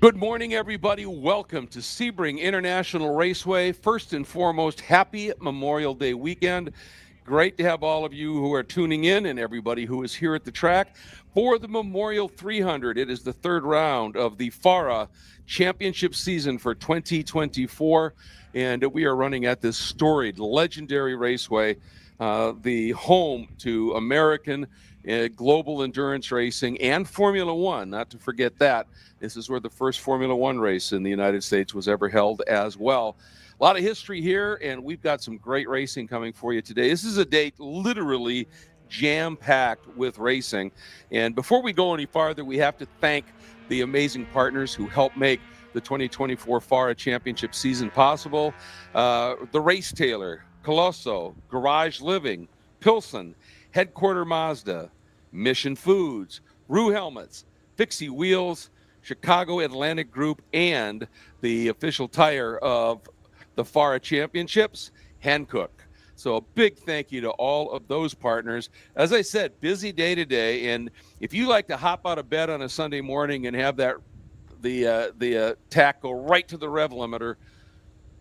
Good morning, everybody. Welcome to Sebring International Raceway. First and foremost, happy Memorial Day weekend. Great to have all of you who are tuning in and everybody who is here at the track for the Memorial 300. It is the third round of the FARA Championship season for 2024, and we are running at this storied, legendary raceway, the home to American global endurance racing and Formula One, not to forget that. This is where the first Formula One race in the United States was ever held as well. A lot of history here, and we've got some great racing coming for you today. This is a day literally jam-packed with racing. And before we go any farther, we have to thank the amazing partners who helped make the 2024 FARA Championship season possible. The Race Tailor, Colosso, Garage Living, Pilsen, Headquarter Mazda, Mission Foods, Rue Helmets, Fixie Wheels, Chicago Atlantic Group, and the official tire of the FARA Championships, Hankook. So a big thank you to all of those partners. As I said, busy day today, and if you like to hop out of bed on a Sunday morning and have the tack go right to the rev limiter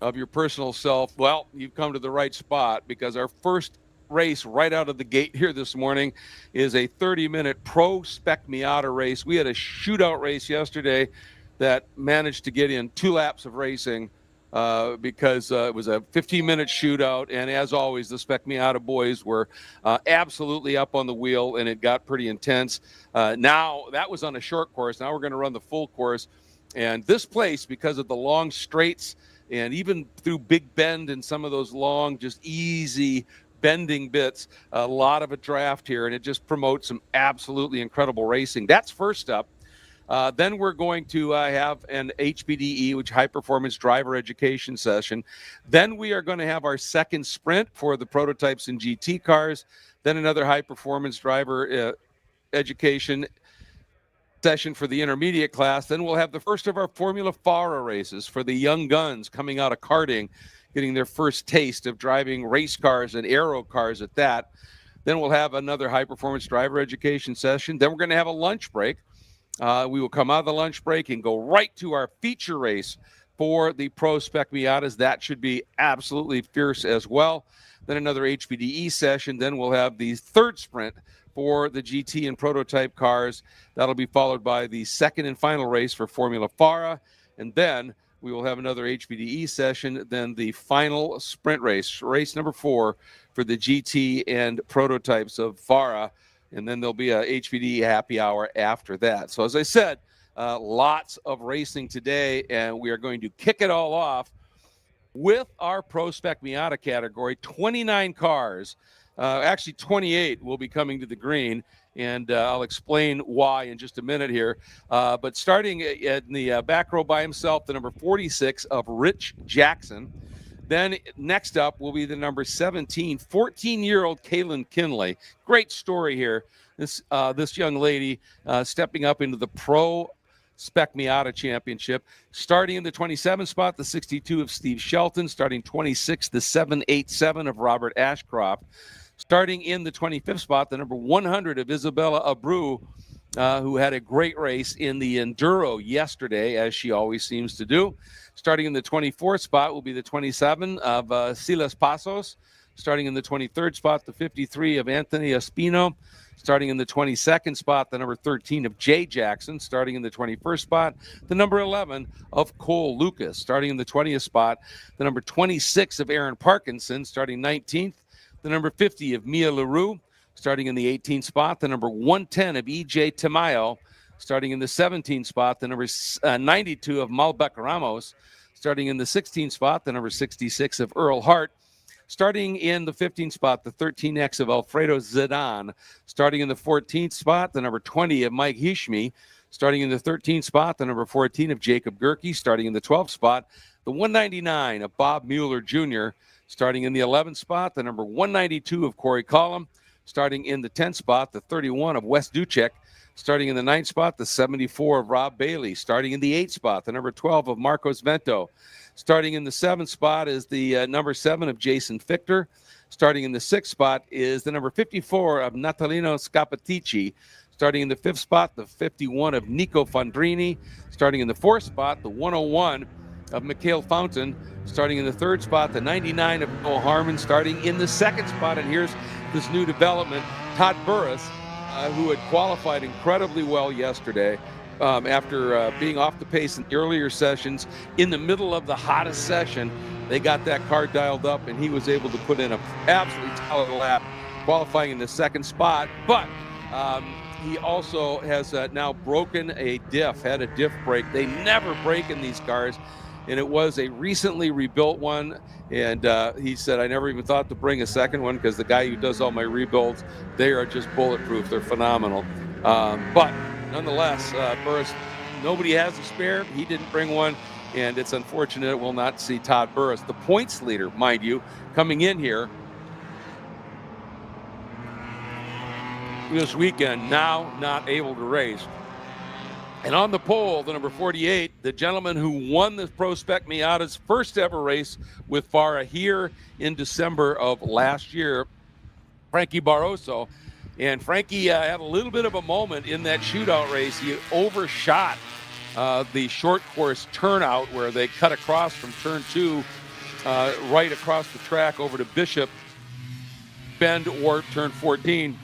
of your personal self, well, you've come to the right spot, because our first race right out of the gate here this morning is a 30-minute Pro Spec Miata race. We had a shootout race yesterday that managed to get in 2 laps of racing because it was a 15-minute shootout, and as always, the Spec Miata boys were absolutely up on the wheel, and it got pretty intense. Now, that was on a short course. Now we're going to run the full course, and this place, because of the long straights and even through Big Bend and some of those long, just easy bending bits, a lot of a draft here, and it just promotes some absolutely incredible racing. That's first up. Then we're going to have an HPDE, which high performance driver education session. Then we are going to have our second sprint for the prototypes and GT cars. Then another high performance driver education session for the intermediate class. Then we'll have the first of our Formula FARA races for the young guns coming out of karting, getting their first taste of driving race cars and aero cars at that. Then we'll have another high-performance driver education session. Then we're going to have a lunch break. We will come out of the lunch break and go right to our feature race for the Pro Spec Miatas. That should be absolutely fierce as well. Then another HPDE session. Then we'll have the third sprint for the GT and prototype cars. That'll be followed by the second and final race for Formula FARA. And then we will have another HPDE session, then the final sprint race, race number 4 for the GT and prototypes of FARA, and then there'll be a HPDE happy hour after that. So as I said, lots of racing today, and we are going to kick it all off with our Pro Spec Miata category. 29 cars, actually 28 will be coming to the green, and I'll explain why in just a minute here. But starting in the back row by himself, the number 46 of Rich Jackson. Then next up will be the number 17, 14-year-old Kaylin Kinley. Great story here. This young lady stepping up into the Pro Spec Miata Championship. Starting in the 27 spot, the 62 of Steve Shelton. Starting 26, the 787 of Robert Ashcroft. Starting in the 25th spot, the number 100 of Isabella Abreu, who had a great race in the enduro yesterday, as she always seems to do. Starting in the 24th spot will be the 27 of Silas Pasos. Starting in the 23rd spot, the 53 of Anthony Espino. Starting in the 22nd spot, the number 13 of Jay Jackson. Starting in the 21st spot, the number 11 of Cole Lucas. Starting in the 20th spot, the number 26 of Aaron Parkinson. Starting 19th, the number 50 of Mia LaRue. Starting in the 18th spot, the number 110 of EJ Tamayo. Starting in the 17th spot, the number 92 of Malbec Ramos. Starting in the 16th spot, the number 66 of Earl Hart. Starting in the 15th spot, the 13X of Alfredo Zidane. Starting in the 14th spot, the number 20 of Mike Hishmi. Starting in the 13th spot, the number 14 of Jacob Gerke. Starting in the 12th spot, the 199 of Bob Mueller Jr. Starting in the 11th spot, the number 192 of Corey Collum. Starting in the 10th spot, the 31 of Wes Ducek. Starting in the 9th spot, the 74 of Rob Bailey. Starting in the 8th spot, the number 12 of Marcos Vento. Starting in the 7th spot is the number 7 of Jason Fichter. Starting in the 6th spot is the number 54 of Natalino Scapatici. Starting in the 5th spot, the 51 of Nico Fondrini. Starting in the 4th spot, the 101 of Mikhail Fountain. Starting in the 3rd spot, the 99 of Noah Harmon. Starting in the 2nd spot, and here's this new development, Todd Burris, who had qualified incredibly well yesterday after being off the pace in the earlier sessions. In the middle of the hottest session, they got that car dialed up, and he was able to put in an absolutely solid lap, qualifying in the 2nd spot. But he also has now broken a diff, had a diff break. They never break in these cars, and it was a recently rebuilt one. And he said, I never even thought to bring a second one because the guy who does all my rebuilds, they are just bulletproof. They're phenomenal. But nonetheless, Burris, nobody has a spare. He didn't bring one, and it's unfortunate we'll not see Todd Burris, the points leader, mind you, coming in here this weekend, now not able to race. And on the pole, the number 48, the gentleman who won the Pro Spec Miata's first ever race with FARA here in December of last year, Frankie Barroso. And Frankie had a little bit of a moment in that shootout race. He overshot the short course turnout where they cut across from turn 2 right across the track over to Bishop Bend or turn 14.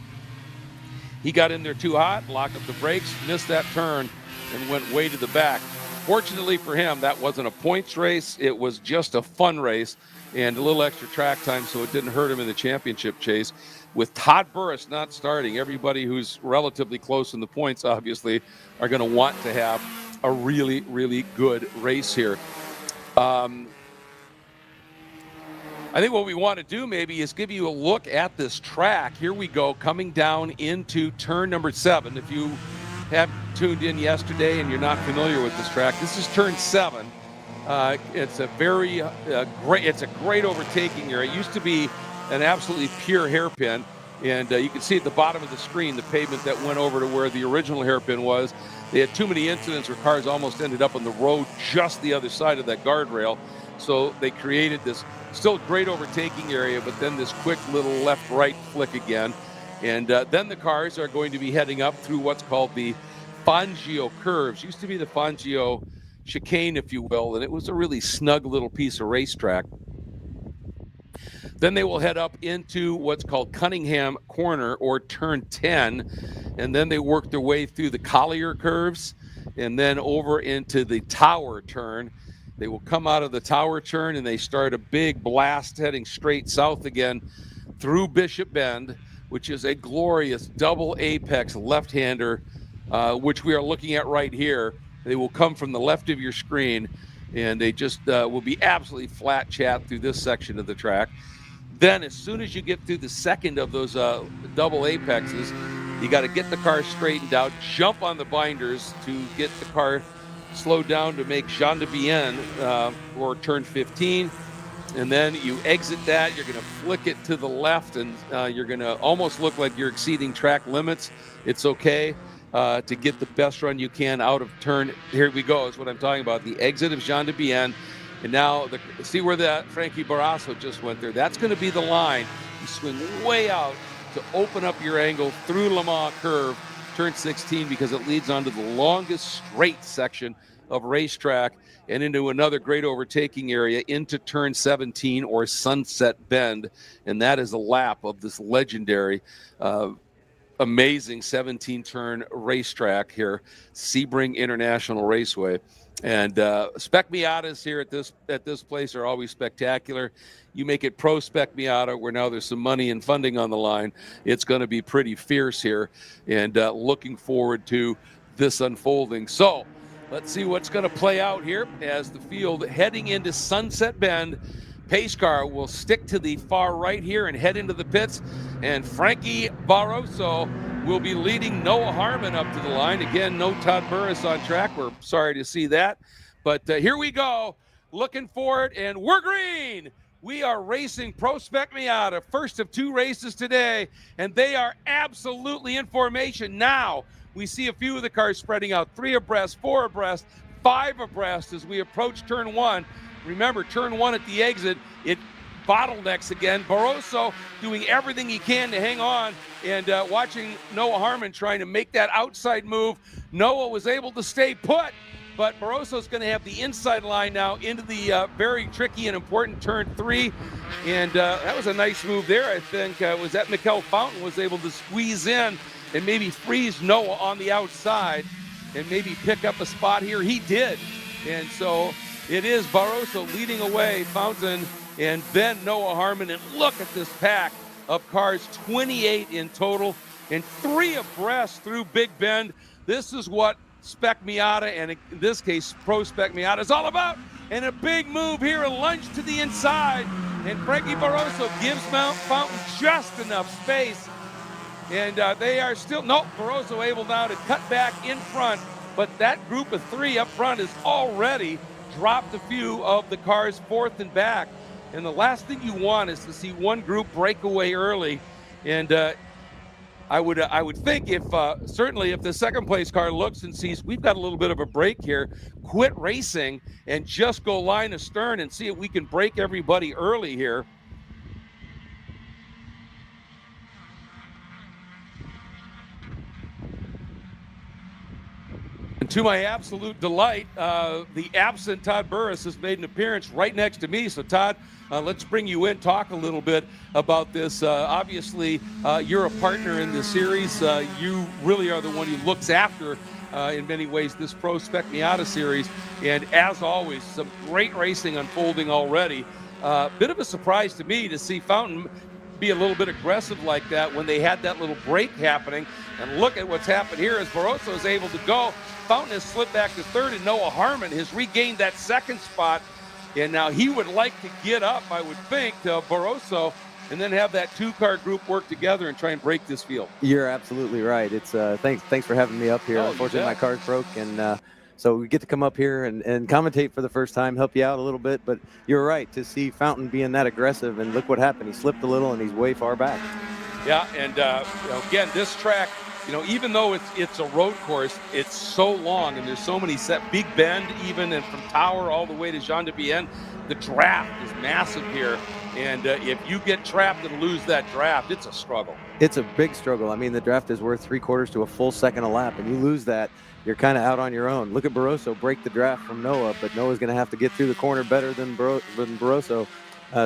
He got in there too hot, locked up the brakes, missed that turn, and went way to the back. Fortunately for him, that wasn't a points race. It was just a fun race and a little extra track time, so it didn't hurt him in the championship chase. With Todd Burris not starting, everybody who's relatively close in the points, obviously, are going to want to have a really, really good race here. I think what we want to do maybe is give you a look at this track. Here we go, coming down into turn number 7. If you have tuned in yesterday and you're not familiar with this track, this is turn 7. It's a very great overtaking area. It used to be an absolutely pure hairpin, and you can see at the bottom of the screen the pavement that went over to where the original hairpin was. They had too many incidents where cars almost ended up on the road just the other side of that guardrail. So they created this still great overtaking area, but then this quick little left-right flick again. And then the cars are going to be heading up through what's called the Fangio curves. Used to be the Fangio chicane, if you will, and it was a really snug little piece of racetrack. Then they will head up into what's called Cunningham Corner or turn 10, and then they work their way through the Collier curves and then over into the Tower turn. They will come out of the Tower turn and they start a big blast heading straight south again through Bishop Bend, which is a glorious double apex left-hander, which we are looking at right here. They will come from the left of your screen, and they just will be absolutely flat chat through this section of the track. Then as soon as you get through the second of those double apexes, you got to get the car straightened out, jump on the binders to get the car slowed down to make Jean de Bienne or turn 15. And then you exit that, you're going to flick it to the left, and you're going to almost look like you're exceeding track limits. It's okay to get the best run you can out of turn. Here we go, is what I'm talking about. The exit of Jean de Bienne. And now, see where that Frankie Barroso just went there? That's going to be the line. You swing way out to open up your angle through Le Mans curve, turn 16, because it leads onto the longest straight section of racetrack and into another great overtaking area into turn 17 or Sunset Bend. And that is a lap of this legendary, amazing 17-turn racetrack here, Sebring International Raceway. And Spec Miatas here at this place are always spectacular. You make it Pro Spec Miata, where now there's some money and funding on the line. It's going to be pretty fierce here, and looking forward to this unfolding. So let's see what's going to play out here as the field heading into Sunset Bend. Pace car will stick to the far right here and head into the pits, and Frankie Barroso will be leading Noah Harmon up to the line. Again, no Todd Burris on track. We're sorry to see that, but here we go. Looking for it, and we're green. We are racing Pro Spec Miata, first of 2 races today, and they are absolutely in formation now. We see a few of the cars spreading out, 3 abreast, 4 abreast, 5 abreast as we approach turn 1. Remember, turn 1 at the exit, it bottlenecks again. Barroso doing everything he can to hang on, and watching Noah Harmon trying to make that outside move. Noah was able to stay put, but Barroso's going to have the inside line now into the very tricky and important turn 3. And that was a nice move there. I think was that Mikel Fountain was able to squeeze in and maybe freeze Noah on the outside and maybe pick up a spot here. He did. And so it is Barroso leading away, Fountain, and then Noah Harmon. And look at this pack of cars, 28 in total, and 3 abreast through Big Bend. This is what Spec Miata, and in this case, Pro Spec Miata, is all about. And a big move here, a lunge to the inside. And Frankie Barroso gives Fountain just enough space. And they are still, no, Barroso able now to cut back in front. But that group of 3 up front has already dropped a few of the cars forth and back. And the last thing you want is to see one group break away early. And I would think if certainly if the second place car looks and sees we've got a little bit of a break here, quit racing and just go line astern and see if we can break everybody early here. And to my absolute delight, the absent Todd Burris has made an appearance right next to me. So Todd, let's bring you in, talk a little bit about this. Obviously, you're a partner in this series. You really are the one who looks after, in many ways, this Pro Spec Miata series. And as always, some great racing unfolding already. Bit of a surprise to me to see Fountain be a little bit aggressive like that when they had that little break happening. And look at what's happened here as Barroso is able to go. Fountain has slipped back to 3rd, and Noah Harmon has regained that 2nd spot. And now he would like to get up, I would think, to Barroso, and then have that 2-car group work together and try and break this field. You're absolutely right. It's thanks for having me up here. Unfortunately, my car's broke, and so we get to come up here and commentate for the first time, help you out a little bit. But you're right, to see Fountain being that aggressive, and look what happened. He slipped a little, and he's way far back. Yeah, and again, this track, even though it's a road course, it's so long, and there's so many Big Bend even, and from Tower all the way to Jean de Bienne, the draft is massive here. And if you get trapped and lose that draft, it's a struggle. It's a big struggle. I mean, the draft is worth 3/4 to a full second a lap, and you lose that, you're kind of out on your own. Look at Barroso break the draft from Noah, but Noah's going to have to get through the corner better than Barroso.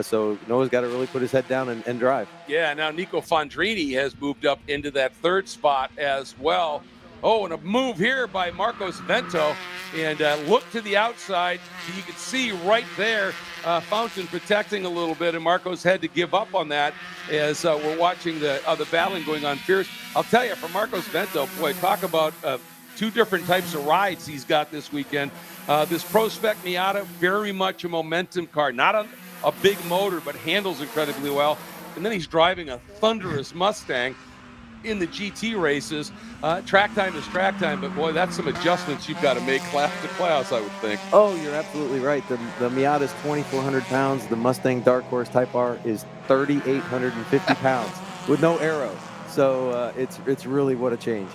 So Noah's got to really put his head down and drive. Yeah, now Nico Fondrini has moved up into that 3rd spot as well. Oh, and a move here by Marcos Vento. And look to the outside. You can see right there Fountain protecting a little bit, and Marcos had to give up on that as we're watching the battling going on fierce. I'll tell you, for Marcos Vento, boy, talk about 2 different types of rides he's got this weekend. This Pro Spec Miata, very much a momentum car, not a big motor, but handles incredibly well. And then he's driving a thunderous Mustang in the GT races. Track time is track time, but boy, that's some adjustments you've got to make class to class, I would think. Oh, you're absolutely right. The Miata is 2,400 pounds. The Mustang Dark Horse Type R is 3,850 pounds with no aero. So it's really what a change.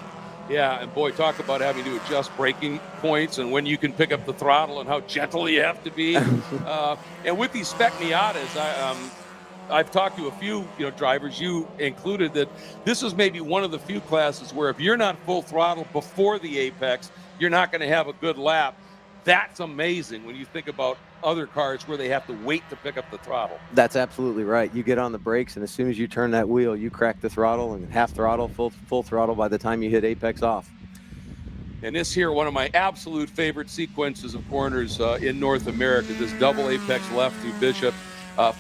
Yeah, and boy, talk about having to adjust braking points and when you can pick up the throttle and how gentle you have to be. And with these Spec Miatas, I've talked to a few drivers, you included, that this is maybe one of the few classes where if you're not full throttle before the apex, you're not going to have a good lap. That's amazing when you think about other cars where they have to wait to pick up the throttle. That's absolutely right. You get on the brakes, and as soon as you turn that wheel, you crack the throttle, and half throttle, full throttle by the time you hit apex off. And this here, one of my absolute favorite sequences of corners in North America, this double apex left through Bishop.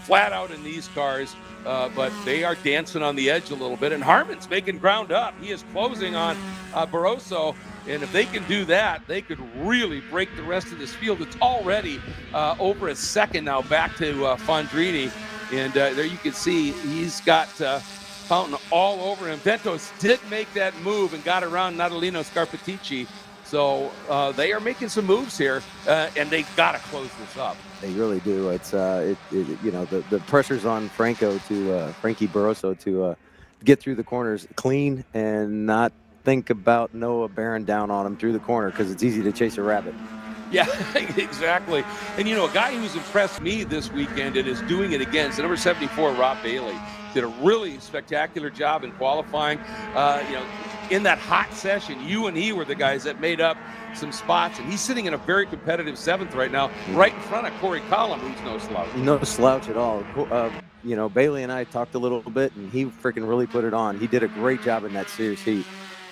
Flat out in these cars, but they are dancing on the edge a little bit. And Harmon's making ground up. He is closing on Barroso. And if they can do that, they could really break the rest of this field. It's already over a second now back to Fondrini. And there you can see he's got Fountain all over him. Ventos did make that move and got around Natalino Scarpatici. So they are making some moves here, and they got to close this up. They really do. It's the pressure's on Frankie Barroso to get through the corners clean and not think about Noah bearing down on him through the corner, because it's easy to chase a rabbit. Yeah, exactly. And, a guy who's impressed me this weekend and is doing it again is the number 74, Rob Bailey. Did a really spectacular job in qualifying. In that hot session, you and he were the guys that made up some spots, and he's sitting in a very competitive 7th right now, right in front of Corey Collum, who's no slouch. No slouch at all. Bailey and I talked a little bit, and he freaking really put it on. He did a great job in that Sears heat.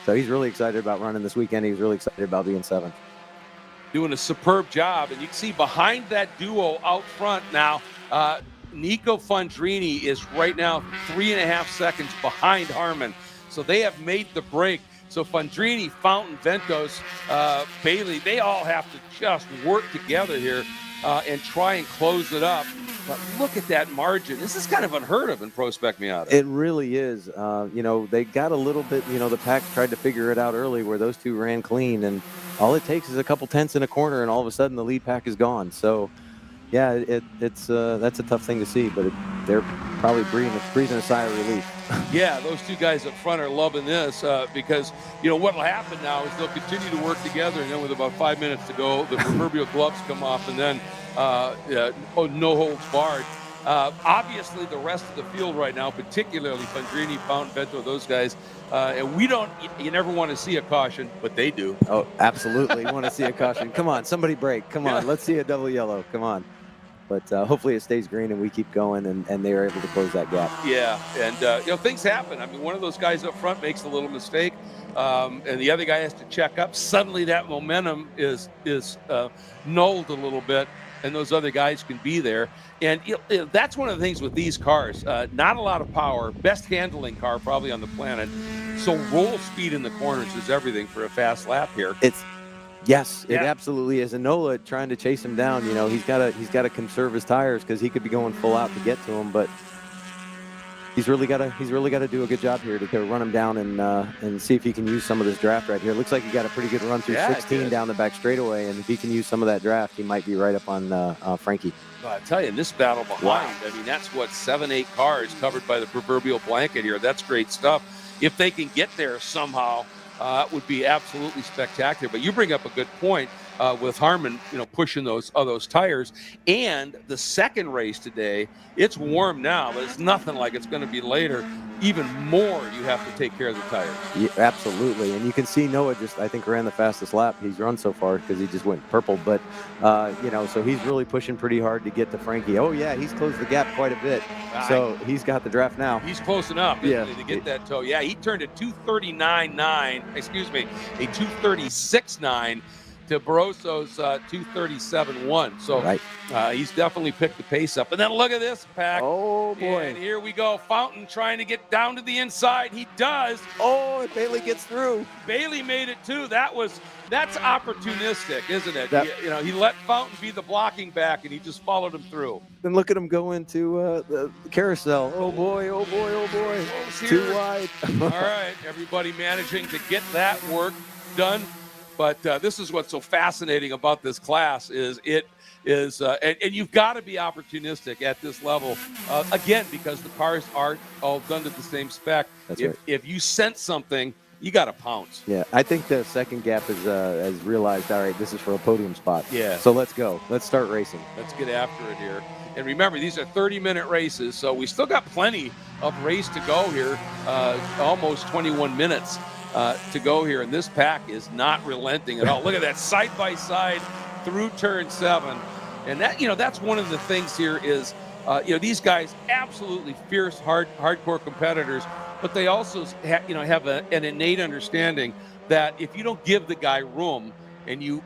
So he's really excited about running this weekend. He's really excited about being 7th. Doing a superb job, and you can see behind that duo out front now, Nico Fundrini is right now 3.5 seconds behind Harmon. So they have made the break. So Fundrini, Fountain, Ventos, Bailey, they all have to just work together here and try and close it up. But look at that margin. This is kind of unheard of in Pro Spec Miata. It really is. They got a little bit, the pack tried to figure it out early where those two ran clean, and all it takes is a couple tenths in a corner, and all of a sudden the lead pack is gone. So, yeah, that's a tough thing to see, but they're probably breathing a sigh of relief. Yeah, those two guys up front are loving this because, what will happen now is they'll continue to work together, and then with about 5 minutes to go, the proverbial gloves come off, and then no holds barred. Obviously, the rest of the field right now, particularly Fundrini, Fountain, Vento, those guys, and you never want to see a caution, but they do. Oh, absolutely. You want to see a caution. Come on, somebody brake. Come on, let's see a double yellow. Come on. But hopefully it stays green and we keep going, and they are able to close that gap. Yeah, and things happen. I mean, one of those guys up front makes a little mistake, and the other guy has to check up. Suddenly that momentum is nulled a little bit, and those other guys can be there. And that's one of the things with these cars. Not a lot of power, best handling car probably on the planet. So roll speed in the corners is everything for a fast lap here. Yes, it absolutely is. And Nola trying to chase him down. He's got to conserve his tires because he could be going full out to get to him. But he's really got to do a good job here to run him down and see if he can use some of this draft right here. It looks like he got a pretty good run through 16 down the back straightaway, and if he can use some of that draft, he might be right up on Frankie. I tell you, this battle behind, I mean, that's what 7-8 cars covered by the proverbial blanket here. That's great stuff. If they can get there somehow, it would be absolutely spectacular. But you bring up a good point with Harmon, pushing those tires. And the second race today, it's warm now, but it's nothing like it's going to be later. Even more, you have to take care of the tires. Yeah, absolutely. And you can see Noah I think, ran the fastest lap he's run so far because he just went purple. But, so he's really pushing pretty hard to get to Frankie. Oh, yeah, he's closed the gap quite a bit. So he's got the draft now. He's close enough to get that toe. Yeah, he turned a 236.9 to Barroso's 237.1. So he's definitely picked the pace up. And then look at this pack. Oh, boy. And here we go. Fountain trying to get down to the inside. He does. Oh, and Bailey gets through. Bailey made it too. That's opportunistic, isn't it? He let Fountain be the blocking back, and he just followed him through. Then look at him go into the carousel. Oh, boy, oh, boy, oh, boy. Too wide. All right, everybody managing to get that work done. But this is what's so fascinating about this class is and you've got to be opportunistic at this level, again, because the cars aren't all done to the same spec. If you sense something, you got to pounce. Yeah, I think the second gap has realized, all right, this is for a podium spot. Yeah. So let's go. Let's start racing. Let's get after it here. And remember, these are 30-minute races, so we still got plenty of race to go here, almost 21 minutes. To go here, and this pack is not relenting at all. Look at that side-by-side through turn 7. And that's one of the things here is, these guys absolutely fierce, hardcore competitors, but they also have an innate understanding that if you don't give the guy room and you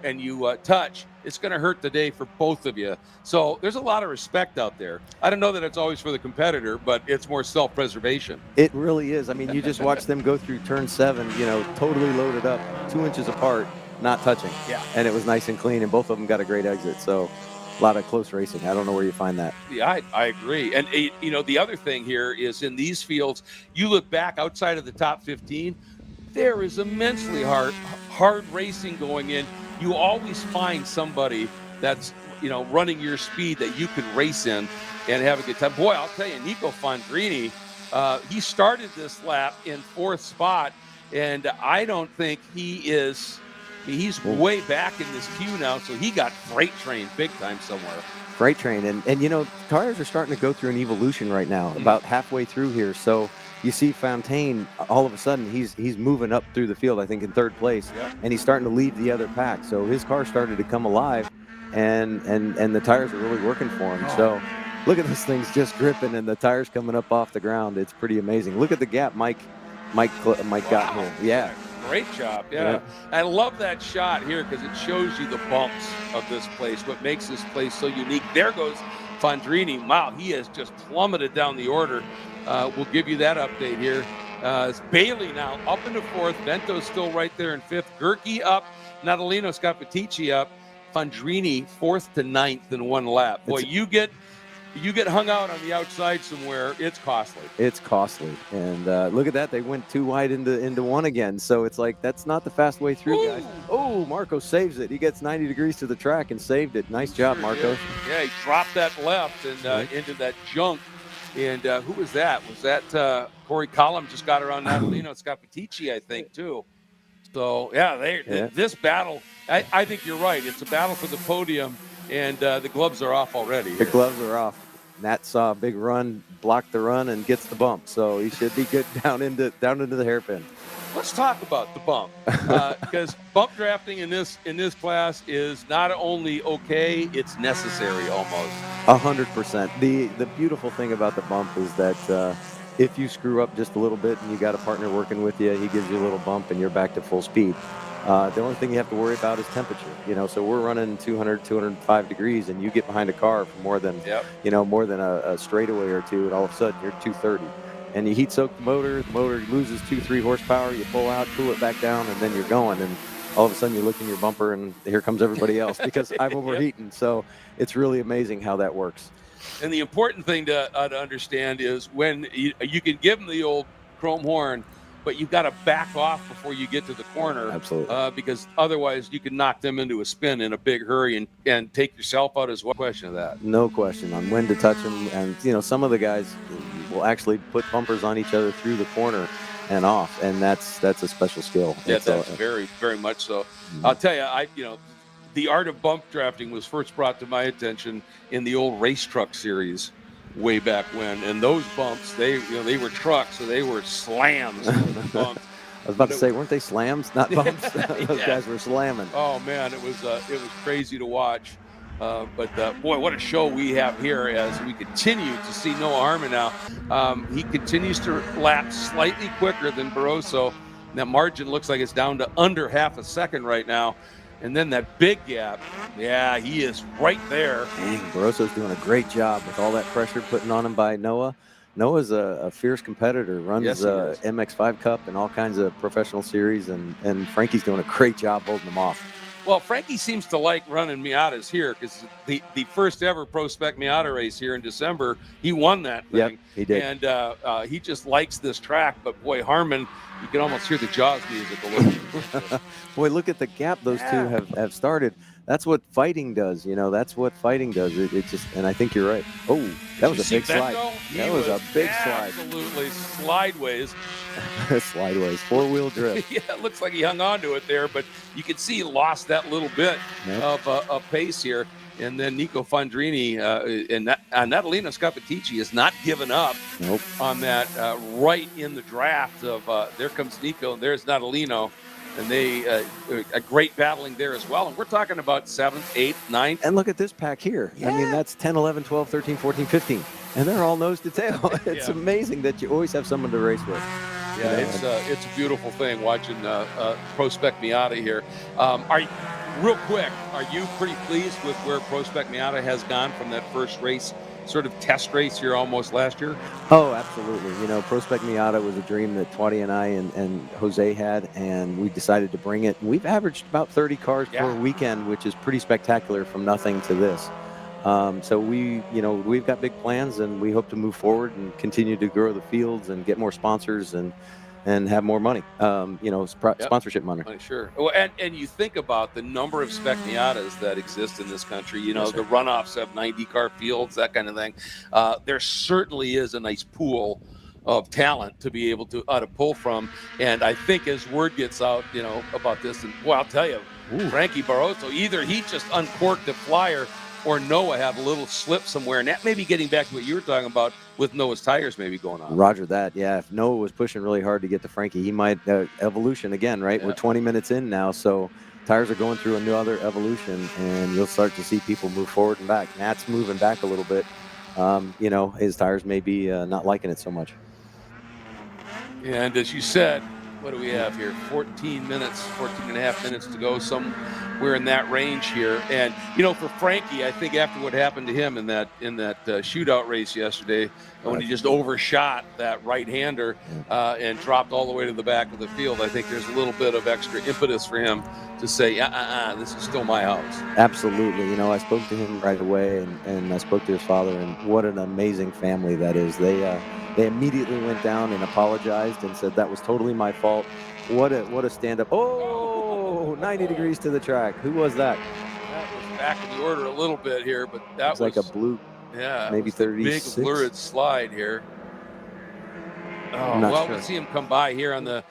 touch, it's going to hurt the day for both of you. So there's a lot of respect out there. I don't know that it's always for the competitor, but it's more self-preservation. It really is. I mean, you just watch them go through turn 7, totally loaded up, 2 inches apart, not touching. Yeah. And it was nice and clean, and both of them got a great exit. So a lot of close racing. I don't know where you find that. Yeah, I agree. And, the other thing here is in these fields, you look back outside of the top 15, there is immensely hard racing going in. You always find somebody that's, running your speed that you can race in and have a good time. Boy, I'll tell you, Nico Fundrini, he started this lap in 4th spot, and I don't think he is He's way back in this queue now, so he got freight trained big time somewhere. Freight train, and you know, tires are starting to go through an evolution right now, about halfway through here. So you see Fontaine, all of a sudden he's moving up through the field, I think in third place, and he's starting to lead the other pack. So his car started to come alive, and the tires are really working for him. So look at this thing's just gripping, and the tires coming up off the ground. It's pretty amazing. Look at the gap Mike got here. Yeah. Great job. Yeah. I love that shot here because it shows you the bumps of this place, what makes this place so unique. There goes Fondrini. Wow, he has just plummeted down the order. We'll give you that update here. It's Bailey now up into fourth. Vento's still right there in fifth. Gerke up. Natalino Scappaticci up. Fondrini fourth to ninth in one lap. Boy, you get hung out on the outside somewhere, it's costly. It's costly. And look at that. They went too wide into one again. So it's like, that's not the fast way through, guys. Oh, Marco saves it. He gets 90 degrees to the track and saved it. Nice job, Marco. Yeah, he dropped that left and into that junk. And who was that? Was that Corey Collum just got around Natalino Scappaticci, I think, too. So, this battle, I think you're right. It's a battle for the podium, and the gloves are off already. The gloves are off. Nat saw a big run, blocked the run, and gets the bump. So he should be good down into the hairpin. Let's talk about the bump, because bump drafting in this class is not only okay, it's necessary almost. 100%. The beautiful thing about the bump is that if you screw up just a little bit and you got a partner working with you, he gives you a little bump and you're back to full speed. The only thing you have to worry about is temperature. So we're running 200, 205 degrees, and you get behind a car for more than a straightaway or two, and all of a sudden you're 230. And you heat soak the motor loses 2-3 horsepower, you pull out, cool it back down, and then you're going. And all of a sudden you look in your bumper and here comes everybody else because I'm overheating. So it's really amazing how that works. And the important thing to understand is when you can give them the old chrome horn, but you've got to back off before you get to the corner. Absolutely. Because otherwise you can knock them into a spin in a big hurry and take yourself out as well. Question of that. No question on when to touch them. And, some of the guys will actually put bumpers on each other through the corner and off. And that's a special skill. Yeah, that's very, very much so. Mm-hmm. I'll tell you, the art of bump drafting was first brought to my attention in the old race truck series way back when, and those bumps, they were trucks, so they were slams. I was about to say, weren't they slams, not bumps? Those guys were slamming. Oh man, it was crazy to watch. But boy, what a show we have here as we continue to see Noah Harmon now. He continues to lap slightly quicker than Barroso. That margin looks like it's down to under half a second right now. And then that big gap, he is right there. Dang, Barroso's doing a great job with all that pressure putting on him by Noah. Noah's a fierce competitor, runs MX5 Cup and all kinds of professional series, and Frankie's doing a great job holding him off. Well, Frankie seems to like running Miatas here because the first ever Pro Spec Miata race here in December, he won that thing. Yep, he did. And he just likes this track. But boy, Harmon, you can almost hear the Jaws music a little. Boy, look at the gap those two have started. That's what fighting does, That's what fighting does. It just, and I think you're right. Oh, that was a big slide. That was a big slide. Absolutely slideways. Slideways, four-wheel drift. Yeah, it looks like he hung on to it there, but you can see he lost that little bit of pace here. And then Nico Fondrini and Natalino Scappaticci has not given up on that right in the draft of there comes Nico and there's Natalino. And they a great battling there as well. And we're talking about 7th, 8th, 9th. And look at this pack here. Yeah. I mean, that's 10, 11, 12, 13, 14, 15. And they're all nose to tail. It's amazing that you always have someone to race with. Yeah, it's a beautiful thing watching Pro Spec Miata here. Real quick, are you pretty pleased with where Pro Spec Miata has gone from that first race, sort of test race here almost last year? Oh, absolutely. Pro Spec Miata was a dream that Twatty and I and Jose had, and we decided to bring it. We've averaged about 30 cars per weekend, which is pretty spectacular from nothing to this. So we've got big plans, and we hope to move forward and continue to grow the fields and get more sponsors and have more money, sponsorship money. Sure. Well, and you think about the number of Spec Miatas that exist in this country, the runoffs have 90 car fields, that kind of thing. There certainly is a nice pool of talent to be able to pull from. And I think as word gets out, about this, and well, I'll tell you, Frankie Barroso, either he just uncorked the flyer or Noah had a little slip somewhere. And that may be getting back to what you were talking about with Noah's tires maybe going on. Roger that. Yeah, if Noah was pushing really hard to get to Frankie, he might evolution again, right? Yeah. We're 20 minutes in now, so tires are going through another evolution, and you'll start to see people move forward and back. Nat's moving back a little bit. His tires may be not liking it so much. And as you said, what do we have here? 14 and a half minutes to go, somewhere in that range here. And, for Frankie, I think after what happened to him in that shootout race yesterday, when he just overshot that right-hander and dropped all the way to the back of the field, I think there's a little bit of extra impetus for him to say, this is still my house. Absolutely. I spoke to him right away, and I spoke to his father, and what an amazing family that is. They immediately went down and apologized and said that was totally my fault. What a stand-up. Oh, 90 degrees to the track. Who was that? That was back in the order a little bit here, but that was like a blue, maybe 36. Big lurid slide here. Oh, well, we'll see him come by here on the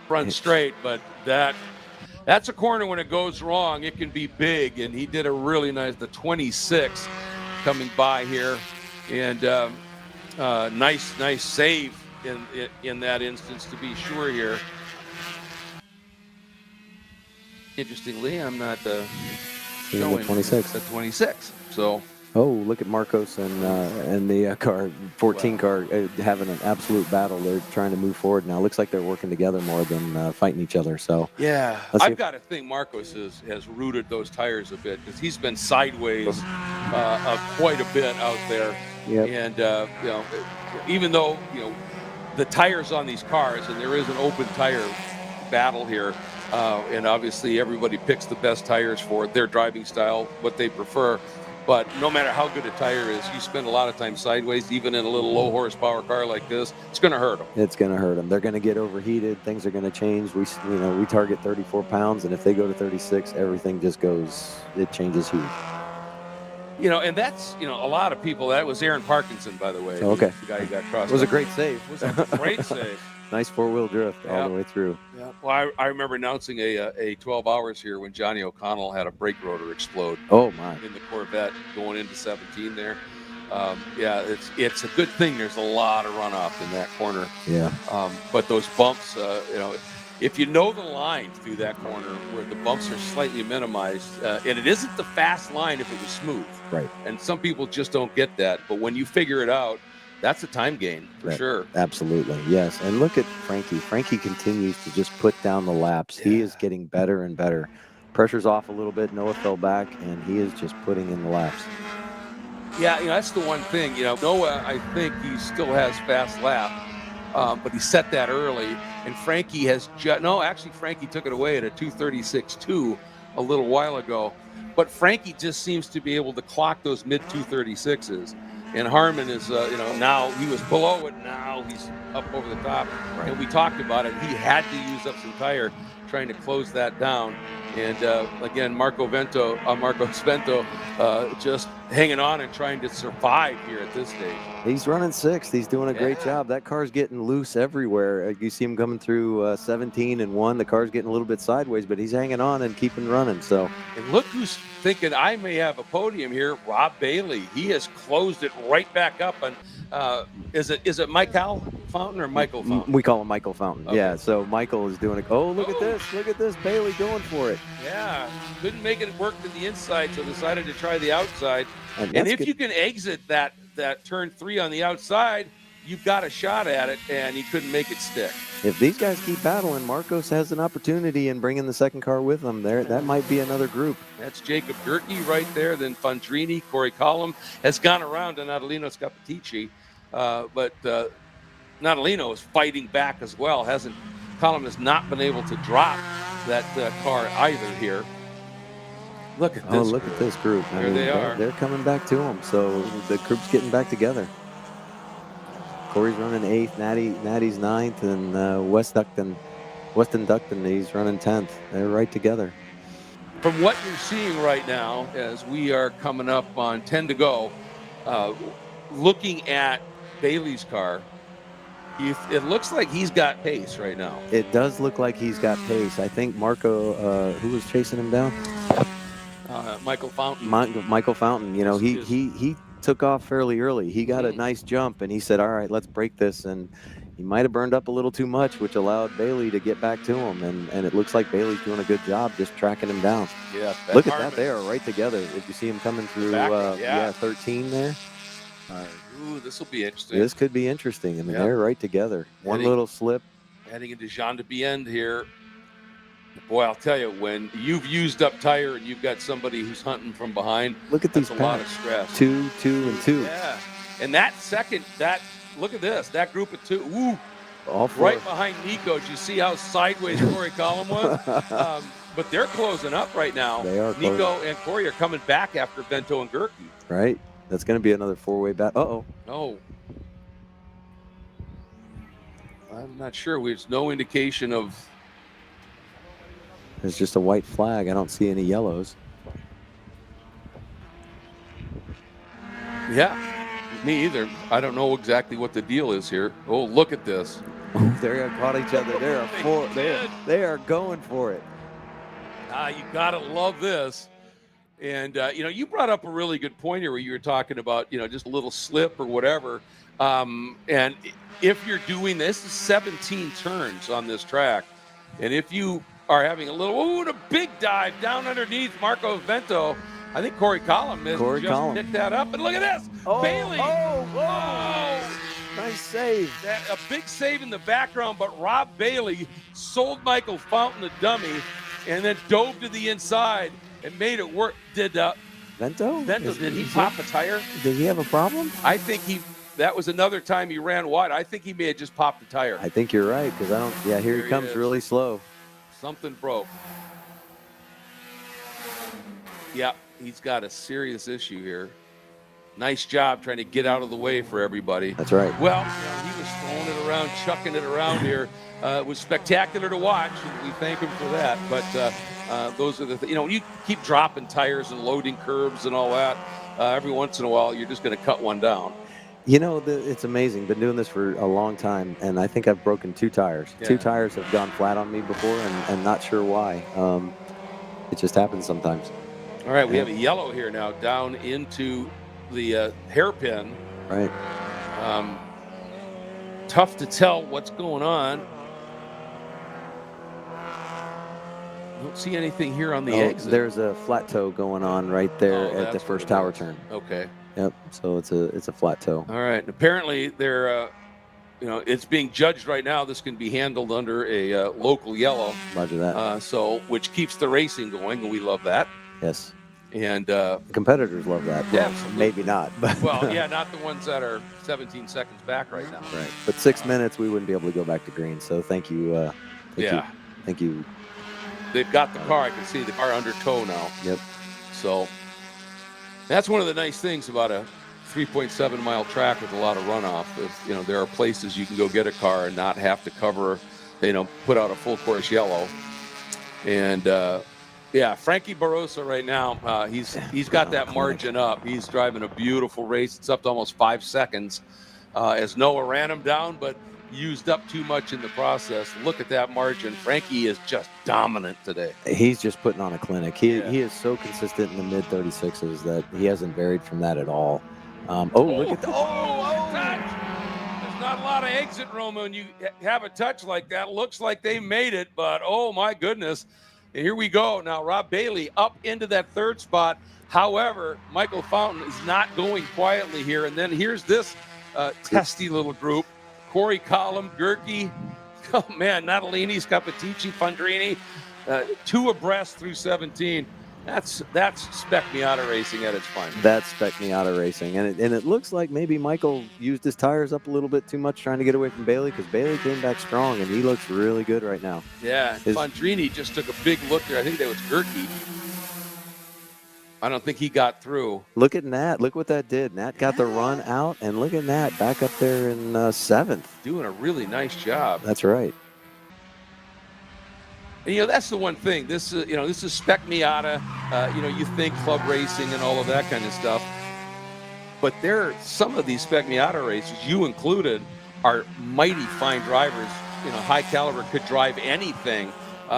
front straight, but that's a corner when it goes wrong. It can be big, and he did a really nice, the 26 coming by here, and nice save in that instance to be sure here. Interestingly, I'm not showing the 26. The 26. So. Oh, look at Marcos and the car 14 car having an absolute battle. They're trying to move forward now. Looks like they're working together more than fighting each other. So yeah, I've got to think Marcos has rooted those tires a bit because he's been sideways quite a bit out there. Yep. And even though the tires on these cars, and there is an open tire battle here, and obviously everybody picks the best tires for their driving style, what they prefer. But no matter how good a tire is, you spend a lot of time sideways, even in a little low horsepower car like this, it's going to hurt them. It's going to hurt them. They're going to get overheated. Things are going to change. We target 34 pounds, and if they go to 36, everything just goes. It changes huge. And that's a lot of people. That was Aaron Parkinson, by the way. Okay. The guy who got crossed. It was a great save. It was a great save. Nice four-wheel drift all the way through. Yeah. Well, I remember announcing a 12 hours here when Johnny O'Connell had a brake rotor explode. Oh my! In the Corvette going into 17 there. It's a good thing. There's a lot of runoff in that corner. Yeah. But those bumps, if you know the line through that corner where the bumps are slightly minimized, and it isn't the fast line if it was smooth. Right. And some people just don't get that. But when you figure it out, that's a time gain for sure. Absolutely, yes. And look at Frankie. Frankie continues to just put down the laps. Yeah. He is getting better and better. Pressure's off a little bit. Noah fell back, and he is just putting in the laps. Yeah, that's the one thing. Noah, I think he still has fast lap, but he set that early. And Frankie has Frankie took it away at a 2:36.2 a little while ago. But Frankie just seems to be able to clock those mid 2:36s. And Harmon is, now he was below it. Now he's up over the top. Right. And we talked about it. He had to use up some tire trying to close that down. And again, Marco Svento just hanging on and trying to survive here at this stage. He's running sixth. He's doing a great job. That car's getting loose everywhere. You see him coming through 17 and 1. The car's getting a little bit sideways, but he's hanging on and keeping running. So, and look who's thinking I may have a podium here. Rob Bailey. He has closed it right back up. And is it Michael Fountain or Michael Fountain? We call him Michael Fountain. Okay. Yeah. So Michael is doing it. Oh, look at this! Look at this! Bailey going for it. Yeah. Couldn't make it work to the inside, so decided to try the outside. And if you can exit that turn 3 on the outside, you've got a shot at it, and he couldn't make it stick. If these guys keep battling, Marcos has an opportunity in bringing the second car with them. That might be another group. That's Jacob Gerke right there. Then Fondrini, Corey Collum has gone around to Natalino Scapitici, but Natalino is fighting back as well. Collum has not been able to drop that car either here. Look at this. Oh, look at this group. There they are. They're coming back to him. So the group's getting back together. Corey's running 8th, Natty's 9th, and Weston Duckton, he's running 10th. They're right together. From what you're seeing right now, as we are coming up on 10 to go, looking at Bailey's car, It looks like he's got pace right now. It does look like he's got pace. I think Marco, who was chasing him down? Michael Fountain. Michael Fountain. You know, he took off fairly early. He got a nice jump, and he said, "All right, let's break this." And he might have burned up a little too much, which allowed Bailey to get back to him. And it looks like Bailey's doing a good job just tracking him down. Yeah. Look at that. They are right together. If you see him coming through, 13 there. Ooh, this will be interesting. This could be interesting. I mean, they're right together. One little slip. Heading into Jean de Bienne here. Boy, I'll tell you, when you've used up tire and you've got somebody who's hunting from behind, look at these. A lot of stress. 2, 2, and 2. Yeah. And that second, look at this. That group of 2. Ooh. All four. Right behind Nico. Did you see how sideways Corey Collum was? But they're closing up right now. They are. Nico and Corey are coming back after Bento and Gerke. Right. That's going to be another 4-way battle. No. I'm not sure. There's no indication of. There's just a white flag. I don't see any yellows. Yeah, me either. I don't know exactly what the deal is here. Oh, look at this. They caught each other. They are going for it. You got to love this. And, you brought up a really good point here where you were talking about, just a little slip or whatever. And if you're doing this, is 17 turns on this track. And if you are having a a big dive down underneath Marco Vento, I think Corey Collum has just picked that up. And look at this. Bailey. Nice save. A big save in the background, but Rob Bailey sold Michael Fountain the dummy and then dove to the inside and made it work. Did Vento? Did he pop a tire? Did he have a problem? I think that was another time he ran wide. I think he may have just popped the tire. I think you're right, because I don't. Yeah, here he comes really slow. Something broke. Yeah, he's got a serious issue here. Nice job trying to get out of the way for everybody. That's right. Well, he was throwing it around, chucking it around here. It was spectacular to watch, and we thank him for that. But those are the you keep dropping tires and loading curbs and all that. Every once in a while, you're just going to cut one down. It's amazing. Been doing this for a long time, and I think I've broken 2 tires. Yeah. 2 tires have gone flat on me before, and not sure why. It just happens sometimes. All right, we have a yellow here now down into the hairpin. Right. Tough to tell what's going on. Don't see anything here on the exit. There's a flat toe going on right there at the first tower turn. Okay. Yep. So it's a flat toe. All right. And apparently they're, it's being judged right now. This can be handled under a local yellow. Roger that. Which keeps the racing going, and we love that. Yes. And competitors love that. Well, maybe not, but not the ones that are 17 seconds back right now. Right. But 6 minutes, we wouldn't be able to go back to green. So thank you. Thank you. They've got the car. I can see the car under tow now. Yep. So that's one of the nice things about a 3.7 mile track with a lot of runoff. There are places you can go get a car and not have to cover, put out a full course yellow. And Frankie Barroso right now, he's got that margin up. He's driving a beautiful race. It's up to almost 5 seconds as Noah ran him down, but used up too much in the process. Look at that margin. Frankie is just dominant today. He's just putting on a clinic. He is so consistent in the mid 36s that he hasn't varied from that at all. Look at that. Touch. There's not a lot of exit room when you have a touch like that. Looks like they made it, but oh my goodness. And here we go. Now Rob Bailey up into that 3rd spot. However, Michael Fountain is not going quietly here. And then here's this testy little group. Corey Collum, Gerke, Natalini, Scapitici, Fondrini, 2 abreast through 17. That's Spec Miata racing at its finest. That's Spec Miata racing, and it looks like maybe Michael used his tires up a little bit too much trying to get away from Bailey, because Bailey came back strong and he looks really good right now. Yeah, Fondrini just took a big look there. I think that was Gerke. I don't think he got through. Look at Nat. Look what that did. Nat got the run out, and look at Nat back up there in 7th. Doing a really nice job. That's right. And, that's the one thing. This is Spec Miata. You think club racing and all of that kind of stuff. But some of these Spec Miata races, you included, are mighty fine drivers, high caliber, could drive anything.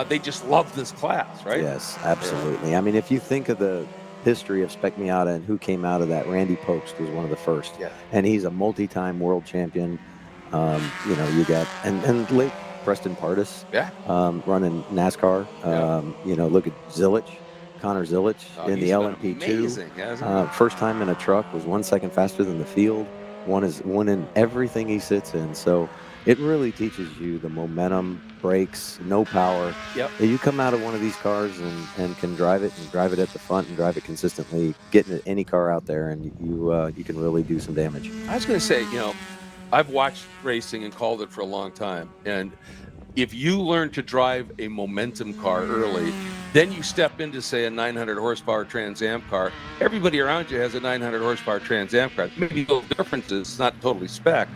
They just love this class, right? Yes, absolutely. I mean, if you think of the history of Spec Miata and who came out of that, Randy Post was one of the first. Yeah. And he's a multi-time world champion. You got, and late Preston Pardis, Yeah. running NASCAR. Look at Zilich, Connor Zilich in the LMP2. Amazing, hasn't he? First time in a truck, was 1 second faster than the field. Won in everything he sits in. So it really teaches you the momentum, brakes, no power. Yep. You come out of one of these cars and can drive it at the front and drive it consistently, get into any car out there, and you can really do some damage. I was going to say, I've watched racing and called it for a long time. And if you learn to drive a momentum car early, then you step into, say, a 900 horsepower Trans Am car. Everybody around you has a 900 horsepower Trans Am car. Maybe little differences, it's not totally spec.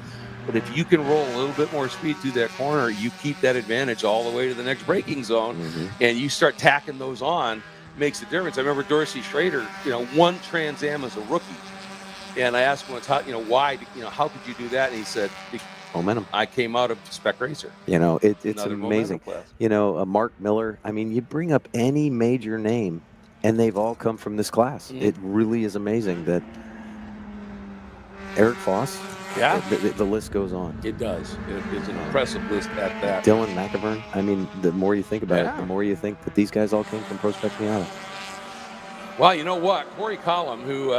But if you can roll a little bit more speed through that corner, you keep that advantage all the way to the next braking zone, and you start tacking those on, makes a difference. I remember Dorsey Schrader, won Trans Am as a rookie. And I asked him once, why, how could you do that? And he said, momentum. I came out of Spec Racer. It's amazing. Mark Miller. I mean, you bring up any major name, and they've all come from this class. It really is amazing that Eric Foss. Yeah, the list goes on. It does. It's an impressive list at that. Dylan McIvern. I mean, the more you think about it, the more you think that these guys all came from Pro Spec Miata. Well, you know what? Corey Collum, who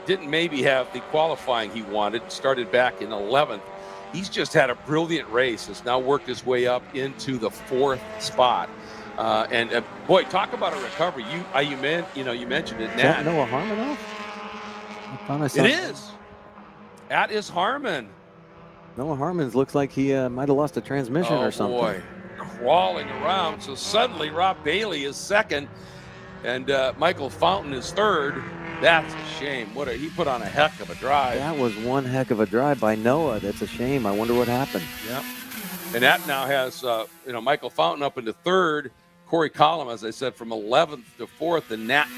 didn't maybe have the qualifying he wanted, started back in 11th. He's just had a brilliant race. Has now worked his way up into the 4th spot. Boy, talk about a recovery. You mentioned it. Is that Noah Harmon? It is. That is Harmon. Noah Harmon looks like he might have lost a transmission or something. Boy, crawling around. So suddenly Rob Bailey is 2nd, and Michael Fountain is 3rd. That's a shame. He put on a heck of a drive. That was one heck of a drive by Noah. That's a shame. I wonder what happened. Yep. And that now has Michael Fountain up into 3rd. Corey Collum, as I said, from 11th to 4th, and Nat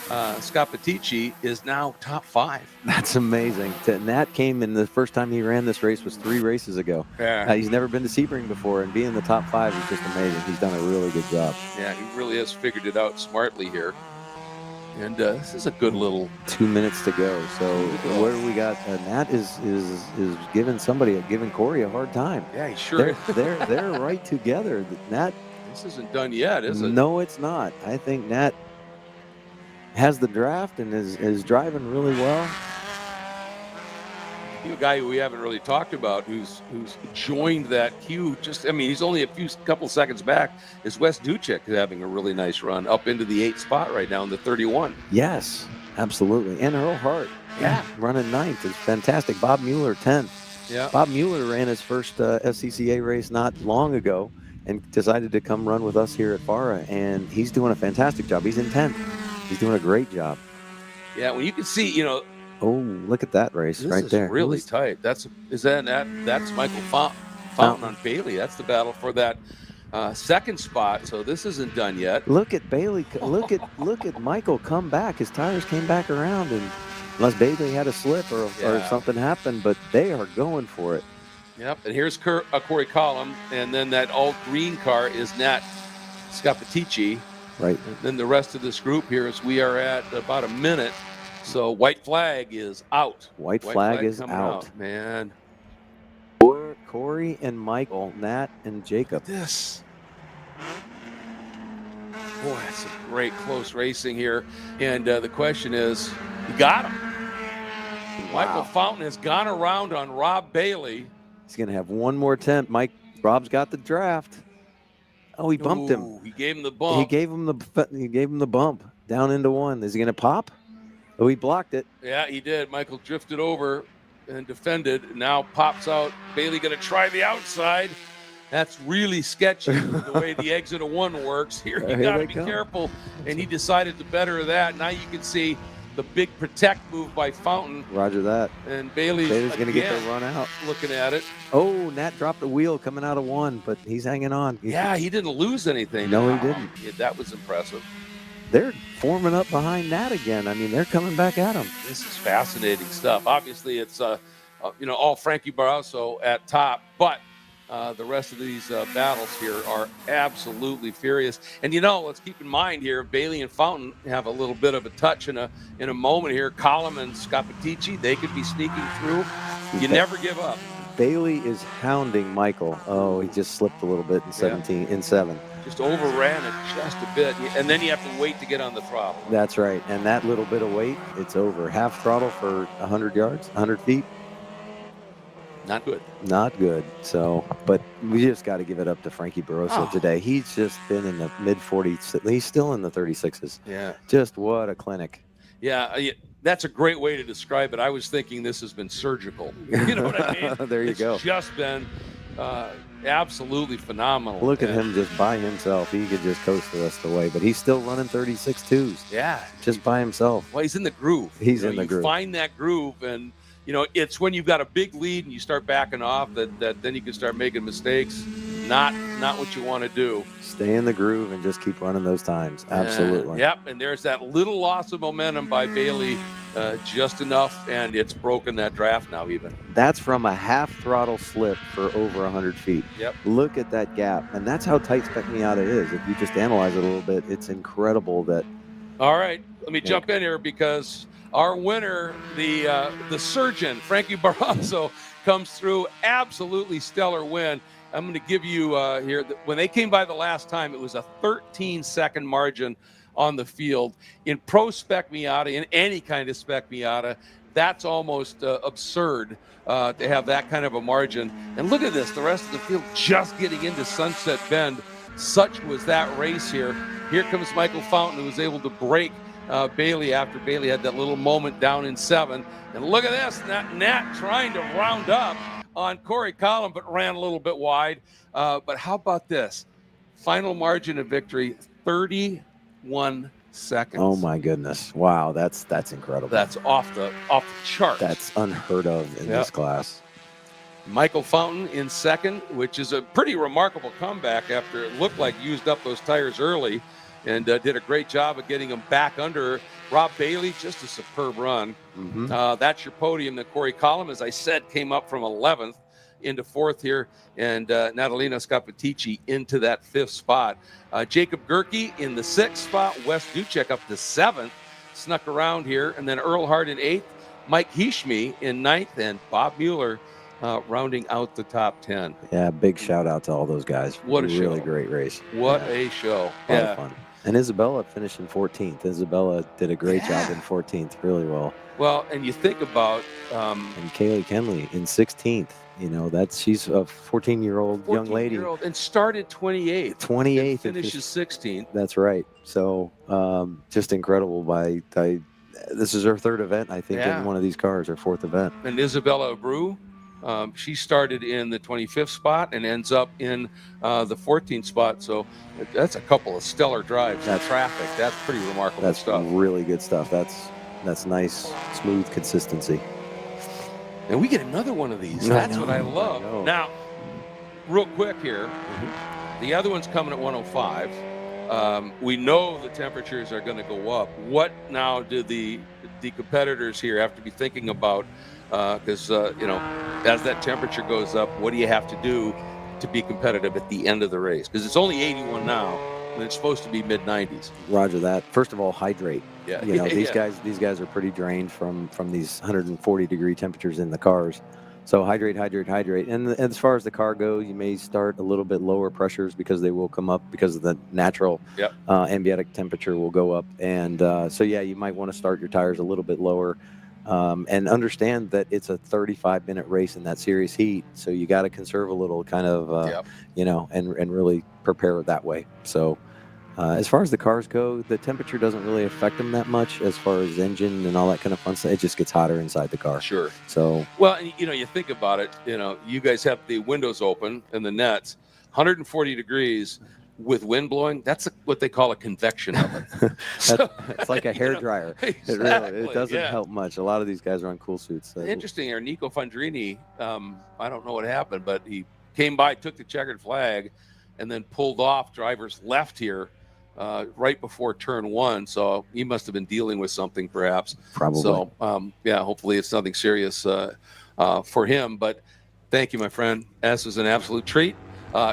Scappaticci is now top 5. That's amazing. Nat came in the first time he ran this race was 3 races ago. Yeah. He's never been to Sebring before, and being in the top 5 is just amazing. He's done a really good job. Yeah, he really has figured it out smartly here. And this is a good little 2 minutes to go. So where do we got? Nat is giving Corey a hard time. Yeah, he sure. They're right together. Nat. This isn't done yet, is it? No, it's not. I think Nat has the draft and is driving really well. A guy who we haven't really talked about who's joined that queue, he's only a couple seconds back, is Wes Duchek having a really nice run up into the 8th spot right now in the 31. Yes, absolutely. And Earl Hart, running 9th is fantastic. Bob Mueller 10th. Yeah. Bob Mueller ran his first SCCA race not long ago and decided to come run with us here at FARA, and he's doing a fantastic job. He's in 10th. He's doing a great job. Yeah, well, you can see, oh, look at that race right there. This is really tight. That's Michael Fountain on Bailey. That's the battle for that 2nd spot. So this isn't done yet. Look at Bailey. Look at Michael come back. His tires came back around, and unless Bailey had a slip or something happened, but they are going for it. Yep. And here's Corey Collum, and then that all green car is Nat Scappaticci. Right. And then the rest of this group here is we are at about a minute. So white flag is out. White flag is out. Man. Corey and Michael, Nat and Jacob. This. Boy, that's a great close racing here. And the question is, you got him. Wow. Michael Fountain has gone around on Rob Bailey. He's going to have one more attempt. Rob's got the draft. Oh, he bumped him. He gave him the bump. He gave him the bump down into 1. Is he going to pop? Oh, he blocked it. Yeah, he did. Michael drifted over and defended. Now pops out. Bailey going to try the outside. That's really sketchy the way the exit of 1 works. Here you got to be careful. And he decided to better that. Now you can see the big protect move by Fountain. Roger that. And Bailey's going to get the run out. Looking at it. Oh, Nat dropped the wheel coming out of 1, but he's hanging on. Yeah, he didn't lose anything. No, he didn't. Yeah, that was impressive. They're forming up behind Nat again. I mean, they're coming back at him. This is fascinating stuff. Obviously, it's all Frankie Barroso at top, but the rest of these battles here are absolutely furious. And let's keep in mind here, Bailey and Fountain have a little bit of a touch in a moment here. Column and Scappaticci, they could be sneaking through. You never give up. Bailey is hounding Michael. Oh, he just slipped a little bit in 17, in 7. Just overran it just a bit, and then you have to wait to get on the throttle. That's right, and that little bit of weight, it's over. Half throttle for 100 yards, 100 feet. Not good. Not good. So, but we just got to give it up to Frankie Barroso today. He's just been in the mid-40s. He's still in the 36s. Yeah. Just what a clinic. Yeah, that's a great way to describe it. I was thinking this has been surgical. You know what I mean? There you go. It's just been absolutely phenomenal. Look at him just by himself. He could just coast the rest of the way, but he's still running 36.2s. Yeah. Just by himself. Well, he's in the groove. He's in the groove. Find that groove, and it's when you've got a big lead and you start backing off that then you can start making mistakes. Not what you want to do. Stay in the groove and just keep running those times. Absolutely. Yep, and there's that little loss of momentum by Bailey, just enough, and it's broken that draft now even. That's from a half throttle slip for over 100 feet. Yep. Look at that gap, and that's how tight Spec Miata is. If you just analyze it a little bit, it's incredible that. All right, let me jump in here because our winner, the surgeon, Frankie Barroso, comes through. Absolutely stellar win. I'm going to give you here, when they came by the last time, it was a 13-second margin on the field. In Pro Spec Miata, in any kind of Spec Miata, that's almost absurd to have that kind of a margin. And look at this, the rest of the field just getting into Sunset Bend. Such was that race here. Here comes Michael Fountain, who was able to break Bailey after Bailey had that little moment down in 7. And look at this, Nat trying to round up on Corey Collum, but ran a little bit wide. But how about this? Final margin of victory, 31 seconds. Oh my goodness! Wow, that's incredible. That's off the chart. That's unheard of in this class. Michael Fountain in second, which is a pretty remarkable comeback after it looked like used up those tires early, and did a great job of getting them back under. Rob Bailey, just a superb run. Mm-hmm. That's your podium. That Corey Collum, as I said, came up from 11th into 4th here, and Natalina Scappaticci into that 5th spot. Jacob Gerke in the 6th spot. Wes Ducek up to 7th, snuck around here, and then Earl Hart in 8th. Mike Hishmi in 9th, and Bob Mueller rounding out the top 10. Yeah, big shout out to all those guys. What a really show. Great race. What a show. A lot of fun. And Isabella finished in 14th. Isabella did a great job in 14th, really well. Well, and you think about and Kaylee Kenley in 16th. She's a 14-year-old young lady. And started 28th. 28th. Finishes 16th. That's right. So just incredible this is her 3rd event, I think, in one of these cars, her 4th event. And Isabella Abreu, she started in the 25th spot and ends up in the 14th spot. So that's a couple of stellar drives. That traffic, that's pretty remarkable stuff. That's really good stuff. That's nice, smooth consistency. And we get another one of these. That's what I love. Now, real quick here, the other one's coming at 105. We know the temperatures are going to go up. What now do the competitors here have to be thinking about? Because, as that temperature goes up, what do you have to do to be competitive at the end of the race? Because it's only 81 now, and it's supposed to be mid-90s. Roger that. First of all, hydrate. Yeah. These guys are pretty drained from these 140-degree temperatures in the cars. So hydrate. And as far as the car goes, you may start a little bit lower pressures because they will come up because of the natural ambient temperature will go up. And you might want to start your tires a little bit lower. And understand that it's a 35-minute race in that serious heat, so you got to conserve a little, kind of, and really prepare it that way. So, as far as the cars go, the temperature doesn't really affect them that much. As far as engine and all that kind of fun stuff, it just gets hotter inside the car. Sure. So, well, and, you think about it. You guys have the windows open and the nets, 140 degrees. With wind blowing, that's what they call a convection oven. It's like a hair dryer. Exactly, it doesn't help much. A lot of these guys are on cool suits. Interesting here, Nico Fandrini, I don't know what happened, but he came by, took the checkered flag, and then pulled off driver's left here right before turn 1. So he must have been dealing with something, perhaps. Probably. So, hopefully it's nothing serious for him. But thank you, my friend. This was an absolute treat.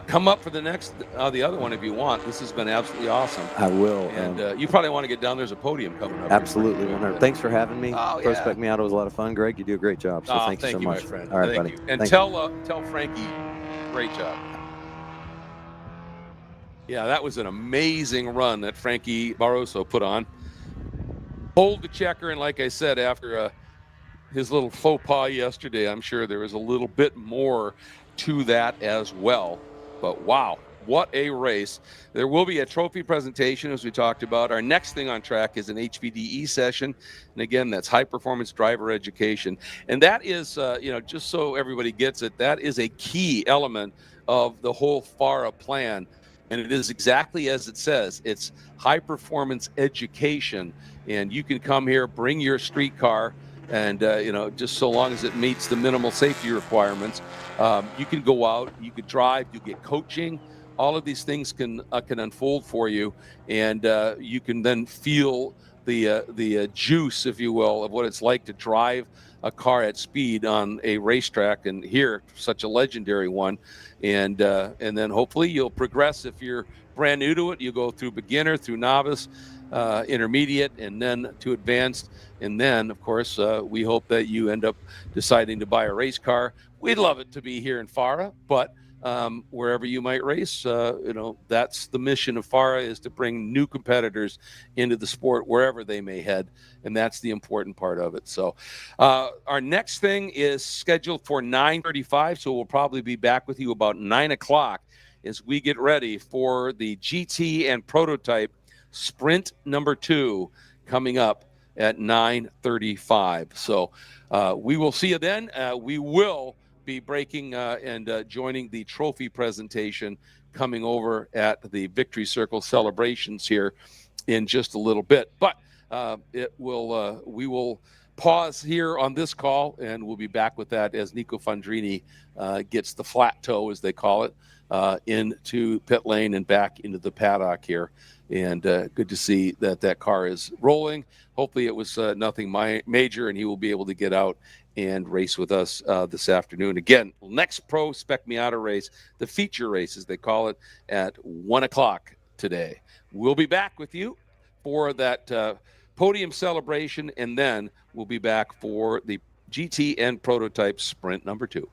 Come up for the next, the other one if you want. This has been absolutely awesome. I will. And you probably want to get down. There's a podium coming up. Absolutely, Here, 100. Thanks for having me. Oh, Pro yeah. Spec Miata was a lot of fun. Greg, you do a great job. So thank you so much. My friend. All right, Thank buddy. you. And Thank tell Frankie, great job. Yeah, that was an amazing run that Frankie Barroso put on. Hold the checker, and like I said, after his little faux pas yesterday, I'm sure there was a little bit more to that as well. But wow, what a race. There will be a trophy presentation, as we talked about. Our next thing on track is an HPDE session. And again, that's high performance driver education. And that is, just so everybody gets it, that is a key element of the whole FARA plan. And it is exactly as it says. It's high performance education. And you can come here, bring your street car, and just so long as it meets the minimal safety requirements, you can go out, you could drive, you get coaching. All of these things can unfold for you, and you can then feel the juice, if you will, of what it's like to drive a car at speed on a racetrack, and here such a legendary one. And then hopefully you'll progress. If you're brand new to it, you go through beginner, through novice, intermediate, and then to advanced. And then, of course, we hope that you end up deciding to buy a race car. We'd love it to be here in FARA, but wherever you might race, that's the mission of FARA, is to bring new competitors into the sport wherever they may head. And that's the important part of it. So our next thing is scheduled for 9:35. So we'll probably be back with you about 9 o'clock as we get ready for the GT and Prototype Sprint number 2 coming up at 9:35. So we will see you then. We will be breaking and joining the trophy presentation coming over at the Victory Circle celebrations here in just a little bit. But we will pause here on this call, and we'll be back with that as Nico Fandrini gets the flat toe, as they call it, into pit lane and back into the paddock here. And good to see that car is rolling. Hopefully it was nothing major, and he will be able to get out and race with us this afternoon. Again, next Pro Spec Miata race, the feature race, as they call it, at 1 o'clock today. We'll be back with you for that podium celebration, and then we'll be back for the GT and Prototype Sprint number 2.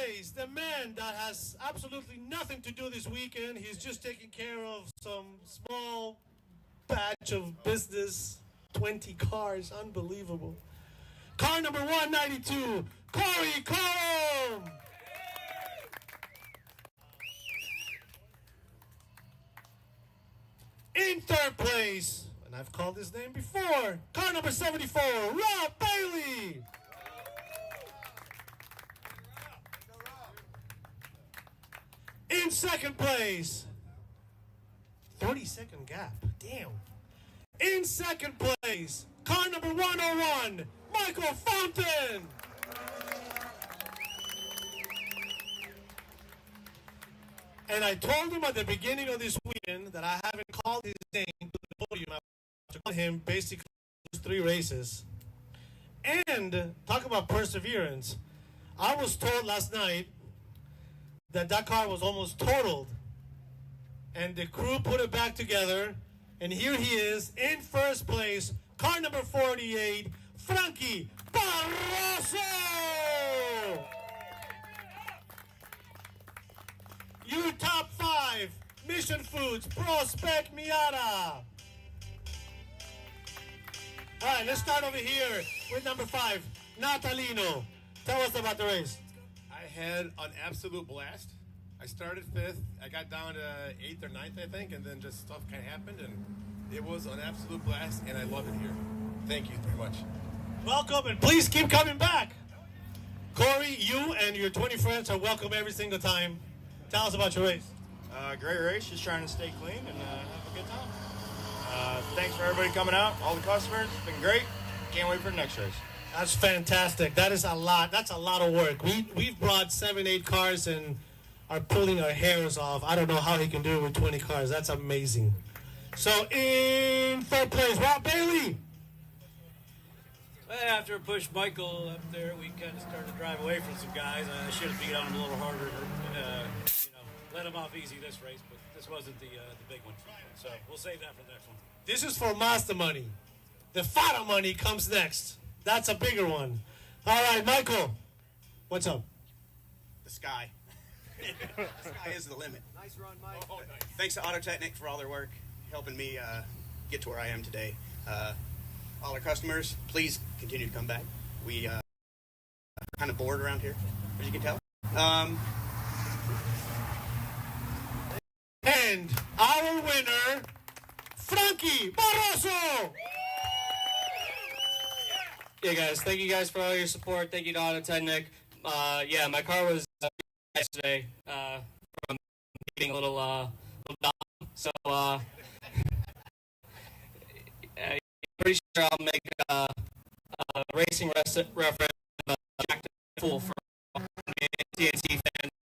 place, the man that has absolutely nothing to do this weekend. He's just taking care of some small batch of business. 20 cars, unbelievable. Car number 192, Corey Colum. In third place, and I've called his name before, car number 74, Rob Bailey. In second place, 30-second gap, damn. In second place, car number 101, Michael Fountain. And I told him at the beginning of this weekend that I haven't called his name to the podium. I have to call him basically 3 races. And talk about perseverance. I was told last night that car was almost totaled. And the crew put it back together. And here he is in first place, car number 48, Frankie Barroso! You top 5, Mission Foods, Pro Spec Miata. All right, let's start over here with number 5, Natalino. Tell us about the race. I had an absolute blast. I started 5th. I got down to 8th or 9th, I think, and then just stuff kind of happened, and it was an absolute blast, and I love it here. Thank you very much. Welcome, and please keep coming back. Corey, you and your 20 friends are welcome every single time. Tell us about your race. Great race, just trying to stay clean and have a good time. Thanks for everybody coming out, all the customers. It's been great. Can't wait for the next race. That's fantastic. That is a lot. That's a lot of work. We've brought 7, 8 cars and are pulling our hairs off. I don't know how he can do it with 20 cars. That's amazing. So in third place, Rob Bailey. Well, after I pushed Michael up there, we kind of started to drive away from some guys. I should have beat on him a little harder, let him off easy this race, but this wasn't the big one. So we'll save that for the next one. This is for Mazda money. The FARA money comes next. That's a bigger one. All right, Michael, what's up? The sky. The sky is the limit. Nice run, Mike. Thanks to Autotechnic for all their work, helping me get to where I am today. All our customers, please continue to come back. We kind of bored around here, as you can tell. And our winner, Frankie Barroso. Yeah, guys, thank you guys for all your support. Thank you to Autotechnic. Yeah, my car was yesterday from being a little dumb. So, pretty sure I'll make a racing reference Jack Fool for TNT fans.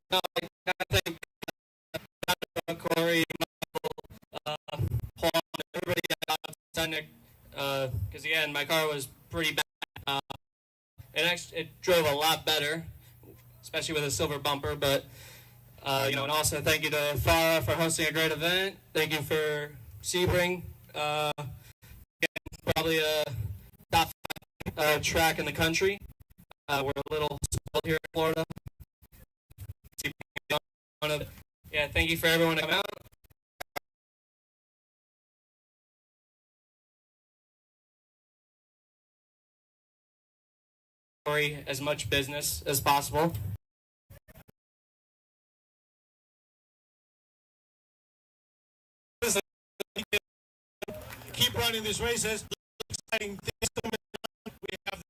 No, I think Corey, Michael, Paul, everybody at Autotechnic, because again, my car was pretty bad. It drove a lot better, especially with a silver bumper. But and also thank you to FARA for hosting a great event. Thank you for Sebring. Probably a top 5 track in the country. We're a little spoiled here in Florida. Yeah, thank you for everyone to come out. As much business as possible. Keep running these races. Exciting things coming on. We have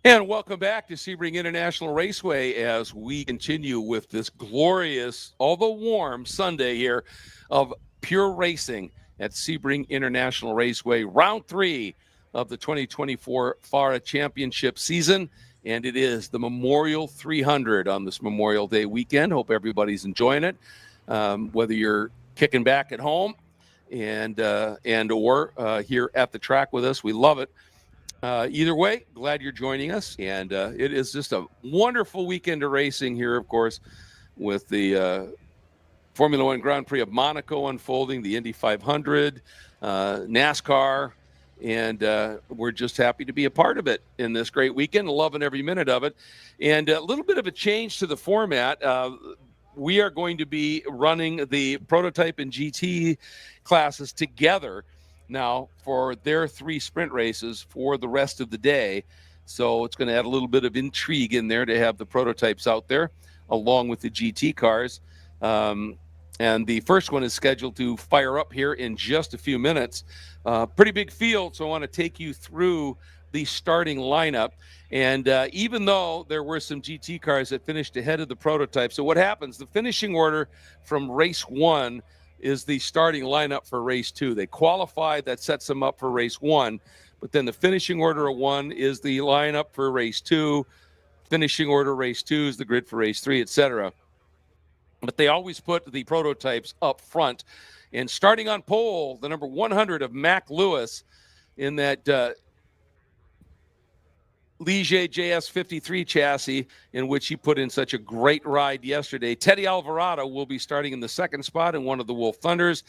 And welcome back to Sebring International Raceway as we continue with this glorious, although warm, Sunday here of pure racing at Sebring International Raceway, round 3 of the 2024 FARA Championship season. And it is the Memorial 300 on this Memorial Day weekend. Hope everybody's enjoying it, whether you're kicking back at home and or here at the track with us. We love it. Either way, glad you're joining us. And it is just a wonderful weekend of racing here, of course, with the Formula One Grand Prix of Monaco unfolding, the Indy 500, NASCAR. And we're just happy to be a part of it in this great weekend, loving every minute of it. And a little bit of a change to the format. We are going to be running the prototype and GT classes together now for their 3 sprint races for the rest of the day. So it's going to add a little bit of intrigue in there to have the prototypes out there along with the GT cars. And the first one is scheduled to fire up here in just a few minutes. Pretty big field, so I want to take you through the starting lineup. And even though there were some GT cars that finished ahead of the prototype, so what happens, the finishing order from race 1 is the starting lineup for race 2. They qualify, that sets them up for race 1, but then the finishing order of 1 is the lineup for race 2, finishing order race 2 is the grid for race 3, etc. But they always put the prototypes up front. And starting on pole, the number 100 of Mac Lewis in that Ligier JS53 chassis, in which he put in such a great ride yesterday. Teddy Alvarado will be starting in the 2nd spot in one of the Wolf Thunders.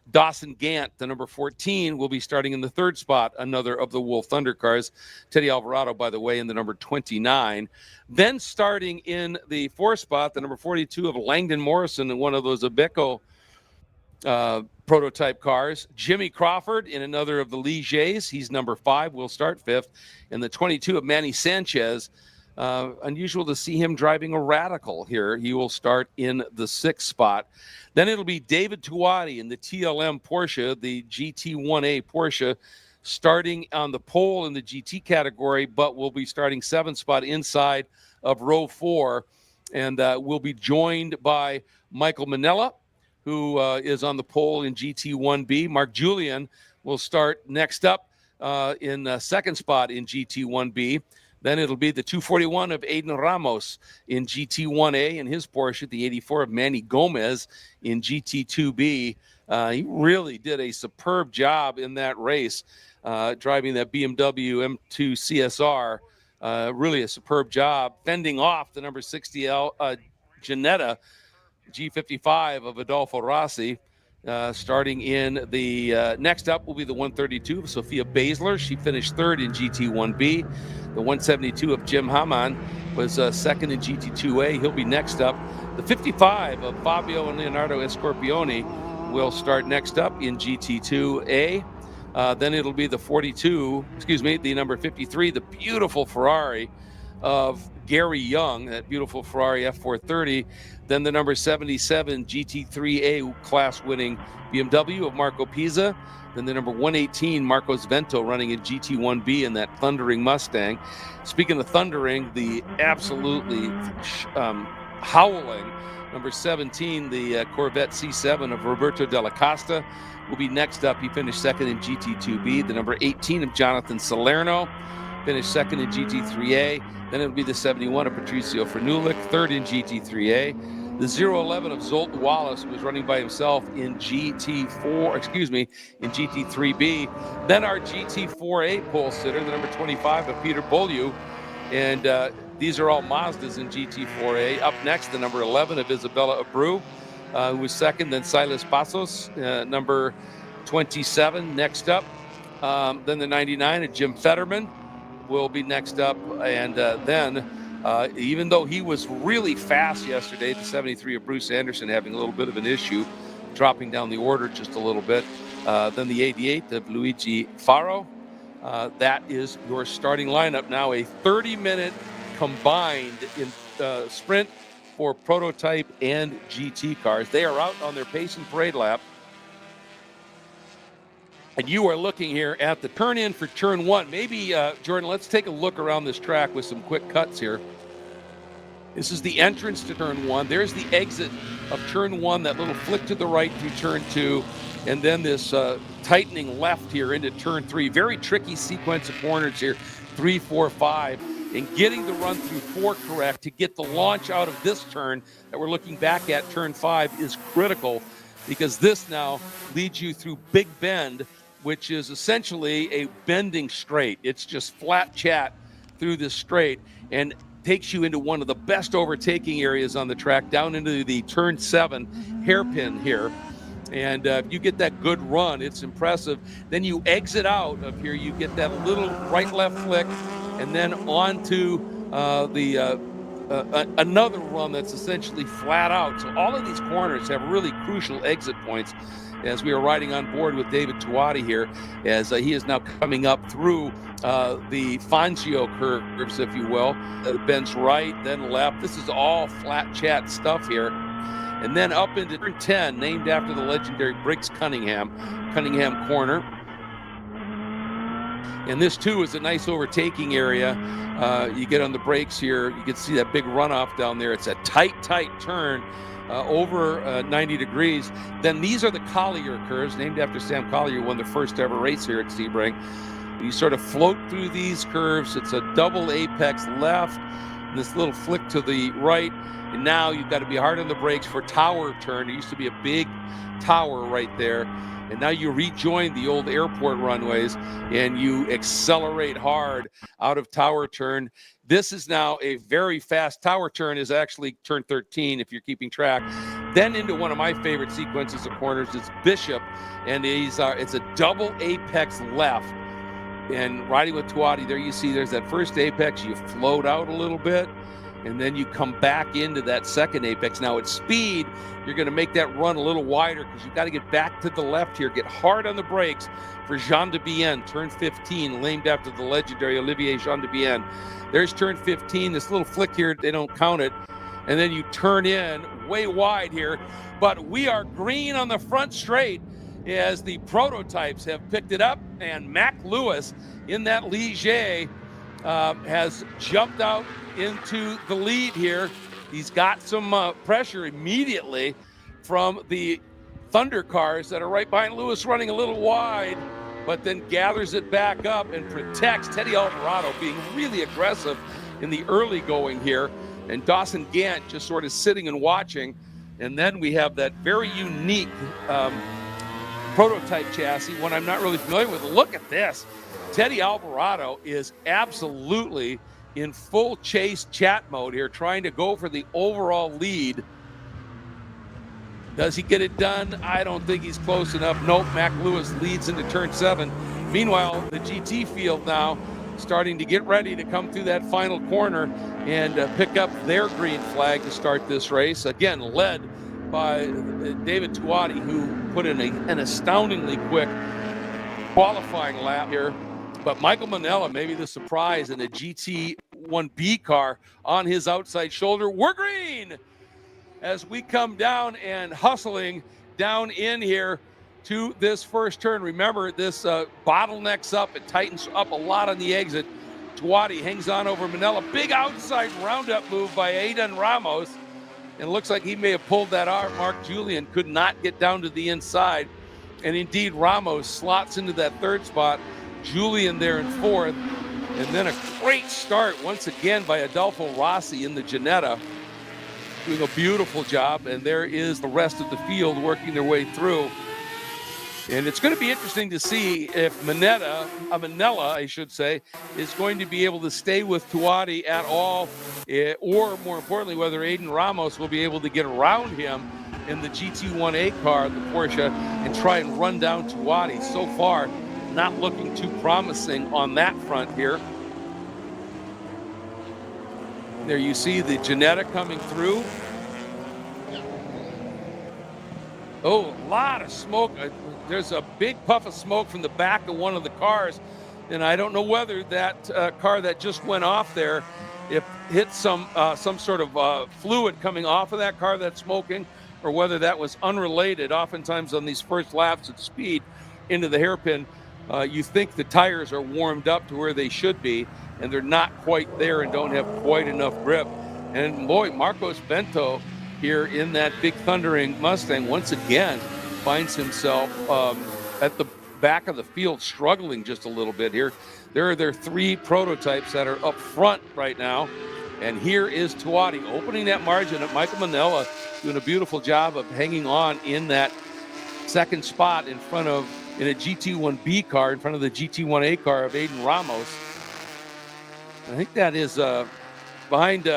Dawson Gant, the number 14, will be starting in the 3rd spot, another of the Wolf Thunder cars. Teddy Alvarado, by the way, in the number 29. Then starting in the 4th spot, the number 42 of Langdon Morrison in one of those Ibeco prototype cars. Jimmy Crawford in another of the Ligiers. He's number 5, will start 5th. And the 22 of Manny Sanchez. Unusual to see him driving a Radical here. He will start in the 6th spot. Then it'll be David Tuati in the TLM Porsche, the GT1A Porsche, starting on the pole in the GT category, but will be starting 7th spot inside of row 4. And will be joined by Michael Manella, who is on the pole in GT1B. Mark Julian will start next up in 2nd spot in GT1B. Then it'll be the 241 of Aiden Ramos in GT1A and his Porsche, the 84 of Manny Gomez in GT2B. He really did a superb job in that race, driving that BMW M2 CSR. Really a superb job, fending off the number 60L Ginetta G55 of Adolfo Rossi. Starting in the next up will be the 132 of Sophia Basler. She finished 3rd in GT1B. The 172 of Jim Hamann was 2nd in GT2A. He'll be next up. The 55 of Fabio and Leonardo Escorpioni will start next up in GT2A. Then it'll be the the number 53, the beautiful Ferrari of Gary Young, that beautiful Ferrari F430. Then the number 77 GT3A class winning BMW of Marco Pisa. Then the number 118 Marcos Vento running in GT1B in that thundering Mustang. Speaking of thundering, the absolutely howling number 17, the Corvette C7 of Roberto Della Costa, will be next up. He finished 2nd in GT2B. The number 18 of Jonathan Salerno finished 2nd in GT3A. Then it'll be the 71 of Patricio Fernulik, 3rd in GT3A. The 011 of Zolt Wallace was running by himself in in GT3B. Then our GT4A pole sitter, the number 25 of Peter Beaulieu. And these are all Mazdas in GT4A. Up next, the number 11 of Isabella Abreu, who was 2nd. Then Silas Passos, number 27, next up. Then the 99 of Jim Fetterman will be next up. And then, even though he was really fast yesterday, the 73 of Bruce Anderson having a little bit of an issue, dropping down the order just a little bit. Then the 88 of Luigi Faro. That is your starting lineup now, a 30-minute combined in sprint for prototype and GT cars. They are out on their pace and parade lap. And you are looking here at the turn in for turn one. Maybe, Jordan, let's take a look around this track with some quick cuts here. This is the entrance to turn one. There's the exit of turn one, that little flick to the right through turn two, and then this tightening left here into turn three. Very tricky sequence of corners here, 3, 4, 5. And getting the run through 4 correct to get the launch out of this turn that we're looking back at, turn 5, is critical, because this now leads you through Big Bend, which is essentially a bending straight. It's just flat chat through this straight and takes you into one of the best overtaking areas on the track, down into the turn 7 hairpin here. And if you get that good run, it's impressive. Then you exit out of here, you get that little right-left flick, and then onto another run that's essentially flat out. So all of these corners have really crucial exit points. As we are riding on board with David Tuati here, as he is now coming up through the Fangio curves, if you will. Bends right, then left. This is all flat chat stuff here. And then up into turn 10, named after the legendary Briggs Cunningham corner. And this, too, is a nice overtaking area. You get on the brakes here. You can see that big runoff down there. It's a tight turn. Over 90 degrees. Then these are the Collier curves, named after Sam Collier, won the first ever race here at Sebring. You sort of float through these curves. It's a double apex left, and this little flick to the right. And now you've got to be hard on the brakes for tower turn. There used to be a big tower right there. And now you rejoin the old airport runways and you accelerate hard out of tower turn. This is now a very fast tower turn, is actually turn 13 if you're keeping track. Then into one of my favorite sequences of corners is Bishop, and it's a double apex left. And riding with Tuati, there you see there's that first apex, you float out a little bit, and then you come back into that second apex. Now at speed, you're going to make that run a little wider because you've got to get back to the left here, get hard on the brakes for Jean de Bienne, turn 15, named after the legendary Olivier Jean de Bienne. There's turn 15, this little flick here, they don't count it. And then you turn in way wide here, but we are green on the front straight as the prototypes have picked it up, and Mac Lewis in that Ligier has jumped out into the lead here. He's got some pressure immediately from the Thunder cars that are right behind Lewis, running a little wide, but then gathers it back up and protects Teddy Alvarado, being really aggressive in the early going here, and Dawson Gant just sort of sitting and watching. And then we have that very unique prototype chassis, one I'm not really familiar with. Look at this. Teddy Alvarado is absolutely in full chase chat mode here, trying to go for the overall lead. Does he get it done? I don't think he's close enough. Nope, Mac Lewis leads into turn 7. Meanwhile, the GT field now starting to get ready to come through that final corner and pick up their green flag to start this race. Again, led by David Tuati, who put in an astoundingly quick qualifying lap here. But Michael Manella, maybe the surprise, in a GT1B car on his outside shoulder. We're green as we come down and hustling down in here to this first turn. Remember, this bottlenecks up. It tightens up a lot on the exit. Tuati hangs on over Manella. Big outside roundup move by Aidan Ramos. And it looks like he may have pulled that out. Mark Julian could not get down to the inside. And indeed, Ramos slots into that third spot. Julian there in fourth. And then a great start once again by Adolfo Rossi in the Ginetta, doing a beautiful job. And there is the rest of the field working their way through. And it's going to be interesting to see if Manella, I should say, is going to be able to stay with Tuati at all, or more importantly, whether Aidan Ramos will be able to get around him in the GT1A car, the Porsche, and try and run down Tuati. So far, not looking too promising on that front here. There you see the Ginetta coming through. Oh, a lot of smoke. There's a big puff of smoke from the back of one of the cars. And I don't know whether that car that just went off there, if hit some sort of fluid coming off of that car that's smoking, or whether that was unrelated. Oftentimes on these first laps at speed, into the hairpin, you think the tires are warmed up to where they should be, and they're not quite there and don't have quite enough grip. And boy, Marcos Bento here in that big thundering Mustang once again finds himself at the back of the field, struggling just a little bit here. There are their 3 prototypes that are up front right now. And here is Tuati opening that margin at Michael Manella, doing a beautiful job of hanging on in that second spot in a GT1B car, in front of the GT1A car of Aiden Ramos. I think that is behind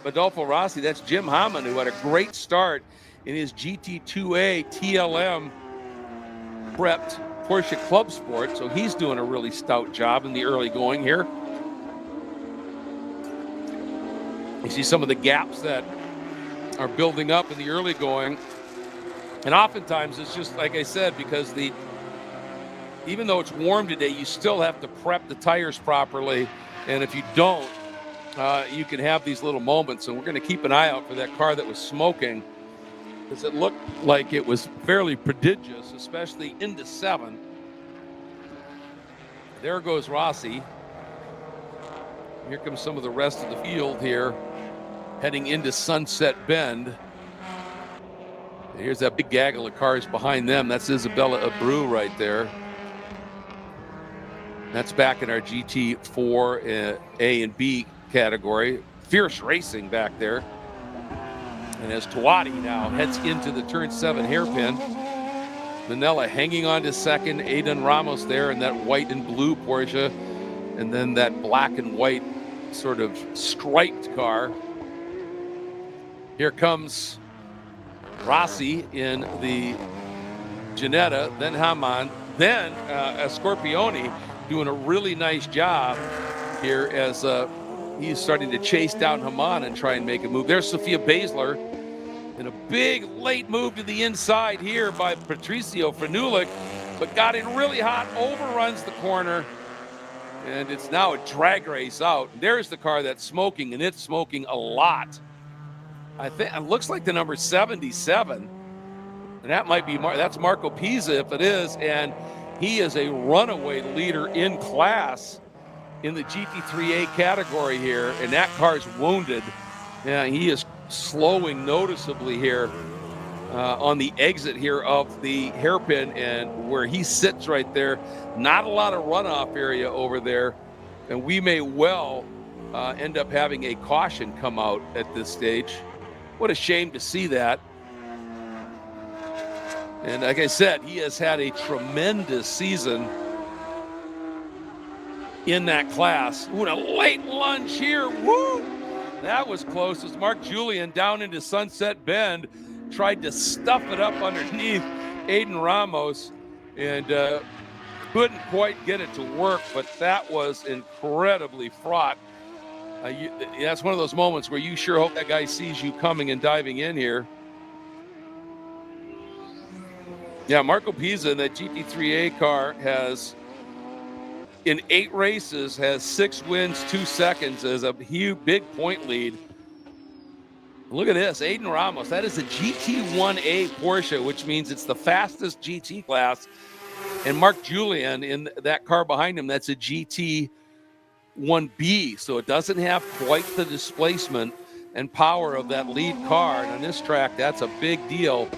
Adolfo Rossi. That's Jim Hammond, who had a great start in his GT2A TLM prepped Porsche Club Sport. So he's doing a really stout job in the early going here. You see some of the gaps that are building up in the early going. And oftentimes it's just, like I said, because even though it's warm today, you still have to prep the tires properly. And if you don't, you can have these little moments. And we're going to keep an eye out for that car that was smoking, because it looked like it was fairly prodigious, especially into 7. There goes Rossi. Here comes some of the rest of the field here, heading into Sunset Bend. Here's that big gaggle of cars behind them. That's Isabella Abreu right there. That's back in our GT4 A and B category. Fierce racing back there. And as Tuati now heads into the turn 7 hairpin, Manella hanging on to second, Aiden Ramos there in that white and blue Porsche, and then that black and white sort of striped car. Here comes Rossi in the Ginetta, then Hamann, then Scorpioni doing a really nice job here as he's starting to chase down Hamann and try and make a move. There's Sophia Basler in a big late move to the inside here by Patricio Franulik, but got in really hot, overruns the corner, and it's now a drag race out. There's the car that's smoking, and it's smoking a lot. I think it looks like the number 77, and that might be that's Marco Pisa if it is, and he is a runaway leader in class in the GT3A category here, and that car's wounded. Yeah, he is slowing noticeably here on the exit here of the hairpin, and where he sits right there, not a lot of runoff area over there, and we may well end up having a caution come out at this stage. What a shame to see that. And like I said, he has had a tremendous season in that class. Ooh, and a late lunge here. Woo! That was close as Mark Julian down into Sunset Bend tried to stuff it up underneath Aiden Ramos and couldn't quite get it to work, but that was incredibly fraught. That's one of those moments where you sure hope that guy sees you coming and diving in here. Yeah, Marco Pisa in that GT3A car has, in 8 races, has 6 wins, 2 seconds, as a huge, big point lead. Look at this, Aiden Ramos. That is a GT1A Porsche, which means it's the fastest GT class. And Mark Julian in that car behind him, that's a GT1B. So it doesn't have quite the displacement and power of that lead car. And on this track, that's a big deal.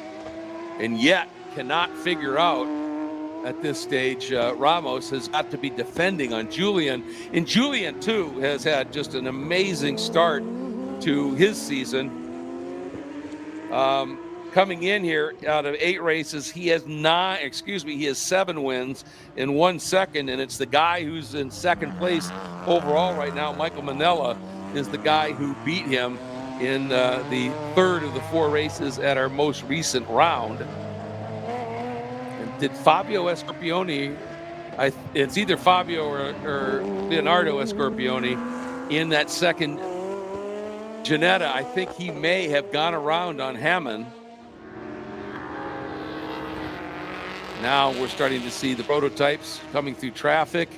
And yet cannot figure out at this stage, Ramos has got to be defending on Julian. And Julian, too, has had just an amazing start to his season. Coming in here out of 8 races, he has 7 wins in 1 second, and it's the guy who's in second place overall right now, Michael Manella, is the guy who beat him in the 3rd of the 4 races at our most recent round. And did Fabio Escorpioni, it's either Fabio or Leonardo Escorpioni in that second Ginetta, I think he may have gone around on Hammond. Now we're starting to see the prototypes coming through traffic,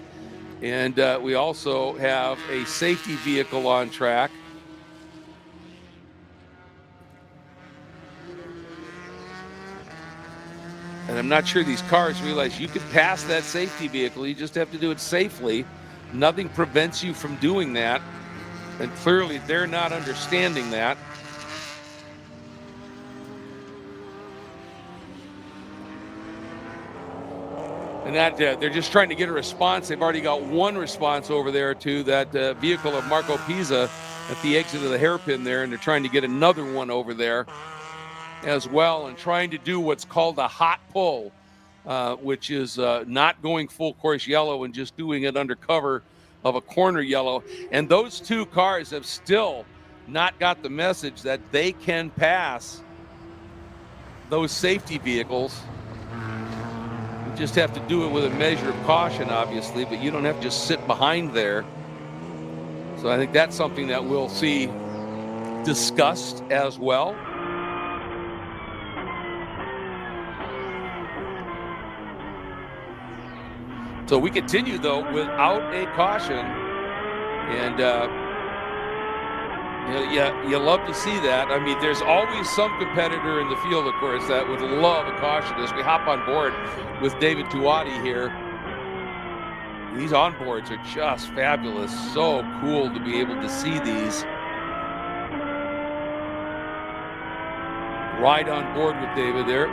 and we also have a safety vehicle on track. And I'm not sure these cars realize you can pass that safety vehicle. You just have to do it safely. Nothing prevents you from doing that. And clearly they're not understanding that. And that they're just trying to get a response. They've already got one response over there to that vehicle of Marco Pisa at the exit of the hairpin there, and they're trying to get another one over there as well, and trying to do what's called a hot pull, which is not going full course yellow and just doing it under cover of a corner yellow. And those two cars have still not got the message that they can pass those safety vehicles. You just have to do it with a measure of caution, obviously, but you don't have to just sit behind there. So I think that's something that we'll see discussed as well. So we continue, though, without a caution. And you love to see that. I mean, there's always some competitor in the field, of course, that would love a caution. As we hop on board with David Tuati here, these onboards are just fabulous. So cool to be able to see these. Right on board with David there.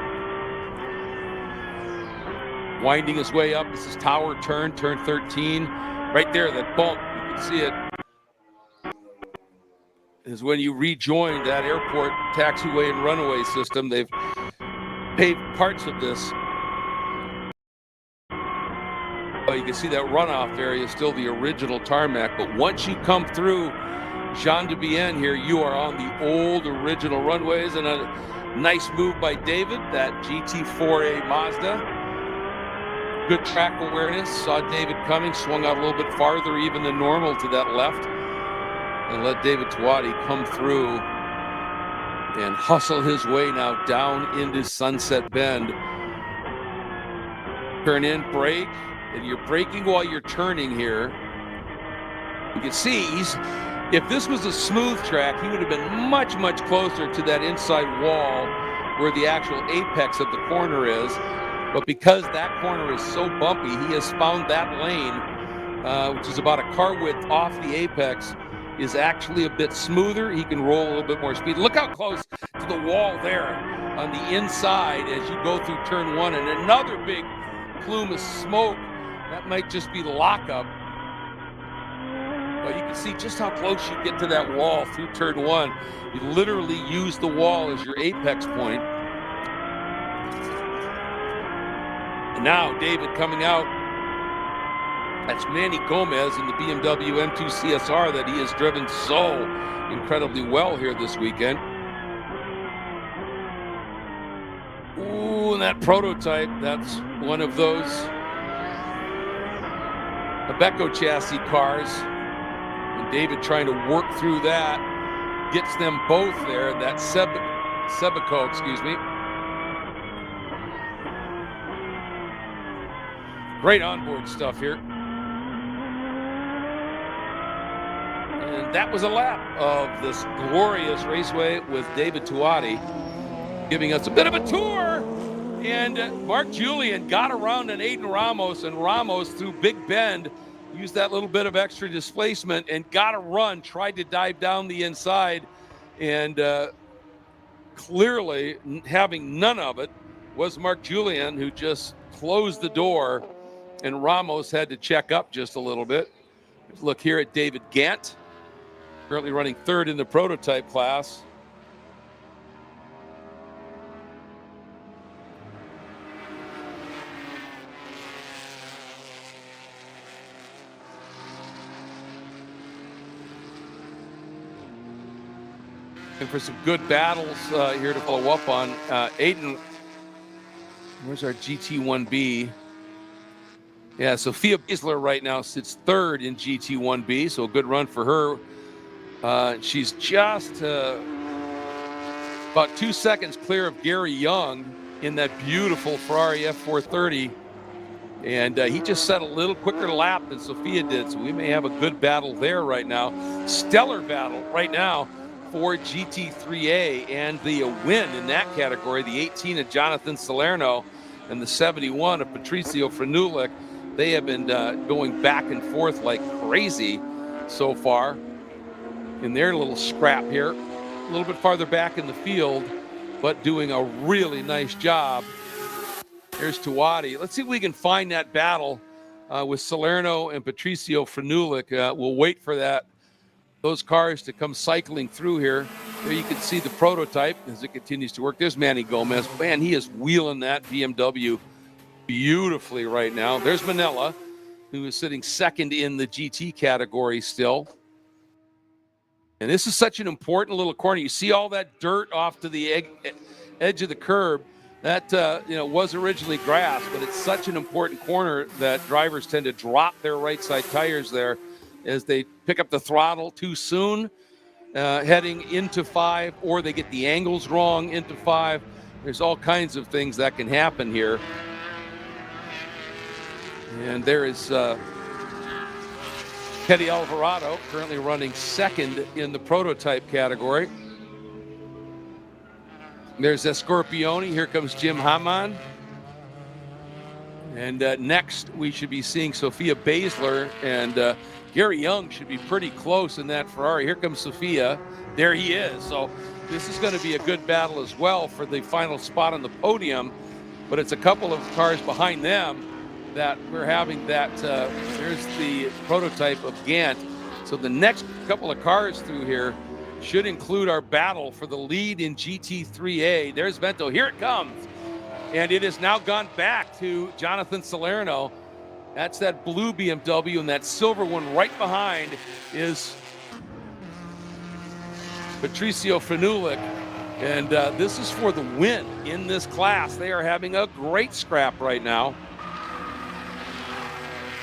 Winding his way up. This is Tower turn 13. Right there, that bump, you can see it, is when you rejoin that airport taxiway and runaway system. They've paved parts of this. Oh, you can see that runoff area is still the original tarmac, but once you come through Jean de Bienne here, you are on the old original runways, and a nice move by David, that GT4A Mazda. Good track awareness, saw David coming, swung out a little bit farther even than normal to that left, and let David Tuati come through and hustle his way now down into Sunset Bend. Turn in, brake, and you're braking while you're turning here. You can see if this was a smooth track, he would have been much, much closer to that inside wall where the actual apex of the corner is. But because that corner is so bumpy, he has found that lane, which is about a car width off the apex, is actually a bit smoother. He can roll a little bit more speed. Look how close to the wall there on the inside as you go through turn one. And another big plume of smoke. That might just be the lockup. But you can see just how close you get to that wall through turn one. You literally use the wall as your apex point. And now David coming out. That's Manny Gomez in the BMW M2 CSR that he has driven so incredibly well here this weekend. Ooh, and that prototype, that's one of those Iveco chassis cars. And David trying to work through that, gets them both there. That Sebico, excuse me. Great onboard stuff here. And that was a lap of this glorious raceway with David Tuati, giving us a bit of a tour. And Mark Julian got around an Aiden Ramos, and Ramos through Big Bend used that little bit of extra displacement and got a run, tried to dive down the inside, and clearly having none of it was Mark Julian, who just closed the door, and Ramos had to check up just a little bit. Look here at David Gant, currently running third in the prototype class. And for some good battles here to follow up on. Aiden, where's our GT1B? Yeah, Sophia Beisler right now sits third in GT1B, so a good run for her. She's just about 2 seconds clear of Gary Young in that beautiful Ferrari F430. And he just set a little quicker lap than Sophia did, so we may have a good battle there right now. Stellar battle right now for GT3A, and the win in that category, the 18 of Jonathan Salerno, and the 71 of Patricio Franulik. They have been going back and forth like crazy so far in their little scrap here. A little bit farther back in the field, but doing a really nice job. Here's Tuati. Let's see if we can find that battle with Salerno and Patricio Franulik. We'll wait for those cars to come cycling through here. There you can see the prototype as it continues to work. There's Manny Gomez. Man, he is wheeling that BMW beautifully right now. There's Manella, who is sitting second in the GT category still. And this is such an important little corner. You see all that dirt off to the edge of the curb. That was originally grass, but it's such an important corner that drivers tend to drop their right side tires there as they pick up the throttle too soon, heading into 5, or they get the angles wrong into 5. There's all kinds of things that can happen here. And there is Teddy Alvarado, currently running second in the prototype category. There's Escorpione. Here comes Jim Hamann. And next, we should be seeing Sophia Basler. And Gary Young should be pretty close in that Ferrari. Here comes Sophia. There he is. So this is going to be a good battle as well for the final spot on the podium. But it's a couple of cars behind them that we're having that. There's the prototype of Gant. So the next couple of cars through here should include our battle for the lead in GT3A. There's Vento. Here it comes. And it has now gone back to Jonathan Salerno. That's that blue BMW, and that silver one right behind is Patricio Franulik. And this is for the win in this class. They are having a great scrap right now,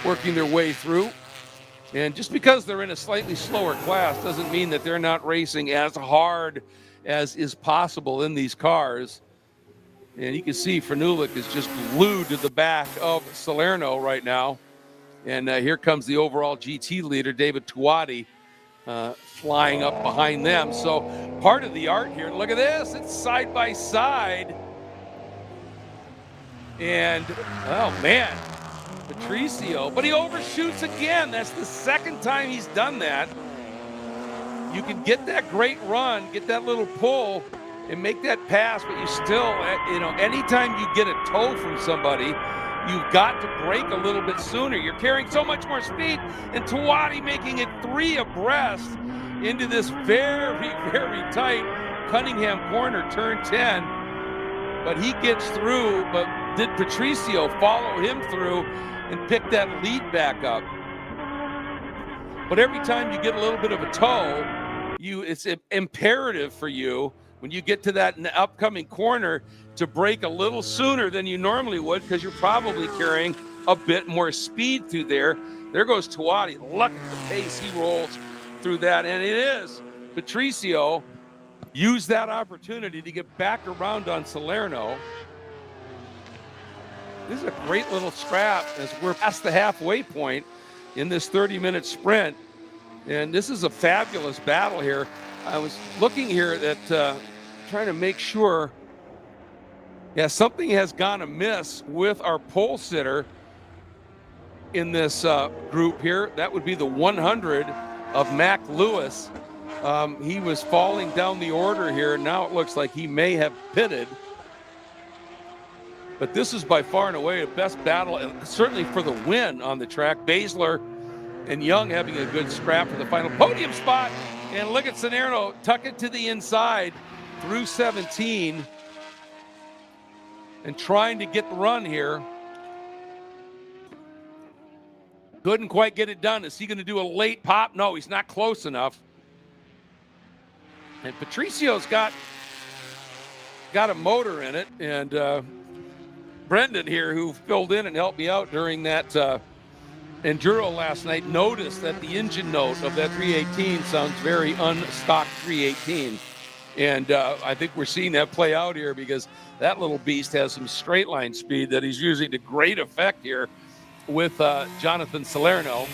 working their way through. And just because they're in a slightly slower class doesn't mean that they're not racing as hard as is possible in these cars. And you can see Franulik is just glued to the back of Salerno right now. And here comes the overall GT leader, David Tuati, flying up behind them. So part of the art here, look at this, it's side by side. And, oh man, Patricio, but he overshoots again. That's the second time he's done that. You can get that great run, get that little pull, and make that pass, but you still, anytime you get a toe from somebody, you've got to brake a little bit sooner. You're carrying so much more speed, and Tuati making it 3 abreast into this very, very tight Cunningham corner, turn 10. But he gets through, but did Patricio follow him through and pick that lead back up? But every time you get a little bit of a toe, it's imperative for you when you get to that upcoming corner to brake a little sooner than you normally would, because you're probably carrying a bit more speed through there. There goes Tuati. Look at the pace he rolls through that. And it is Patricio used that opportunity to get back around on Salerno. This is a great little scrap as we're past the halfway point in this 30-minute sprint. And this is a fabulous battle here. I was looking here at trying to make sure, something has gone amiss with our pole sitter in this group here. That would be the 100 of Mac Lewis. He was falling down the order here. Now it looks like he may have pitted. But this is by far and away the best battle, and certainly for the win on the track. Basler and Young having a good scrap for the final podium spot. And look at Salerno tuck it to the inside through 17 and trying to get the run here. Couldn't quite get it done. Is he going to do a late pop? No, he's not close enough. And Patricio's got a motor in it. And Brendan here, who filled in and helped me out during that enduro last night, noticed that the engine note of that 318 sounds very unstock 318. And I think we're seeing that play out here, because that little beast has some straight line speed that he's using to great effect here with Jonathan Salerno.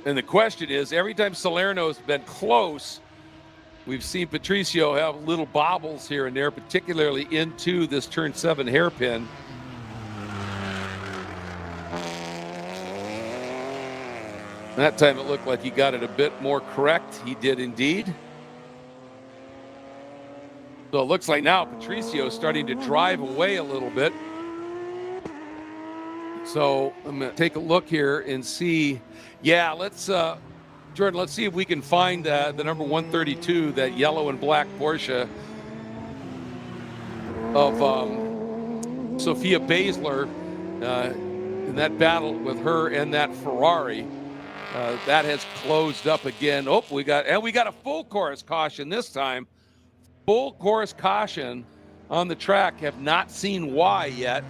And the question is, every time Salerno's been close We've seen Patricio have little bobbles here and there, particularly into this turn 7 hairpin. That time it looked like he got it a bit more correct. He did indeed. So it looks like now Patricio is starting to drive away a little bit. So I'm going to take a look here and see. Yeah, let's, Jordan, let's see if we can find the number 132, that yellow and black Porsche of Sophia Basler in that battle with her and that Ferrari. That has closed up again. Oh, we got a full course caution this time. Full course caution on the track. Have not seen why yet.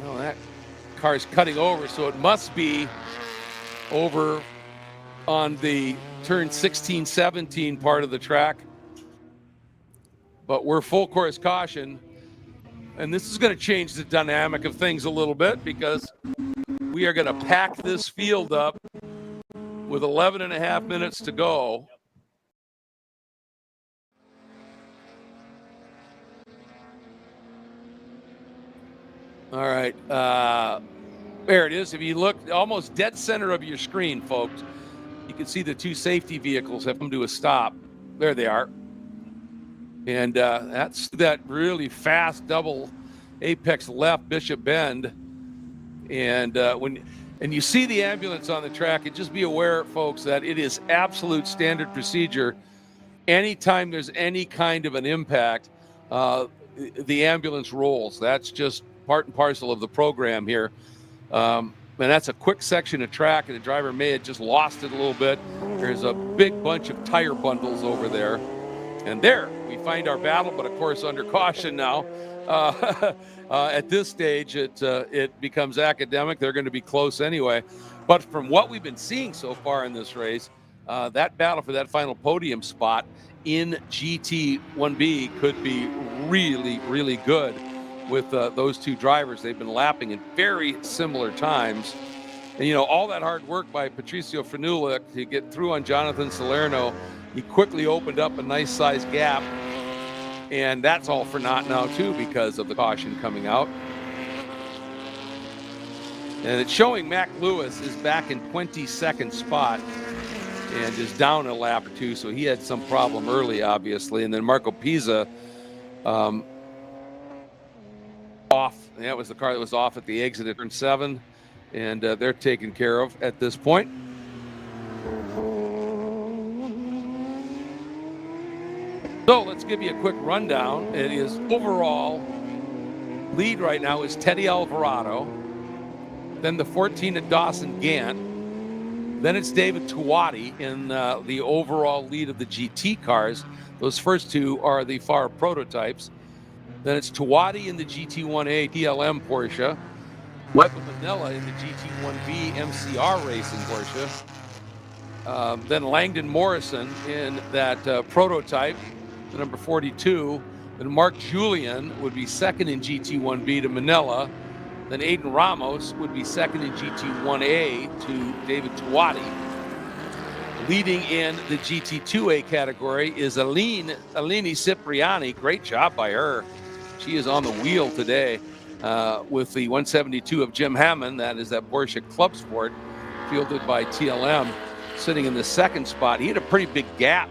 Well, that car's cutting over, so it must be over on the turn 16, 17 part of the track. But we're full course caution. And this is going to change the dynamic of things a little bit, because we are going to pack this field up with 11 and a half minutes to go. All right. There it is. If you look almost dead center of your screen, folks, you can see the two safety vehicles have come to a stop. There they are. And that's that really fast double apex left Bishop Bend. And when you see the ambulance on the track, and just be aware, folks, that it is absolute standard procedure. Anytime there's any kind of an impact, the ambulance rolls. That's just part and parcel of the program here. And that's a quick section of track, and the driver may have just lost it a little bit. There's a big bunch of tire bundles over there. And there, we find our battle, but of course under caution now. At this stage, it becomes academic. They're going to be close anyway. But from what we've been seeing so far in this race, that battle for that final podium spot in GT1B could be really, really good with those two drivers. They've been lapping at very similar times. And, you know, all that hard work by Patricio Frenulich to get through on Jonathan Salerno, he quickly opened up a nice sized gap. And that's all for naught now, too, because of the caution coming out. And it's showing Mac Lewis is back in 22nd spot and is down a lap or two. So he had some problem early, obviously. And then Marco Pisa off. That was the car that was off at the exit at turn 7. And they're taken care of at this point. So let's give you a quick rundown. It is overall lead right now is Teddy Alvarado. Then the 14 at Dawson Gant. Then it's David Tuwati in the overall lead of the GT cars. Those first two are the FARA prototypes. Then it's Tuwati in the GT1A TLM Porsche. Michael Manella in the GT1B MCR Racing Porsche. Then Langdon Morrison in that prototype, the number 42. Then Mark Julian would be second in GT1B to Manella. Then Aiden Ramos would be second in GT1A to David Tuwati. Leading in the GT2A category is Alini Cipriani. Great job by her. She is on the wheel today with the 172 of Jim Hammond. That is that Porsche Club Sport fielded by TLM, sitting in the second spot. He had a pretty big gap.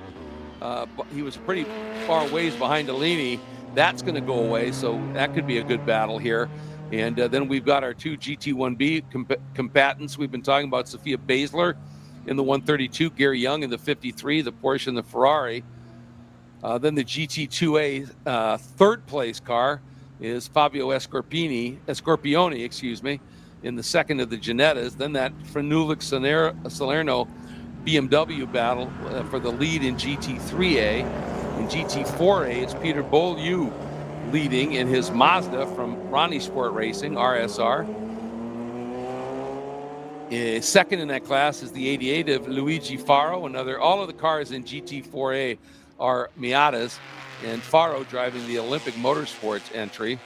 He was pretty far ways behind Alini. That's going to go away, so that could be a good battle here. And then we've got our two GT1B combatants. We've been talking about Sophia Basler in the 132, Gary Young in the 53, the Porsche and the Ferrari. Then the GT2A third place car is Fabio Escorpioni, excuse me, in the second of the Ginettas. Then that Frenulich Salerno BMW battle for the lead in GT3A. In GT4A, it's Peter Beaulieu leading in his Mazda from Ronnie Sport Racing, RSR. Second in that class is the 88 of Luigi Faro. All of the cars in GT4A are Miatas, and Faro driving the Olympic Motorsports entry.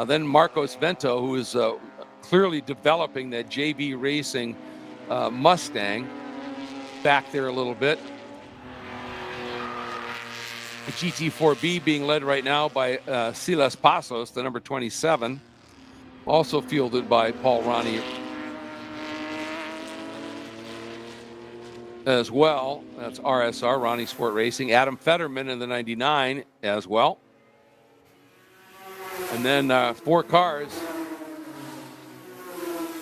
Then Marcos Vento, who is clearly developing that JV Racing Mustang. back there a little bit. The GT4B being led right now by Silas Pasos, the number 27, also fielded by Paul Ronnie as well. That's RSR, Ronnie Sport Racing. Adam Fetterman in the 99 as well. And then 4 cars.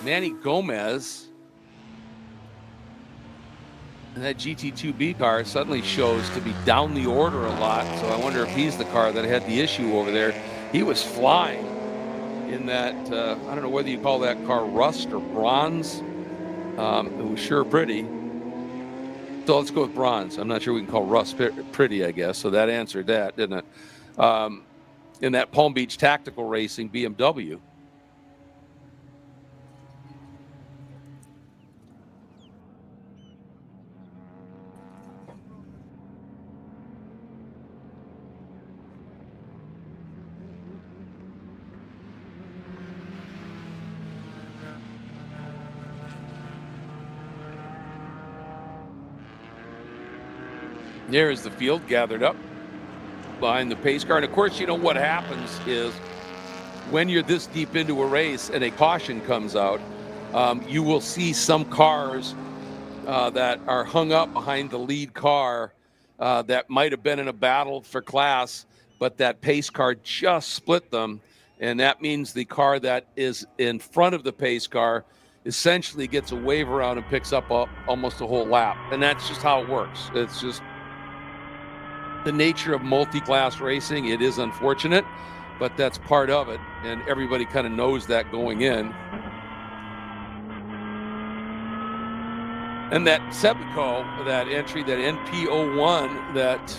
Manny Gomez. And that GT2B car suddenly shows to be down the order a lot. So I wonder if he's the car that had the issue over there. He was flying in that, I don't know whether you call that car rust or bronze. It was sure pretty. So let's go with bronze. I'm not sure we can call rust pretty, I guess. So that answered that, didn't it? In that Palm Beach Tactical Racing BMW. There is the field gathered up behind the pace car. And of course, you know what happens is when you're this deep into a race and a caution comes out, you will see some cars that are hung up behind the lead car that might have been in a battle for class, but that pace car just split them. And that means the car that is in front of the pace car essentially gets a wave around and picks up almost a whole lap. And that's just how it works. It's just the nature of multi-class racing. It is unfortunate, but that's part of it, and everybody kind of knows that going in. And that Sebico, that entry, that NP01 that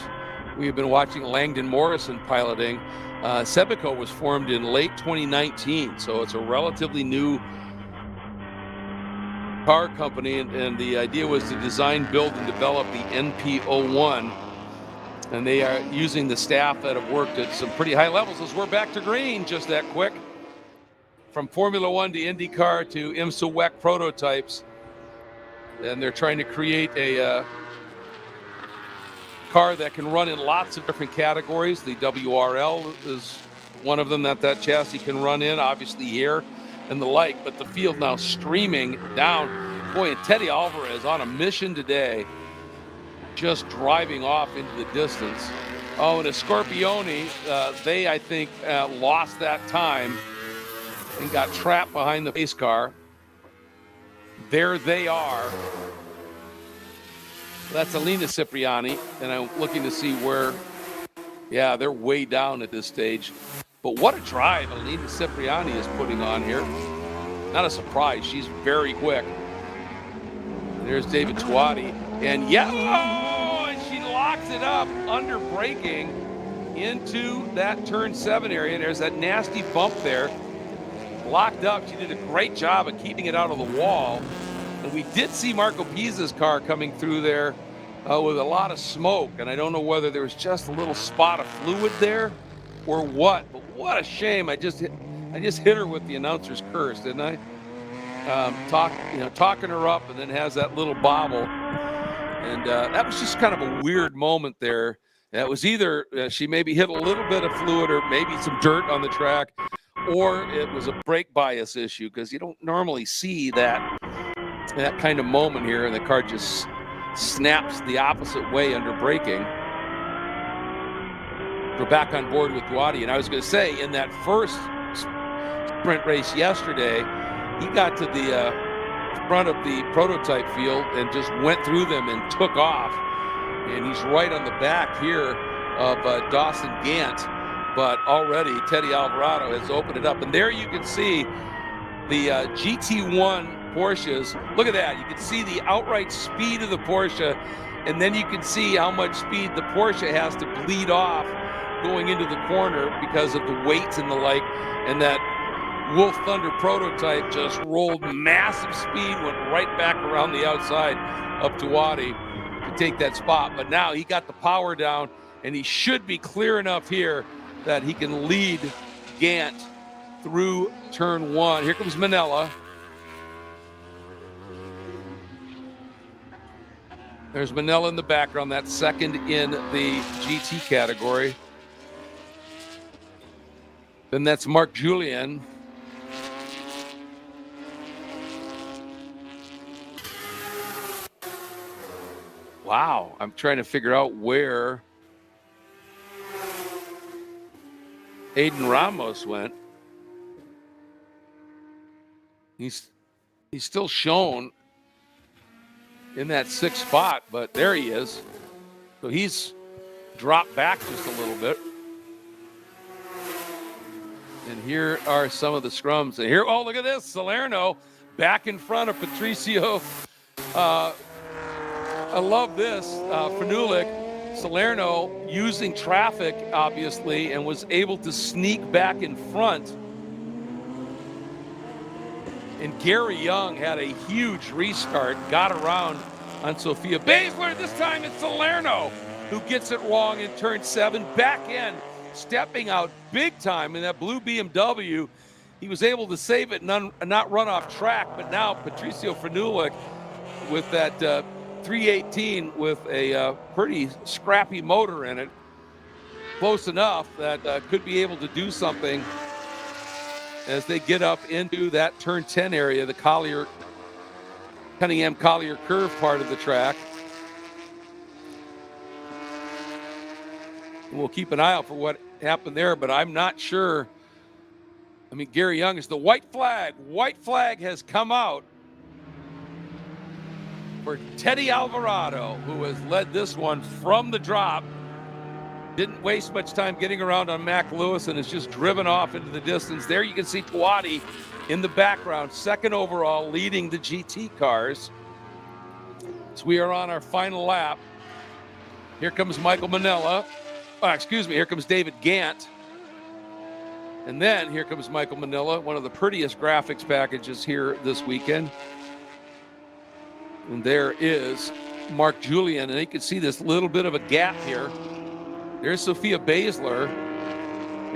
we've been watching Langdon Morrison piloting, Sebico was formed in late 2019, so it's a relatively new car company, and the idea was to design, build, and develop the NP01. And they are using the staff that have worked at some pretty high levels as we're back to green just that quick. From Formula One to IndyCar to IMSA WEC prototypes. And they're trying to create a car that can run in lots of different categories. The WRL is one of them that chassis can run in, obviously here and the like. But the field now streaming down. Boy, and Teddy Alvarez on a mission today, just driving off into the distance. Oh, and a Scorpione, they, I think, lost that time and got trapped behind the pace car. There they are. That's Alina Cipriani, and I'm looking to see where, yeah, they're way down at this stage. But what a drive Alina Cipriani is putting on here. Not a surprise, she's very quick. There's David Tuati, and yeah, oh, and she locks it up under braking into that turn 7 area. There's that nasty bump there, locked up. She did a great job of keeping it out of the wall. And we did see Marco Pisa's car coming through there with a lot of smoke, and I don't know whether there was just a little spot of fluid there or what. But what a shame! I just hit her with the announcer's curse, didn't I? Talking her up, and then has that little bobble, and that was just kind of a weird moment there. That was either she maybe hit a little bit of fluid or maybe some dirt on the track, or it was a brake bias issue, because you don't normally see that kind of moment here, and the car just snaps the opposite way under braking. We're back on board with Duati, and I was going to say, in that first sprint race yesterday, he got to the front of the prototype field and just went through them and took off. And he's right on the back here of Dawson Gant. But already Teddy Alvarado has opened it up. And there you can see the GT1 Porsches. Look at that. You can see the outright speed of the Porsche. And then you can see how much speed the Porsche has to bleed off going into the corner because of the weights and the like. And that Wolf Thunder prototype just rolled massive speed, went right back around the outside of Tuati to take that spot. But now he got the power down, and he should be clear enough here that he can lead Gant through turn 1. Here comes Manella. There's Manella in the background. That's second in the GT category. Then that's Mark Julian. Wow, I'm trying to figure out where Aiden Ramos went. He's still shown in that sixth spot, but there he is. So he's dropped back just a little bit. And here are some of the scrums. And here, oh, look at this. Salerno back in front of Patricio. I love this. Fanulik, Salerno using traffic, obviously, and was able to sneak back in front. And Gary Young had a huge restart, got around on Sophia Baszler. This time it's Salerno who gets it wrong in turn 7. Back end, stepping out big time in that blue BMW. He was able to save it and not run off track, but now Patricio Fanulik with that 318 with a pretty scrappy motor in it, close enough that could be able to do something as they get up into that turn 10 area, the Cunningham Collier curve part of the track. And we'll keep an eye out for what happened there, but I'm not sure. I mean, Gary Young is the white flag. White flag has come out for Teddy Alvarado, who has led this one from the drop. Didn't waste much time getting around on Mac Lewis and has just driven off into the distance. There you can see Tuati in the background, second overall, leading the GT cars. So we are on our final lap. Here comes Michael Manella. Oh, excuse me, here comes David Gant. And then here comes Michael Manella, one of the prettiest graphics packages here this weekend. And there is Mark Julian, and you can see this little bit of a gap here. There's Sophia Baszler,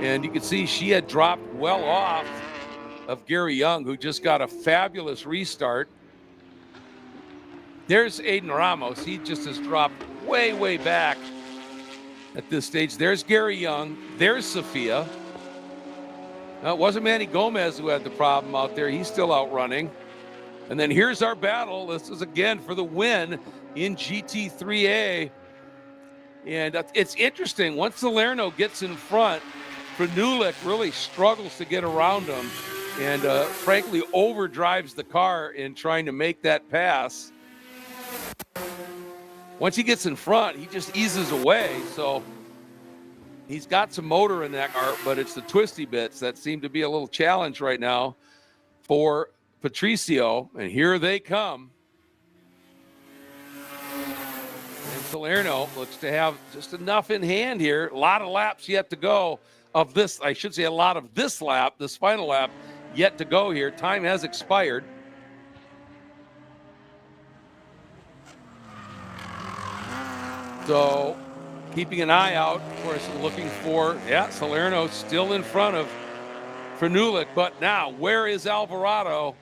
and you can see she had dropped well off of Gary Young, who just got a fabulous restart. There's Aiden Ramos. He just has dropped way, way back at this stage. There's Gary Young. There's Sophia. It wasn't Manny Gomez who had the problem out there. He's still out running. And then here's our battle. This is again for the win in GT3A. And it's interesting. Once Salerno gets in front, Fanulik really struggles to get around him and frankly overdrives the car in trying to make that pass. Once he gets in front, he just eases away. So he's got some motor in that car, but it's the twisty bits that seem to be a little challenge right now for Patricio. And here they come. And Salerno looks to have just enough in hand here. A lot of laps yet to go of this. I should say a lot of this lap, this final lap, yet to go here. Time has expired. So keeping an eye out, of course, looking for, Salerno still in front of Fanulik. But now, where is Alvarado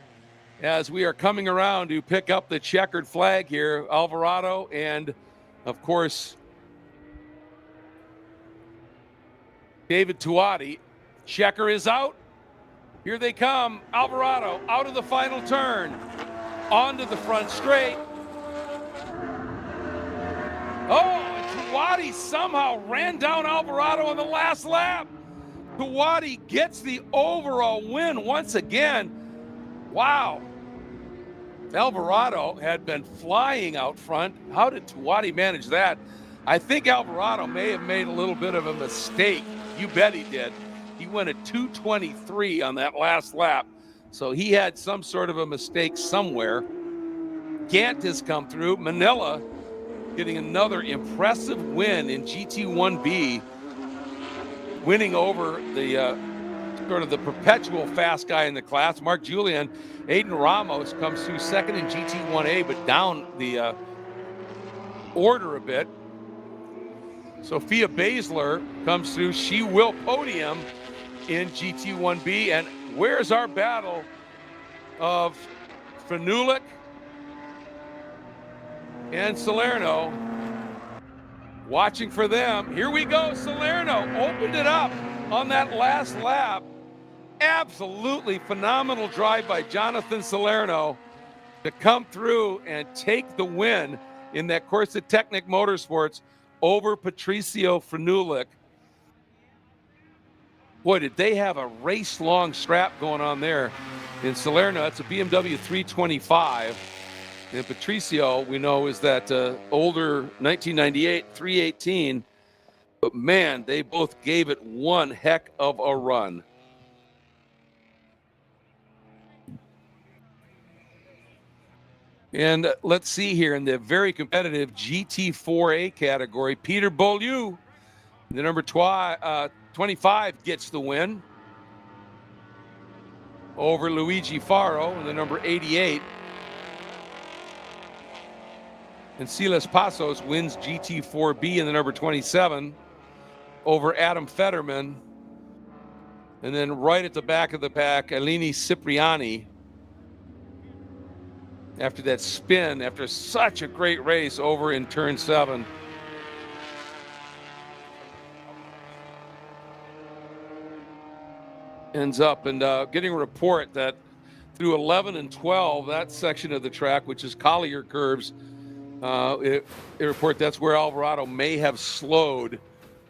as we are coming around to pick up the checkered flag here? Alvarado and, of course, David Tuati. Checker is out. Here they come. Alvarado out of the final turn. Onto the front straight. Oh, and Tuati somehow ran down Alvarado on the last lap. Tuati gets the overall win once again. Wow. Alvarado had been flying out front. How did Tuati manage that? I think Alvarado may have made a little bit of a mistake. You bet he did. He went at 2:23 on that last lap. So he had some sort of a mistake somewhere. Gant has come through. Manila getting another impressive win in GT1B, winning over the sort of the perpetual fast guy in the class. Mark Julian. Aiden Ramos comes through second in GT1A, but down the order a bit. Sophia Baszler comes through. She will podium in GT1B. And where's our battle of Fanulik and Salerno watching for them. Here we go. Salerno opened it up on that last lap. Absolutely phenomenal drive by Jonathan Salerno to come through and take the win in that Corsa Technic Motorsports over Patricio Frenulik. Boy, did they have a race-long scrap going on there. In Salerno, that's a BMW 325. And Patricio, we know, is that older 1998 318. But man, they both gave it one heck of a run. And let's see here in the very competitive GT4A category, Peter Beaulieu, the number 25, gets the win over Luigi Faro, the number 88. And Silas Passos wins GT4B in the number 27 over Adam Fetterman. And then right at the back of the pack, Eleni Cipriani, after that spin, after such a great race over in turn 7. Ends up and getting a report that through 11 and 12, that section of the track, which is Collier curves, it report that's where Alvarado may have slowed,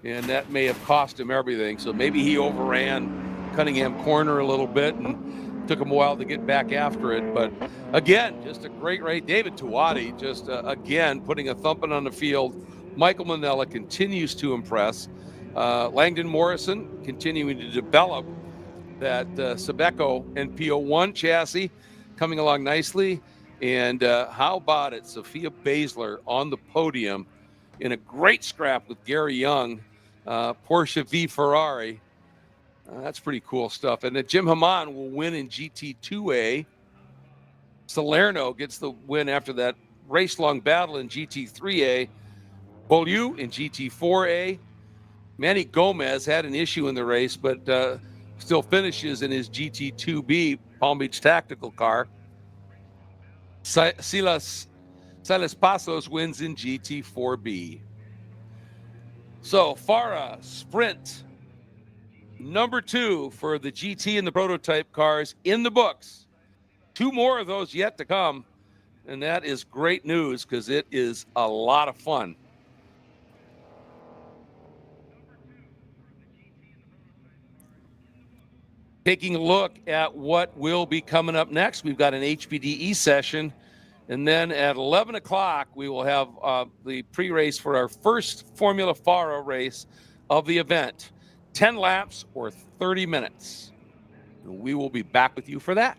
and that may have cost him everything. So maybe he overran Cunningham Corner a little bit and took him a while to get back after it. But again, just a great race. David Tuati just, again, putting a thumping on the field. Michael Manella continues to impress. Langdon Morrison continuing to develop that Sabeco NPO1 chassis, coming along nicely. And how about it, Sophia Basler on the podium in a great scrap with Gary Young, Porsche v Ferrari. That's pretty cool stuff. And then Jim Haman will win in GT2A. Salerno gets the win after that race-long battle in GT3A. Beaulieu in GT4A. Manny Gomez had an issue in the race, but still finishes in his GT2B Palm Beach tactical car. Silas Passos wins in GT4B. So FARA Sprint number 2 for the GT and the prototype cars in the books. 2 more of those yet to come, and that is great news because it is a lot of fun. Taking a look at what will be coming up next, we've got an HPDE session, and then at 11 o'clock, we will have the pre-race for our first Formula FARA race of the event. 10 laps or 30 minutes. And we will be back with you for that.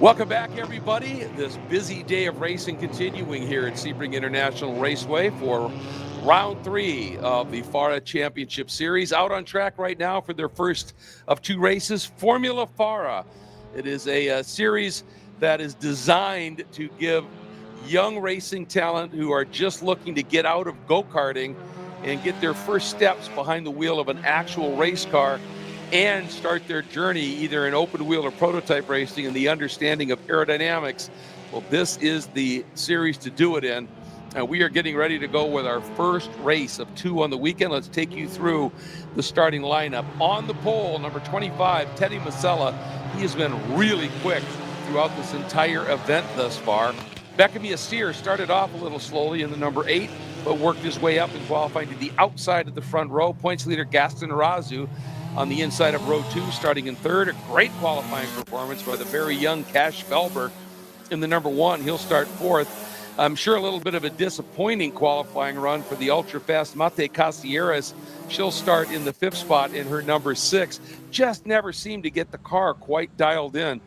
Welcome back, everybody. This busy day of racing continuing here at Sebring International Raceway for round 3 of the FARA Championship Series. Out on track right now for their first of 2 races, Formula FARA. It is a series that is designed to give young racing talent who are just looking to get out of go-karting and get their first steps behind the wheel of an actual race car and start their journey either in open wheel or prototype racing and the understanding of aerodynamics. Well, this is the series to do it in. And we are getting ready to go with our first race of 2 on the weekend. Let's take you through the starting lineup. On the pole, number 25, Teddy Masella. He has been really quick throughout this entire event thus far. Beckham Yassir started off a little slowly in the number 8, but worked his way up and qualifying to the outside of the front row. Points leader Gaston Arazu on the inside of row 2, starting in 3rd. A great qualifying performance by the very young Cash Felber in the number 1. He'll start 4th. I'm sure a little bit of a disappointing qualifying run for the ultra-fast Mate Casieres. She'll start in the 5th spot in her number 6. Just never seemed to get the car quite dialed in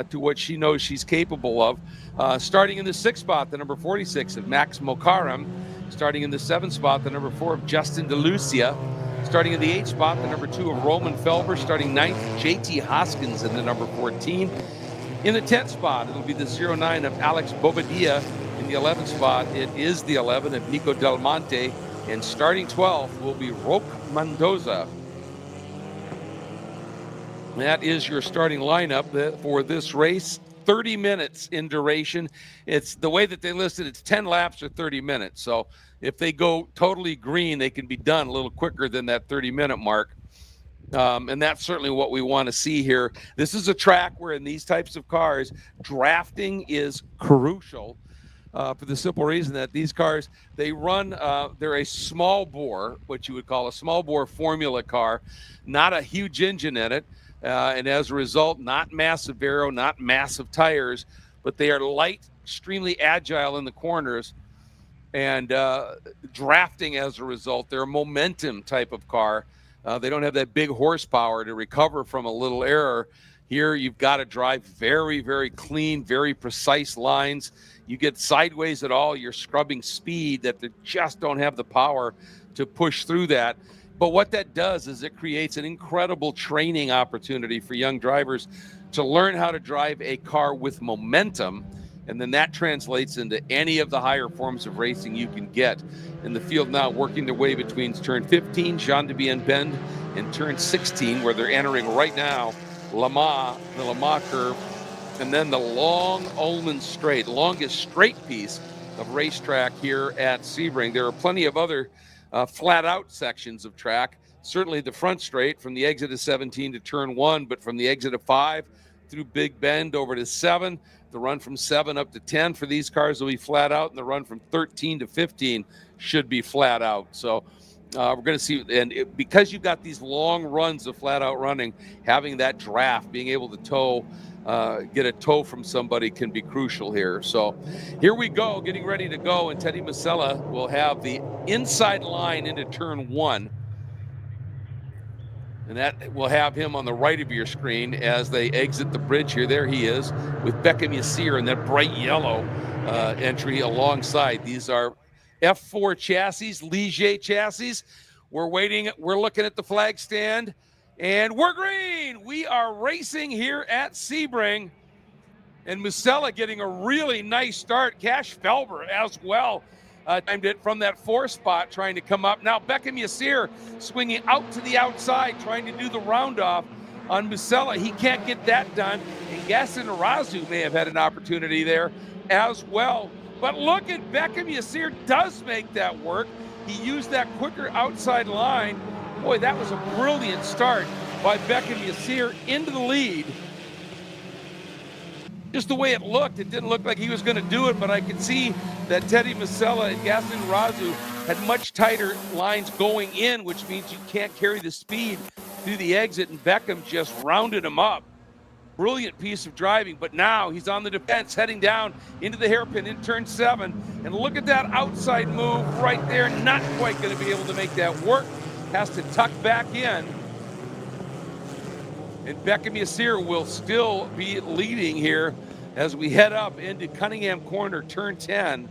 to what she knows she's capable of. Starting in the 6th spot, the number 46 of Max Mokaram. Starting in the 7th spot, the number 4 of Justin DeLucia. Starting in the 8th spot, the number 2 of Roman Felber. Starting 9th, JT Hoskins in the number 14. In the 10th spot, it'll be the 09 of Alex Bobadilla. In the 11th spot, it is the 11 of Nico Del Monte. And starting 12th will be Roque Mendoza. That is your starting lineup for this race. 30 minutes in duration. It's the way that they listed, it's 10 laps or 30 minutes. So if they go totally green, they can be done a little quicker than that 30-minute mark. And that's certainly what we want to see here. This is a track where in these types of cars, drafting is crucial for the simple reason that these cars, they run, they're a small bore, what you would call a small bore formula car, not a huge engine in it. And as a result, not massive aero, not massive tires, but they are light, extremely agile in the corners, and drafting as a result. They're a momentum type of car. They don't have that big horsepower to recover from a little error. Here, you've got to drive very, very clean, very precise lines. You get sideways at all, you're scrubbing speed that they just don't have the power to push through that. But what that does is it creates an incredible training opportunity for young drivers to learn how to drive a car with momentum, and then that translates into any of the higher forms of racing you can get. In the field now, working their way between turn 15, Jean de Bien Bend, and turn 16, where they're entering right now the Le Mans curve, and then the long Ullman Straight, longest straight piece of racetrack here at Sebring. There are plenty of other flat-out sections of track. Certainly the front straight from the exit of 17 to turn 1, but from the exit of 5 through Big Bend over to 7, the run from 7 up to 10 for these cars will be flat out, and the run from 13 to 15 should be flat out. So we're going to see, and because you've got these long runs of flat out running, having that draft, being able to tow, get a tow from somebody can be crucial here. So here we go, getting ready to go, and Teddy Masella will have the inside line into turn 1. And that will have him on the right of your screen as they exit the bridge here. There he is with Beckham Yassir in that bright yellow entry alongside. These are F4 chassis, Ligier chassis. We're waiting. We're looking at the flag stand, and we're green. We are racing here at Sebring. And Masella getting a really nice start. Cash Felber as well. Timed it from that 4 spot, trying to come up. Now Beckham Yassir swinging out to the outside, trying to do the round-off on Masella. He can't get that done. And Gaston Arazu may have had an opportunity there as well. But look at Beckham Yassir does make that work. He used that quicker outside line. Boy, that was a brilliant start by Beckham Yassir into the lead. Just the way it looked, it didn't look like he was going to do it, but I could see that Teddy Masella and Gaston Arazu had much tighter lines going in, which means you can't carry the speed through the exit, and Beckham just rounded him up. Brilliant piece of driving, but now he's on the defense, heading down into the hairpin in turn 7, and look at that outside move right there. Not quite going to be able to make that work. Has to tuck back in. And Beckham Yassir will still be leading here as we head up into Cunningham Corner, turn 10.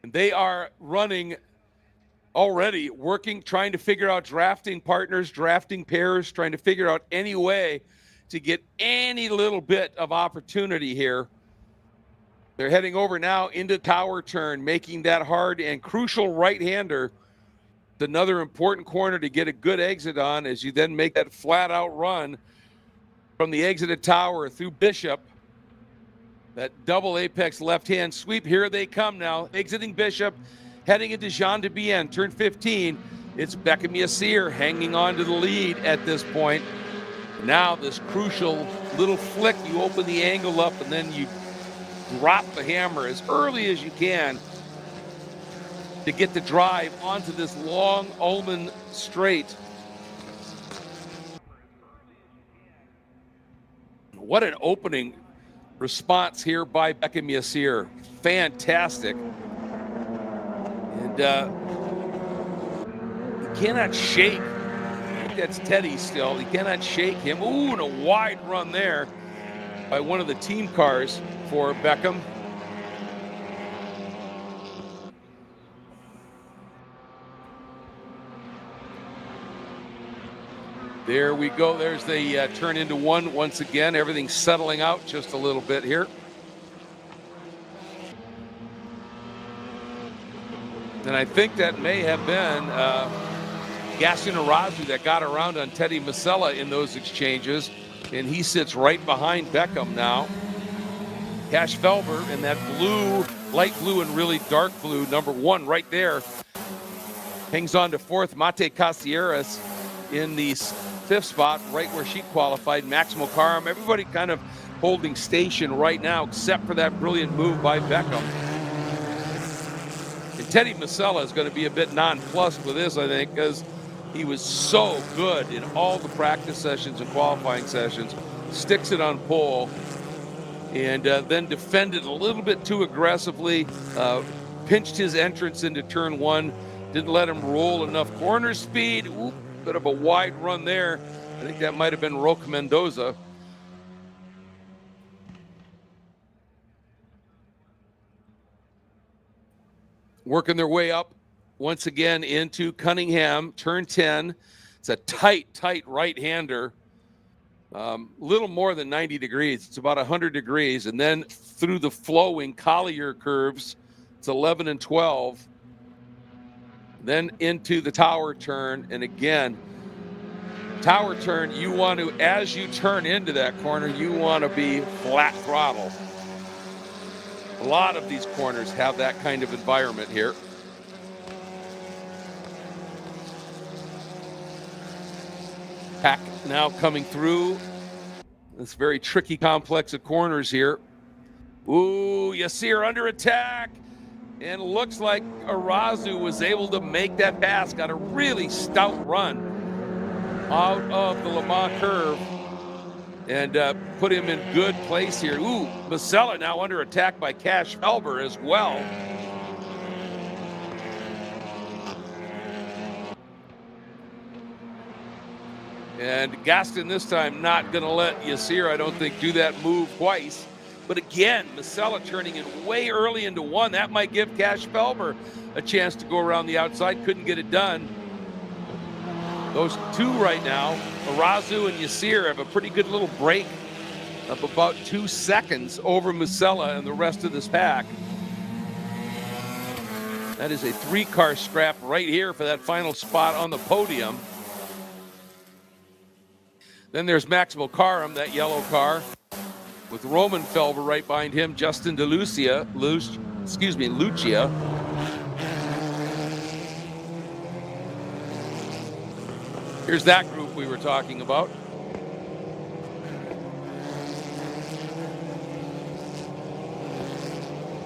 And they are running already, working, trying to figure out drafting partners, drafting pairs, trying to figure out any way to get any little bit of opportunity here. They're heading over now into tower turn, making that hard and crucial right-hander. It's another important corner to get a good exit on as you then make that flat-out run from the exited tower through Bishop. That double apex left-hand sweep. Here they come now, exiting Bishop, heading into Jean de Bienne, turn 15. It's Beckham Yassir hanging on to the lead at this point. Now this crucial little flick, you open the angle up and then you drop the hammer as early as you can to get the drive onto this long Ullman straight. What an opening response here by Beckham Yassir. Fantastic. And he cannot shake. I think that's Teddy still. He cannot shake him. Ooh, and a wide run there by one of the team cars for Beckham. There we go. There's the turn into one once again. Everything's settling out just a little bit here. And I think that may have been Gaston Arazu that got around on Teddy Masella in those exchanges. And he sits right behind Beckham now. Cash Felber in that blue, light blue and really dark blue, number 1 right there. Hangs on to 4th. Mate Casieras in the 5th spot, right where she qualified. Maximo Karam, everybody kind of holding station right now, except for that brilliant move by Beckham. And Teddy Masella is going to be a bit nonplussed with this, I think, because he was so good in all the practice sessions and qualifying sessions. Sticks it on pole, and then defended a little bit too aggressively, pinched his entrance into turn 1, didn't let him roll enough corner speed. Ooh, bit of a wide run there. I think that might have been Roque Mendoza. Working their way up once again into Cunningham, turn 10. It's a tight right-hander. Little more than 90 degrees. It's about 100 degrees. And then through the flowing Collier curves, it's 11 and 12. Then into the tower turn. And again, tower turn, you want to, as you turn into that corner, you want to be flat throttle. A lot of these corners have that kind of environment here. Pack now coming through this very tricky complex of corners here. Ooh, Yassir under attack. And looks like Arazu was able to make that pass. Got a really stout run out of the Le Mans curve and put him in good place here. Ooh, Masella now under attack by Cash Felber as well. And Gaston this time not going to let Yassir, I don't think, do that move twice. But again, Masella turning in way early into 1. That might give Cash Felber a chance to go around the outside. Couldn't get it done. Those two right now, Arazu and Yassir, have a pretty good little break of about 2 seconds over Masella and the rest of this pack. That is a 3-car scrap right here for that final spot on the podium. Then there's Maximo Karam, that yellow car, with Roman Felber right behind him, Justin Lucia. Here's that group we were talking about.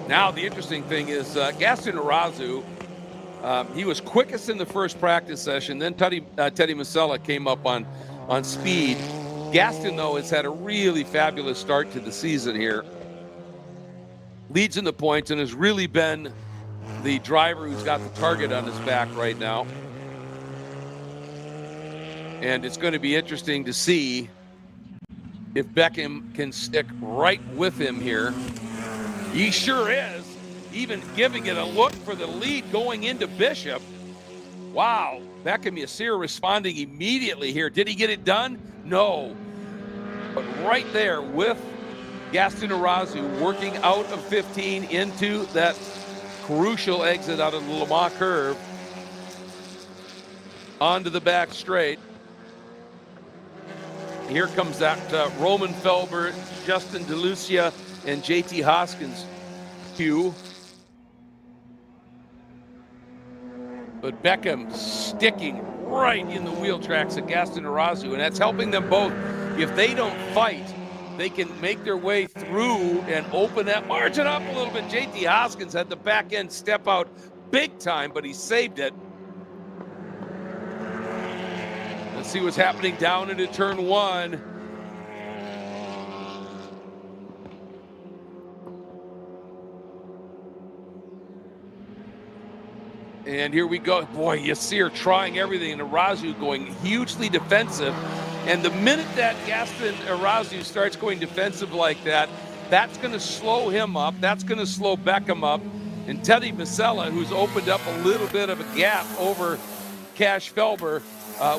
Now the interesting thing is Gaston Arazu, he was quickest in the first practice session. Then Teddy Masella came up on speed. Gaston, though, has had a really fabulous start to the season here. Leads in the points and has really been the driver who's got the target on his back right now. And it's going to be interesting to see if Beckham can stick right with him here. He sure is, even giving it a look for the lead going into Bishop. Wow, Beckham Yassir responding immediately here. Did he get it done? No. But right there with Gaston Arazu working out of 15 into that crucial exit out of the Le Mans curve onto the back straight. Here comes that Roman Felber, Justin DeLucia, and JT Hoskins queue. But Beckham sticking right in the wheel tracks of Gaston Arazu, and that's helping them both. If they don't fight, they can make their way through and open that margin up a little bit. JT Hoskins had the back end step out big time, but he saved it. Let's see what's happening down into turn one. And here we go. Boy, Yassir trying everything, and Arazu going hugely defensive. And the minute that Gaston Arazu starts going defensive like that, that's going to slow him up. That's going to slow Beckham up. And Teddy Masella, who's opened up a little bit of a gap over Cash Felber,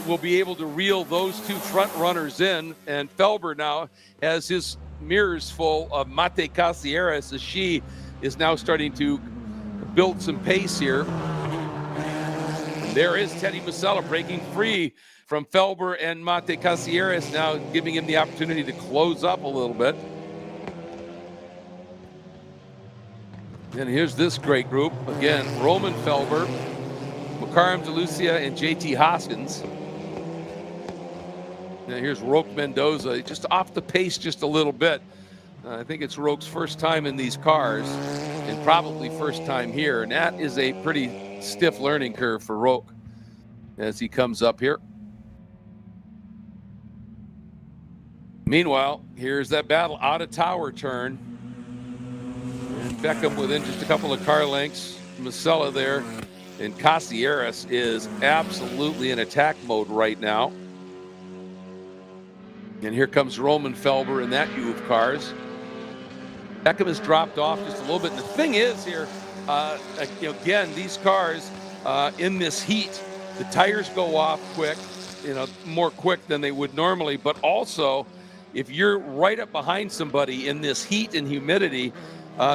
will be able to reel those two front runners in. And Felber now has his mirrors full of Mate Casieres as she is now starting to build some pace here. There is Teddy Masella breaking free from Felber and Mate Casieres, now giving him the opportunity to close up a little bit. And here's this great group. Again, Roman Felber, Makarim DeLucia, and JT Hoskins. Now here's Roque Mendoza, just off the pace just a little bit. I think it's Roque's first time in these cars, and probably first time here. And that is a pretty stiff learning curve for Roque as he comes up here. Meanwhile, here's that battle out of tower turn. And Beckham within just a couple of car lengths. Masella there. And Casieres is absolutely in attack mode right now. And here comes Roman Felber in that view of cars. Beckham has dropped off just a little bit. The thing is here, again, these cars in this heat, the tires go off quick, more quick than they would normally. But also, if you're right up behind somebody in this heat and humidity,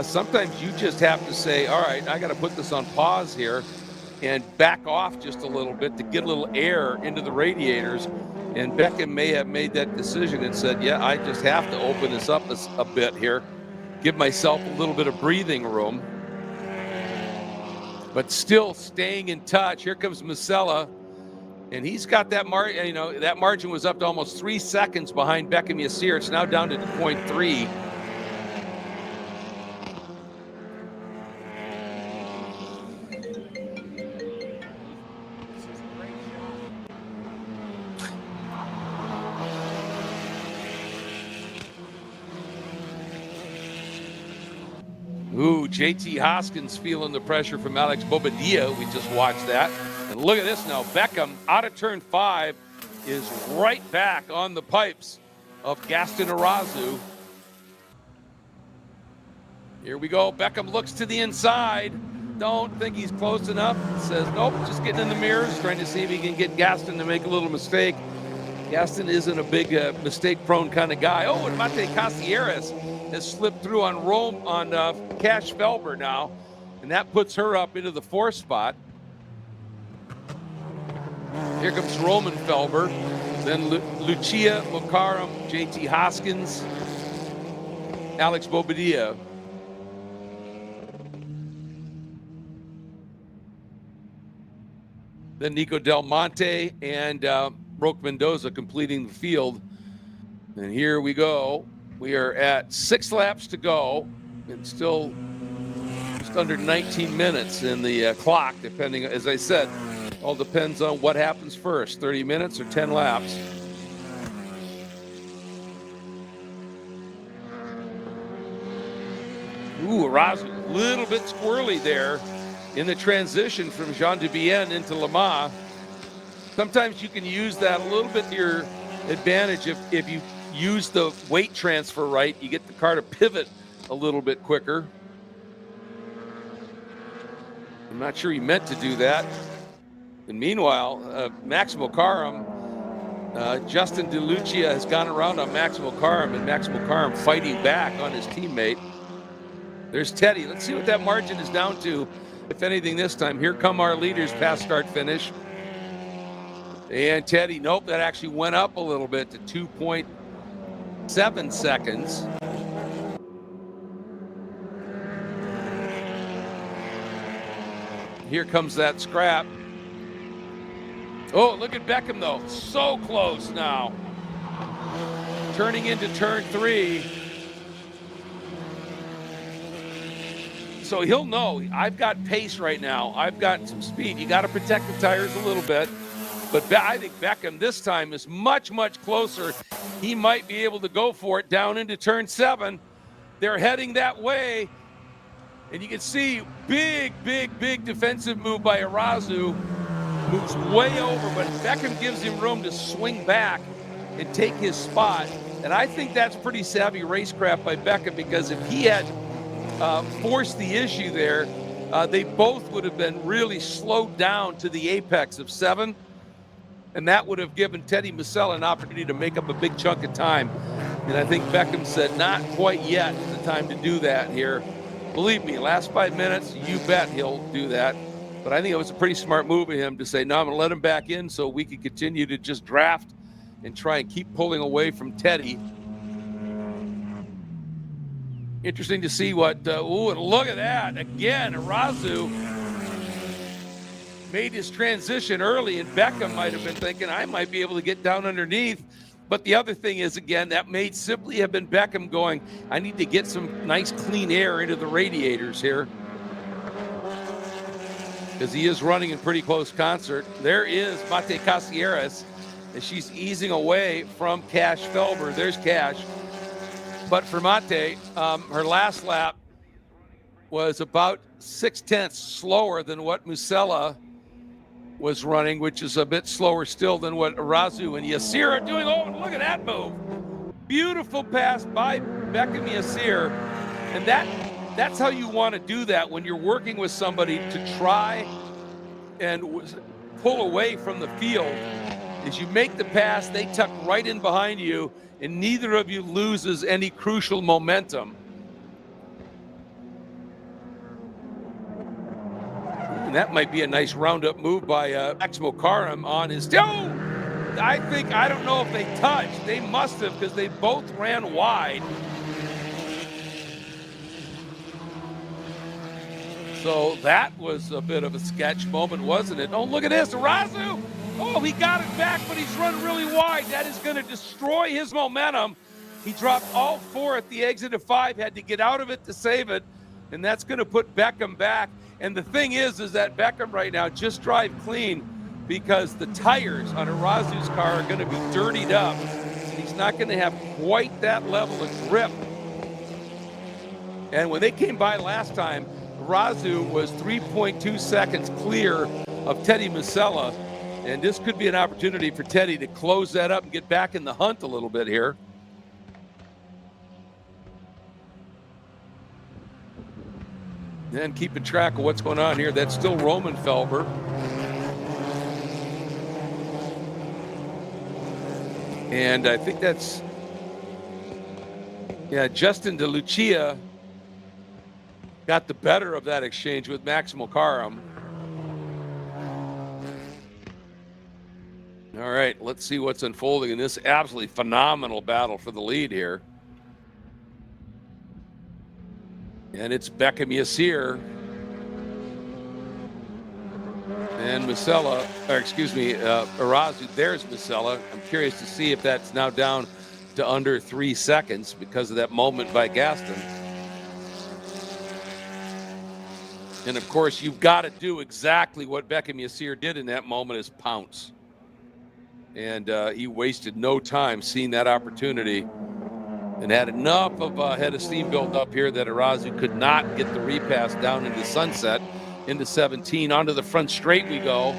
sometimes you just have to say, all right, I got to put this on pause here and back off just a little bit to get a little air into the radiators. And Beckham may have made that decision and said, yeah, I just have to open this up a bit here, give myself a little bit of breathing room. But still staying in touch. Here comes Masella, and he's got that margin. That margin was up to almost 3 seconds behind Beckham Yassir. It's now down to 0.3. Ooh, JT Hoskins feeling the pressure from Alex Bobadilla. We just watched that. And look at this now. Beckham out of turn 5 is right back on the pipes of Gaston Arazu. Here we go. Beckham looks to the inside. Don't think he's close enough. Says, nope, just getting in the mirrors, trying to see if he can get Gaston to make a little mistake. Gaston isn't a big mistake-prone kind of guy. Oh, and Mate Casieres has slipped through on Cash Felber now, and that puts her up into the 4th spot. Here comes Roman Felber, then Lucia Makarim, JT Hoskins, Alex Bobadilla. Then Nico Del Monte and Roque Mendoza completing the field. And here we go. We are at 6 laps to go, and still just under 19 minutes in the clock, depending, as I said, all depends on what happens first, 30 minutes or 10 laps. Ooh, Arazu, a little bit squirrely there in the transition from Jean Dubienne into Le Mans. Sometimes you can use that a little bit to your advantage if you use the weight transfer right. You get the car to pivot a little bit quicker. I'm not sure he meant to do that. And meanwhile, Maximo Karam, Justin DeLucia has gone around on Maximo Karam, and Maximo Karam fighting back on his teammate. There's Teddy. Let's see what that margin is down to, if anything, this time. Here come our leaders past start finish. And Teddy, nope, that actually went up a little bit to 2.7 seconds. Here comes that scrap. Oh, look at Beckham, though. So close now. Turning into turn 3. So he'll know, I've got pace right now. I've got some speed. You got to protect the tires a little bit. But I think Beckham this time is much, much closer. He might be able to go for it down into turn 7. They're heading that way. And you can see big defensive move by Arazu. Moves way over, but Beckham gives him room to swing back and take his spot. And I think that's pretty savvy racecraft by Beckham, because if he had forced the issue there, they both would have been really slowed down to the apex of 7. And that would have given Teddy Musella an opportunity to make up a big chunk of time. And I think Beckham said, not quite yet is the time to do that here. Believe me, last 5 minutes, you bet he'll do that. But I think it was a pretty smart move of him to say, no, I'm going to let him back in so we can continue to just draft and try and keep pulling away from Teddy. Interesting to see what, ooh, and look at that. Again, Arazu made his transition early, and Beckham might have been thinking, I might be able to get down underneath. But the other thing is, again, that may simply have been Beckham going, I need to get some nice clean air into the radiators here, because he is running in pretty close concert. There is Mate Casieres, and she's easing away from Cash Felber. There's Cash. But for Mate, her last lap was about 0.6 slower than what Musella was running, which is a bit slower still than what Arazu and Yassir are doing. Oh, look at that move. Beautiful pass by Beckham Yassir. And that's how you want to do that when you're working with somebody to try and pull away from the field. Is you make the pass, they tuck right in behind you, and neither of you loses any crucial momentum. And that might be a nice roundup move by Maximo Karam on his... Oh! I don't know if they touched. They must have, because they both ran wide. So that was a bit of a sketch moment, wasn't it? Oh, look at this, Arazu! Oh, he got it back, but he's run really wide. That is going to destroy his momentum. He dropped all 4 at the exit of 5, had to get out of it to save it, and that's going to put Beckham back. And the thing is that Beckham right now just drive clean, because the tires on Arazu's car are going to be dirtied up. He's not going to have quite that level of grip. And when they came by last time, Arazu was 3.2 seconds clear of Teddy Musella. And this could be an opportunity for Teddy to close that up and get back in the hunt a little bit here. And keeping track of what's going on here, that's still Roman Felber. And I think that's, yeah, Justin DeLucia got the better of that exchange with Maximo Karam. All right, let's see what's unfolding in this absolutely phenomenal battle for the lead here. And it's Beckham Yassir and Musella, or excuse me, Arazu. There's Musella. I'm curious to see if that's now down to under 3 seconds because of that moment by Gaston. And of course, you've got to do exactly what Beckham Yassir did in that moment, is pounce. And he wasted no time seeing that opportunity and had enough of a head of steam built up here that Arazu could not get the repass down into Sunset, into 17. Onto the front straight we go.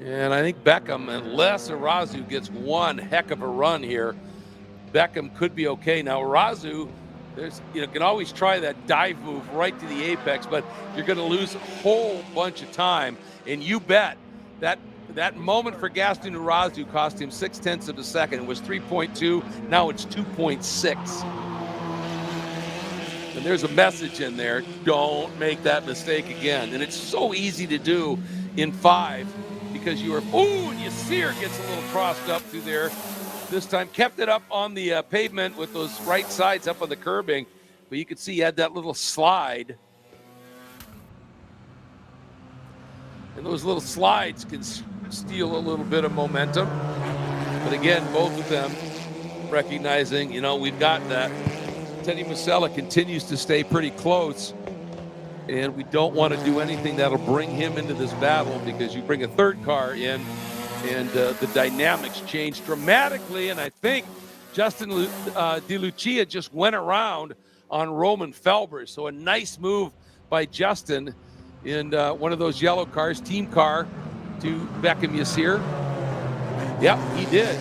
And I think Beckham, unless Arazu gets one heck of a run here, Beckham could be okay. Now, Arazu, can always try that dive move right to the apex, but you're going to lose a whole bunch of time. And you bet that moment for Gaston Arazu cost him 0.6 of a second. It was 3.2. Now it's 2.6. And there's a message in there. Don't make that mistake again. And it's so easy to do in 5 because you are, and Yasir gets a little crossed up through there. This time kept it up on the pavement with those right sides up on the curbing. But you could see he had that little slide. And those little slides can steal a little bit of momentum. But again, both of them recognizing, we've got that. Teddy Masella continues to stay pretty close, and we don't want to do anything that'll bring him into this battle because you bring a third car in, and the dynamics change dramatically. And I think Justin De Lucia just went around on Roman Felber. So a nice move by Justin in one of those yellow cars, team car, to Beckham Yasir. Yep, he did.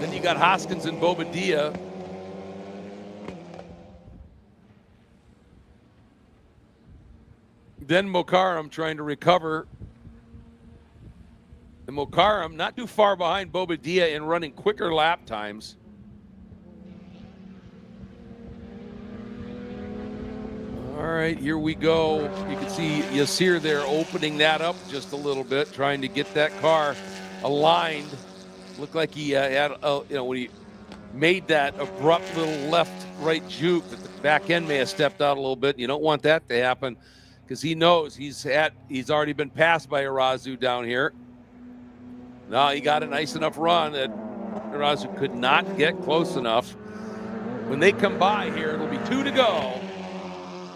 Then you got Hoskins and Bobadilla. Then Mokaram trying to recover. And Mokaram not too far behind Bobadilla in running quicker lap times. All right, here we go. You can see Yasir there opening that up just a little bit, trying to get that car aligned. Looked like he had, when he made that abrupt little left-right juke, that the back end may have stepped out a little bit. You don't want that to happen because he knows he's already been passed by Arazu down here. Now he got a nice enough run that Arazu could not get close enough. When they come by here, it'll be 2 to go.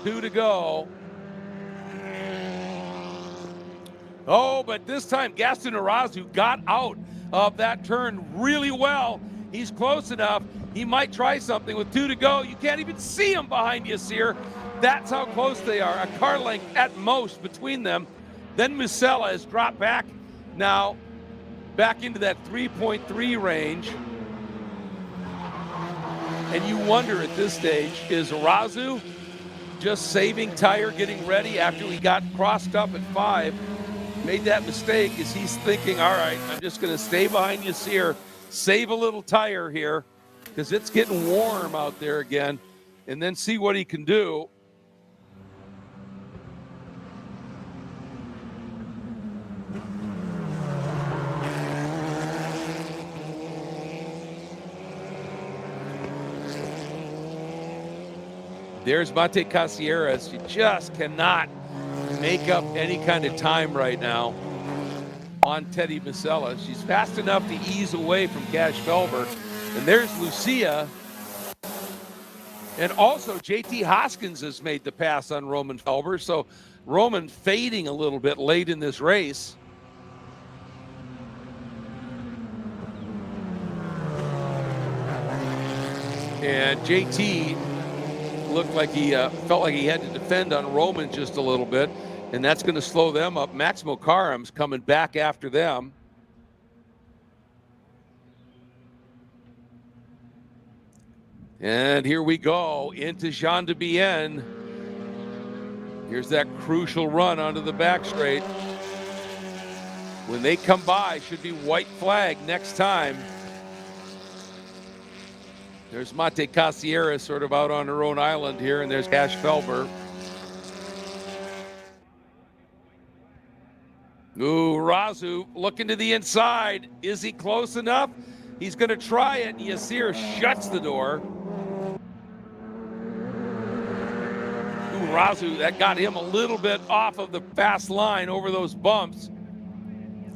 2 to go. Oh, but this time Gaston Arazu got out of that turn really well. He's close enough. He might try something with 2 to go. You can't even see him behind Yasir. That's how close they are. A car length at most between them. Then Musella has dropped back now, back into that 3.3 range. And you wonder at this stage, is Arazu just saving tire, getting ready after he got crossed up at 5? Made that mistake. Is he's thinking, all right, I'm just going to stay behind Yasir, save a little tire here because it's getting warm out there again, and then see what he can do. There's Mate Casieras. You just cannot make up any kind of time right now on Teddy Masella. She's fast enough to ease away from Cash Felber. And there's Lucia. And also JT Hoskins has made the pass on Roman Felber. So Roman fading a little bit late in this race. And JT looked like he felt like he had to defend on Roman just a little bit, and that's going to slow them up. Max Mokaram's coming back after them. And here we go into Jean de Bienne. Here's that crucial run onto the back straight. When they come by, should be white flag next time. There's Mate Casieras sort of out on her own island here, and there's Cash Felber. Ooh, Razu looking to the inside. Is he close enough? He's going to try it. Yasir shuts the door. Ooh, Razu, that got him a little bit off of the fast line over those bumps.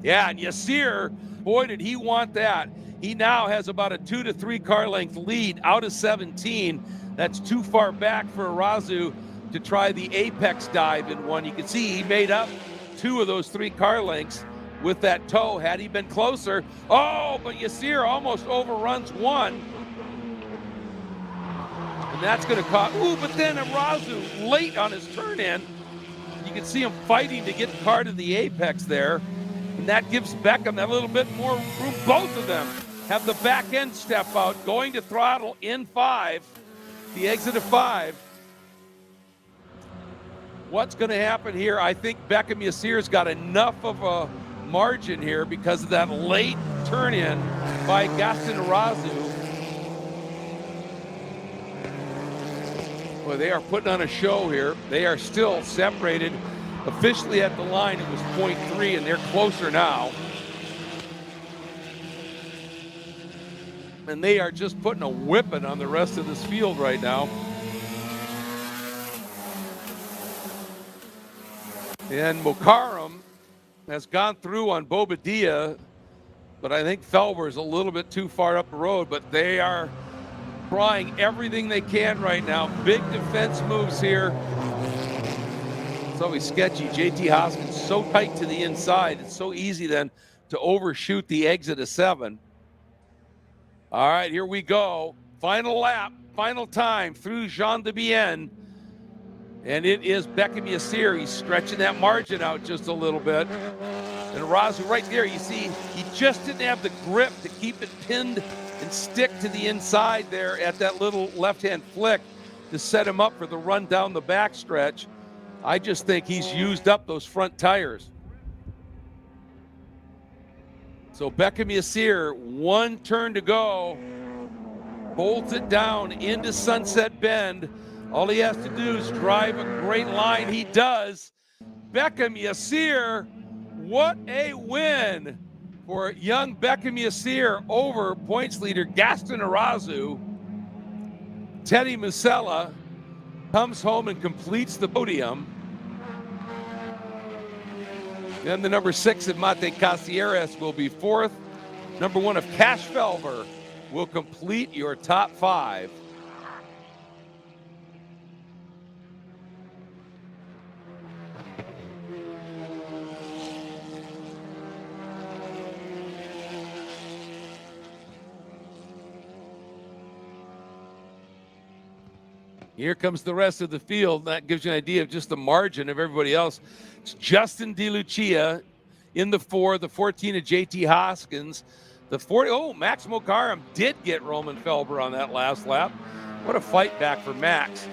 Yeah, and Yasir, boy, did he want that. He now has about a 2 to 3 car length lead out of 17. That's too far back for Arazu to try the apex dive in one. You can see he made up 2 of those 3 car lengths with that toe. Had he been closer, oh, but Yasir almost overruns one. And that's going to cost, but then Arazu late on his turn in. You can see him fighting to get the car to the apex there. And that gives Beckham that little bit more room. Both of them have the back end step out, going to throttle in 5, the exit of 5. What's going to happen here? I think Beckham Yassir's got enough of a margin here because of that late turn in by Gaston Arazu. Boy, they are putting on a show here. They are still separated. Officially at the line, it was 0.3, and they're closer now. And they are just putting a whipping on the rest of this field right now. And Mokaram has gone through on Bobadilla, but I think Felber's a little bit too far up the road, but they are trying everything they can right now. Big defense moves here. It's always sketchy. JT Hoskins so tight to the inside. It's so easy then to overshoot the exit of 7. All right, here we go. Final lap, final time through Jean de Bienne. And it is Beckham Yassir. He's stretching that margin out just a little bit. And Arazu right there, you see, he just didn't have the grip to keep it pinned and stick to the inside there at that little left-hand flick to set him up for the run down the backstretch. I just think he's used up those front tires. So Beckham Yassir, 1 turn to go, bolts it down into Sunset Bend. All he has to do is drive a great line. He does. Beckham Yassir, what a win for young Beckham Yassir over points leader Gaston Arazu. Teddy Musella comes home and completes the podium. Then the number 6 of Mate Casieres will be 4th. Number 1 of Cash Felber will complete your top 5. Here comes the rest of the field. That gives you an idea of just the margin of everybody else. It's Justin DeLucia in the 4, the 14 of JT Hoskins. The 40, oh, Max Mokaram did get Roman Felber on that last lap. What a fight back for Max.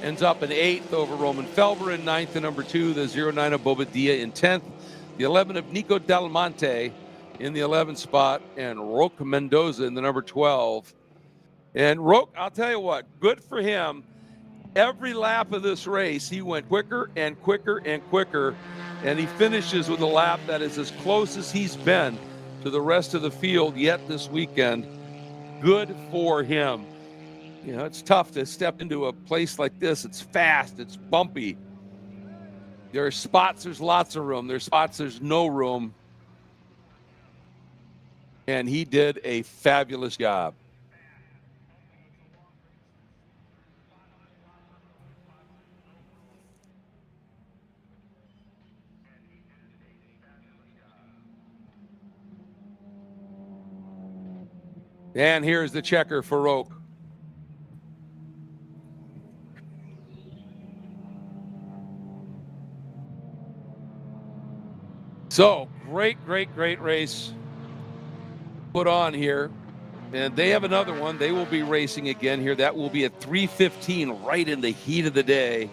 Ends up in 8th over Roman Felber, in 9th, the number 2, the 09 of Bobadilla in 10th. The 11 of Nico Del Monte in the 11th spot, and Roque Mendoza in the number 12. And Roque, I'll tell you what, good for him. Every lap of this race, he went quicker and quicker and quicker, and he finishes with a lap that is as close as he's been to the rest of the field yet this weekend. Good for him. You know, it's tough to step into a place like this. It's fast, it's bumpy. There are spots, there's lots of room. There's spots, there's no room. And he did a fabulous job. And here's the checker for Roque. So, great race put on here. And they have another one. They will be racing again here. That will be at 3:15, right in the heat of the day.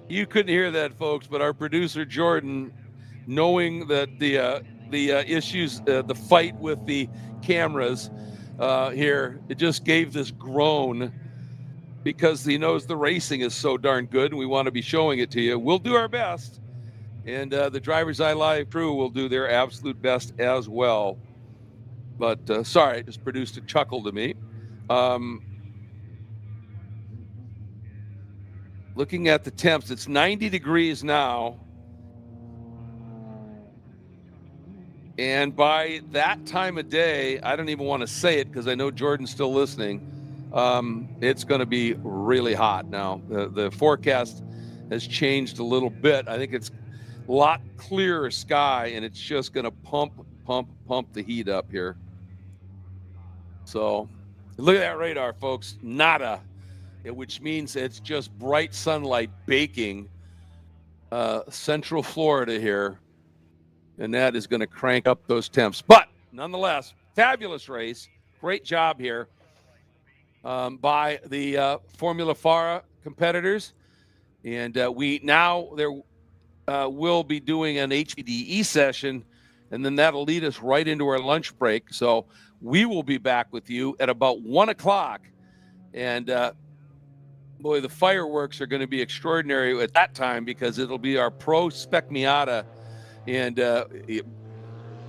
You couldn't hear that, folks, but our producer, Jordan, knowing that the issues, the fight with the cameras here, it just gave this groan because he knows the racing is so darn good and we want to be showing it to you. We'll do our best, and the DriversEye Live crew will do their absolute best as well. But sorry, it just produced a chuckle to me. Looking at the temps, it's 90 degrees now. And by that time of day, I don't even want to say it because I know Jordan's still listening. It's going to be really hot now. The forecast has changed a little bit. I think it's a lot clearer sky, and it's just going to pump the heat up here. So look at that radar, folks. Nada. which means it's just bright sunlight baking Central Florida here, and that is going to crank up those temps. But nonetheless, fabulous race. Great job here by the Formula FARA competitors. And we now will be doing an HPDE session, and then that'll lead us right into our lunch break. So we will be back with you at about 1 o'clock. And boy, the fireworks are going to be extraordinary at that time because it'll be our Pro Spec Miata. And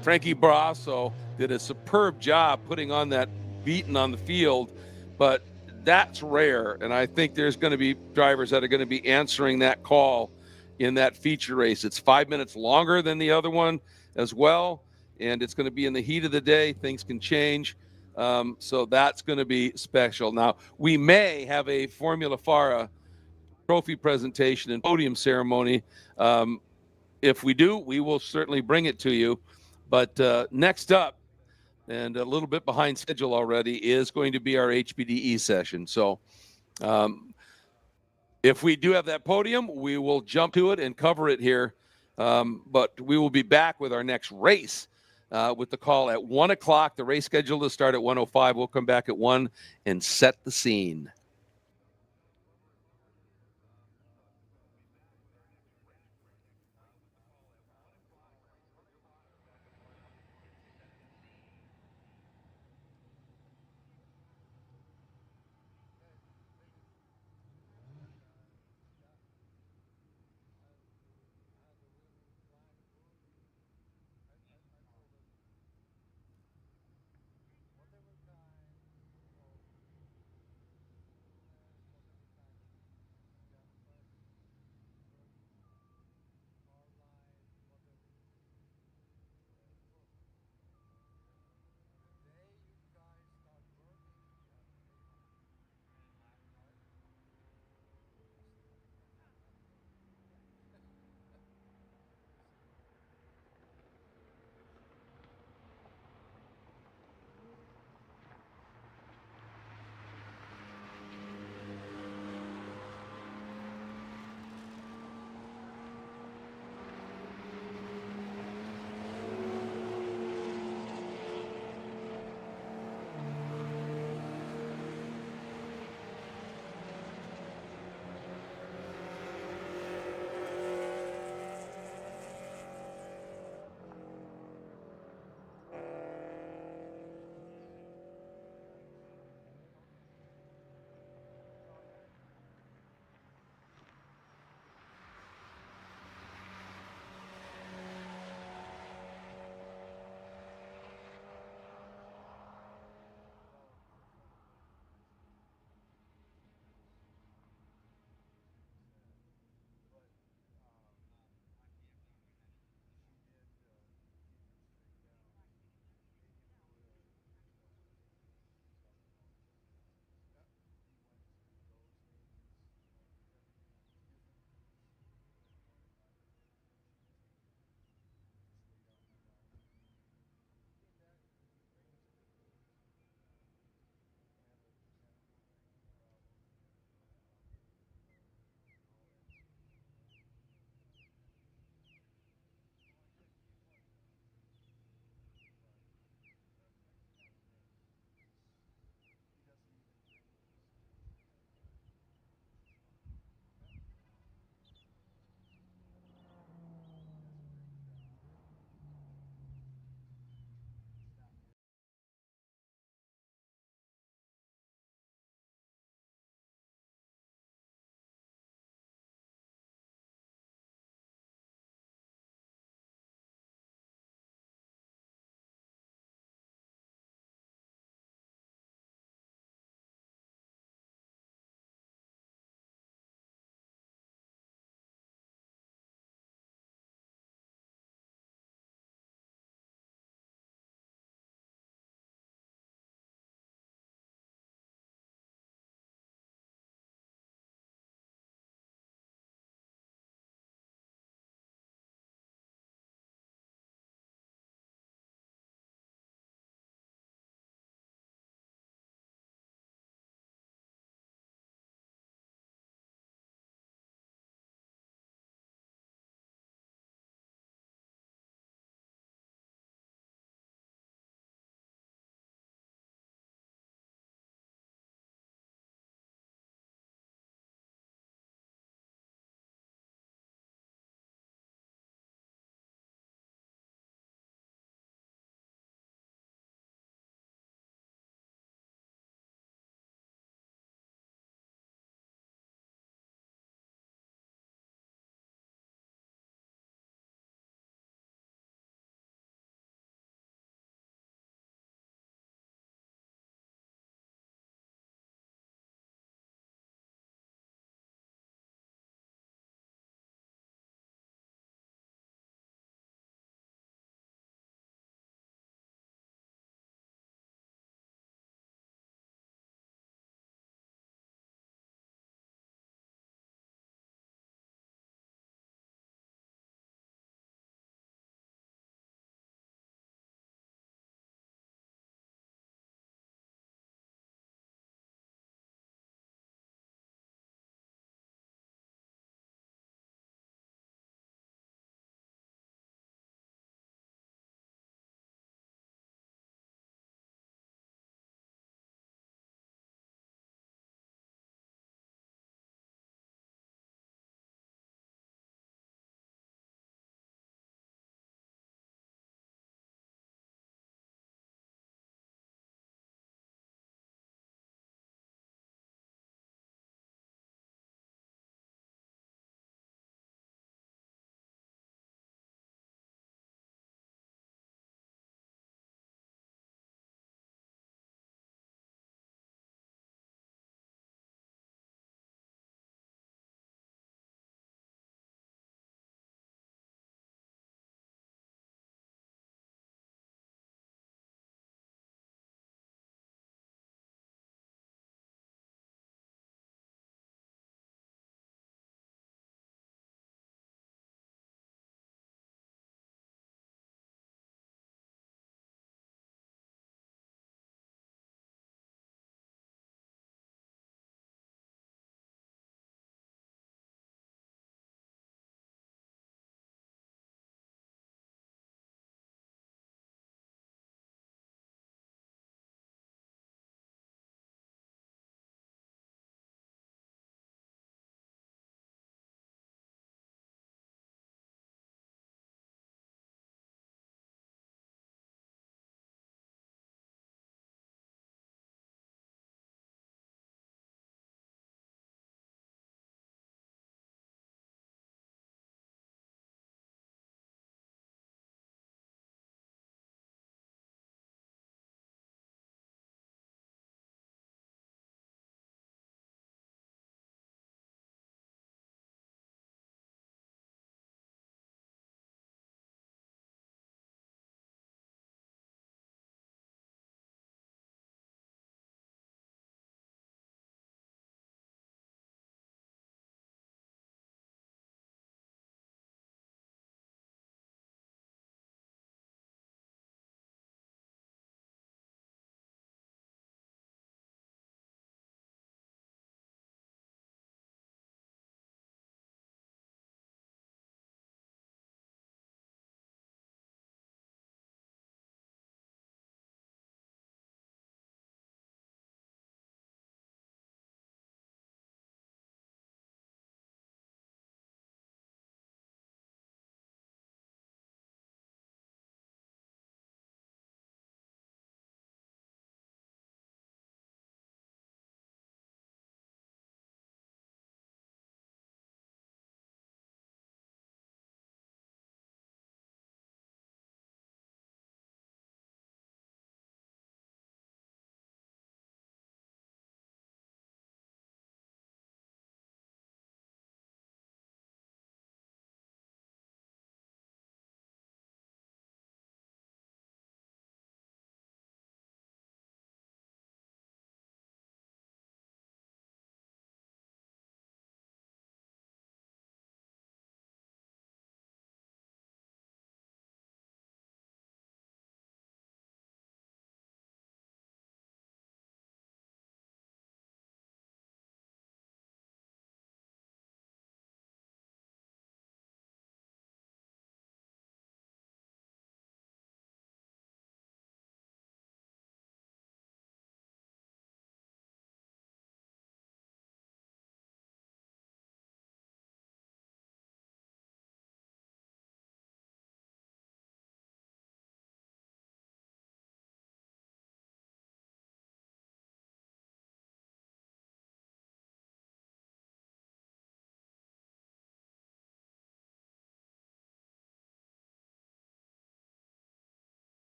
Frankie Barrasso did a superb job putting on that beating on the field, but that's rare. And I think there's going to be drivers that are going to be answering that call in that feature race. It's 5 minutes longer than the other one as well, and it's going to be in the heat of the day. Things can change. So that's going to be special. Now, we may have a Formula FARA trophy presentation and podium ceremony. If we do, we will certainly bring it to you. But next up, and a little bit behind schedule already, is going to be our HPDE session. So if we do have that podium, we will jump to it and cover it here. But we will be back with our next race with the call at 1 o'clock. The race schedule to start at 1:05. We'll come back at 1 and set the scene.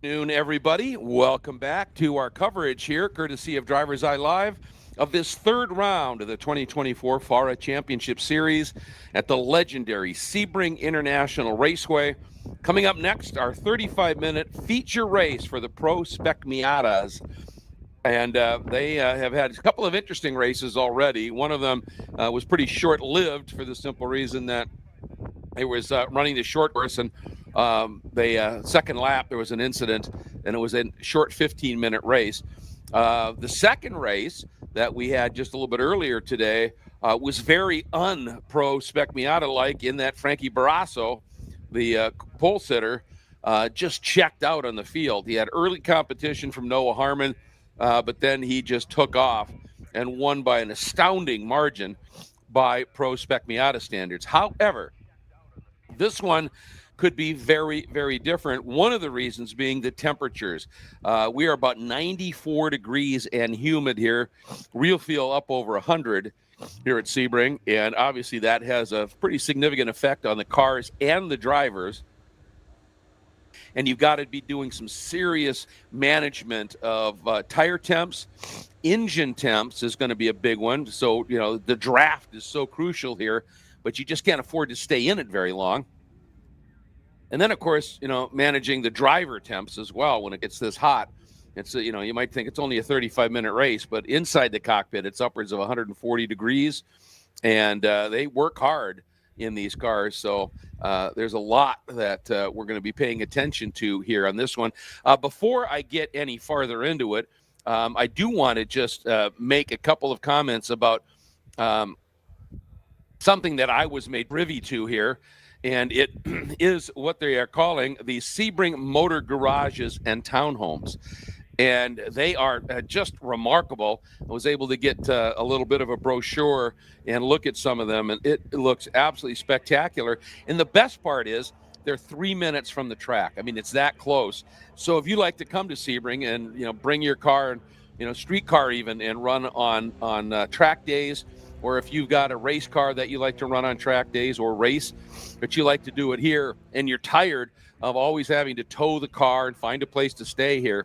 Noon, everybody. Welcome back to our coverage here, courtesy of DriversEye Live, of this third round of the 2024 FARA Championship Series at the legendary Sebring International Raceway. Coming up next, our 35-minute feature race for the Pro Spec Miatas. And they have had a couple of interesting races already. One of them was pretty short-lived for the simple reason that it was running the short course, and second lap, there was an incident, and it was a short 15-minute race. The second race that we had just a little bit earlier today was very un-Pro Spec Miata-like in that Frankie Barrasso, the pole sitter, just checked out on the field. He had early competition from Noah Harmon, but then he just took off and won by an astounding margin by Pro Spec Miata standards. However, this one could be very, very different. One of the reasons being the temperatures. We are about 94 degrees and humid here. Real feel up over 100 here at Sebring. And obviously that has a pretty significant effect on the cars and the drivers. And you've got to be doing some serious management of tire temps. Engine temps is going to be a big one. So, you know, the draft is so crucial here, but you just can't afford to stay in it very long. And then, of course, you know, managing the driver temps as well when it gets this hot. It's, you know, you might think it's only a 35-minute race, but inside the cockpit, it's upwards of 140 degrees. And they work hard in these cars. So there's a lot that we're going to be paying attention to here on this one. Before I get any farther into it, I do want to just make a couple of comments about something that I was made privy to here, and it is what they are calling the Sebring Motor Garages and Townhomes. And they are just remarkable. I was able to get a little bit of a brochure and look at some of them, and it looks absolutely spectacular. And the best part is they're 3 minutes from the track. I mean, it's that close. So if you like to come to Sebring and, you know, bring your car, you know, street car even, and run on track days, or if you've got a race car that you like to run on track days or race, but you like to do it here, and you're tired of always having to tow the car and find a place to stay here,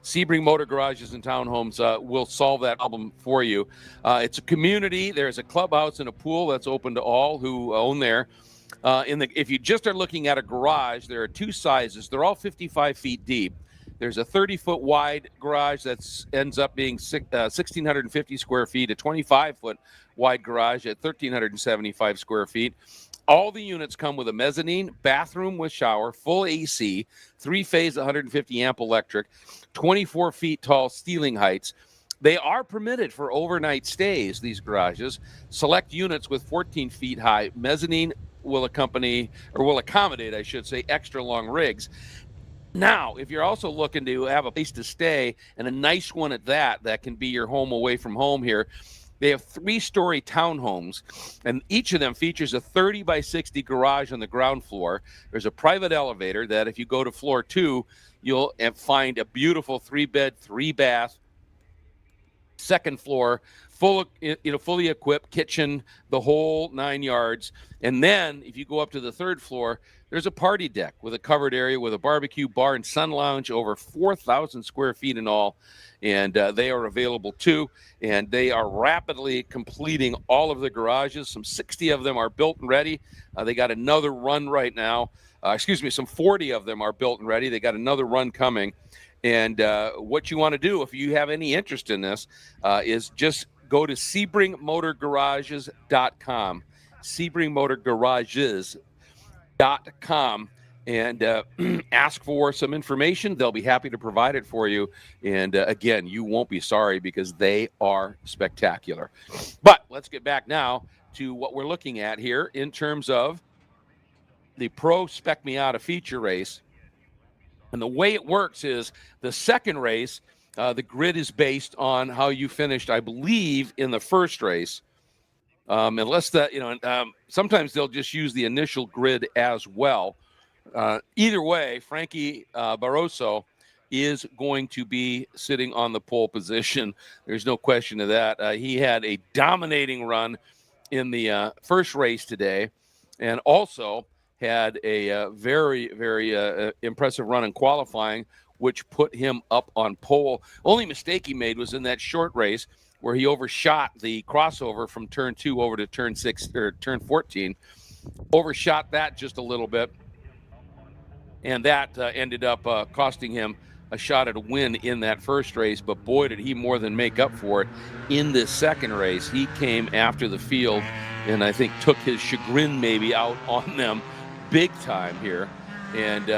Sebring Motor Garages and Townhomes will solve that problem for you. It's a community. There's a clubhouse and a pool that's open to all who own there. If you just are looking at a garage, there are two sizes. They're all 55 feet deep. There's a 30-foot wide garage that ends up being 1,650 square feet, a 25-foot wide garage at 1,375 square feet. All the units come with a mezzanine, bathroom with shower, full AC, three-phase 150-amp electric, 24 feet tall ceiling heights. They are permitted for overnight stays, these garages. Select units with 14 feet high mezzanine will accommodate, I should say, extra long rigs. Now, if you're also looking to have a place to stay, and a nice one at that can be your home away from home here, they have 3-story townhomes, and each of them features a 30 by 60 garage on the ground floor. There's a private elevator that if you go to floor 2, you'll find a beautiful 3-bed, 3-bath, second floor, fully equipped kitchen, the whole 9 yards. And then if you go up to the 3rd floor, there's a party deck with a covered area with a barbecue, bar, and sun lounge, over 4,000 square feet in all. And they are available too. And they are rapidly completing all of the garages. Some 60 of them are built and ready. They got another run right now. Some 40 of them are built and ready. They got another run coming. And what you want to do, if you have any interest in this, is just go to SebringMotorGarages.com. SebringMotorGarages.com and ask for some information. They'll be happy to provide it for you. And again, you won't be sorry because they are spectacular. But let's get back now to what we're looking at here in terms of the Pro Spec Miata feature race. And the way it works is the second race, the grid is based on how you finished, I believe, in the first race. Unless that, sometimes they'll just use the initial grid as well. Either way, Frankie Barrasso is going to be sitting on the pole position. There's no question of that. He had a dominating run in the first race today. And also, had a very, very impressive run in qualifying, which put him up on pole. Only mistake he made was in that short race where he overshot the crossover from turn 2 over to turn 6 or turn 14. Overshot that just a little bit, and that ended up costing him a shot at a win in that first race. But boy, did he more than make up for it in this second race. He came after the field and I think took his chagrin maybe out on them big time here, and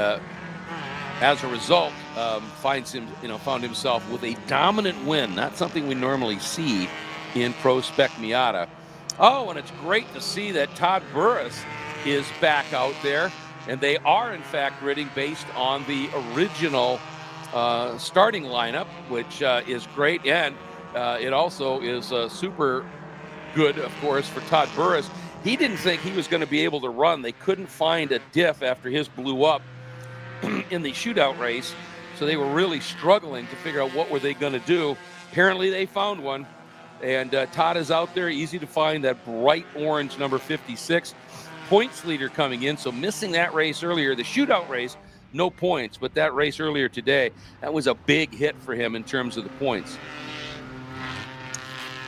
as a result, found himself with a dominant win. Not something we normally see in Pro Spec Miata. Oh, and it's great to see that Todd Burris is back out there, and they are in fact ridding based on the original starting lineup, which is great, and it also is super good, of course, for Todd Burris. He didn't think he was going to be able to run. They couldn't find a diff after his blew up in the shootout race, so they were really struggling to figure out what were they going to do. Apparently they found one, and Todd is out there, easy to find, that bright orange number 56 points leader coming in. So missing that race earlier, the shootout race, no points, but that race earlier today, that was a big hit for him in terms of the points.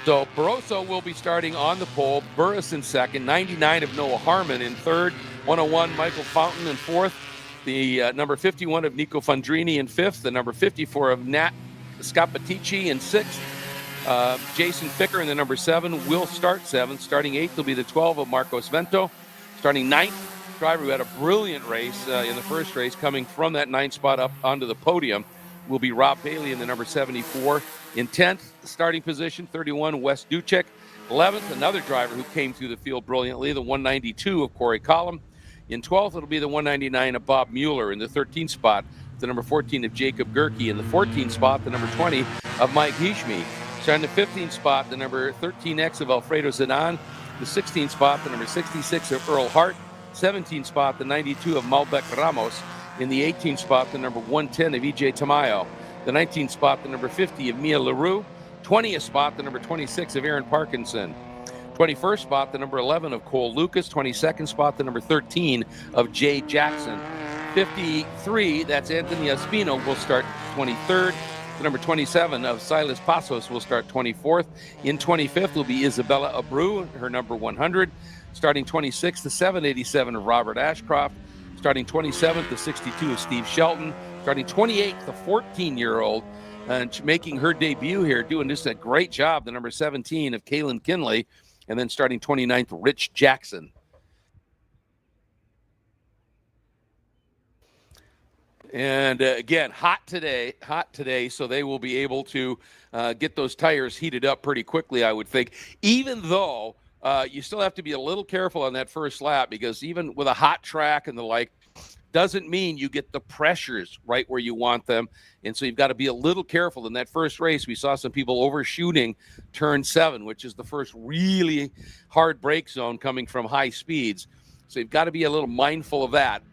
So Barroso will be starting on the pole, Burris in second, 99 of Noah Harmon in third, 101 Michael Fountain in fourth, the number 51 of Nico Fandrini in fifth, the number 54 of Nat Scapatici in sixth, Jason Ficker in the number 7 will start seventh. Starting eighth will be the 12 of Marcos Vento. Starting ninth, driver who had a brilliant race in the first race, coming from that ninth spot up onto the podium, will be Rob Bailey in the number 74. In 10th, starting position, 31, Wes Ducek. 11th, another driver who came through the field brilliantly, the 192 of Corey Collum. In 12th, it'll be the 199 of Bob Mueller. In the 13th spot, the number 14 of Jacob Gerke. In the 14th spot, the number 20 of Mike Hishmi. Starting the 15th spot, the number 13X of Alfredo Zedan. The 16th spot, the number 66 of Earl Hart. 17th spot, the 92 of Malbec Ramos. In the 18th spot, the number 110 of EJ Tamayo. The 19th spot, the number 50 of Mia LaRue. 20th spot, the number 26 of Aaron Parkinson. 21st spot, the number 11 of Cole Lucas. 22nd spot, the number 13 of Jay Jackson. 53, that's Anthony Espino, will start 23rd. The number 27 of Silas Passos will start 24th. In 25th will be Isabella Abreu, her number 100. Starting 26th, the 787 of Robert Ashcroft. Starting 27th, the 62 of Steve Shelton. Starting 28th, the 14-year-old, and making her debut here, doing just a great job, the number 17 of Kaylin Kinley. And then starting 29th, Rich Jackson. And again, hot today, so they will be able to get those tires heated up pretty quickly, I would think, even though you still have to be a little careful on that first lap, because even with a hot track and the like, doesn't mean you get the pressures right where you want them. And so you've got to be a little careful. In that first race, we saw some people overshooting turn 7, which is the first really hard brake zone coming from high speeds. So you've got to be a little mindful of that.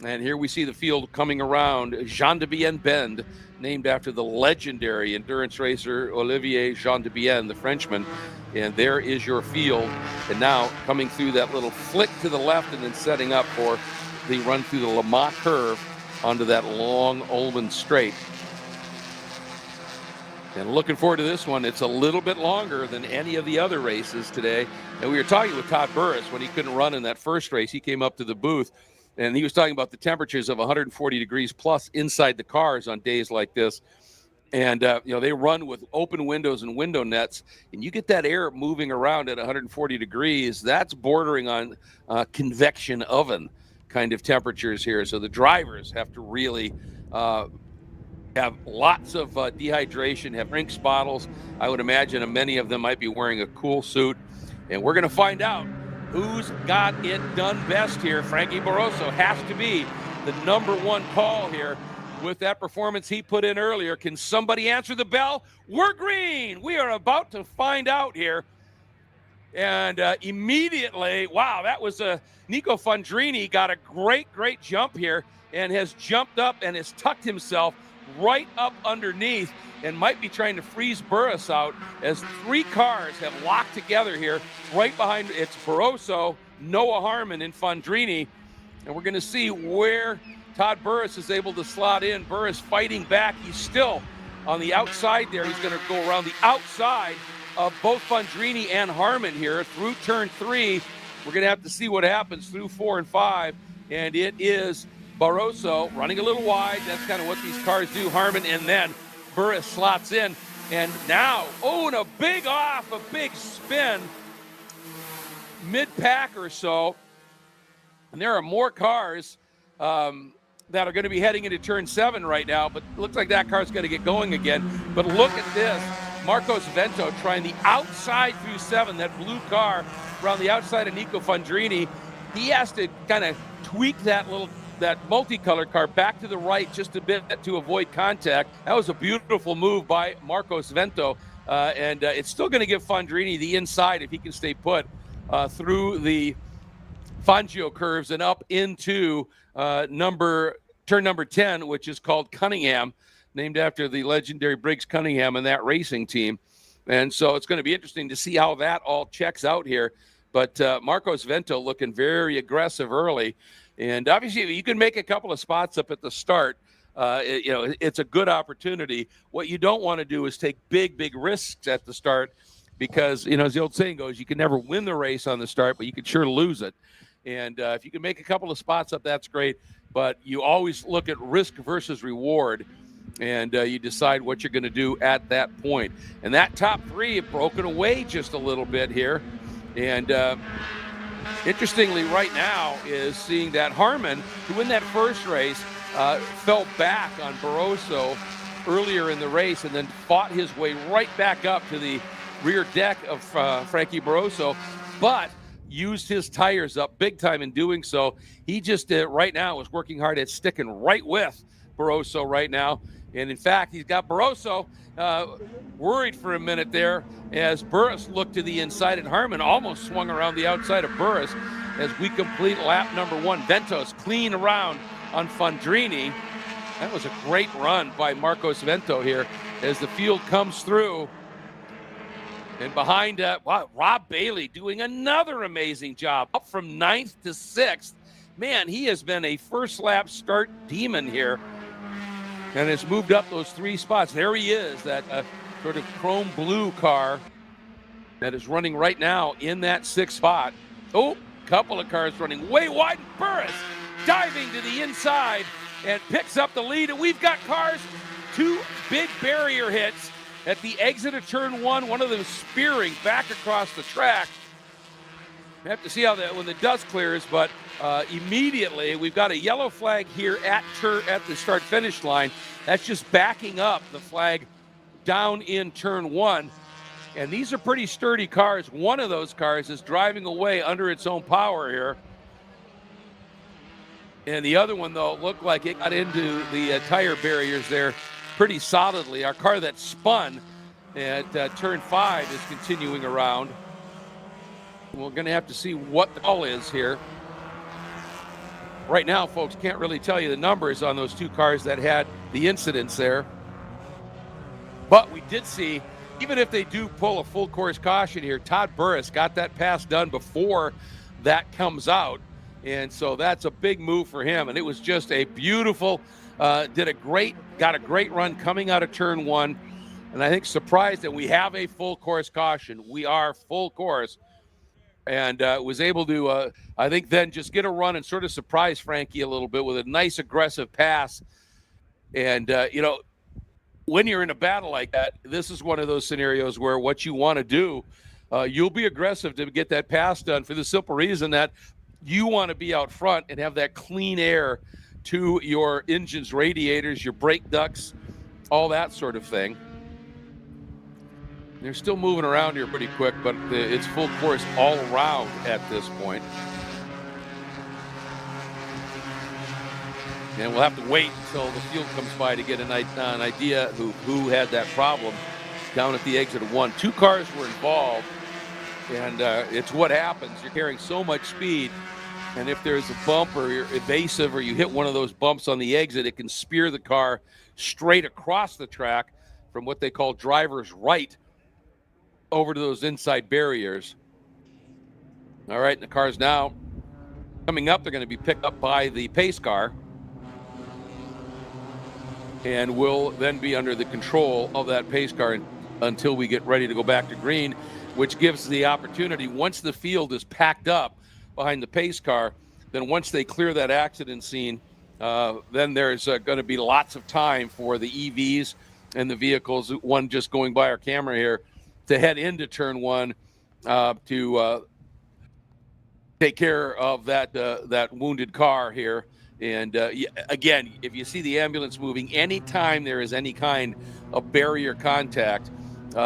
And here we see the field coming around Jean de Bienne Bend, named after the legendary endurance racer Olivier Jean de Bienne, the Frenchman. And there is your field. And now coming through that little flick to the left and then setting up for the run through the Lamont curve onto that long Ullman straight. And looking forward to this one. It's a little bit longer than any of the other races today. And we were talking with Todd Burris when he couldn't run in that first race. He came up to the booth and he was talking about the temperatures of 140 degrees plus inside the cars on days like this. And, they run with open windows and window nets, and you get that air moving around at 140 degrees. That's bordering on convection oven kind of temperatures here. So the drivers have to really have lots of dehydration, have drinks bottles. I would imagine many of them might be wearing a cool suit. And we're going to find out who's got it done best here. Frankie Barroso has to be the number one call here with that performance he put in earlier. Can somebody answer the bell? We're green. We are about to find out here. And immediately, wow, that was Nico Fandrini got a great jump here and has jumped up and has tucked himself right up underneath and might be trying to freeze Burris out as 3 cars have locked together here right behind. It's Barroso, Noah Harmon, and Fandrini. And we're going to see where Todd Burris is able to slot in. Burris fighting back. He's still on the outside there. He's going to go around the outside of both Fundrini and Harmon here through turn 3. We're going to have to see what happens through 4 and 5. And it is Barroso running a little wide. That's kind of what these cars do. Harmon, and then Burris slots in. And now, and a big spin mid-pack or so. And there are more cars that are going to be heading into turn 7 right now, but it looks like that car's going to get going again. But look at this. Marcos Vento trying the outside through 7, that blue car around the outside of Nico Fundrini. He has to kind of tweak that multicolored car back to the right just a bit to avoid contact. That was a beautiful move by Marcos Vento. And it's still going to give Fundrini the inside if he can stay put through the Fangio curves and up into turn number 10, which is called Cunningham, named after the legendary Briggs Cunningham and that racing team. And so it's going to be interesting to see how that all checks out here. But Marcos Vento looking very aggressive early. And obviously, you can make a couple of spots up at the start. It's a good opportunity. What you don't want to do is take big risks at the start because, as the old saying goes, you can never win the race on the start, but you can sure lose it. And if you can make a couple of spots up, that's great. But you always look at risk versus reward, and you decide what you're going to do at that point. And that top 3 have broken away just a little bit here. And interestingly, right now is seeing that Harmon, who in that first race fell back on Barroso earlier in the race and then fought his way right back up to the rear deck of Frankie Barroso, but used his tires up big time in doing so. He just right now is working hard at sticking right with Barroso right now. And in fact, he's got Barroso worried for a minute there as Burris looked to the inside, and Harmon almost swung around the outside of Burris as we complete lap number 1. Vento's clean around on Fundrini. That was a great run by Marcos Vento here as the field comes through. And behind Rob Bailey doing another amazing job, up from 9th to 6th. Man, he has been a first lap start demon here and has moved up those 3 spots. There he is, that sort of chrome blue car that is running right now in that 6th spot. Couple of cars running way wide. Burris diving to the inside and picks up the lead. And we've got cars, 2 big barrier hits at the exit of turn 1, one of them spearing back across the track. We have to see how when the dust clears, but immediately we've got a yellow flag here at the start-finish line. That's just backing up the flag down in turn 1. And these are pretty sturdy cars. One of those cars is driving away under its own power here. And the other one, though, looked like it got into the tire barriers there pretty solidly. Our car that spun at turn 5 is continuing around. We're going to have to see what the call is here. Right now, folks, can't really tell you the numbers on those 2 cars that had the incidents there. But we did see, even if they do pull a full course caution here, Todd Burris got that pass done before that comes out. And so that's a big move for him. And it was just a beautiful, got a great run coming out of turn 1. And I think surprised that we have a full course caution. We are full course. And was able to, I think, then just get a run and sort of surprise Frankie a little bit with a nice aggressive pass. And, when you're in a battle like that, this is one of those scenarios where what you want to do, you'll be aggressive to get that pass done for the simple reason that you want to be out front and have that clean air to your engine's radiators, your brake ducts, all that sort of thing. They're still moving around here pretty quick, but it's full course all around at this point. And we'll have to wait until the field comes by to get an idea who had that problem down at the exit of 1. 2 cars were involved, and it's what happens. You're carrying so much speed, and if there's a bump or you're evasive or you hit one of those bumps on the exit, it can spear the car straight across the track from what they call driver's right over to those inside barriers. All right, and the car's now Coming up, they're going to be picked up by the pace car and will then be under the control of that pace car until we get ready to go back to green, which gives the opportunity, once the field is packed up behind the pace car, then once they clear that accident scene, then there's going to be lots of time for the EVs and the vehicles, one just going by our camera here, to head into turn one to take care of that wounded car here. And again, if you see the ambulance moving, anytime there is any kind of barrier contact,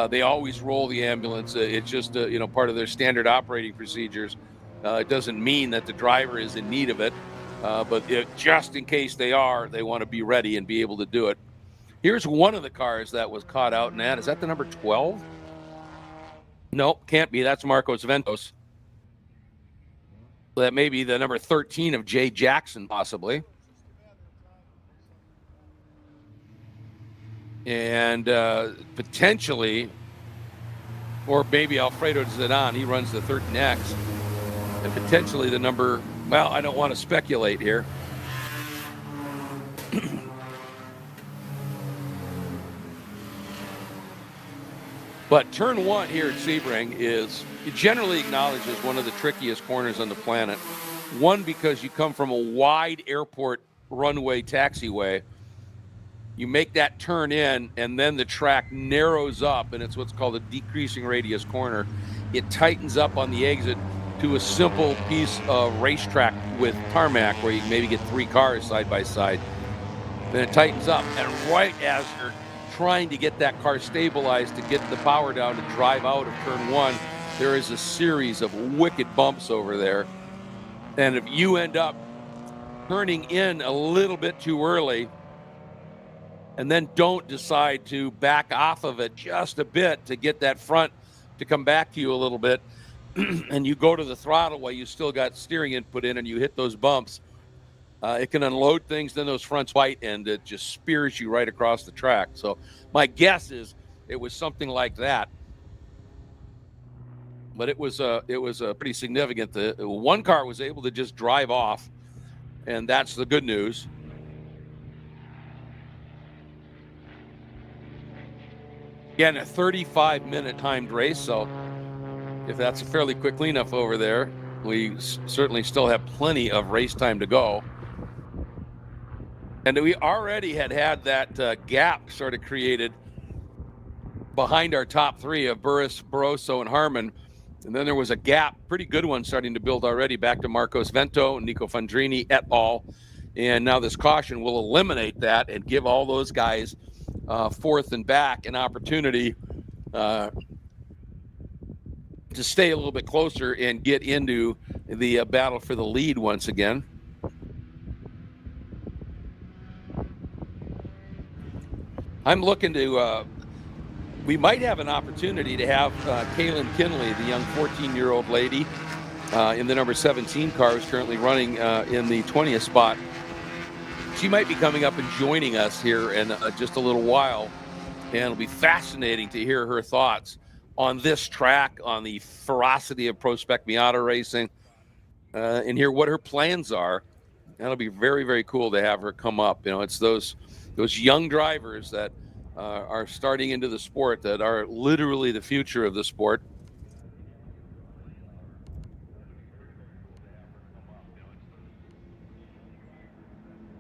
they always roll the ambulance. It's just part of their standard operating procedures. It doesn't mean that the driver is in need of it, but just in case they are, they want to be ready and be able to do it. Here's one of the cars that was caught out in that. Is that the number 12? Nope, can't be. That's Marcos Ventos. That may be the number 13 of Jay Jackson, possibly. And potentially, or maybe Alfredo Zidane, he runs the 13X. And potentially the number, well, I don't want to speculate here. But turn one here at Sebring is generally acknowledged as one of the trickiest corners on the planet. One, because you come from a wide airport runway taxiway. You make that turn in, and then the track narrows up, and it's what's called a decreasing radius corner. It tightens up on the exit to a simple piece of racetrack with tarmac where you can maybe get 3 cars side by side. Then it tightens up, and right as you're trying to get that car stabilized to get the power down to drive out of turn one, there is a series of wicked bumps over there. And if you end up turning in a little bit too early and then don't decide to back off of it just a bit to get that front to come back to you a little bit, and you go to the throttle while you still got steering input in and you hit those bumps, it can unload things, then those fronts white, and it just spears you right across the track. So my guess is it was something like that. But it was pretty significant. The one car was able to just drive off, and that's the good news. Again, a 35-minute timed race, so if that's a fairly quick cleanup over there, we certainly still have plenty of race time to go. And we already had that gap sort of created behind our top 3 of Burris, Barroso, and Harmon. And then there was a gap, pretty good one, starting to build already back to Marcos Vento, Nico Fandrini et al. And now this caution will eliminate that and give all those guys fourth and back an opportunity to stay a little bit closer and get into the battle for the lead once again. I'm looking to, we might have an opportunity to have Kaylin Kinley, the young 14-year-old lady in the number 17 car, who's currently running in the 20th spot. She might be coming up and joining us here in just a little while, and it'll be fascinating to hear her thoughts on this track, on the ferocity of Pro Spec Miata racing, and hear what her plans are. That'll be very, very cool to have her come up. You know, it's those young drivers that are starting into the sport that are literally the future of the sport.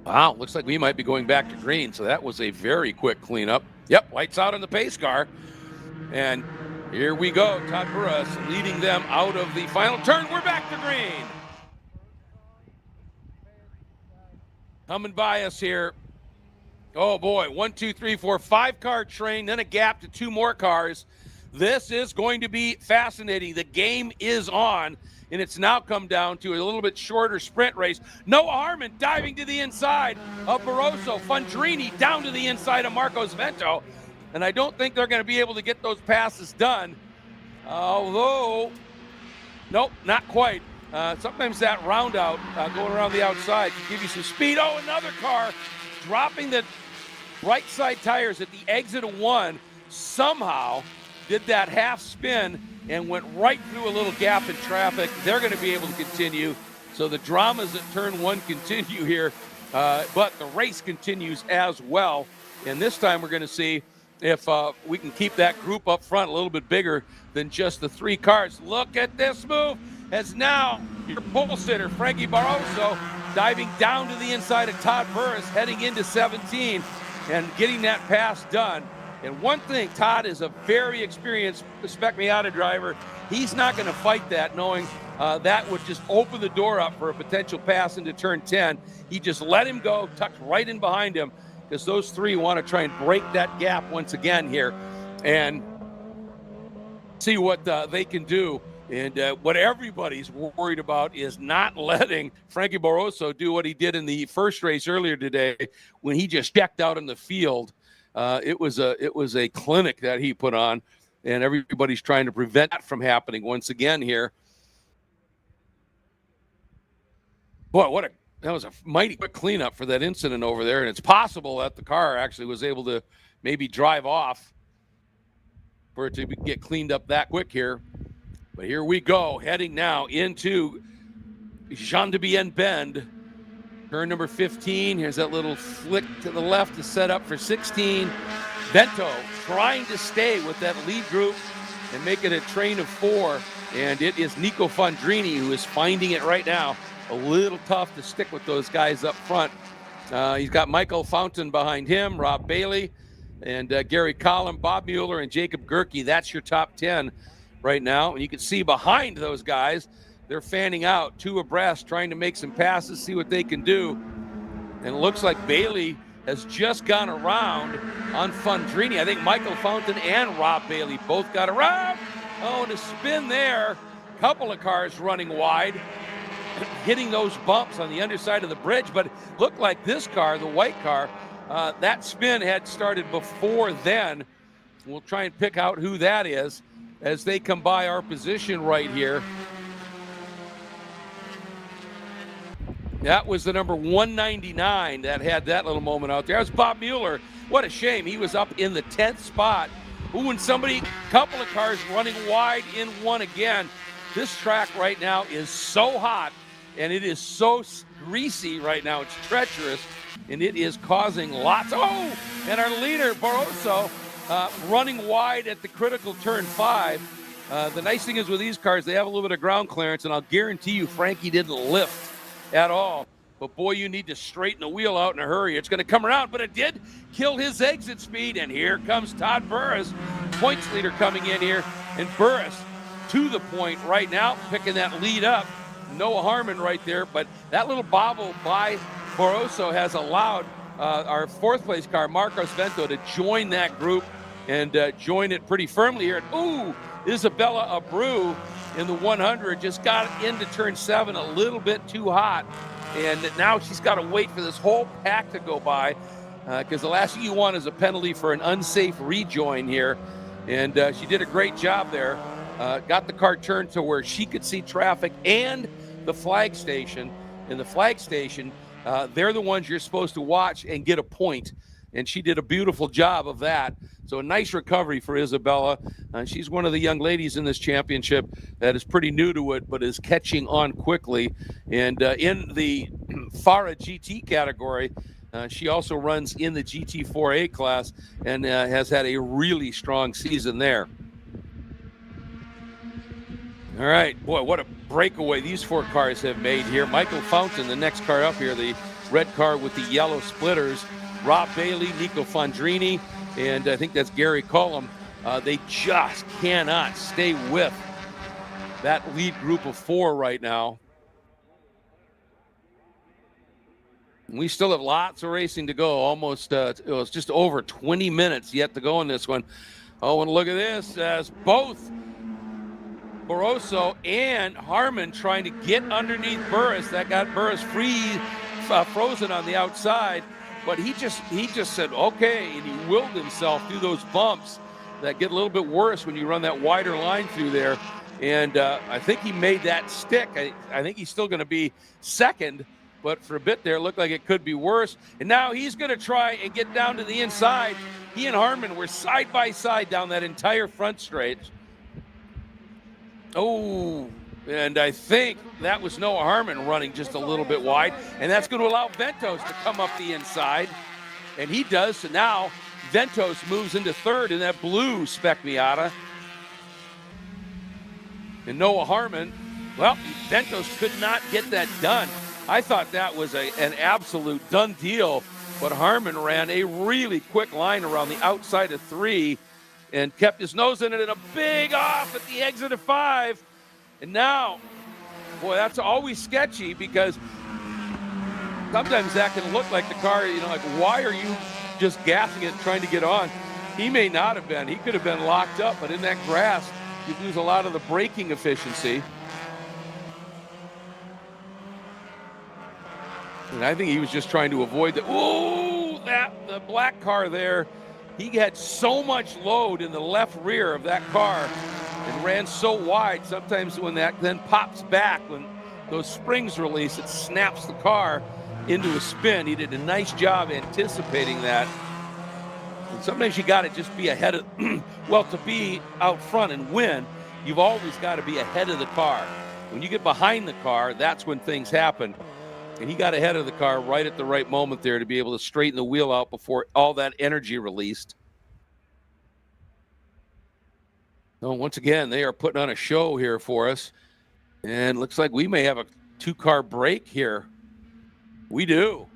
Wow, looks like we might be going back to green, so that was a very quick cleanup. Yep, lights out on the pace car. And here we go, Todd Burris leading them out of the final turn. We're back to green. Coming by us here. Oh boy, 1, 2, 3, 4, 5-car train, then a gap to 2 more cars. This is going to be fascinating. The game is on, and it's now come down to a little bit shorter sprint race. Noah Harmon diving to the inside of Barroso. Fandrini down to the inside of Marcos Vento. And I don't think they're going to be able to get those passes done. Although, nope, not quite. Sometimes that round out going around the outside can give you some speed. Oh, another car dropping the right side tires at the exit of 1, somehow did that half spin and went right through a little gap in traffic. They're going to be able to continue. So the dramas at turn 1 continue here, but the race continues as well. And this time we're going to see if we can keep that group up front a little bit bigger than just the 3 cars. Look at this move, as now your pole sitter, Frankie Barroso, diving down to the inside of Todd Burris, heading into 17 and getting that pass done. And one thing, Todd is a very experienced Spec Miata driver. He's not going to fight that, knowing that would just open the door up for a potential pass into turn 10. He just let him go, tucked right in behind him, because those 3 want to try and break that gap once again here and see what they can do. And what everybody's worried about is not letting Frankie Barroso do what he did in the first race earlier today when he just checked out in the field. It was a clinic that he put on, and everybody's trying to prevent that from happening once again here. Boy, that was a mighty quick cleanup for that incident over there, and it's possible that the car actually was able to maybe drive off for it to get cleaned up that quick here. But here we go, heading now into Jean de Bien Bend. Turn number 15. Here's that little flick to the left to set up for 16. Vento trying to stay with that lead group and make it a train of 4. And it is Nico Fondrini who is finding it right now. A little tough to stick with those guys up front. He's got Michael Fountain behind him, Rob Bailey, and Gary Collum, Bob Mueller, and Jacob Gerke. That's your top 10 right now. And you can see behind those guys, they're fanning out 2 abreast, trying to make some passes, see what they can do. And it looks like Bailey has just gone around on Fondrini. I think Michael Fountain and Rob Bailey both got around. Oh, and a spin there. Couple of cars running wide, hitting those bumps on the underside of the bridge. But it looked like this car, the white car, that spin had started before then. We'll try and pick out who that is as they come by our position right here. That was the number 199 that had that little moment out there. That was Bob Mueller. What a shame. He was up in the 10th spot. Ooh, and couple of cars running wide in one again. This track right now is so hot, and it is so greasy right now. It's treacherous, and it is causing lots. Oh, and our leader, Barroso, running wide at the critical turn 5. The nice thing is with these cars, they have a little bit of ground clearance, and I'll guarantee you Frankie didn't lift at all. But boy, you need to straighten the wheel out in a hurry. It's going to come around, but it did kill his exit speed. And here comes Todd Burris, points leader coming in here. And Burris to the point right now, picking that lead up. Noah Harmon right there, but that little bobble by Barroso has allowed our 4th place car, Marcos Vento, to join that group and join it pretty firmly here. Ooh, Isabella Abreu in the 100 just got into turn 7 a little bit too hot, and now she's got to wait for this whole pack to go by, because the last thing you want is a penalty for an unsafe rejoin here. And she did a great job there. Got the car turned to where she could see traffic and the flag station. And the flag station, they're the ones you're supposed to watch and get a point. And she did a beautiful job of that. So a nice recovery for Isabella. She's one of the young ladies in this championship that is pretty new to it, but is catching on quickly. And in the FARA GT category, she also runs in the GT4A class and has had a really strong season there. All right, boy, what a breakaway these 4 cars have made here. Michael Fountain, the next car up here, the red car with the yellow splitters. Rob Bailey, Nico Fondrini, and I think that's Gary Cullum. They just cannot stay with that lead group of 4 right now. We still have lots of racing to go. Almost, it was just over 20 minutes yet to go in this one. Oh, and look at this, as both Barroso and Harmon trying to get underneath Burris. That got Burris frozen on the outside. But he just said, okay, and he willed himself through those bumps that get a little bit worse when you run that wider line through there. And I think he made that stick. I think he's still going to be second, but for a bit there, it looked like it could be worse. And now he's going to try and get down to the inside. He and Harmon were side by side down that entire front straight. Oh, And I think that was Noah Harmon running just a little bit wide, and that's going to allow Ventos to come up the inside, and he does. So now Ventos moves into third in that blue Spec Miata. And Noah Harmon, well, Ventos could not get that done. I thought that was an absolute done deal, but Harmon ran a really quick line around the outside of 3 and kept his nose in it, and a big off at the exit of 5. And now, boy, that's always sketchy, because sometimes that can look like the car, like, why are you just gassing it, trying to get on? He may not have been. He could have been locked up, but in that grass, you lose a lot of the braking efficiency. And I think he was just trying to avoid the the black car there. He had so much load in the left rear of that car and ran so wide. Sometimes when that then pops back, when those springs release, it snaps the car into a spin. He did a nice job anticipating that. And sometimes you got to just be ahead of, well, to be out front and win, you've always got to be ahead of the car. When you get behind the car, that's when things happen. And he got ahead of the car right at the right moment there to be able to straighten the wheel out before all that energy released. So once again, they are putting on a show here for us. And looks like we may have a 2-car break here. We do.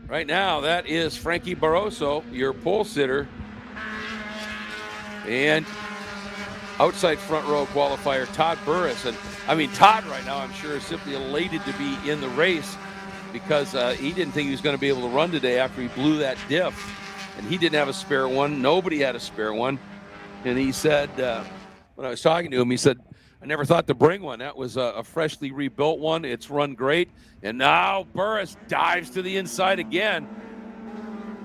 Right now, that is Frankie Barroso, your pole sitter. And outside front row qualifier, Todd Burris. And I mean, Todd right now, I'm sure, is simply elated to be in the race, because he didn't think he was going to be able to run today after he blew that diff. And he didn't have a spare one. Nobody had a spare one. And he said, when I was talking to him, he said, I never thought to bring one. That was a freshly rebuilt one. It's run great. And now Burris dives to the inside again,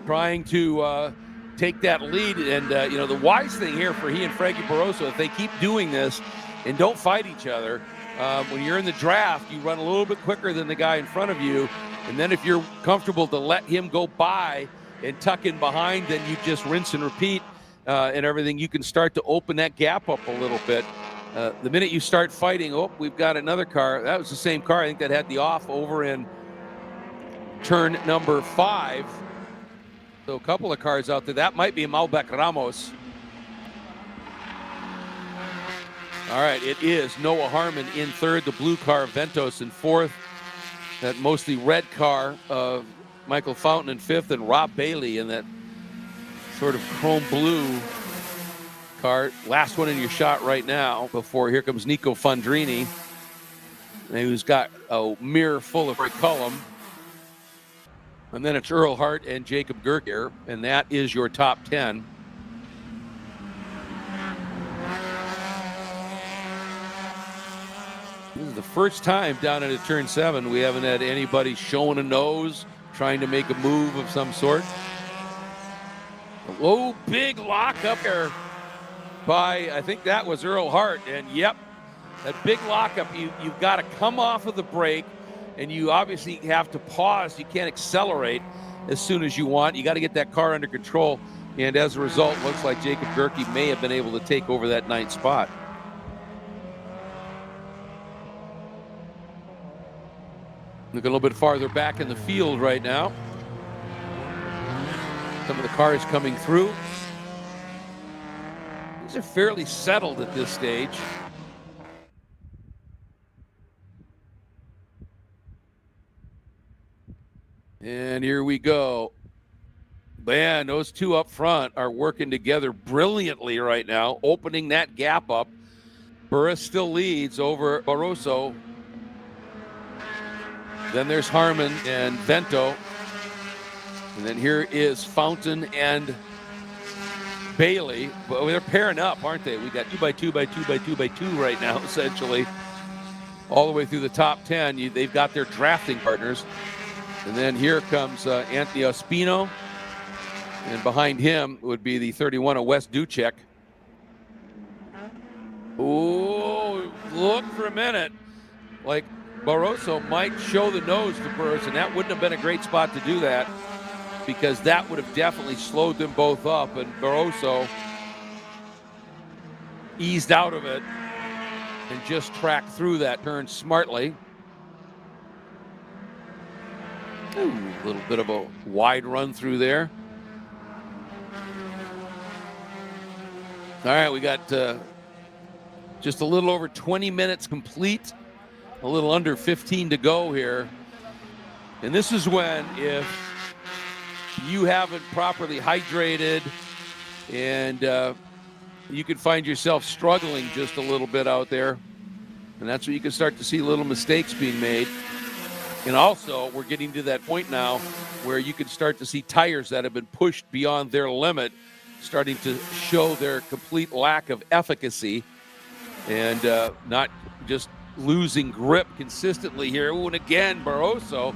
trying to take that lead. And, the wise thing here for he and Frankie Barroso, if they keep doing this and don't fight each other, when you're in the draft, you run a little bit quicker than the guy in front of you. And then if you're comfortable to let him go by and tuck in behind, then you just rinse and repeat and everything. You can start to open that gap up a little bit. The minute you start fighting, we've got another car. That was the same car, I think, that had the off over in turn number 5. So a couple of cars out there. That might be Malbec Ramos. All right, it is Noah Harmon in third, the blue car, Ventos in fourth. That mostly red car of Michael Fountain in fifth, and Rob Bailey in that sort of chrome blue car. Last one in your shot right now before here comes Nico Fondrini, who's got a mirror full of Rick Cullum. And then it's Earl Hart and Jacob Gerker, and that is your top 10. This is the first time down into turn 7 we haven't had anybody showing a nose, trying to make a move of some sort. Oh, big lock up there by, I think that was Earl Hart. And yep, that big lockup, you've got to come off of the brake, and you obviously have to pause. You can't accelerate as soon as you want. You got to get that car under control. And as a result, looks like Jacob Gerke may have been able to take over that 9th spot. Look a little bit farther back in the field right now. Some of the cars coming through. These are fairly settled at this stage. And here we go. Man, those two up front are working together brilliantly right now, opening that gap up. Burris still leads over Barroso. Then there's Harmon and Vento. And then here is Fountain and Bailey. Well, they're pairing up, aren't they? We got 2x2 right now, essentially. All the way through the top 10. They've got their drafting partners. And then here comes Anthony Ospino. And behind him would be the 31 of Wes Ducek. Oh, look for a minute. Like Barroso might show the nose to Burris, and that wouldn't have been a great spot to do that, because that would have definitely slowed them both up, and Barroso eased out of it. and just track through that turn smartly. Ooh, a little bit of a wide run through there. All right, we got just a little over 20 minutes complete, a little under 15 to go here. And this is when, if you haven't properly hydrated and you could find yourself struggling just a little bit out there, and that's where you can start to see little mistakes being made. And also, we're getting to that point now where you can start to see tires that have been pushed beyond their limit starting to show their complete lack of efficacy and not just losing grip consistently here. Ooh, and again, Barroso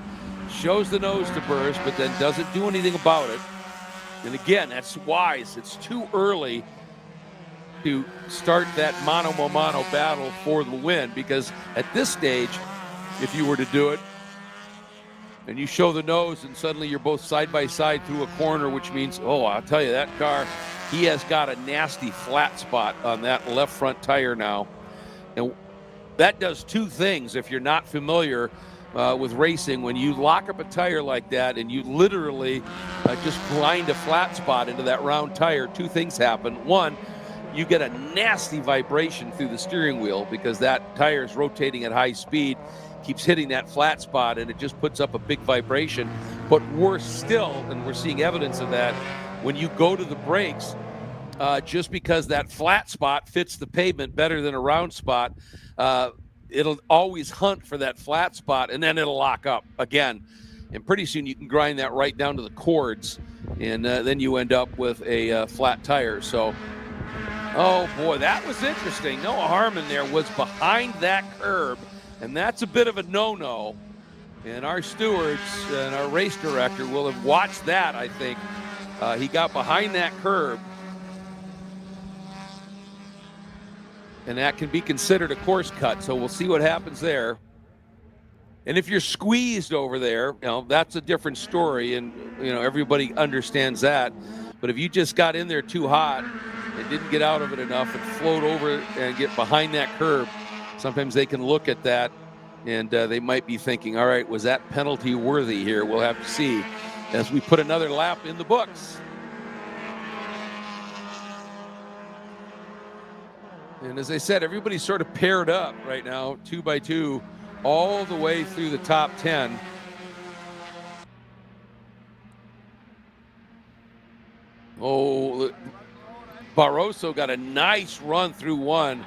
shows the nose to burst, but then doesn't do anything about it. And again, that's wise. It's too early to start that mano-a-mano battle for the win, because at this stage, if you were to do it, and you show the nose and suddenly you're both side by side through a corner, which means, oh, I'll tell you, that car, he has got a nasty flat spot on that left front tire now. And that does two things if you're not familiar with racing. When you lock up a tire like that and you literally just grind a flat spot into that round tire, two things happen. One, you get a nasty vibration through the steering wheel because that tire is rotating at high speed, keeps hitting that flat spot, and it just puts up a big vibration. But worse still, and we're seeing evidence of that, when you go to the brakes, just because that flat spot fits the pavement better than a round spot, it'll always hunt for that flat spot, and then it'll lock up again. And pretty soon you can grind that right down to the cords, and then you end up with a flat tire. So, oh boy, that was interesting. Noah Harmon there was behind that curb, and that's a bit of a no-no. And our stewards and our race director will have watched that, I think. He got behind that curb, and that can be considered a course cut. So we'll see what happens there. And if you're squeezed over there, that's a different story, and everybody understands that. But if you just got in there too hot and didn't get out of it enough and float over and get behind that curb, sometimes they can look at that and they might be thinking, all right, was that penalty worthy here? We'll have to see as we put another lap in the books. And as I said, everybody's sort of paired up right now, 2 by 2, all the way through the top 10. Oh, Barroso got a nice run through one,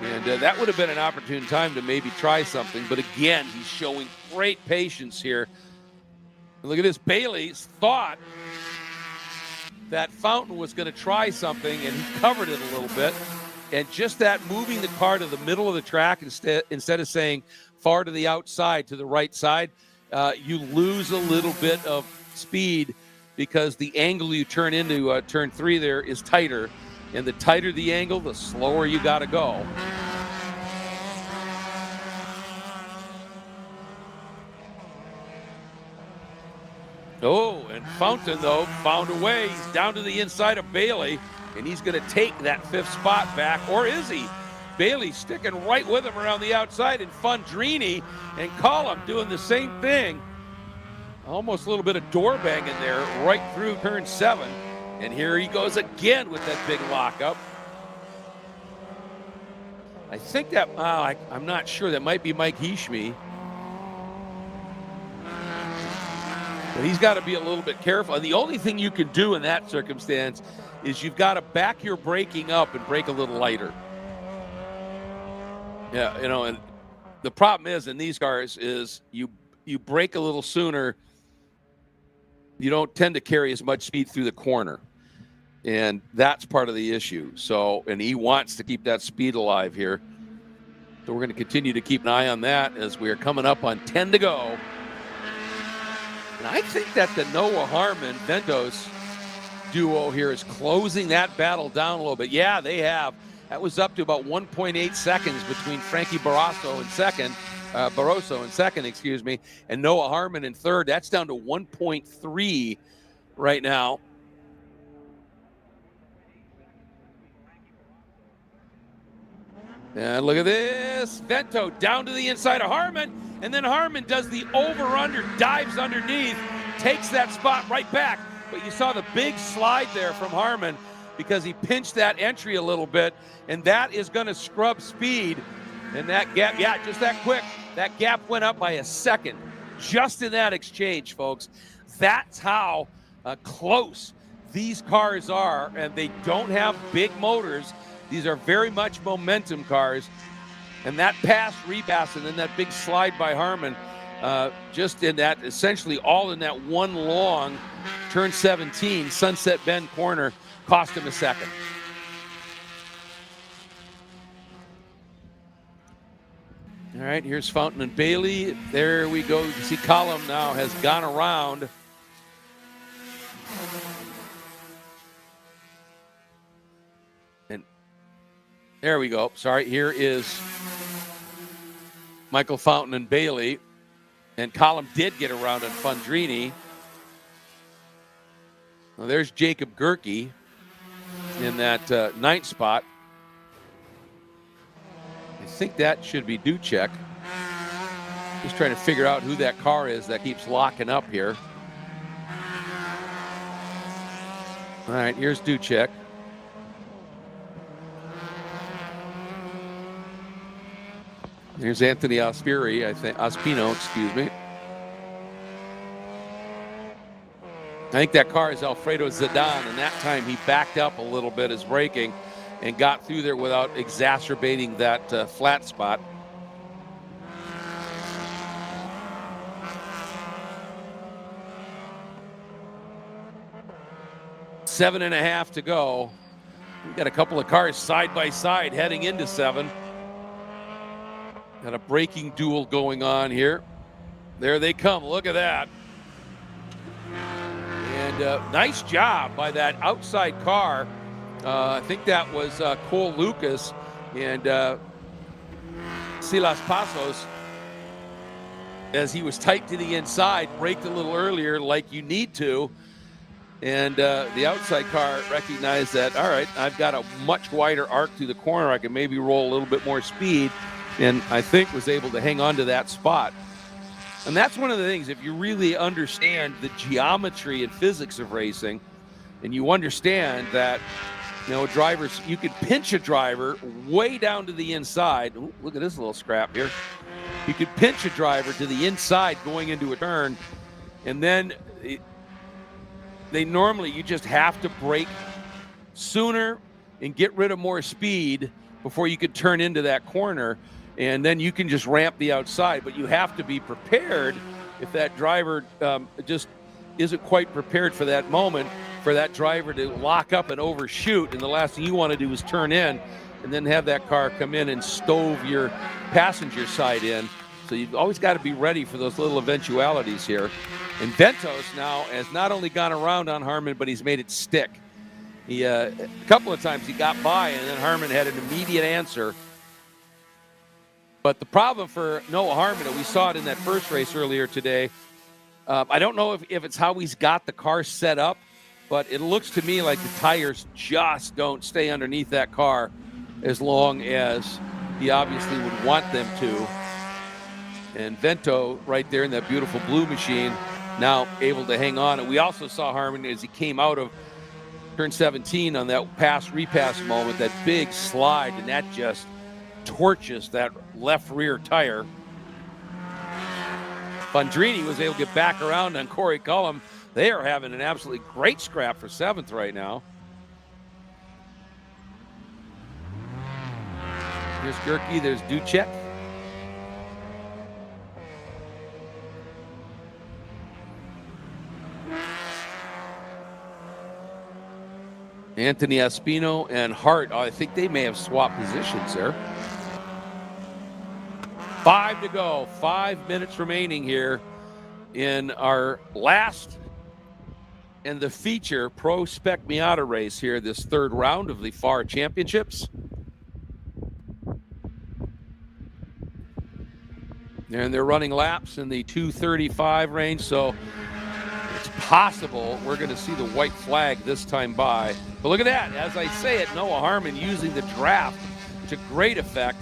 and that would have been an opportune time to maybe try something. But again, he's showing great patience here. And look at this. Bailey thought that Fountain was going to try something, and he covered it a little bit. And just that moving the car to the middle of the track instead of saying far to the outside, to the right side, you lose a little bit of speed because the angle you turn into turn 3 there is tighter. And the tighter the angle, the slower you got to go. Oh, and Fountain, though, found a way. He's down to the inside of Bailey. And he's going to take that 5th spot back, or is he? Bailey sticking right with him around the outside, and Fundrini and Collum doing the same thing. Almost a little bit of door banging there right through turn 7. And here he goes again with that big lockup. I think that, I'm not sure, that might be Mike Heishmi. But he's got to be a little bit careful. And the only thing you can do in that circumstance is you've got to back your braking up and brake a little lighter. Yeah, and the problem is in these cars is you brake a little sooner, you don't tend to carry as much speed through the corner. And that's part of the issue. So, and he wants to keep that speed alive here. So we're going to continue to keep an eye on that as we are coming up on 10 to go. And I think that the Noah Harmon-Ventos duo here is closing that battle down a little bit. Yeah, they have. That was up to about 1.8 seconds between Frankie Barroso in second, and Noah Harmon in third. That's down to 1.3 right now. And look at this. Vento down to the inside of Harmon. And then Harmon does the over-under, dives underneath, takes that spot right back. But you saw the big slide there from Harmon because he pinched that entry a little bit. And that is going to scrub speed. And that gap, yeah, just that quick. That gap went up by a second just in that exchange, folks. That's how close these cars are. And they don't have big motors. These are very much momentum cars. And that pass, repass, and then that big slide by Harmon, just in that, essentially all in that one long turn 17, Sunset Bend corner, cost him a second. All right, here's Fountain and Bailey. There we go. You see Column now has gone around. And there we go. Sorry, here is Michael Fountain and Bailey. And Column did get around on Fundrini. Well, there's Jacob Gerke in that ninth spot. I think that should be Ducek. Just trying to figure out who that car is that keeps locking up here. All right, here's Ducek. Here's Anthony Ospiri, I think, Ospino, excuse me. I think that car is Alfredo Zidane, and that time he backed up a little bit his braking and got through there without exacerbating that flat spot. Seven and a half to go. We've got a couple of cars side by side heading into 7. Got a braking duel going on here. There they come. Look at that. And nice job by that outside car. I think that was Cole Lucas and Silas Pasos, as he was tight to the inside, braked a little earlier like you need to. And the outside car recognized that, all right, I've got a much wider arc through the corner. I can maybe roll a little bit more speed. And I think was able to hang on to that spot. And that's one of the things, if you really understand the geometry and physics of racing, and you understand that, you know, drivers, you could pinch a driver way down to the inside. Ooh, look at this little scrap here. You could pinch a driver to the inside going into a turn, and then they normally, you just have to brake sooner and get rid of more speed before you could turn into that corner. And then you can just ramp the outside, but you have to be prepared if that driver just isn't quite prepared for that moment, for that driver to lock up and overshoot. And the last thing you want to do is turn in and then have that car come in and stove your passenger side in. So you've always got to be ready for those little eventualities here. And Ventos now has not only gone around on Harmon, but he's made it stick. He a couple of times he got by, and then Harmon had an immediate answer. But the problem for Noah Harmon, and we saw it in that first race earlier today, I don't know if it's how he's got the car set up, but it looks to me like the tires just don't stay underneath that car as long as he obviously would want them to. And Vento right there in that beautiful blue machine now able to hang on. And we also saw Harmon as he came out of turn 17 on that pass-repass moment, that big slide, and that just torches that left rear tire. Fundrini was able to get back around on Corey Cullum. They are having an absolutely great scrap for 7th right now. There's Gerke, there's Ducek. Anthony Espino and Hart, I think they may have swapped positions there. 5 to go, 5 minutes remaining here in our last and the feature Pro Spec Miata race here, this 3rd round of the FARA Championships. And they're running laps in the 2:35 range, so it's possible we're going to see the white flag this time by. But look at that, as I say it, Noah Harmon using the draft to great effect,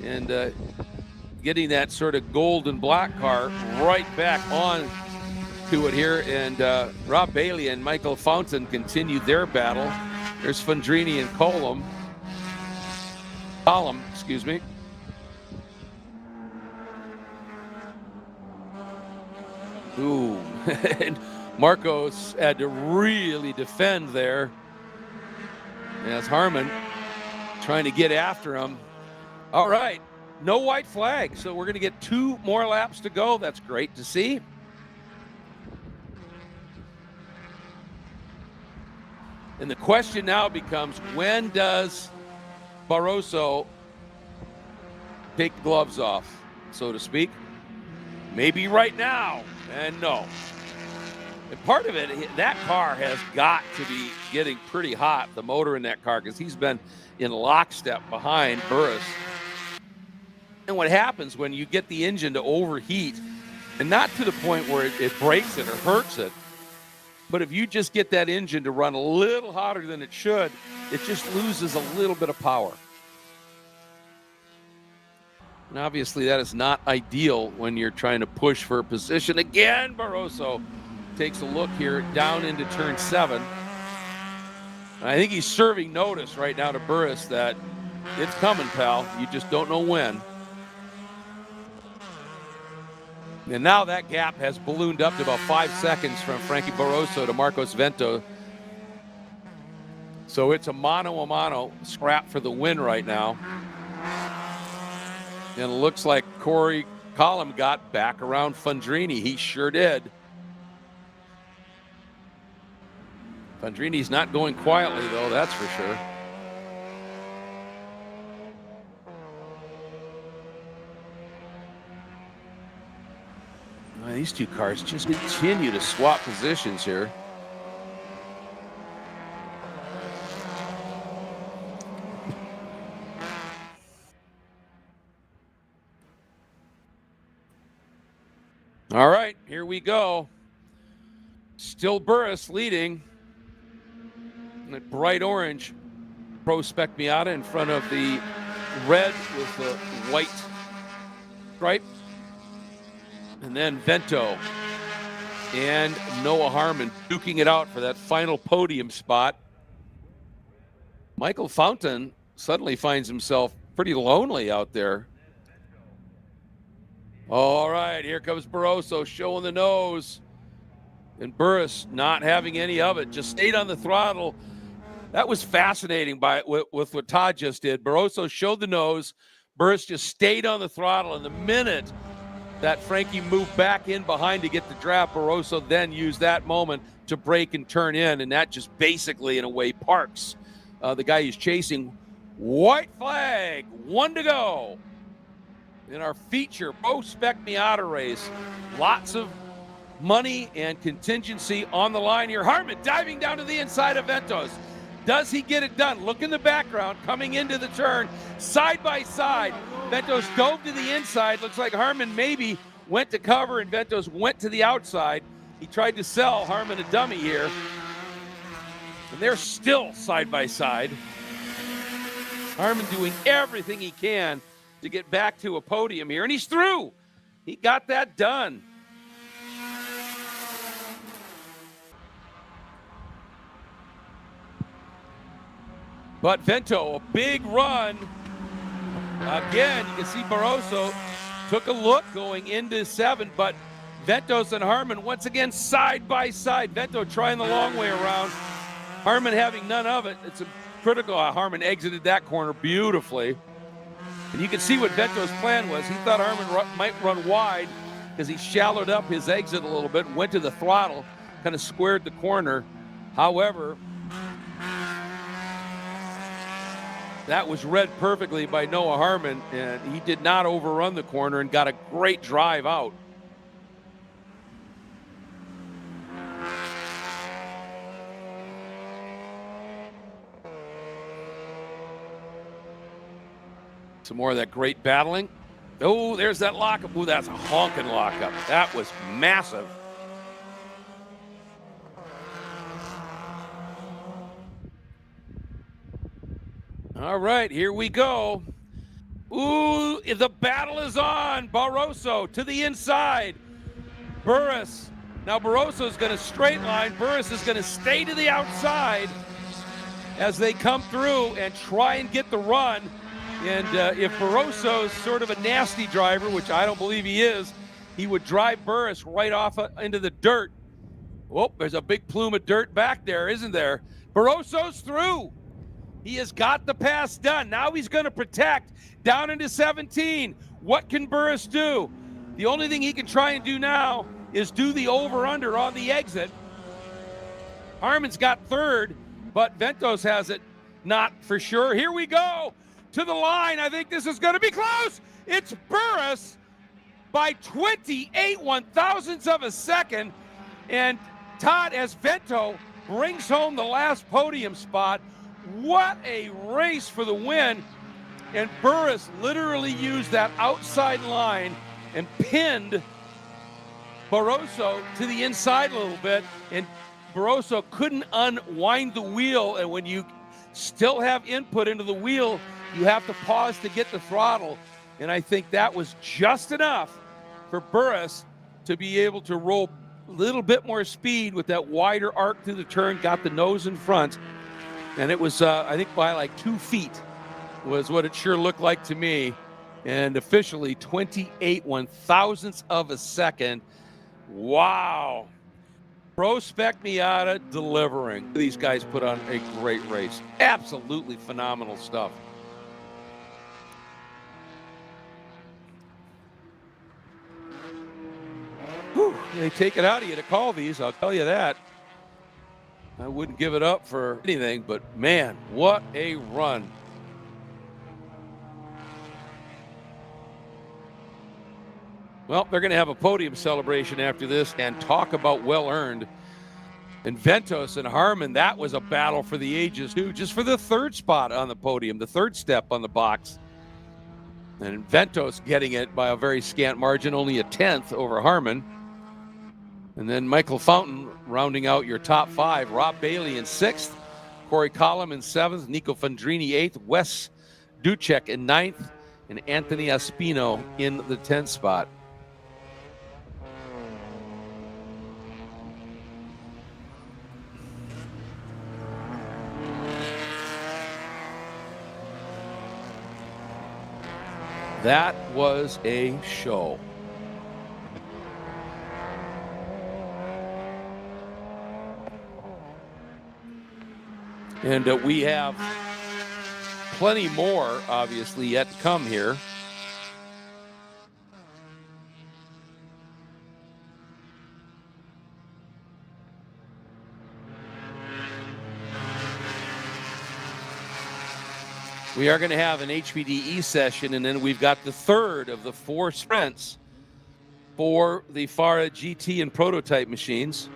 and getting that sort of gold and black car right back on to it here. And Rob Bailey and Michael Fountain continue their battle. There's Fundrini and Column, excuse me. Ooh, and Marcos had to really defend there as Harmon trying to get after him. All right, no white flag, so we're going to get 2 more laps to go. That's great to see. And the question now becomes, when does Barroso take the gloves off, so to speak? Maybe right now, and no. And part of it, that car has got to be getting pretty hot, the motor in that car, because he's been in lockstep behind Burris. And what happens when you get the engine to overheat, and not to the point where it breaks it or hurts it, but if you just get that engine to run a little hotter than it should, it just loses a little bit of power. And obviously that is not ideal when you're trying to push for a position. Again, Barroso takes a look here down into turn 7. And I think he's serving notice right now to Burris that it's coming, pal. You just don't know when. And now that gap has ballooned up to about 5 seconds from Frankie Barroso to Marcos Vento. So it's a mano-a-mano scrap for the win right now. And it looks like Corey Collum got back around Fundrini. He sure did. Fundrini's not going quietly, though, that's for sure. These two cars just continue to swap positions here. All right, here we go. Still Burris leading. That bright orange Pro Spec Miata in front of the red with the white stripe. And then Vento and Noah Harmon duking it out for that final podium spot. Michael Fountain suddenly finds himself pretty lonely out there. All right, here comes Barroso showing the nose. And Burris not having any of it, just stayed on the throttle. That was fascinating with what Todd just did. Barroso showed the nose. Burris just stayed on the throttle. And the minute that Frankie moved back in behind to get the draft, Barroso then used that moment to break and turn in, and that just basically, in a way, parks the guy he's chasing. White flag, 1 to go in our feature Pro Spec Miata race. Lots of money and contingency on the line here. Harmon diving down to the inside of Ventos. Does he get it done? Look in the background, coming into the turn, side by side. Ventos dove to the inside. Looks like Harmon maybe went to cover, and Ventos went to the outside. He tried to sell Harmon a dummy here. And they're still side by side. Harmon doing everything he can to get back to a podium here, and he's through. He got that done. But Vento, a big run. Again, you can see Barroso took a look going into 7, but Ventos and Harmon once again side by side. Vento trying the long way around. Harmon having none of it. It's critical how Harmon exited that corner beautifully. And you can see what Vento's plan was. He thought Harmon might run wide because he shallowed up his exit a little bit, went to the throttle, kind of squared the corner. However, that was read perfectly by Noah Harmon, and he did not overrun the corner and got a great drive out. Some more of that great battling. Oh, there's that lockup. Oh, that's a honking lockup. That was massive. All right, here we go. Ooh, the battle is on. Barroso to the inside. Burris. Now Barroso's going to straight line. Burris is going to stay to the outside as they come through and try and get the run. And if Barroso's sort of a nasty driver, which I don't believe he is, he would drive Burris right off into the dirt. Oh, there's a big plume of dirt back there, isn't there? Barroso's through. He has got the pass done. Now he's going to protect down into 17. What can Burris do? The only thing he can try and do now is do the over-under on the exit. Harmon's got third, but Ventos has it not for sure. Here we go to the line. I think this is going to be close. It's Burris by 28 one-thousandths of a second. And Todd, as Vento brings home the last podium spot, what a race for the win. And Burris literally used that outside line and pinned Barroso to the inside a little bit. And Barroso couldn't unwind the wheel. And when you still have input into the wheel, you have to pause to get the throttle. And I think that was just enough for Burris to be able to roll a little bit more speed with that wider arc through the turn, got the nose in front. And it was, I think, by like 2 feet was what it sure looked like to me. And officially 28 one-thousandths of a second. Wow. Pro Spec Miata delivering. These guys put on a great race. Absolutely phenomenal stuff. Whew, they take it out of you to call these, I'll tell you that. I wouldn't give it up for anything, but man, what a run. Well, they're going to have a podium celebration after this and talk about well-earned. And Ventos and Harmon, that was a battle for the ages too, just for the third spot on the podium, the third step on the box. And Ventos getting it by a very scant margin, only a 10th over Harmon. And then Michael Fountain rounding out your top 5. Rob Bailey in 6th, Corey Collum in 7th, Nico Fandrini 8th, Wes Ducek in 9th, and Anthony Espino in the 10th spot. That was a show. And we have plenty more, obviously, yet to come here. We are going to have an HPDE session, and then we've got the third of the 4 sprints for the FARA GT and Prototype machines.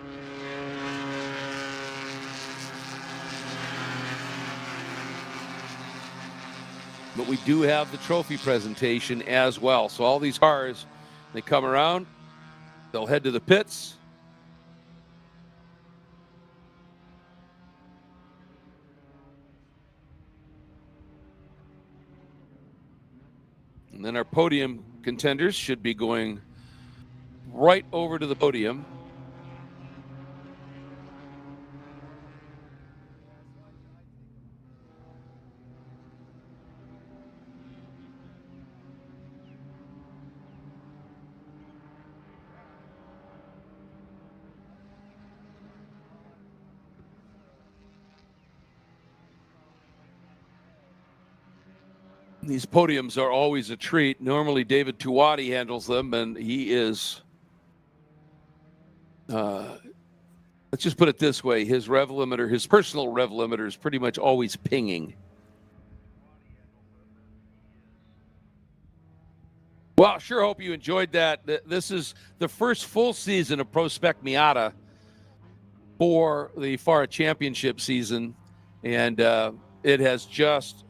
But we do have the trophy presentation as well. So all these cars, they come around, they'll head to the pits. And then our podium contenders should be going right over to the podium. These podiums are always a treat. Normally David Tuwati handles them, and he is, let's just put it this way, his rev limiter, his personal rev limiter is pretty much always pinging. Well, sure hope you enjoyed that. This is the first full season of Pro Spec Miata for the FARA Championship season, and it has just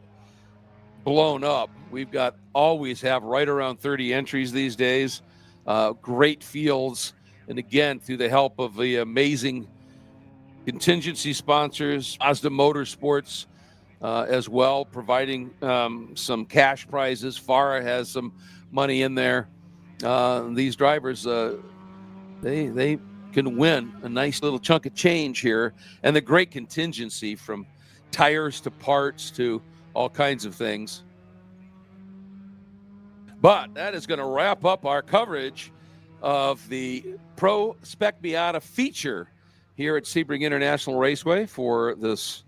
blown up. We've got always have right around 30 entries these days, great fields, and again through the help of the amazing contingency sponsors, Mazda Motorsports, as well, providing some cash prizes. FARA has some money in there. These drivers, they can win a nice little chunk of change here, and the great contingency from tires to parts to all kinds of things. But that is going to wrap up our coverage of the Pro Spec Miata feature here at Sebring International Raceway for this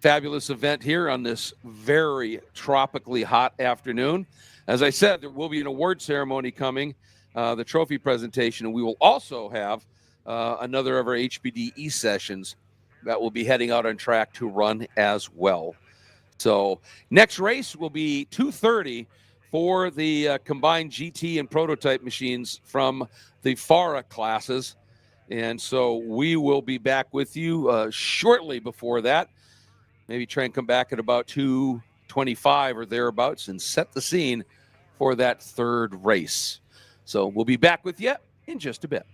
fabulous event here on this very tropically hot afternoon. As I said, there will be an award ceremony coming, the trophy presentation, and we will also have another of our HPDE sessions that will be heading out on track to run as well. So next race will be 2:30 for the combined GT and prototype machines from the FARA classes. And so we will be back with you shortly before that. Maybe try and come back at about 2:25 or thereabouts and set the scene for that third race. So we'll be back with you in just a bit.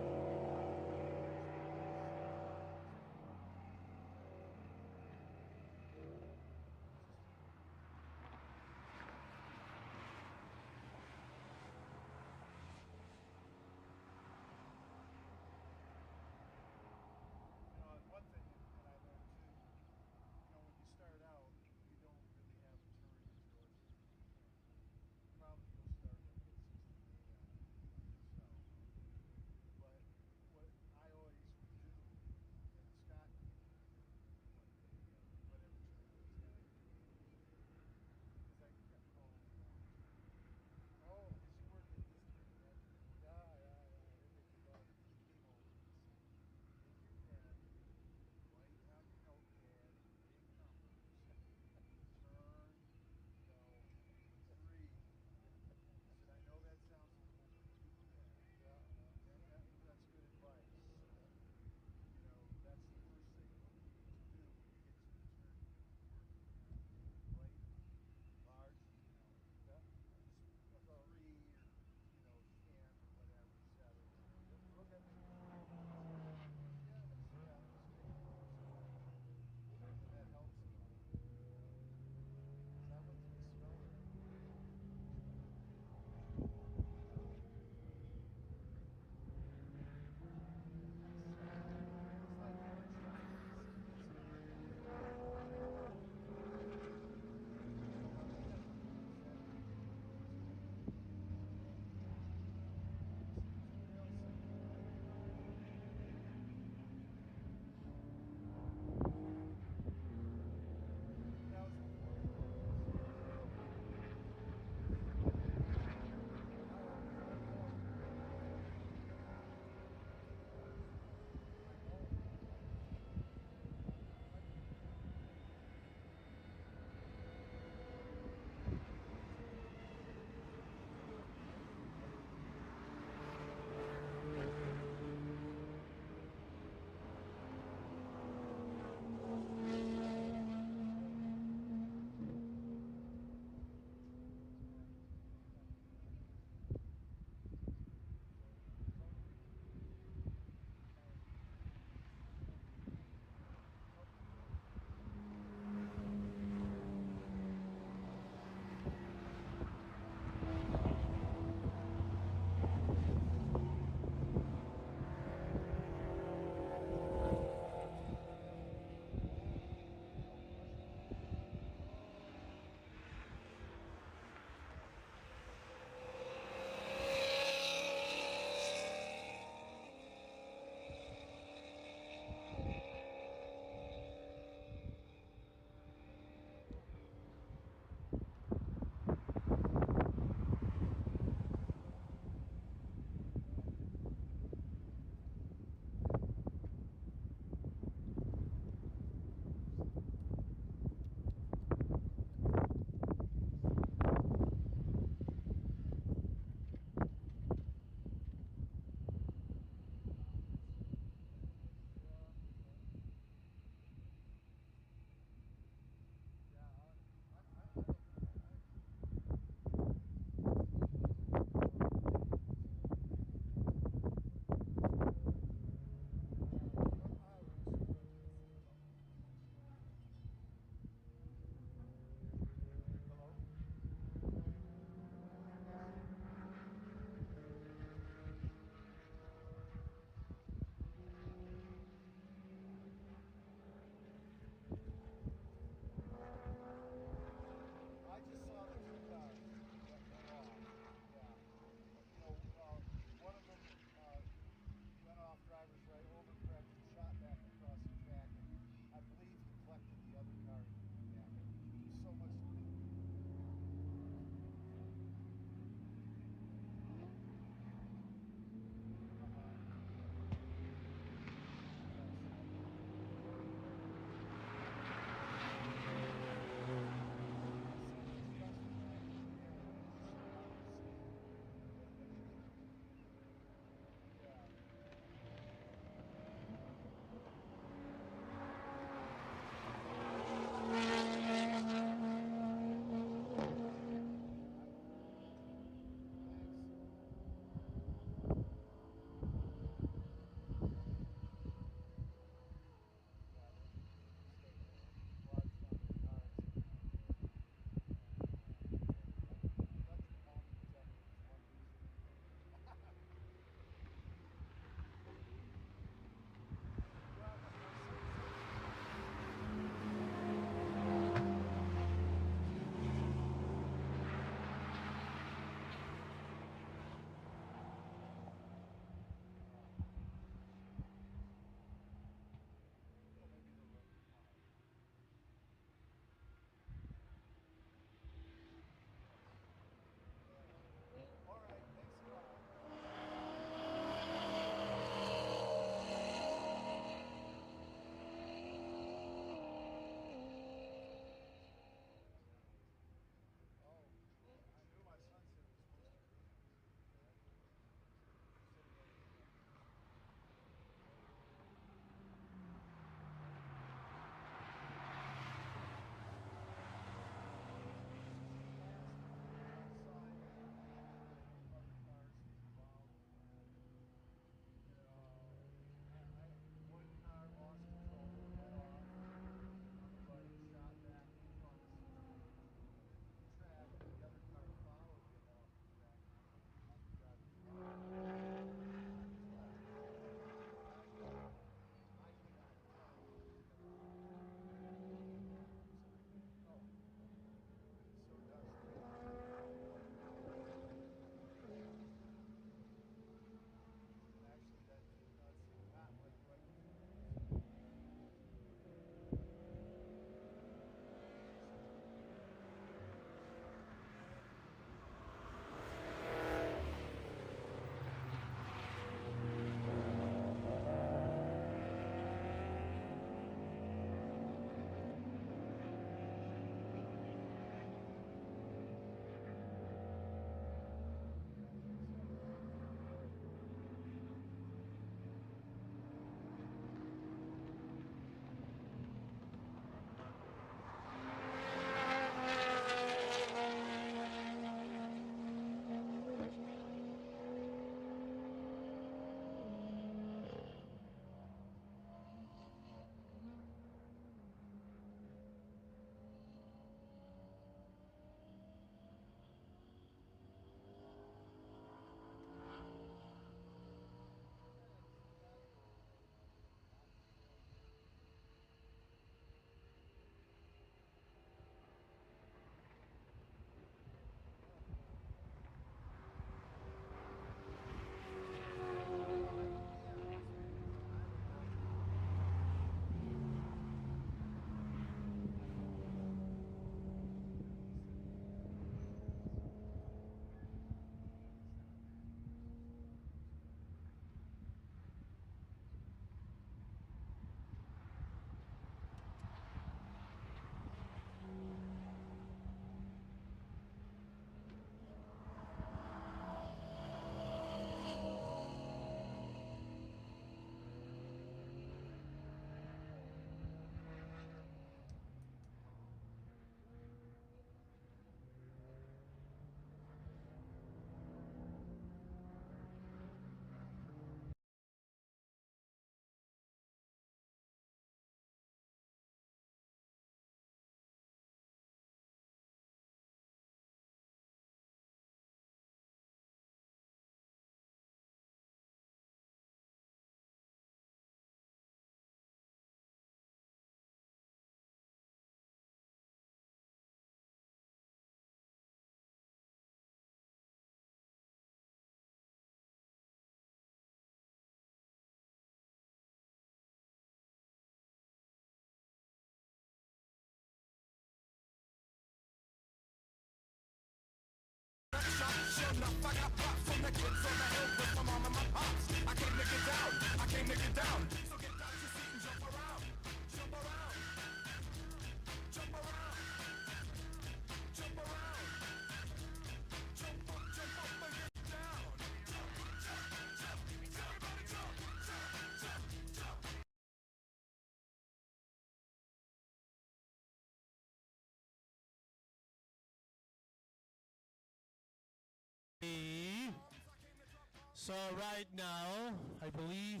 So right now, I believe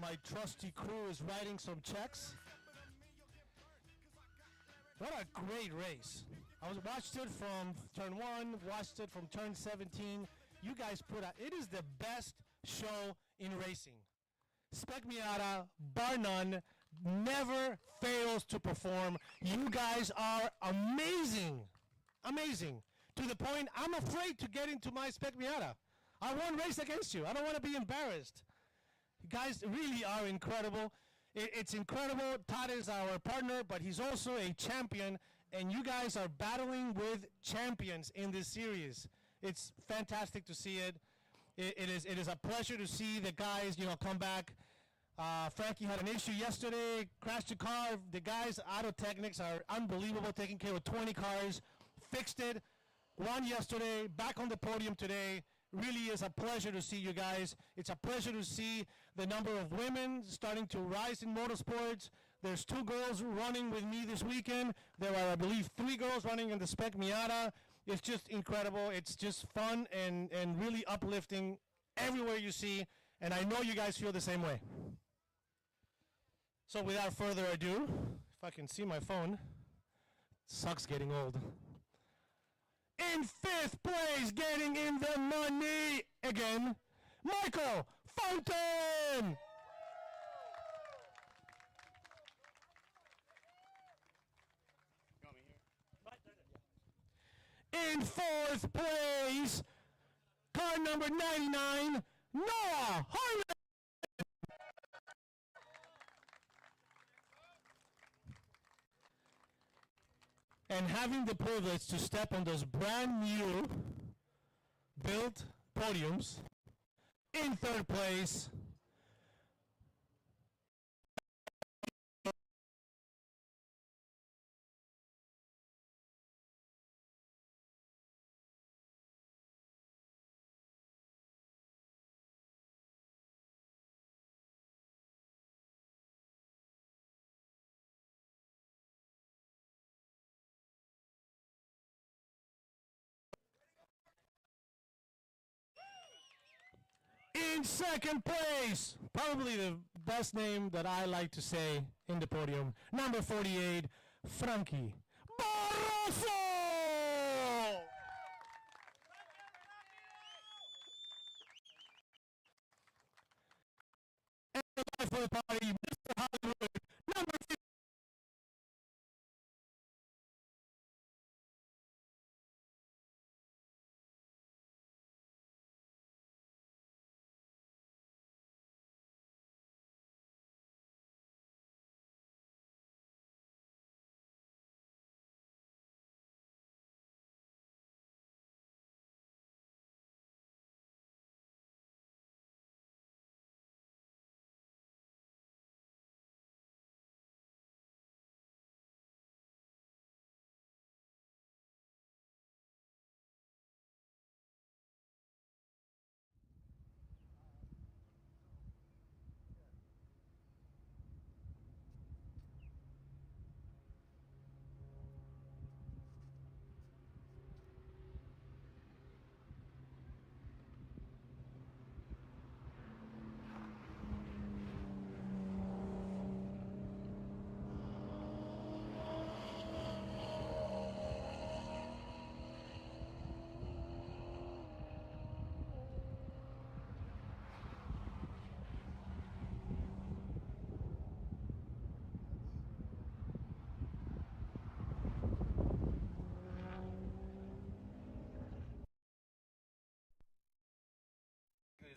my trusty crew is writing some checks. What a great race. I watched it from turn 1, watched it from turn 17. You guys put out, it is the best show in racing. Spec Miata, bar none, never fails to perform. You guys are amazing. Amazing. To the point, I'm afraid to get into my Spec Miata. I won't race against you. I don't want to be embarrassed. You guys really are incredible. It's incredible. Todd is our partner, but he's also a champion, and you guys are battling with champions in this series. It's fantastic to see it. It is a pleasure to see the guys, come back. Frankie had an issue yesterday, crashed a car. The guys, Auto Technics, are unbelievable, taking care of 20 cars, fixed it, won yesterday, back on the podium today. Really is a pleasure to see you guys. It's a pleasure to see the number of women starting to rise in motorsports. There's 2 girls running with me this weekend. There are, I believe, 3 girls running in the Spec Miata. It's just incredible. It's just fun and really uplifting everywhere you see. And I know you guys feel the same way. So without further ado, if I can see my phone, sucks getting old. In 5th place, getting in the money again, Michael Fountain. In 4th place, car number 99, Noah Harlan. And having the privilege to step on those brand new built podiums in 3rd place, in 2nd place, probably the best name that I like to say in the podium, number 48, Frankie Barroso. And the life for the party, Mr. Hollywood, number 50.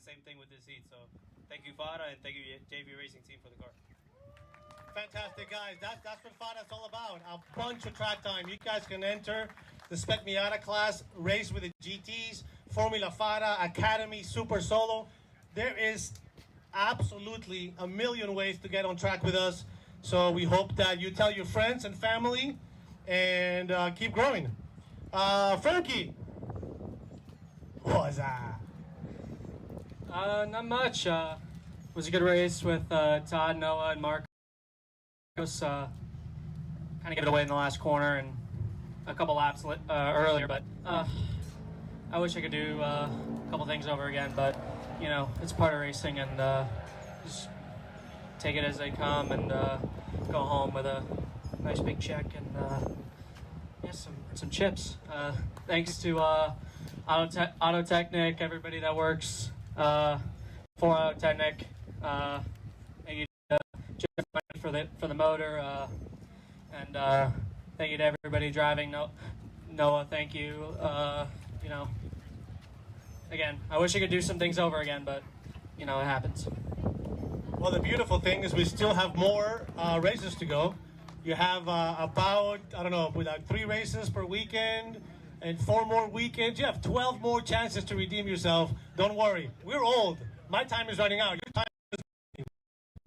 Same thing with this heat. So thank you, FARA, and thank you, JV Racing Team, for the car. Fantastic, guys. That's what FARA's all about. A bunch of track time. You guys can enter the Spec Miata class, race with the GTs. Formula FARA, Academy, Super Solo. There is absolutely a million ways to get on track with us. So we hope that you tell your friends and family and keep growing. Frankie, what's that? Not much. Was a good race with Todd, Noah, and Marcos. Kind of gave it away in the last corner and a couple laps earlier, but I wish I could do a couple things over again, but you know, it's part of racing, and just take it as they come and go home with a nice big check and yeah, some chips. Thanks to Auto Technic, everybody that works for Auto Technic. Thank you to Jeff for the motor, and thank you to everybody driving. Noah, thank you. You know, again, I wish I could do some things over again, but you know, it happens. Well, the beautiful thing is we still have more races to go. You have about, I don't know, about 3 races per weekend and 4 more weekends. You have 12 more chances to redeem yourself. Don't worry. We're old. My time is running out. Your time is running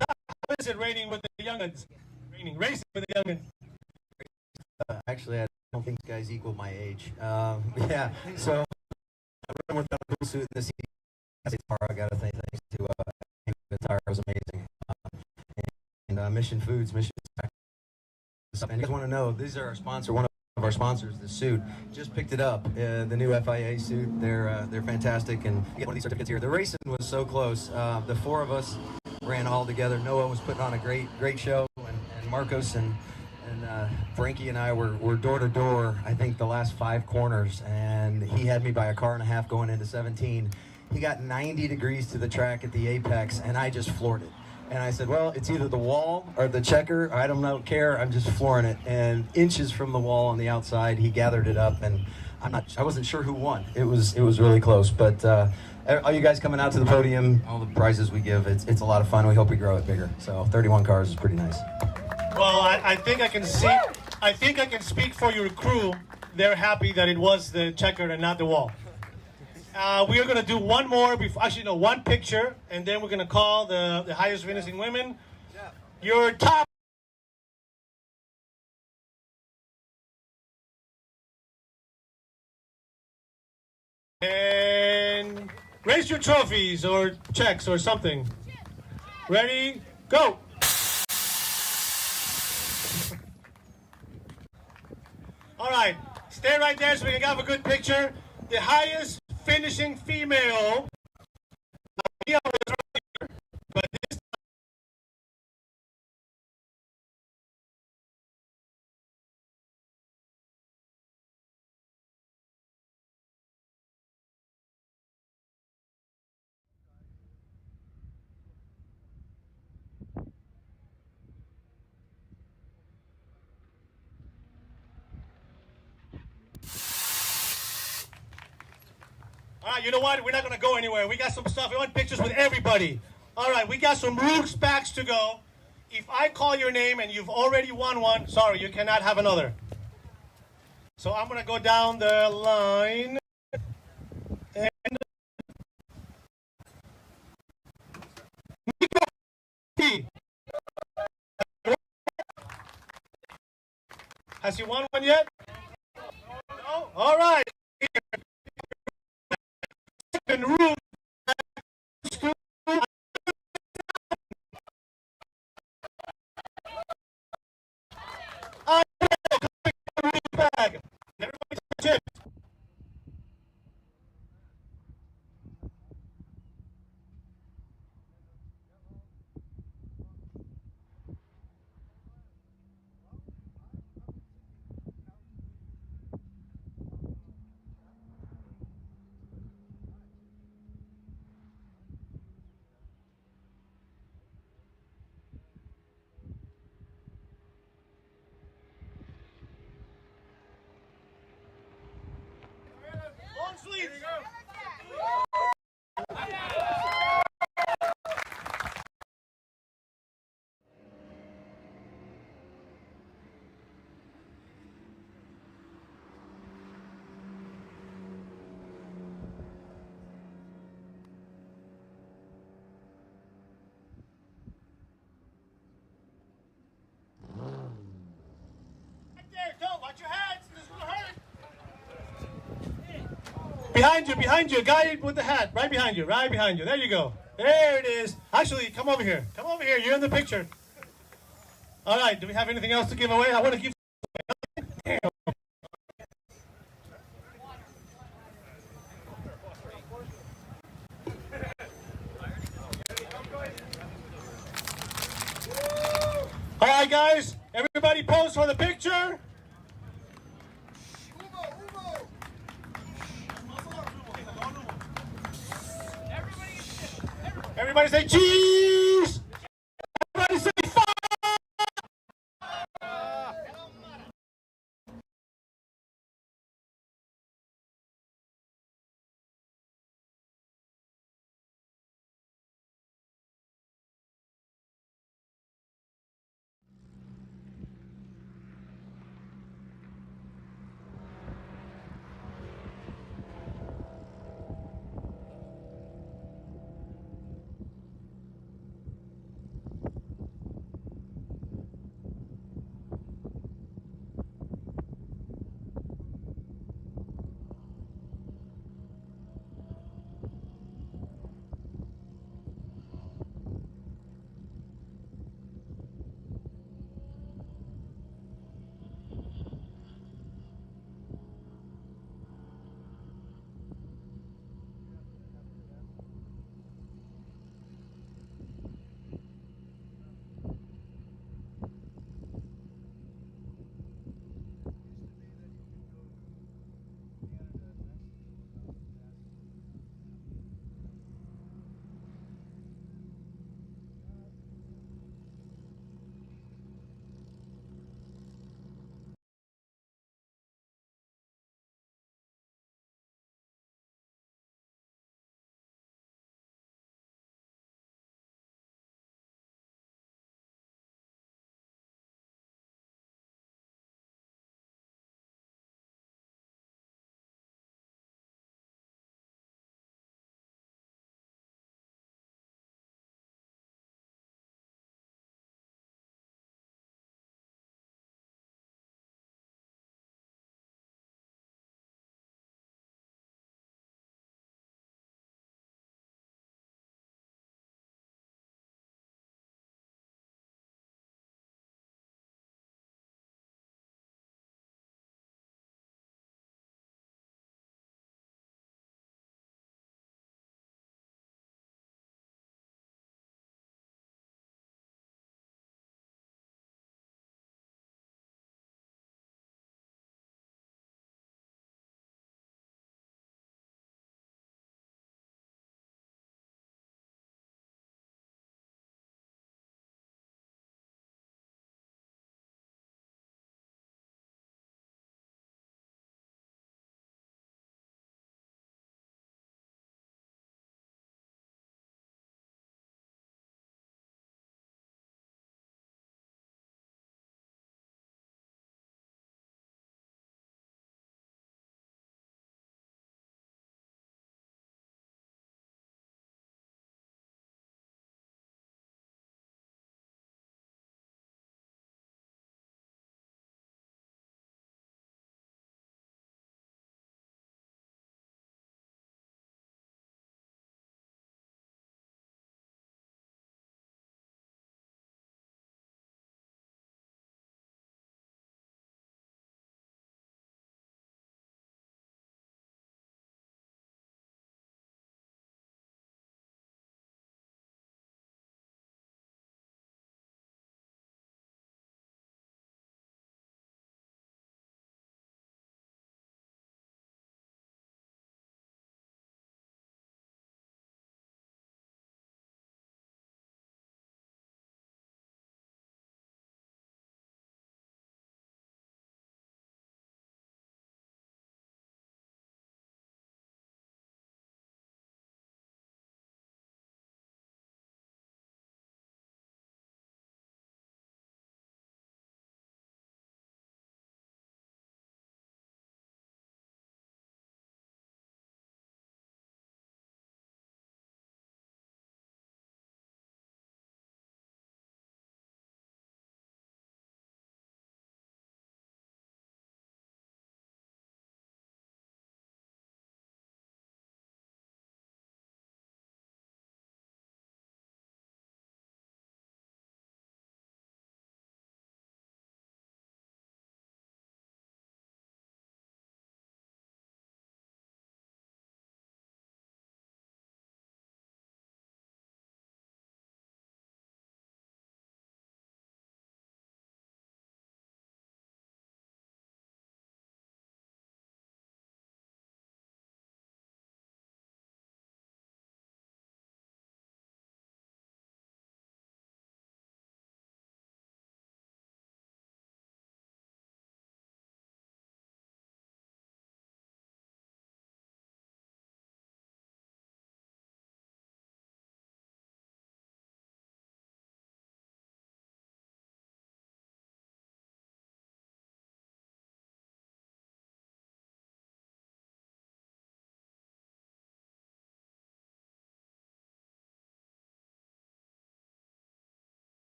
out. How is it raining with the youngins? Racing with the youngins. Actually, I don't think you guys equal my age. Yeah, so I run without a cool suit in the seat. I got to say thanks to the tire was amazing. And Mission Foods, and you guys want to know, these are our sponsor, one of our sponsors, the suit. Just picked it up, the new FIA suit. They're fantastic, and you get one of these certificates here. The racing was so close. The 4 of us ran all together. Noah was putting on a great show, and Marcos and Frankie and I were door to door, I think the last 5 corners, and he had me by a car and a half going into 17. He got 90 degrees to the track at the apex, and I just floored it. And I said, well, it's either the wall or the checker. I don't care. I'm just flooring it. And inches from the wall on the outside, he gathered it up, and I wasn't sure who won. It was really close. But all you guys coming out to the podium, all the prizes we give, it's a lot of fun. We hope we grow it bigger. So 31 cars is pretty nice. Well, I think I can speak for your crew. They're happy that it was the checker and not the wall. We are going to do one more, one picture, and then we're going to call the highest finishing women. Your top. And raise your trophies or checks or something. Ready? Go. All right, stay right there so we can have a good picture. The highest finishing female. Mia was earlier, but this time. All right, you know what? We're not going to go anywhere. We got some stuff. We want pictures with everybody. All right, we got some Rooks packs to go. If I call your name and you've already won one, sorry, you cannot have another. So I'm going to go down the line. And has he won one yet? No? All right. Room. Bag. Everybody chips. Behind you, guy with the hat, right behind you. There you go. There it is. Actually, come over here. You're in the picture. All right, do we have anything else to give away? I want to give. All right, guys, everybody pose for the picture. Everybody say cheese. Everybody say fire.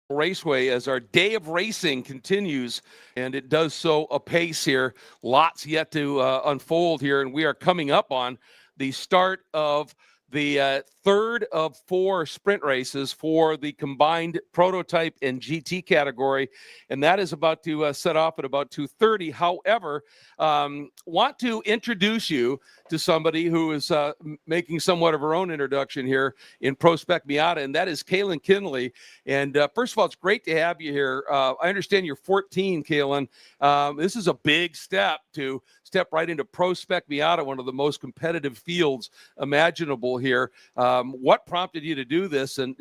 Raceway as our day of racing continues, and it does so apace here. Lots yet to unfold here, and we are coming up on the start of the third of 4 sprint races for the combined prototype and GT category, and that is about to set off at about 2:30. However, want to introduce you to somebody who is making somewhat of her own introduction here in Pro Spec Miata, and that is Kaylin Kinley. And first of all, it's great to have you here. I understand you're 14, Kaylin. This is a big step to step right into Pro Spec Miata, one of the most competitive fields imaginable here. What prompted you to do this, and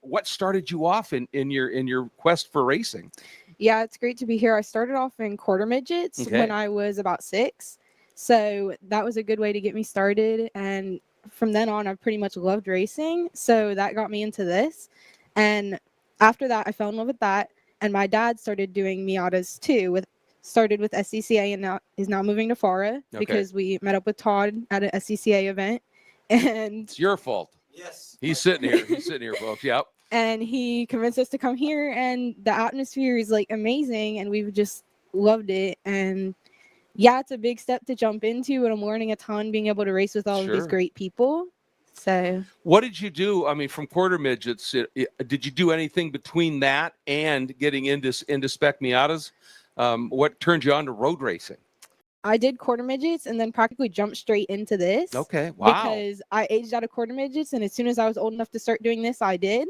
what started you off in your quest for racing? Yeah, it's great to be here. I started off in quarter midgets when I was about 6. So that was a good way to get me started. And from then on, I've pretty much loved racing. So that got me into this. And after that, I fell in love with that. And my dad started doing Miatas too. Started with SCCA and is now moving to FARA because we met up with Todd at an SCCA event. And it's your fault. Yes. He's sitting here. He's sitting here, folks. Yep. And he convinced us to come here, and the atmosphere is like amazing, and we've just loved it. And yeah, it's a big step to jump into, and I'm learning a ton being able to race with all of these great people. So what did you do? I mean, from quarter midgets, did you do anything between that and getting into Spec Miatas? What turned you on to road racing? I did quarter midgets and then practically jumped straight into this. Okay, wow. Because I aged out of quarter midgets, and as soon as I was old enough to start doing this, I did.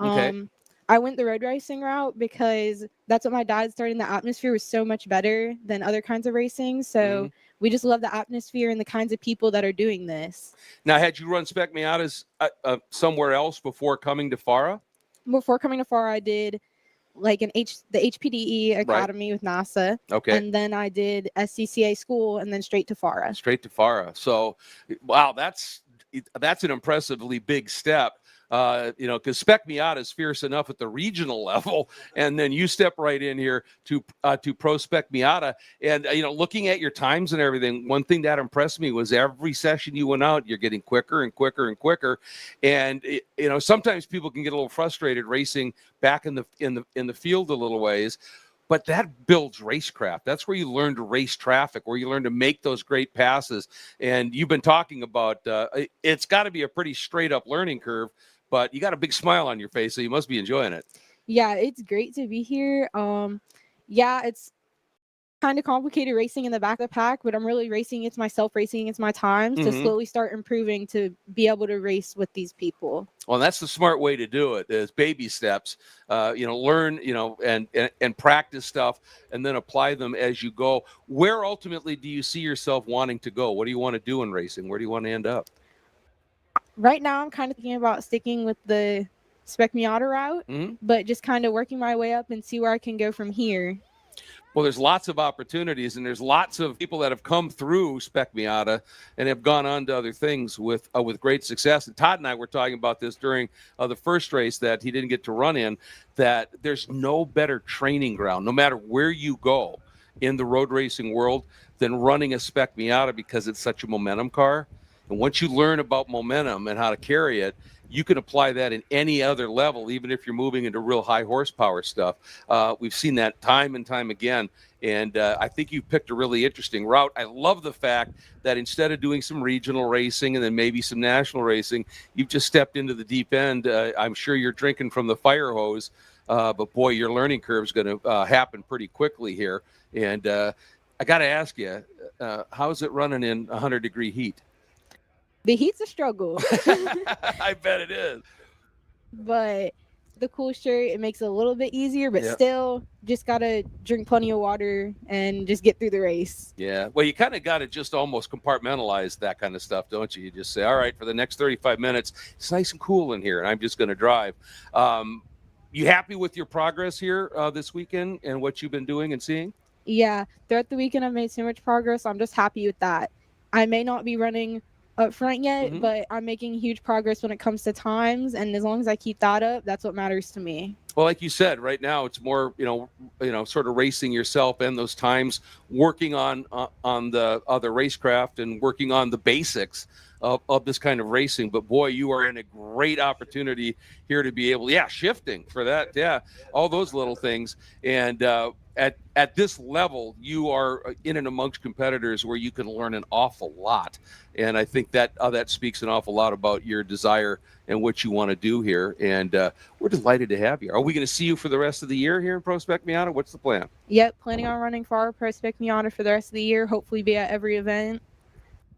Okay. I went the road racing route because that's what my dad started. The atmosphere was so much better than other kinds of racing. So we just love the atmosphere and the kinds of people that are doing this. Now, had you run Spec Miatas somewhere else before coming to FARA? Before coming to FARA, I did like the HPDE Academy with NASA. Okay. And then I did SCCA school and then straight to FARA. Straight to FARA. So, wow, that's an impressively big step. Because Spec Miata is fierce enough at the regional level, and then you step right in here to Pro Spec Miata. And looking at your times and everything, one thing that impressed me was every session you went out, you're getting quicker and quicker and quicker. And sometimes people can get a little frustrated racing back in the field a little ways. But that builds racecraft. That's where you learn to race traffic, where you learn to make those great passes. And you've been talking about it's got to be a pretty straight up learning curve, but you got a big smile on your face, so you must be enjoying it. Yeah, it's great to be here. Yeah, it's kind of complicated racing in the back of the pack, but I'm really racing against myself, racing against my times to slowly start improving to be able to race with these people. Well, that's the smart way to do it, is baby steps. Learn, and practice stuff, and then apply them as you go. Where ultimately do you see yourself wanting to go? What do you want to do in racing? Where do you want to end up? Right now, I'm kind of thinking about sticking with the Spec Miata route, but just kind of working my way up and see where I can go from here. Well, there's lots of opportunities, and there's lots of people that have come through Spec Miata and have gone on to other things with great success. And Todd and I were talking about this during the first race that he didn't get to run in, that there's no better training ground, no matter where you go in the road racing world, than running a Spec Miata, because it's such a momentum car. And once you learn about momentum and how to carry it, you can apply that in any other level, even if you're moving into real high horsepower stuff. We've seen that time and time again. And I think you've picked a really interesting route. I love the fact that instead of doing some regional racing and then maybe some national racing, you've just stepped into the deep end. I'm sure you're drinking from the fire hose, but boy, your learning curve is going to happen pretty quickly here. And I got to ask you, how's it running in 100-degree heat? The heat's a struggle. I bet it is. But the cool shirt, it makes it a little bit easier, but still just got to drink plenty of water and just get through the race. Yeah. Well, you kind of got to just almost compartmentalize that kind of stuff, don't you? You just say, all right, for the next 35 minutes, it's nice and cool in here, and I'm just going to drive. You happy with your progress here this weekend and what you've been doing and seeing? Yeah. Throughout the weekend, I've made so much progress. I'm just happy with that. I may not be running up front yet, but I'm making huge progress when it comes to times, and as long as I keep that up, that's what matters to me. Well, like you said, right now it's more, sort of racing yourself and those times, working on the other racecraft and working on the basics of this kind of racing. But boy, you are in a great opportunity here to be able, shifting for that, all those little things. And at this level, you are in and amongst competitors where you can learn an awful lot. And I think that speaks an awful lot about your desire and what you want to do here. And we're delighted to have you. Are we going to see you for the rest of the year here in Pro Spec Miata? What's the plan? Yep, planning on running FARA Pro Spec Miata for the rest of the year. Hopefully be at every event.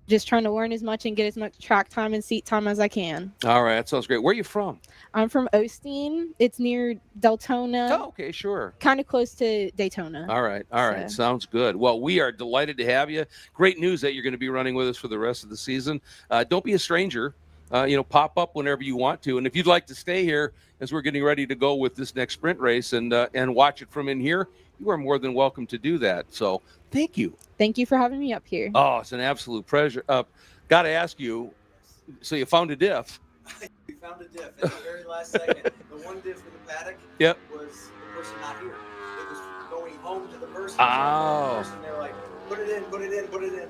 Just trying to learn as much and get as much track time and seat time as I can. All right, that sounds great. Where are you from? I'm from Osteen. It's near Deltona. Oh, okay, sure. Kind of close to Daytona. All right. Sounds good. Well, we are delighted to have you. Great news that you're going to be running with us for the rest of the season. Don't be a stranger. Pop up whenever you want to. And if you'd like to stay here as we're getting ready to go with this next sprint race and watch it from in here, you are more than welcome to do that. So thank you. Thank you for having me up here. Oh, it's an absolute pleasure. Got to ask you, so you found a diff. We found a diff at the very last second. The one diff in the paddock was the person not here. It was going home to the person. Oh. They were like, put it in.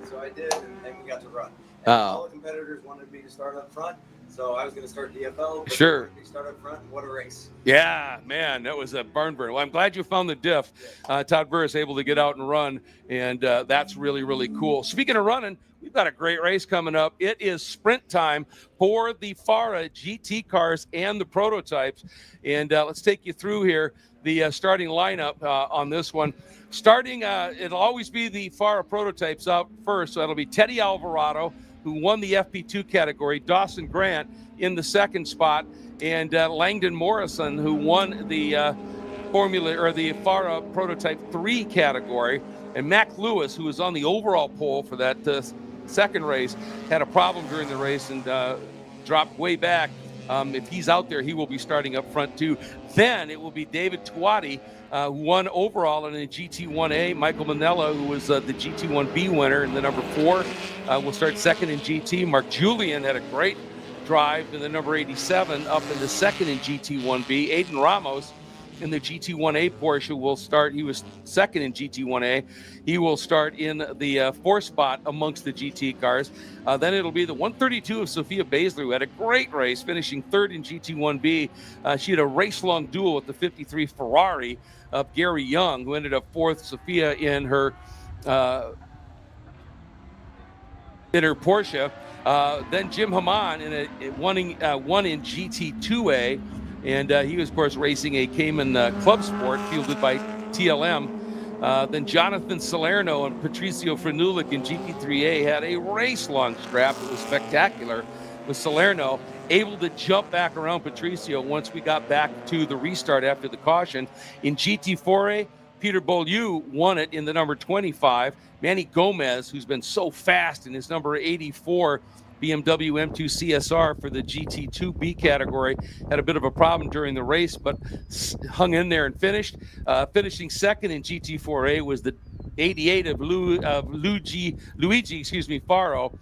So I did, and then we got to run. And all the competitors wanted me to start up front, so I was going to start DFL. Sure. Start up front, and what a race. Yeah, man, that was a barn burner. Well, I'm glad you found the diff. Todd Burris able to get out and run, and that's really, really cool. Speaking of running, we've got a great race coming up. It is sprint time for the FARA GT cars and the prototypes, and let's take you through here the starting lineup on this one. Starting, it'll always be the FARA prototypes out first, so that'll be Teddy Alvarado, who won the FP2 category, Dawson Grant in the second spot, and Langdon Morrison, who won the FARA Prototype 3 category, and Mac Lewis, who was on the overall pole for that second race, had a problem during the race and dropped way back. If he's out there, he will be starting up front too. Then it will be David Tuati, who won overall in the GT1A. Michael Manella, who was the GT1B winner in the number 4, will start second in GT. Mark Julian had a great drive in the number 87, up in the second in GT1B. Aiden Ramos in the GT1A Porsche will start. He was second in GT1A. He will start in the 4th spot amongst the GT cars. Then it'll be the 132 of Sophia Baszler, who had a great race, finishing 3rd in GT1B. She had a race-long duel with the 53 Ferrari of Gary Young, who ended up 4th. Sophia in her Porsche. Then Jim Haman won in GT2A. And he was, of course, racing a Cayman Club Sport fielded by TLM. Then Jonathan Salerno and Patricio Frenulik in GT3A had a race-long scrap. It was spectacular, with Salerno able to jump back around Patricio once we got back to the restart after the caution. In GT4A, Peter Beaulieu won it in the number 25. Manny Gomez, who's been so fast in his number 84 BMW M2 CSR for the GT2B category, had a bit of a problem during the race, but hung in there and finished. Finishing second in GT4A was the 88 of Luigi Faro.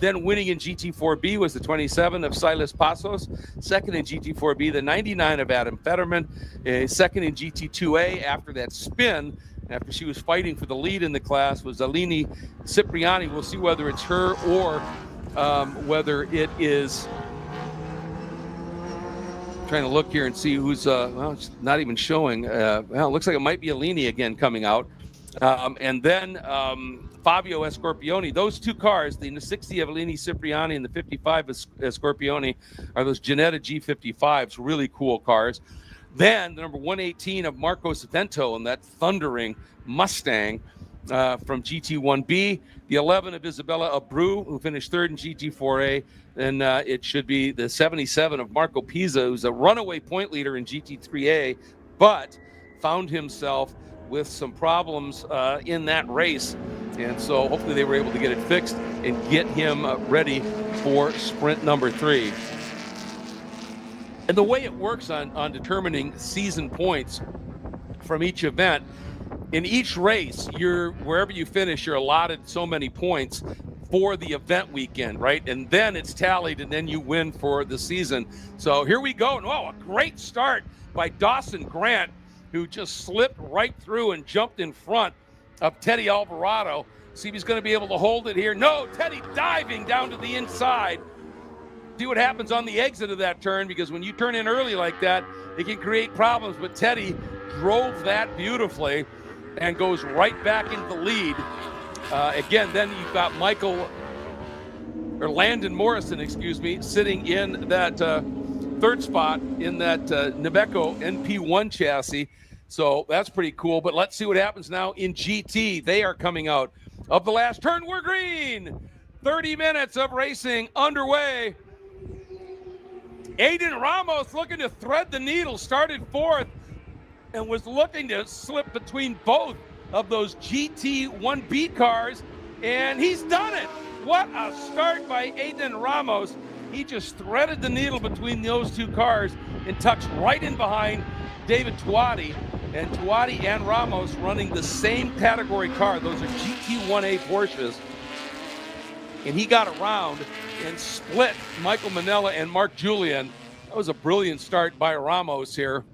Then winning in GT4B was the 27 of Silas Passos. Second in GT4B, the 99 of Adam Fetterman. Second in GT2A after that spin, after she was fighting for the lead in the class, was Alini Cipriani. We'll see whether it's her or whether it is... Trying to look here and see who's... well, it's not even showing. Well, it looks like it might be Alini again coming out. And then Fabio Escorpioni. Those two cars, the 60 of Alini Cipriani and the 55 of Escorpioni, are those Ginetta G55s. Really cool cars. Then the number 118 of Marcos Vento and that thundering Mustang from GT1B. The 11 of Isabella Abreu, who finished third in GT4A. Then it should be the 77 of Marco Pisa, who's a runaway point leader in GT3A, but found himself with some problems in that race. And so hopefully they were able to get it fixed and get him ready for sprint number 3. And the way it works on determining season points from each event, in each race, wherever you finish, you're allotted so many points. for the event weekend, right? And then it's tallied, and then you win for the season. So here we go. Oh, a great start by Dawson Grant, who just slipped right through and jumped in front of Teddy Alvarado. See if he's going to be able to hold it here. No, Teddy diving down to the inside. See what happens on the exit of that turn, because when you turn in early like that, it can create problems. But Teddy drove that beautifully and goes right back into the lead. Again, then you've got Landon Morrison, sitting in that third spot in that Naveco NP1 chassis. So that's pretty cool. But let's see what happens now in GT. They are coming out of the last turn. We're green. 30 minutes of racing underway. Aiden Ramos looking to thread the needle, started fourth and was looking to slip between both of those GT1B cars, and he's done it. What a start by Aiden Ramos. He just threaded the needle between those two cars and tucked right in behind David Tuati. And Tuati and Ramos running the same category car. Those are GT1A Porsches. And he got around and split Michael Manella and Mark Julian. That was a brilliant start by Ramos here.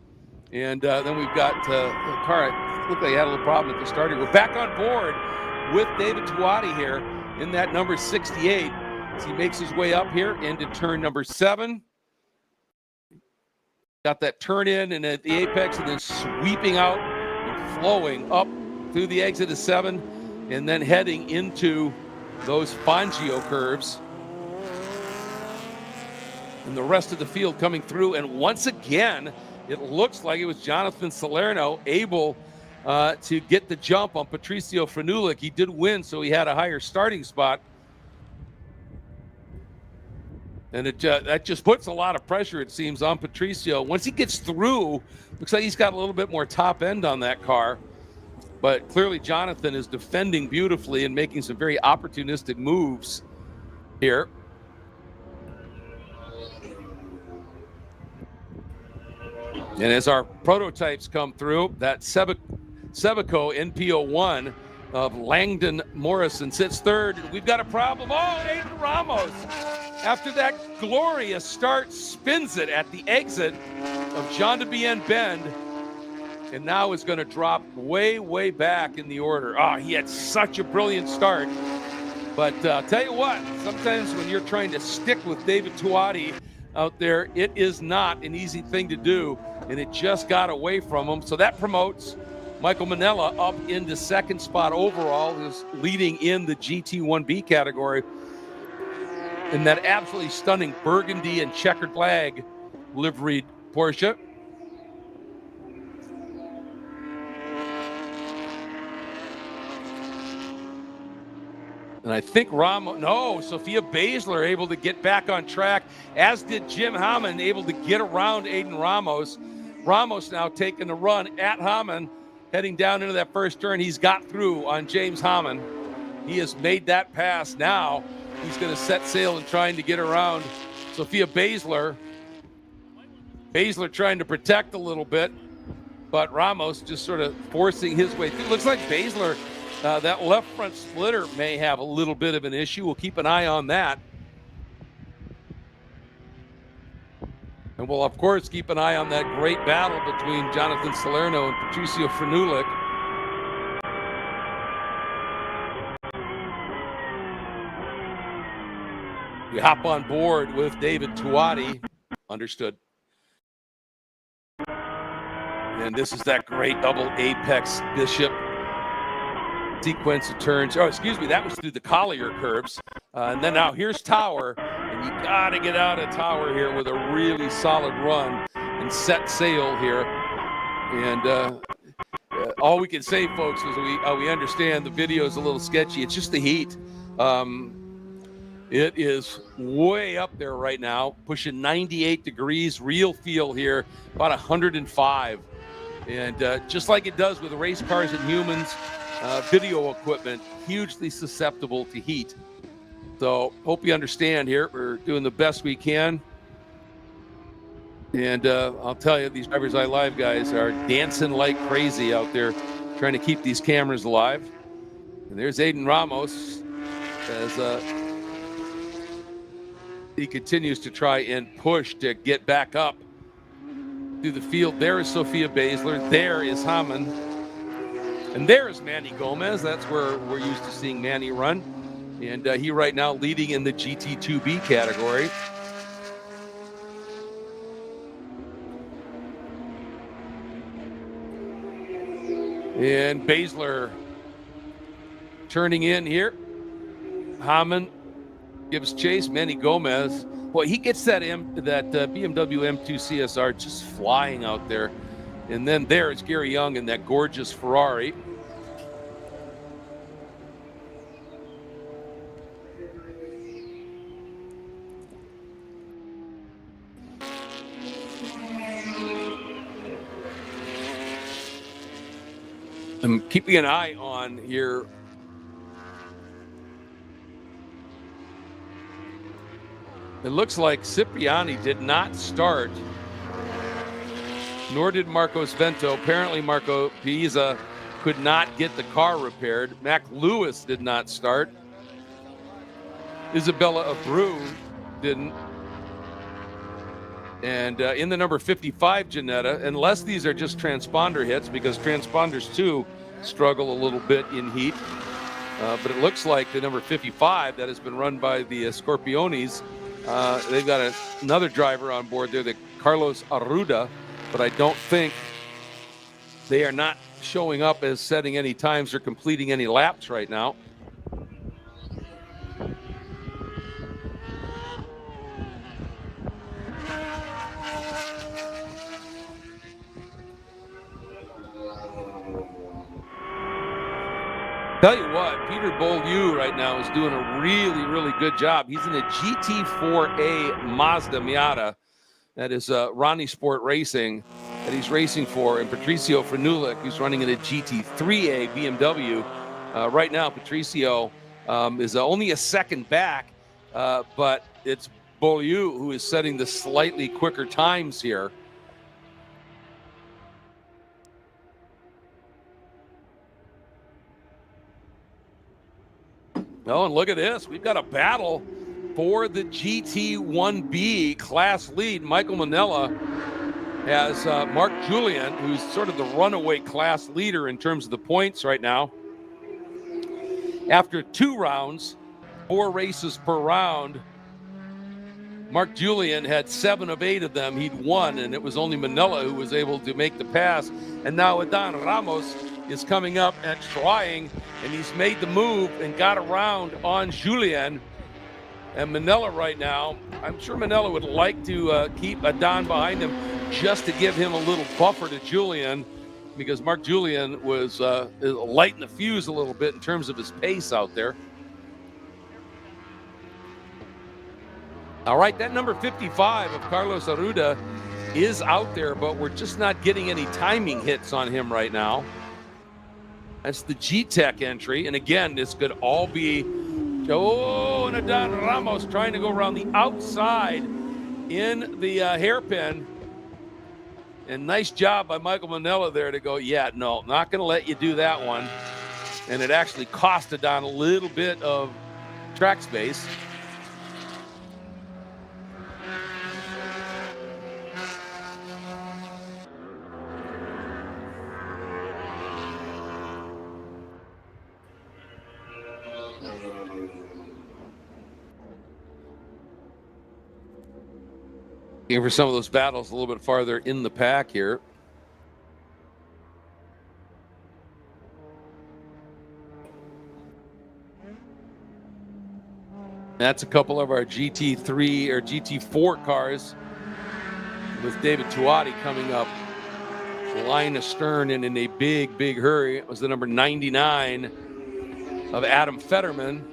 And then we've got the car. It looked like he had a little problem at the start here. We're back on board with David Tuati here in that number 68 as he makes his way up here into turn number 7. Got that turn in and at the apex, and then sweeping out and flowing up through the exit of 7, and then heading into those Fangio curves. And the rest of the field coming through. And once again, it looks like it was Jonathan Salerno able to get the jump on Patricio Franulik. He did win, so he had a higher starting spot. And that just puts a lot of pressure, it seems, on Patricio. Once he gets through, looks like he's got a little bit more top end on that car. But clearly Jonathan is defending beautifully and making some very opportunistic moves here. And as our prototypes come through, that Sebaco NPO1 of Langdon Morrison sits third. We've got a problem. Oh, Aiden Ramos, after that glorious start, spins it at the exit of Jean de Bien Bend, and now is going to drop way, way back in the order. Oh, he had such a brilliant start. But tell you what, sometimes when you're trying to stick with David Tuati out there, it is not an easy thing to do, and it just got away from him. So that promotes Michael Manella up into second spot overall, who's leading in the GT1B category in that absolutely stunning burgundy and checkered flag liveried Porsche. And I think Sophia Baszler able to get back on track, as did Jim Hammond, able to get around Aiden Ramos. Ramos now taking the run at Hammond, heading down into that first turn. He's got through on James Hammond. He has made that pass. Now he's going to set sail and trying to get around Sophia Baszler. Baszler trying to protect a little bit, but Ramos just sort of forcing his way through. Looks like Baszler, that left front splitter may have a little bit of an issue. We'll keep an eye on that. And we'll, of course, keep an eye on that great battle between Jonathan Salerno and Patricio Franulik. We hop on board with David Tuati. Understood. And this is that great double apex Bishop sequence of turns. Oh, excuse me, that was through the Collier curves. And then now here's Tower, and you got to get out of Tower here with a really solid run and set sail here. And all we can say, folks, is we understand the video is a little sketchy. It's just the heat. It is way up there right now, pushing 98 degrees, real feel here, about 105. And just like it does with race cars and humans, video equipment, hugely susceptible to heat. So hope you understand here. We're doing the best we can. And I'll tell you, these DriversEye Live guys are dancing like crazy out there, trying to keep these cameras alive. And there's Aiden Ramos as he continues to try and push to get back up through the field. There is Sophia Basler. There is Hamann. And there is Manny Gomez. That's where we're used to seeing Manny run. And he right now leading in the GT2B category. And Basler turning in here. Hamann gives chase. Manny Gomez. Boy, he gets that BMW M2 CSR just flying out there. And then there is Gary Young in that gorgeous Ferrari. I'm keeping an eye on here. It looks like Cipriani did not start, nor did Marcos Vento. Apparently Marco Pisa could not get the car repaired. Mac Lewis did not start. Isabella Abreu didn't. And in the number 55, Janetta, unless these are just transponder hits, because transponders too struggle a little bit in heat. But it looks like the number 55 that has been run by the Scorpiones, they've got another driver on board there, the Carlos Arruda, but I don't think they are not showing up as setting any times or completing any laps right now. Tell you what, Peter Beaulieu right now is doing a really, really good job. He's in a GT4A Mazda Miata. That is Ronnie Sport Racing that he's racing for. And Patricio Franulik, who's running in a GT3A BMW. Right now, Patricio is only a second back, but it's Beaulieu who is setting the slightly quicker times here. Oh, and look at this. We've got a battle for the GT1B class lead. Michael Manella has Mark Julian, who's sort of the runaway class leader in terms of the points right now. After 2 rounds, 4 races per round, Mark Julian had 7 of 8 of them. He'd won, and it was only Manella who was able to make the pass. And now Adan Ramos is coming up and trying, and he's made the move and got around on Julian. And Manella right now, I'm sure Manella would like to keep Adan behind him just to give him a little buffer to Julian, because Mark Julian was lighting the fuse a little bit in terms of his pace out there. All right, that number 55 of Carlos Arruda is out there, but we're just not getting any timing hits on him right now. That's the G-Tech entry. And again, this could all be, oh, and Adan Ramos trying to go around the outside in the hairpin. And nice job by Michael Manella there to go, yeah, no, not going to let you do that one. And it actually cost Adan a little bit of track space. Looking for some of those battles a little bit farther in the pack here. That's a couple of our GT3 or GT4 cars with David Tuati coming up line astern and in a big, big hurry. It was the number 99 of Adam Fetterman.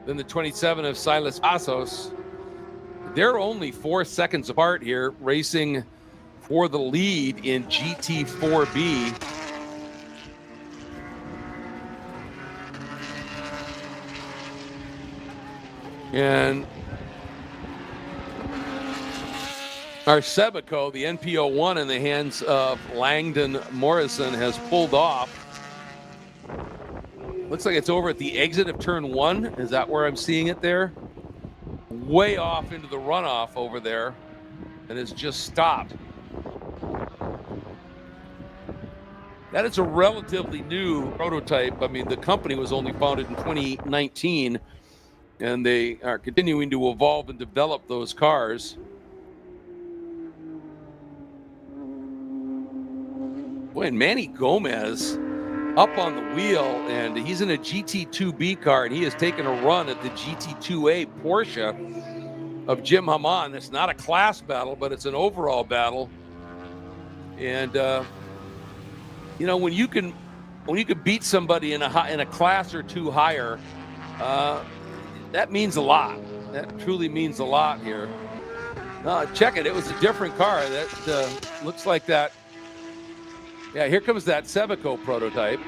Then the 27 of Silas Pasos. They're only 4 seconds apart here, racing for the lead in GT4B. And our Sebico, the NPO1 in the hands of Langdon Morrison, has pulled off. Looks like it's over at the exit of turn 1. Is that where I'm seeing it there? Way off into the runoff over there, and it's just stopped. That is a relatively new prototype. I mean, the company was only founded in 2019, and they are continuing to evolve and develop those cars. Boy, and Manny Gomez up on the wheel, and he's in a GT2B car, and he has taken a run at the GT2A Porsche of Jim Hamann. It's not a class battle, but it's an overall battle. And you know, when you can beat somebody in a class or two higher, that means a lot. That truly means a lot here. Check it. It was a different car. That looks like that. Yeah, here comes that Sevico prototype.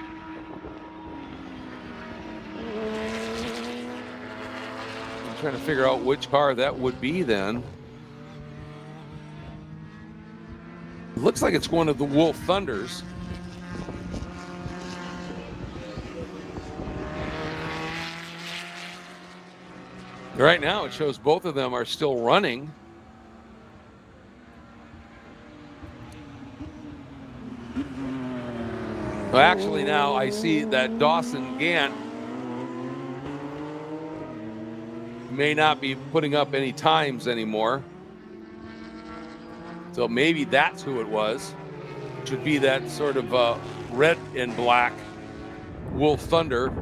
I'm trying to figure out which car that would be then. It looks like it's one of the Wolf Thunders. Right now, it shows both of them are still running. Well, actually, now I see that Dawson Gant may not be putting up any times anymore. So maybe that's who it was, which would be that sort of red and black Wolf Thunder.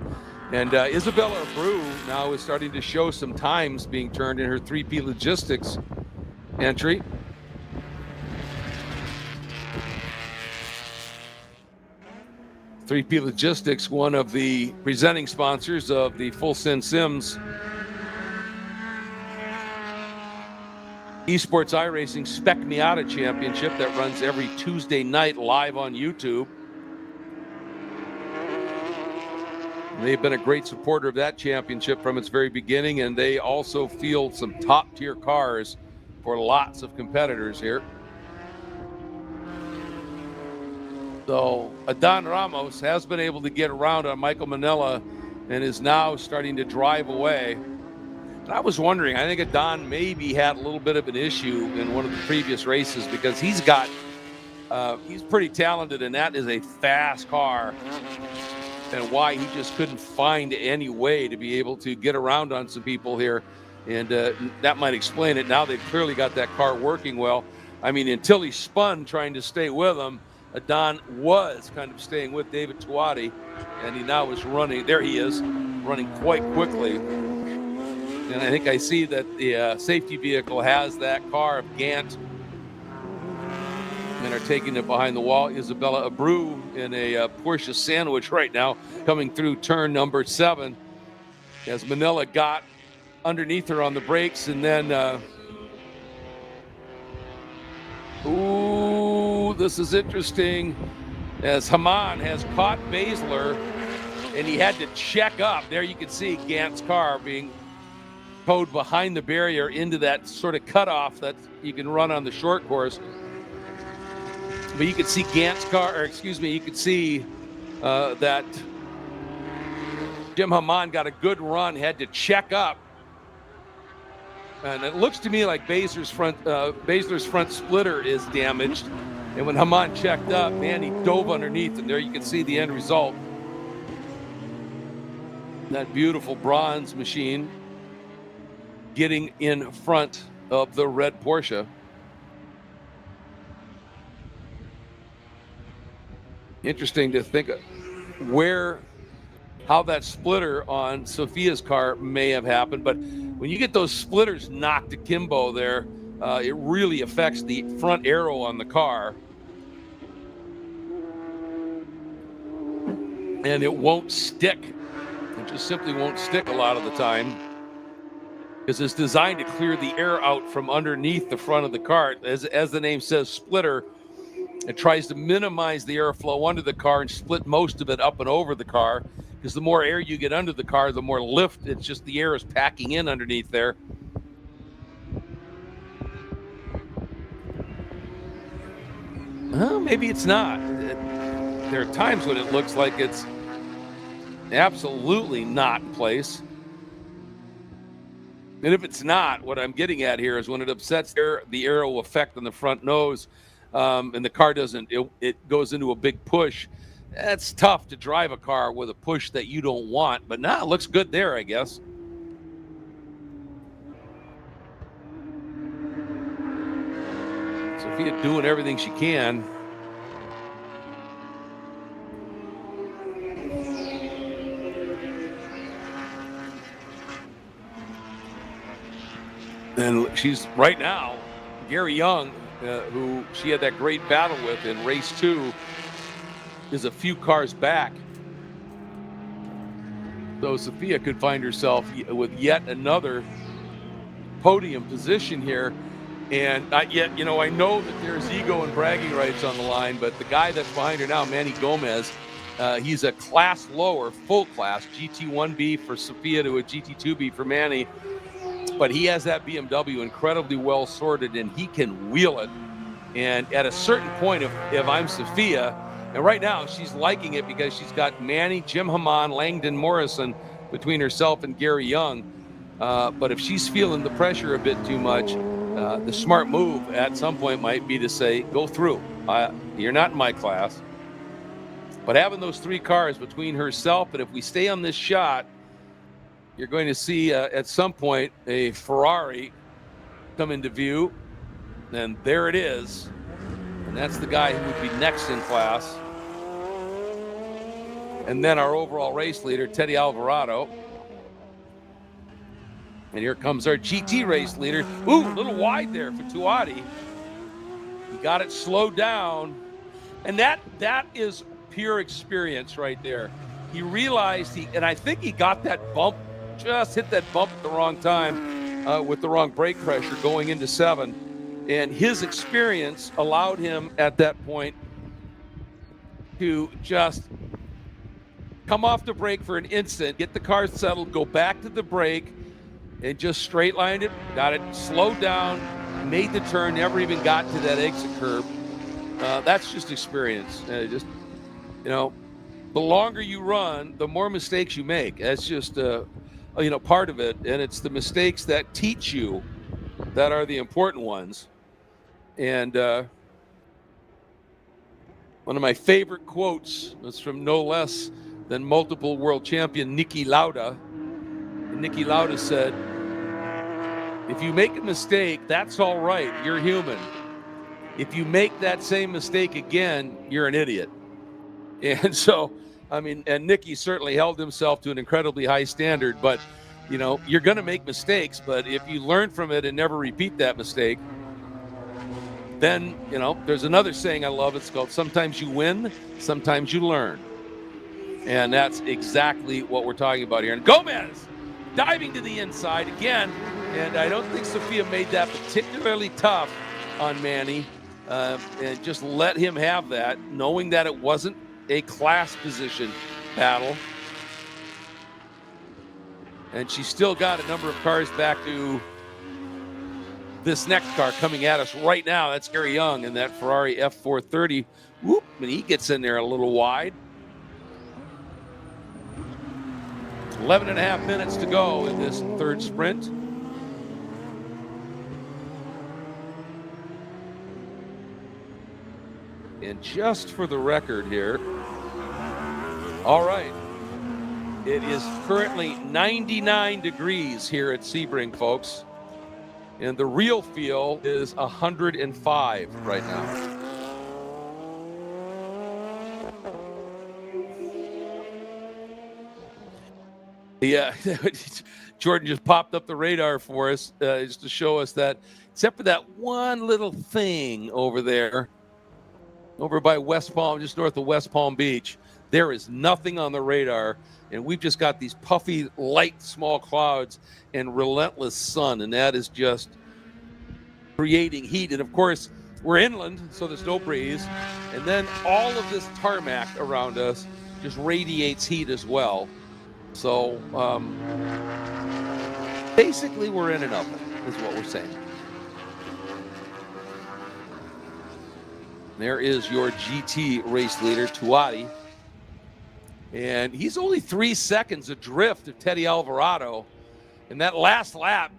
And Isabella Abreu now is starting to show some times being turned in her 3P Logistics entry. "3P Logistics," one of the presenting sponsors of the Full Send Sims Esports iRacing Spec Miata Championship that runs every Tuesday night live on YouTube. They've been a great supporter of that championship from its very beginning, and they also field some top-tier cars for lots of competitors here. So Adan Ramos has been able to get around on Michael Manella and is now starting to drive away. And I was wondering, I think Adan maybe had a little bit of an issue in one of the previous races because he's pretty talented, and that is a fast car. And why he just couldn't find any way to be able to get around on some people here. And that might explain it. Now they've clearly got that car working well. I mean, until he spun trying to stay with him, Adan was kind of staying with David Tuati, and he now is running. There he is, running quite quickly. And I think I see that the safety vehicle has that car of Gant and are taking it behind the wall. Isabella Abreu in a Porsche sandwich right now, coming through turn number 7 as Manila got underneath her on the brakes, and then ooh, this is interesting, as Hamann has caught Baszler, and he had to check up. There you can see Gant's car being towed behind the barrier into that sort of cutoff that you can run on the short course. But you could see Gant's car, or excuse me, you could see that Jim Hamann got a good run, had to check up. And it looks to me like Baszler's front splitter is damaged. And when Hamann checked up, man, he dove underneath, and there you can see the end result. That beautiful bronze machine getting in front of the red Porsche. Interesting to think of how that splitter on Sophia's car may have happened, but when you get those splitters knocked akimbo there, it really affects the front aero on the car, and it won't stick. It just simply won't stick a lot of the time because it's designed to clear the air out from underneath the front of the car. As the name says, splitter. It tries to minimize the airflow under the car and split most of it up and over the car, because the more air you get under the car, the more lift. It's just the air is packing in underneath there. Well, maybe it's not. There are times when it looks like it's absolutely not in place. And if it's not, what I'm getting at here is when it upsets the aero effect on the front nose, and the car doesn't, it goes into a big push. It's tough to drive a car with a push that you don't want, but nah, it looks good there, I guess. Sophia doing everything she can. And she's right now, Gary Young, who she had that great battle with in race 2, is a few cars back. So Sophia could find herself with yet another podium position here. And not yet, you know, I know that there's ego and bragging rights on the line, but the guy that's behind her now, Manny Gomez, he's a class lower, full class, GT1B for Sophia to a GT2B for Manny. But he has that BMW incredibly well sorted, and he can wheel it. And at a certain point, if I'm Sophia, and right now she's liking it because she's got Manny, Jim Hammond, Langdon Morrison between herself and Gary Young. But if she's feeling the pressure a bit too much, the smart move at some point might be to say, go through. You're not in my class. But having those 3 cars between herself, and if we stay on this shot, you're going to see at some point a Ferrari come into view. And there it is. And that's the guy who would be next in class. And then our overall race leader, Teddy Alvarado. And here comes our GT race leader. Ooh, a little wide there for Tuati. He got it slowed down. And that is pure experience right there. He realized and I think he got that bump, just hit that bump at the wrong time with the wrong brake pressure going into 7. And his experience allowed him at that point to just come off the brake for an instant, get the car settled, go back to the brake, and just straight lined it, got it slowed down, made the turn, never even got to that exit curb. That's just experience. Just, you know, the longer you run, the more mistakes you make. That's just you know, part of it, and it's the mistakes that teach you that are the important ones. And one of my favorite quotes was from no less than multiple world champion Niki Lauda. And Niki Lauda said, if you make a mistake, that's all right, you're human. If you make that same mistake again, you're an idiot. And so, I mean, and Niki certainly held himself to an incredibly high standard, but, you know, you're going to make mistakes, but if you learn from it and never repeat that mistake, then, you know, there's another saying I love. It's called, sometimes you win, sometimes you learn. And that's exactly what we're talking about here. And Gomez diving to the inside again. And I don't think Sophia made that particularly tough on Manny, and just let him have that, knowing that it wasn't a class position battle. And she's still got a number of cars back to this next car coming at us right now. That's Gary Young in that Ferrari F430. Whoop, and he gets in there a little wide. 11 and a half minutes to go in this third sprint. And just for the record here, all right, it is currently 99 degrees here at Sebring, folks. And the real feel is 105 right now. Yeah, Jordan just popped up the radar for us just to show us that, except for that one little thing over there, over by West Palm, just north of West Palm Beach, there is nothing on the radar. And we've just got these puffy, light, small clouds and relentless sun. And that is just creating heat. And of course, we're inland, so there's no breeze. And then all of this tarmac around us just radiates heat as well. So basically, we're in an oven, is what we're saying. There is your GT race leader, Tuati. And he's only 3 seconds adrift of Teddy Alvarado. In that last lap,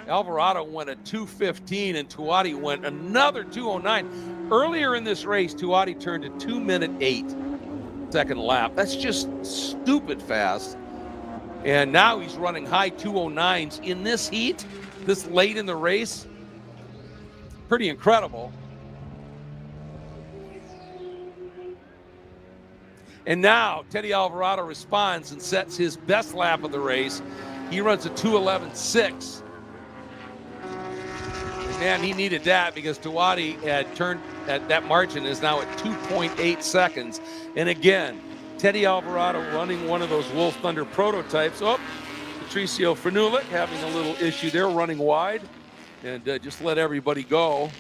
Alvarado went a 2:15 and Tuati went another 2:09. Earlier in this race, Tuati turned a 2:08 second lap. That's just stupid fast. And now he's running high 2:09s in this heat, this late in the race. Pretty incredible. And now Teddy Alvarado responds and sets his best lap of the race. He runs a 2:11.6. Man, he needed that because Tuati had turned at that margin is now at 2.8 seconds. And again, Teddy Alvarado running one of those Wolf Thunder prototypes. Oh, Patricio Frenulik having a little issue there, running wide. And just let everybody go.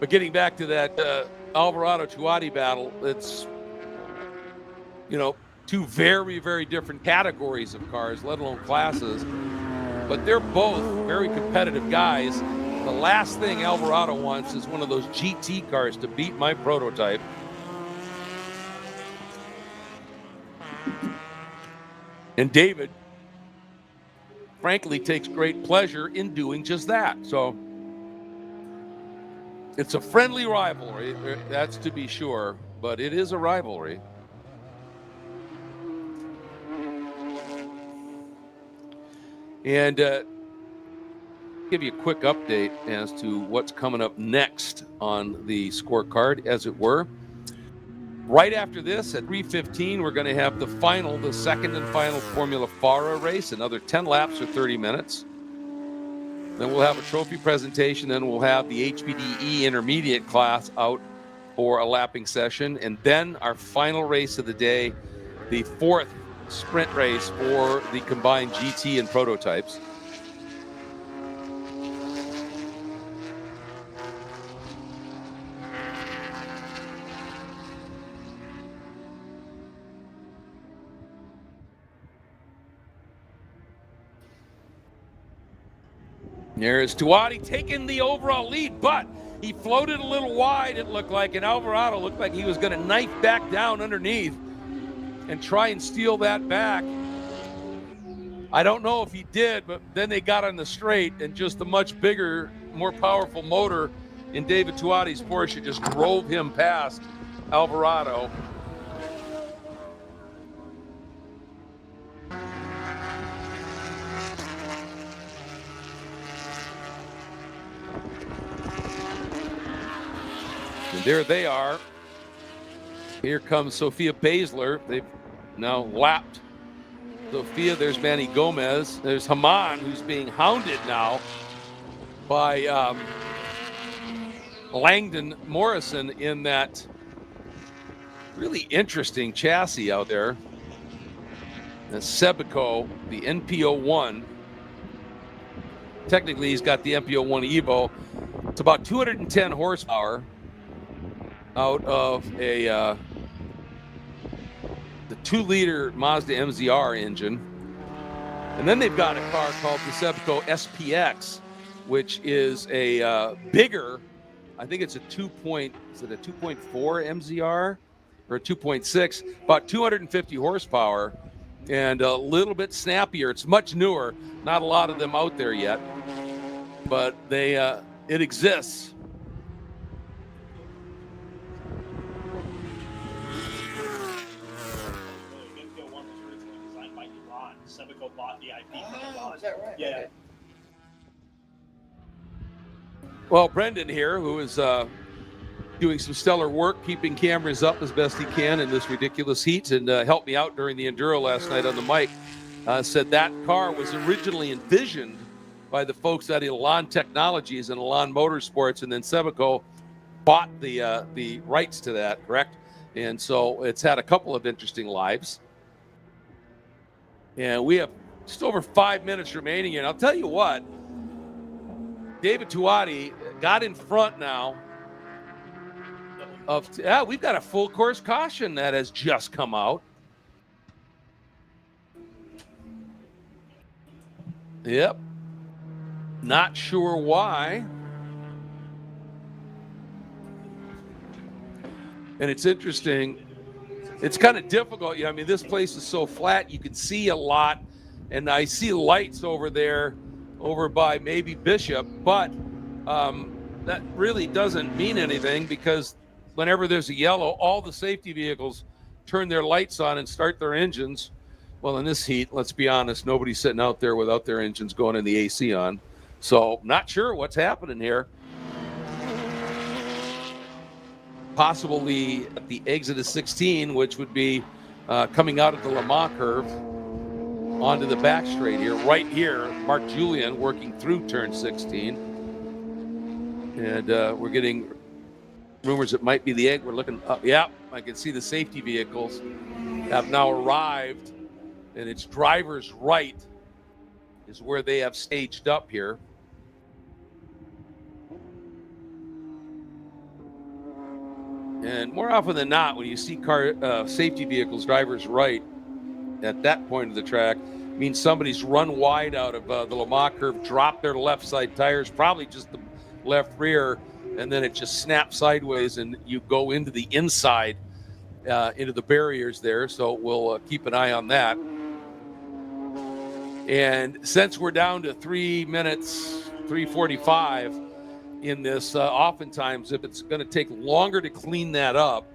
But getting back to that Alvarado-Tuati battle, it's, you know, two very, very different categories of cars, let alone classes. But they're both very competitive guys. The last thing Alvarado wants is one of those GT cars to beat my prototype. And David, frankly, takes great pleasure in doing just that. So it's a friendly rivalry, that's to be sure, but it is a rivalry. And give you a quick update as to what's coming up next on the scorecard, as it were. Right after this, at 3:15, we're going to have the second and final Formula FARA race, another 10 laps or 30 minutes. Then we'll have a trophy presentation. Then we'll have the HPDE intermediate class out for a lapping session. And then our final race of the day, the fourth sprint race for the combined GT and prototypes. There's Tuati taking the overall lead, but he floated a little wide, it looked like, and Alvarado looked like he was going to knife back down underneath and try and steal that back. I don't know if he did, but then they got on the straight, and just the much bigger, more powerful motor in David Tuati's Porsche just drove him past Alvarado. And there they are. Here comes Sophia Basler. They've now lapped Sophia. There's Manny Gomez. There's Haman, who's being hounded now by Langdon Morrison in that really interesting chassis out there. The Sebico, the NPO1. Technically, he's got the NPO1 Evo. It's about 210 horsepower. Out of the 2-liter Mazda MZR engine. And then they've got a car called the Sebico SPX, which is a bigger, I think it's a 2.4 MZR or a 2.6, about 250 horsepower and a little bit snappier. It's much newer, not a lot of them out there yet, but it exists. Yeah. Okay. Well, Brendan here, who is doing some stellar work, keeping cameras up as best he can in this ridiculous heat, and helped me out during the Enduro last night on the mic, said that car was originally envisioned by the folks at Elan Technologies and Elan Motorsports, and then Sebico bought the rights to that, correct? And so it's had a couple of interesting lives. And we have just over 5 minutes remaining, and I'll tell you what, David Tuati got in front now of, we've got a full course caution that has just come out. Yep. Not sure why. And it's interesting. It's kind of difficult. I mean, this place is so flat, you can see a lot. And I see lights over there, over by maybe Bishop, but that really doesn't mean anything, because whenever there's a yellow, all the safety vehicles turn their lights on and start their engines. Well, in this heat, let's be honest, nobody's sitting out there without their engines going and the AC on. So not sure what's happening here. Possibly at the exit of 16, which would be coming out of the Le Mans curve onto the back straight here. Right here, Mark Julian working through turn 16. And we're getting rumors it might be the egg. We're looking up. Yeah, I can see the safety vehicles have now arrived, and it's driver's right is where they have staged up here. And more often than not, when you see safety vehicles driver's right at that point of the track, means somebody's run wide out of the Le Mans curve, dropped their left side tires, probably just the left rear, and then it just snaps sideways and you go into the inside, into the barriers there. So we'll keep an eye on that. And since we're down to 3 minutes, 3:45 in this, oftentimes if it's going to take longer to clean that up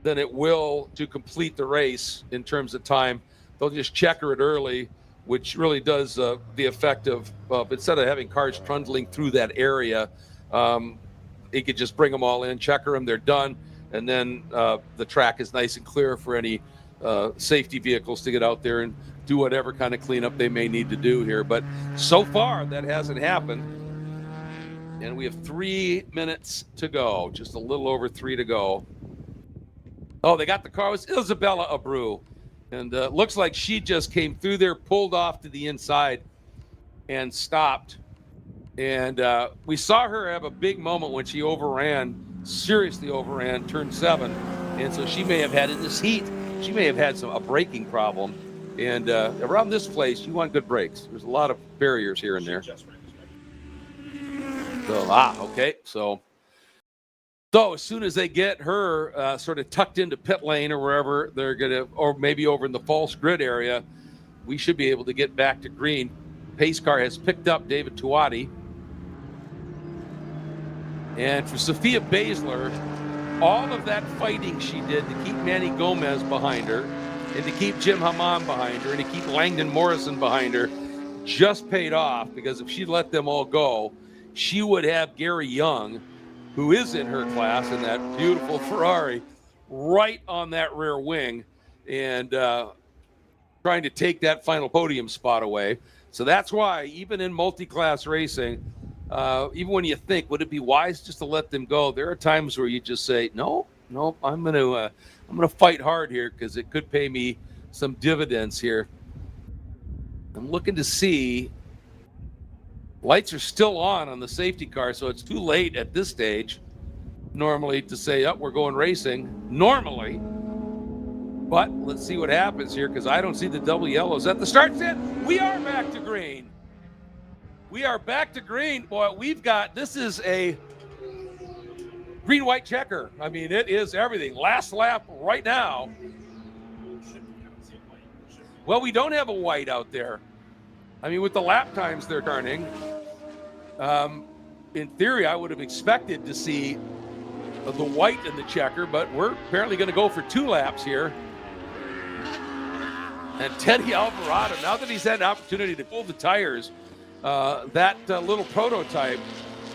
than it will to complete the race in terms of time, they'll just checker it early, which really does the effect of instead of having cars trundling through that area, it could just bring them all in, checker them, they're done, and then the track is nice and clear for any safety vehicles to get out there and do whatever kind of cleanup they may need to do here. But so far, that hasn't happened. And we have 3 minutes to go, just a little over 3 to go. Oh, they got the car. It was Isabella Abreu. And looks like she just came through there, pulled off to the inside, and stopped. And we saw her have a big moment when she seriously overran turn 7. And so she may have had, in this heat, she may have had a braking problem. And around this place, you want good brakes. There's a lot of barriers here and there. So, okay. So as soon as they get her sort of tucked into pit lane or wherever they're going to, or maybe over in the false grid area, we should be able to get back to green. Pace car has picked up David Tuati. And for Sophia Basler, all of that fighting she did to keep Manny Gomez behind her and to keep Jim Hammond behind her and to keep Langdon Morrison behind her just paid off, because if she'd let them all go, she would have Gary Young, who is in her class in that beautiful Ferrari, right on that rear wing and trying to take that final podium spot away. So that's why, even in multi-class racing, even when you think, would it be wise just to let them go, there are times where you just say, no, I'm gonna fight hard here, because it could pay me some dividends here. I'm looking to see. Lights are still on the safety car, so it's too late at this stage normally to say, oh, we're going racing normally. But let's see what happens here, because I don't see the double yellows at the start set. We are back to green. We are back to green. Boy, this is a green-white checker. I mean, it is everything. Last lap right now. Well, we don't have a white out there. I mean, with the lap times they're turning, in theory, I would have expected to see the white in the checker, but we're apparently going to go for 2 laps here. And Teddy Alvarado, now that he's had an opportunity to pull the tires, that little prototype,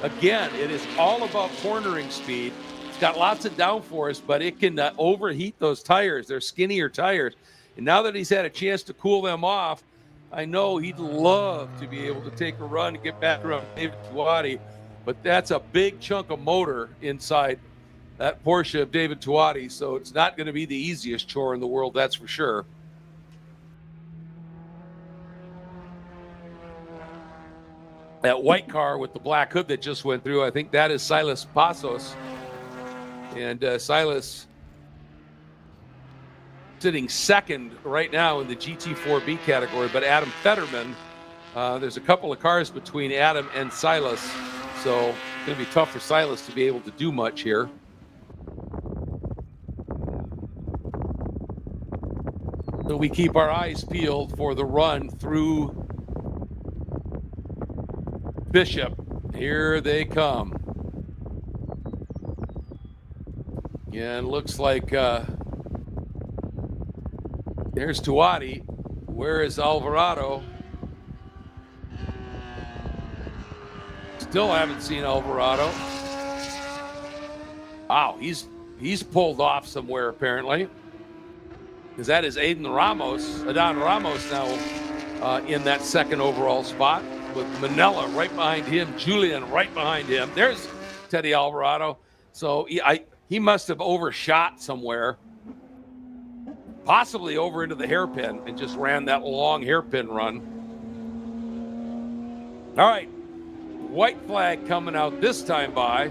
again, it is all about cornering speed. It's got lots of downforce, but it can overheat those tires. They're skinnier tires. And now that he's had a chance to cool them off, I know he'd love to be able to take a run and get back around David Tuati, but that's a big chunk of motor inside that Porsche of David Tuati, so it's not going to be the easiest chore in the world, that's for sure. That white car with the black hood that just went through, I think that is Silas Passos. And Silas sitting second right now in the GT4B category, but Adam Fetterman, there's a couple of cars between Adam and Silas, so it's going to be tough for Silas to be able to do much here. So we keep our eyes peeled for the run through Bishop. Here they come. And looks like there's Tuati. Where is Alvarado? Still haven't seen Alvarado. Wow, he's pulled off somewhere apparently. Because that is Adan Ramos now in that second overall spot with Manella right behind him, Julian right behind him. There's Teddy Alvarado. So he must have overshot somewhere, possibly over into the hairpin and just ran that long hairpin run. All right, white flag coming out this time by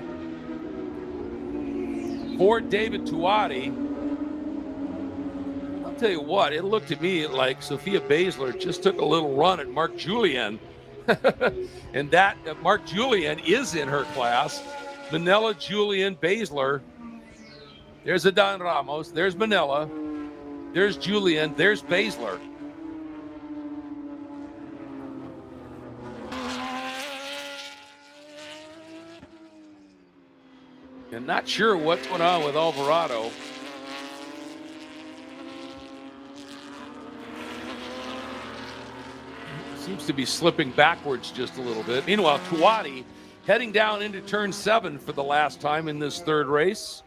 for David Tuati. I'll tell you what, it looked to me like Sophia Basler just took a little run at Mark Julian. And that Mark Julian is in her class. Manella, Julian, Basler. There's Adan Ramos. There's Manella. There's Julian. There's Basler. And not sure what's going on with Alvarado. Seems to be slipping backwards just a little bit. Meanwhile, Tuati heading down into turn 7 for the last time in this third race.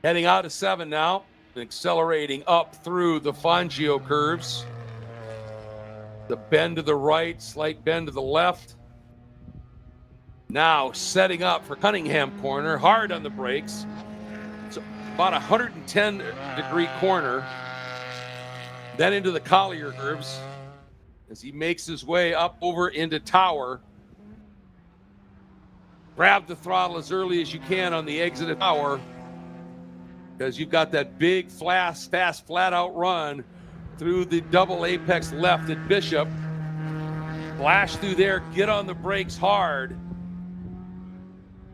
Heading out of 7 now, accelerating up through the Fangio curves. The bend to the right, slight bend to the left. Now setting up for Cunningham corner, hard on the brakes. It's about a 110-degree corner. Then into the Collier curves as he makes his way up over into Tower. Grab the throttle as early as you can on the exit of Tower because you've got that big, fast, flat-out run through the double apex left at Bishop. Flash through there, get on the brakes hard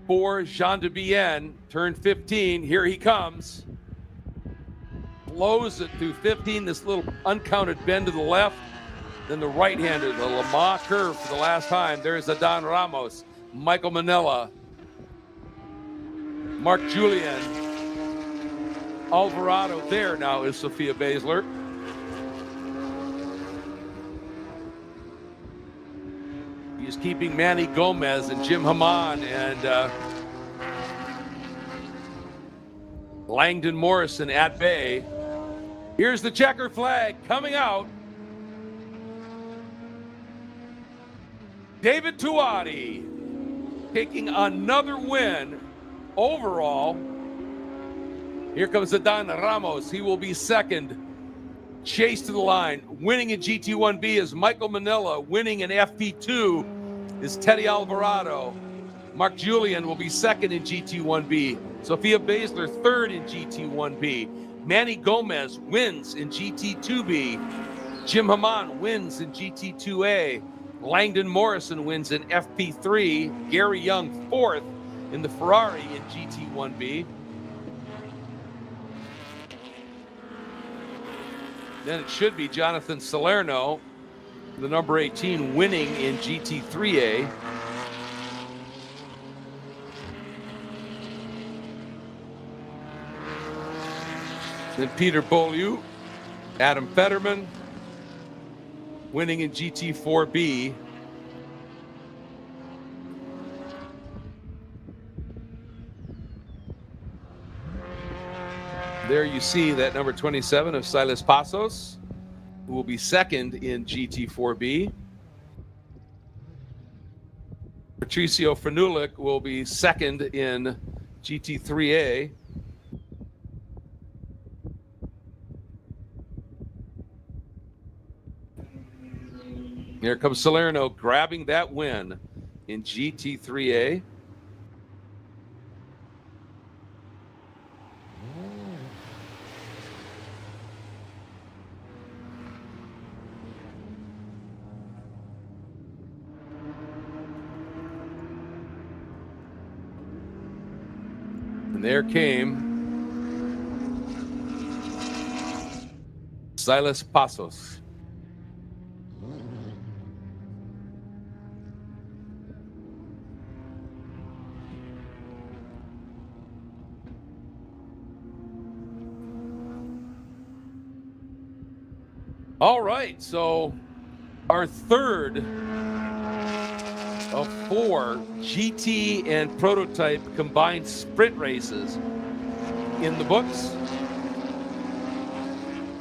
for Jean de Bienne. Turn 15, here he comes. Blows it through 15, this little uncounted bend to the left. Then the right-hander, the Le Mans curve for the last time. There's Adan Ramos, Michael Manella, Mark Julian, Alvarado. There now is Sophia Basler. He's keeping Manny Gomez and Jim Haman and Langdon Morrison at bay. Here's the checker flag coming out. David Tuati taking another win overall. Here comes Adan Ramos. He will be second. Chase to the line. Winning in GT1B is Michael Manella. Winning in FP2 is Teddy Alvarado. Mark Julian will be second in GT1B. Sophia Basler third in GT1B. Manny Gomez wins in GT2B. Jim Haman wins in GT2A. Langdon Morrison wins in FP3. Gary Young fourth in the Ferrari in GT1B. Then it should be Jonathan Salerno, the number 18, winning in GT3A. Then Peter Beaulieu, Adam Fetterman, winning in GT4B. There you see that number 27 of Silas Passos, who will be second in GT4B. Patricio Fernulik will be second in GT3A. Here comes Salerno grabbing that win in GT3A. And there came Silas Passos. All right, so our third of 4 GT and prototype combined sprint races in the books.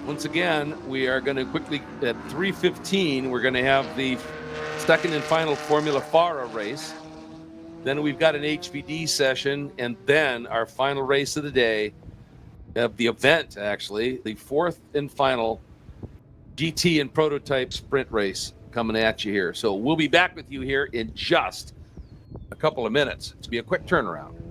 Once again, we are going to quickly, at 3:15, we're going to have the second and final Formula FARA race. Then we've got an HPD session, and then our final race of the day, of the event, actually, the fourth and final GT and prototype sprint race coming at you here. So we'll be back with you here in just a couple of minutes. It's be a quick turnaround.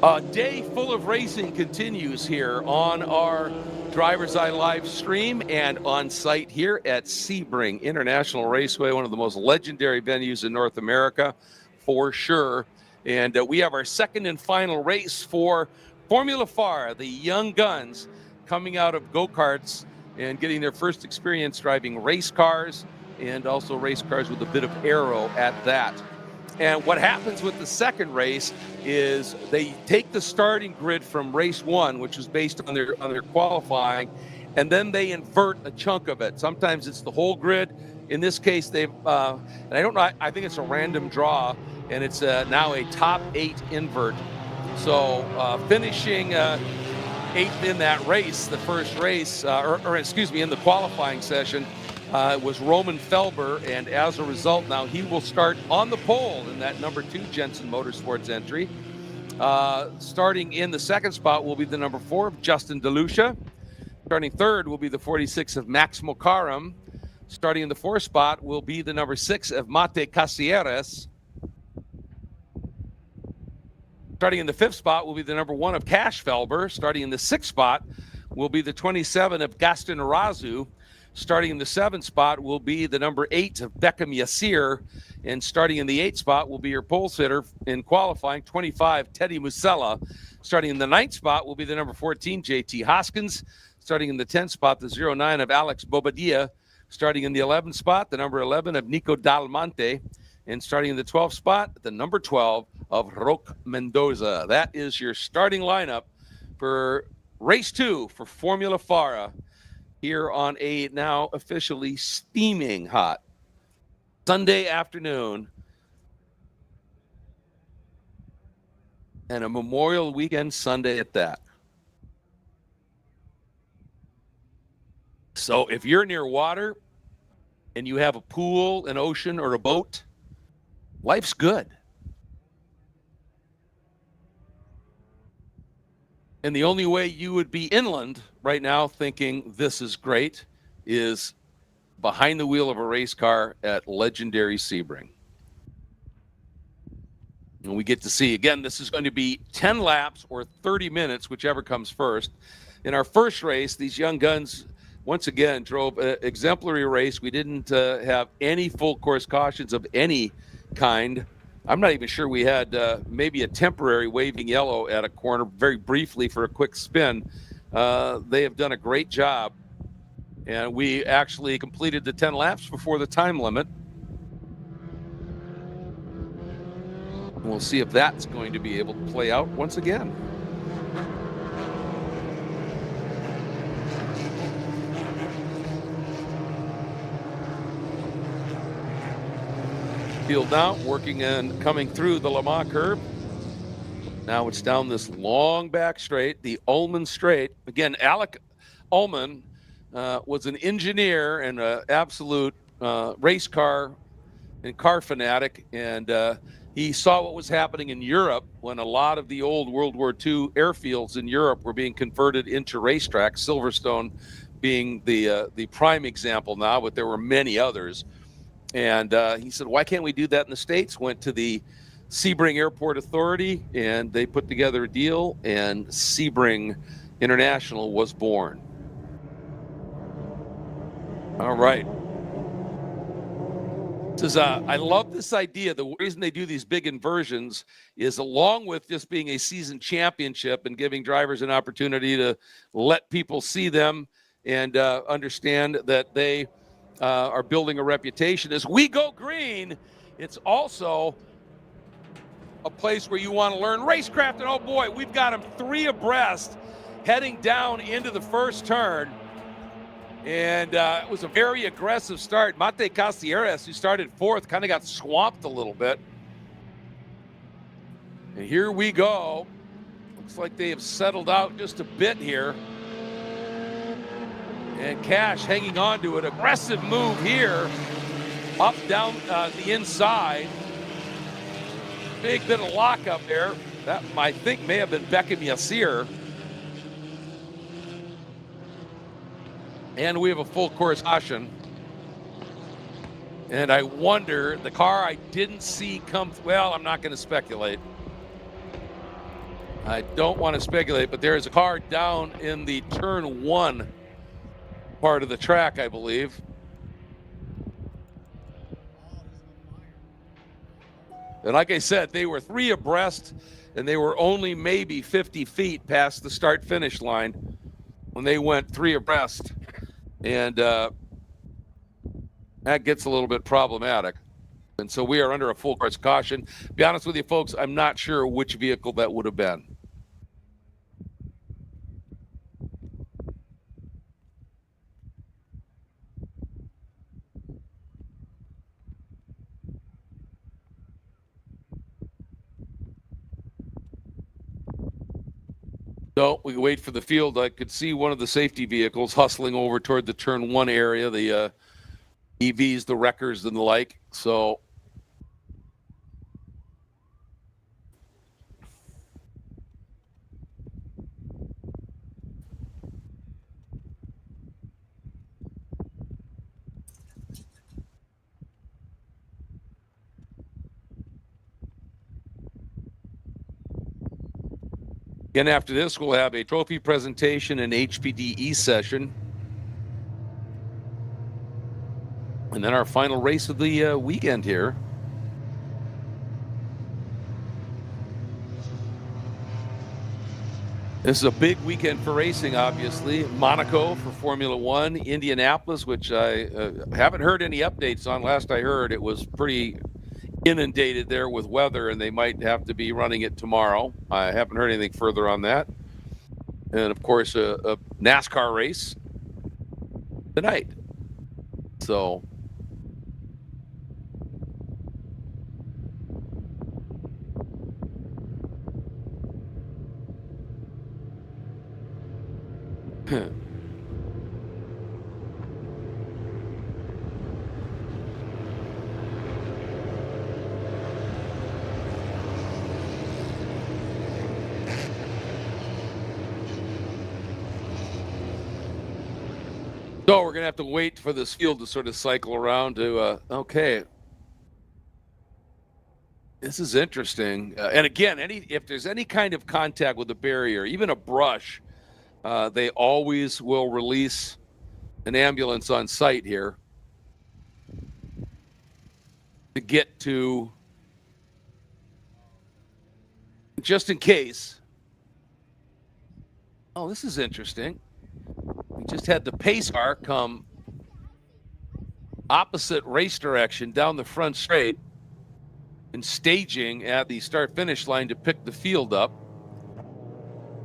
A day full of racing continues here on our DriversEye live stream and on site here at Sebring International Raceway, one of the most legendary venues in North America, for sure. And we have our second and final race for Formula FARA, the young guns coming out of go-karts and getting their first experience driving race cars, and also race cars with a bit of aero at that. And what happens with the second race is they take the starting grid from race one, which is based on their qualifying, and then they invert a chunk of it. Sometimes it's the whole grid. In this case, they've and I don't know. I think it's a random draw, and it's now a top 8 invert. So finishing 8th in that race, the first race, or excuse me, in the qualifying session. Was Roman Felber, and as a result, now he will start on the pole in that number 2 Jensen Motorsports entry. Starting in the second spot will be the number 4 of Justin DeLucia. Starting third will be the 46 of Max Mokaram. Starting in the 4th spot will be the number 6 of Mate Casieres. Starting in the 5th spot will be the number 1 of Cash Felber. Starting in the 6th spot will be the 27 of Gaston Razu. Starting in the 7th spot will be the number 8 of Beckham Yassir. And starting in the 8th spot will be your pole sitter in qualifying, 25, Teddy Musella. Starting in the 9th spot will be the number 14, JT Hoskins. Starting in the 10th spot, the 09 of Alex Bobadilla. Starting in the 11th spot, the number 11 of Nico Dalmonte. And starting in the 12th spot, the number 12 of Roque Mendoza. That is your starting lineup for race 2 for Formula FARA, here on a now officially steaming hot Sunday afternoon and a Memorial Weekend Sunday at that. So if you're near water and you have a pool, an ocean, or a boat, life's good. And the only way you would be inland right now thinking this is great is behind the wheel of a race car at legendary Sebring. And we get to see, again, this is going to be 10 laps or 30 minutes, whichever comes first. In our first race, these young guns, once again, drove an exemplary race. We didn't have any full course cautions of any kind. I'm not even sure we had maybe a temporary waving yellow at a corner very briefly for a quick spin. They have done a great job. And we actually completed the 10 laps before the time limit. We'll see if that's going to be able to play out once again. Field now, working and coming through the Le Mans curve. Now it's down this long back straight, the Ullman straight. Again, Alec Ullman was an engineer and an absolute race car and car fanatic. And he saw what was happening in Europe when a lot of the old World War II airfields in Europe were being converted into racetracks, Silverstone being the prime example now, but there were many others. And he said, why can't we do that in the States? Went to the Sebring Airport Authority, and they put together a deal, and Sebring International was born. All right. Says, I love this idea. The reason they do these big inversions is, along with just being a season championship and giving drivers an opportunity to let people see them and understand that they are building a reputation. As we go green, it's also a place where you want to learn racecraft. And oh boy, we've got them 3 abreast heading down into the first turn. And it was a very aggressive start. Mate Casieres, who started 4th, kind of got swamped a little bit. And here we go. Looks like they have settled out just a bit here. And Cash hanging on to it. Aggressive move here. Up, down the inside. Big bit of lock up there. That, I think, may have been Beckham Yassir. And we have a full course caution. And I wonder, the car I didn't see come, well, I'm not going to speculate. I don't want to speculate, but there is a car down in the turn 1 part of the track, I believe. And like I said, they were 3 abreast, and they were only maybe 50 feet past the start-finish line when they went 3 abreast. And that gets a little bit problematic. And so we are under a full course caution. To be honest with you, folks, I'm not sure which vehicle that would have been. So we wait for the field. I could see one of the safety vehicles hustling over toward the turn 1 area, the EVs, the wreckers, and the like. So again, after this, we'll have a trophy presentation and HPDE session. And then our final race of the weekend here. This is a big weekend for racing, obviously. Monaco for Formula One, Indianapolis, which I haven't heard any updates on. Last I heard, it was pretty inundated there with weather, and they might have to be running it tomorrow. I haven't heard anything further on that. And, of course, a NASCAR race tonight. So So we're going to have to wait for this field to sort of cycle around to, okay. This is interesting. And again, if there's any kind of contact with the barrier, even a brush, they always will release an ambulance on site here to get to, just in case. Oh, this is interesting. We just had the pace car come opposite race direction down the front straight and staging at the start-finish line to pick the field up.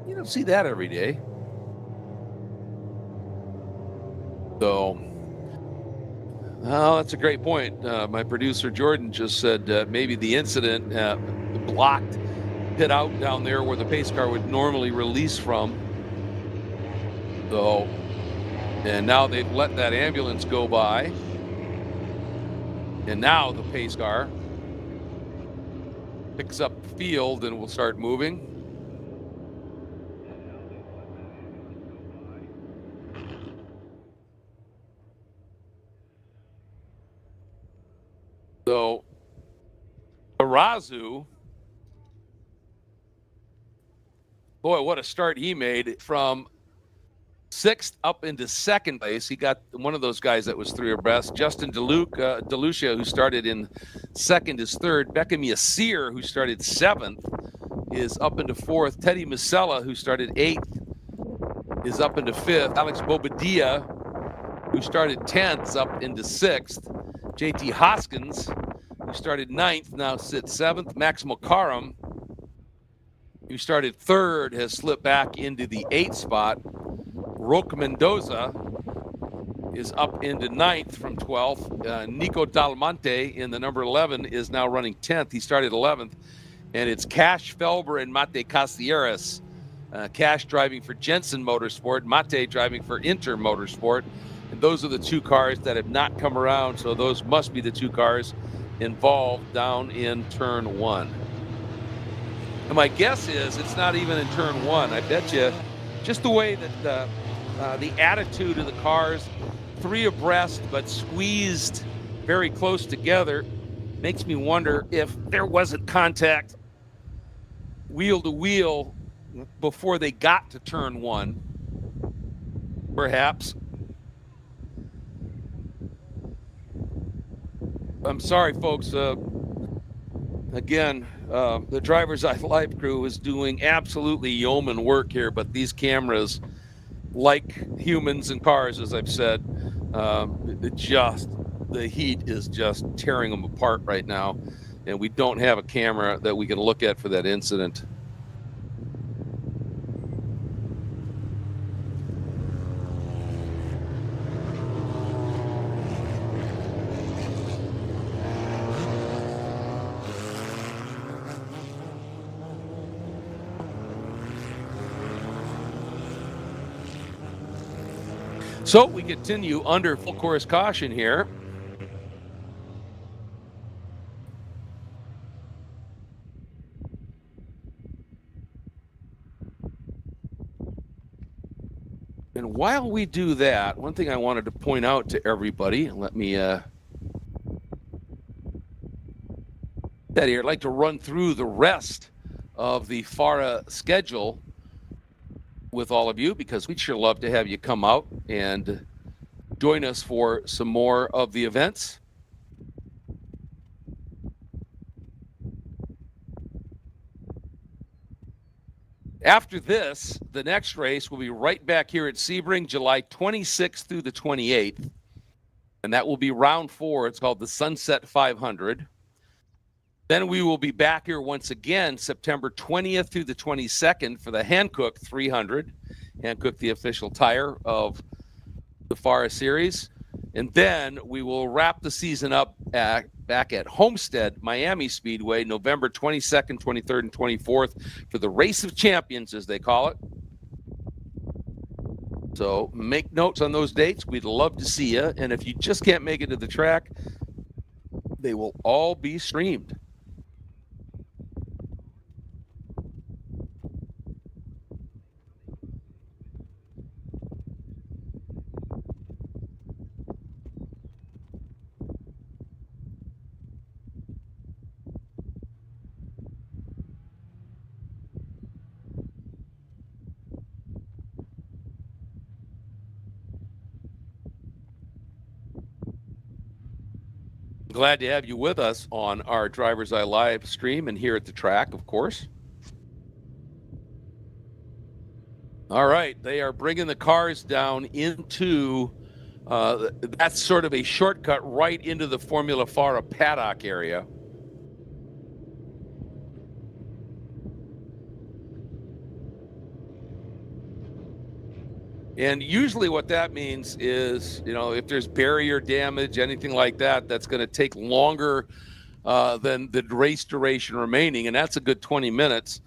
You don't see that every day. So, well, that's a great point. My producer Jordan just said maybe the incident blocked pit out down there where the pace car would normally release from. So, and now they've let that ambulance go by. And now the pace car picks up the field and will start moving. So, Arazu, boy, what a start he made from 6th up into 2nd place. He got one of those guys that was 3 abreast. Justin DeLucia, who started in 2nd, is 3rd. Beckham Yassir, who started 7th, is up into 4th. Teddy Masella, who started 8th, is up into 5th. Alex Bobadilla, who started 10th, is up into 6th. JT Hoskins, who started 9th, now sits 7th. Max Mokaram, who started 3rd, has slipped back into the 8th spot. Roque Mendoza is up into 9th from 12th. Nico Dalmonte in the number 11 is now running 10th. He started 11th. And it's Cash Felber and Mate Castellares. Cash driving for Jensen Motorsport, Mate driving for Inter Motorsport. And those are the 2 cars that have not come around. So those must be the 2 cars involved down in turn 1. And my guess is it's not even in turn 1. I bet you just the way that the attitude of the cars, 3 abreast but squeezed very close together, makes me wonder if there wasn't contact wheel to wheel before they got to turn 1, perhaps. I'm sorry, folks. Again, the DriversEye Live crew is doing absolutely yeoman work here, but these cameras, like humans and cars, as I've said, the heat is just tearing them apart right now, and we don't have a camera that we can look at for that incident. So we continue under full course caution here. And while we do that, one thing I wanted to point out to everybody, and let me that here, I'd like to run through the rest of the FARA schedule with all of you, because we'd sure love to have you come out and join us for some more of the events. After this, the next race will be right back here at Sebring, July 26th through the 28th. And that will be round 4. It's called the Sunset 500. Then we will be back here once again, September 20th through the 22nd for the Hankook 300. Hankook, the official tire of the FARA series. And then we will wrap the season up back at Homestead, Miami Speedway, November 22nd, 23rd, and 24th for the Race of Champions, as they call it. So make notes on those dates. We'd love to see you. And if you just can't make it to the track, they will all be streamed. Glad to have you with us on our DriversEye live stream and here at the track, of course. All right, they are bringing the cars down into, that's sort of a shortcut right into the Formula FARA paddock area. And usually what that means is, you know, if there's barrier damage, anything like that, that's going to take longer than the race duration remaining, and that's a good 20 minutes.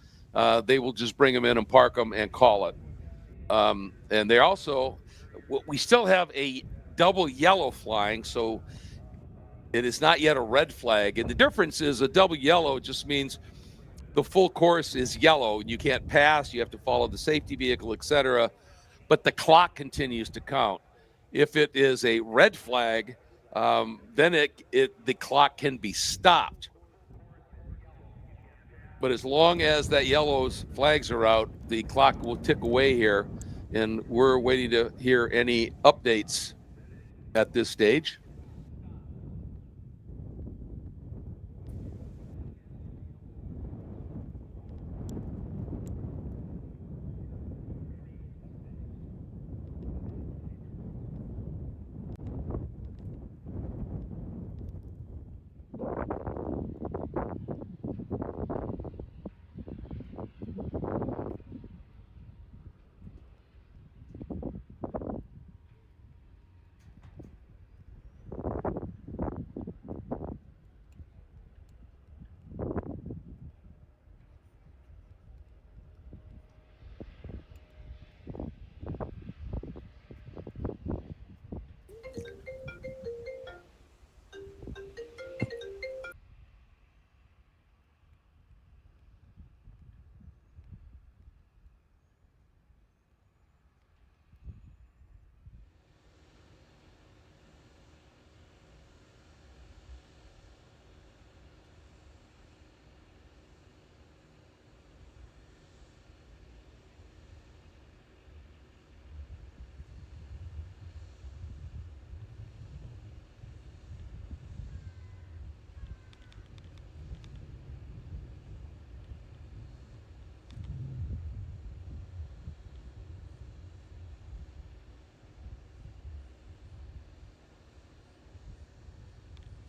They will just bring them in and park them and call it. And they also, we still have a double yellow flying, so it is not yet a red flag. And the difference is a double yellow just means the full course is yellow. You can't pass, you have to follow the safety vehicle, etc. But the clock continues to count. If it is a red flag, then the clock can be stopped. But as long as that yellow's flags are out, the clock will tick away here, and we're waiting to hear any updates at this stage.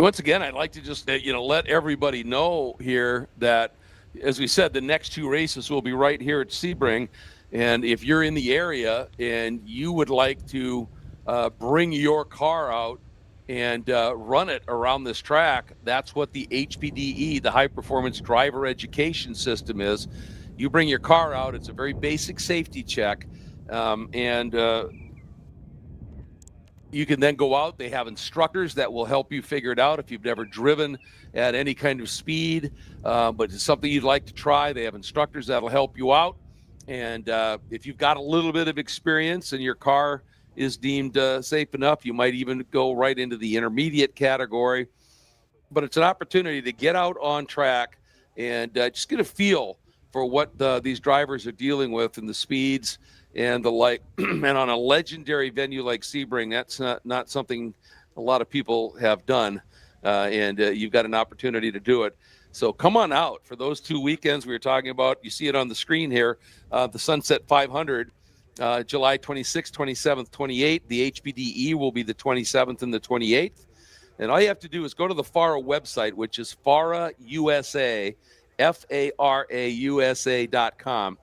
Once again, I'd like to just let everybody know here that, as we said, the next 2 races will be right here at Sebring. And if you're in the area and you would like to bring your car out and run it around this track, that's what the HPDE, the High Performance Driver Education System, is. You bring your car out. It's a very basic safety check. And you can then go out. They have instructors that will help you figure it out if you've never driven at any kind of speed, but it's something you'd like to try. They have instructors that'll help you out. And if you've got a little bit of experience and your car is deemed safe enough, you might even go right into the intermediate category. But it's an opportunity to get out on track and just get a feel for what these drivers are dealing with and the speeds and the like. And on a legendary venue like Sebring, that's not something a lot of people have done. And you've got an opportunity to do it. So come on out for those 2 weekends we were talking about. You see it on the screen here, the Sunset 500, July 26th, 27th, 28th. The HPDE will be the 27th and the 28th. And all you have to do is go to the FARA website, which is FARA USA, FARAUSA.com.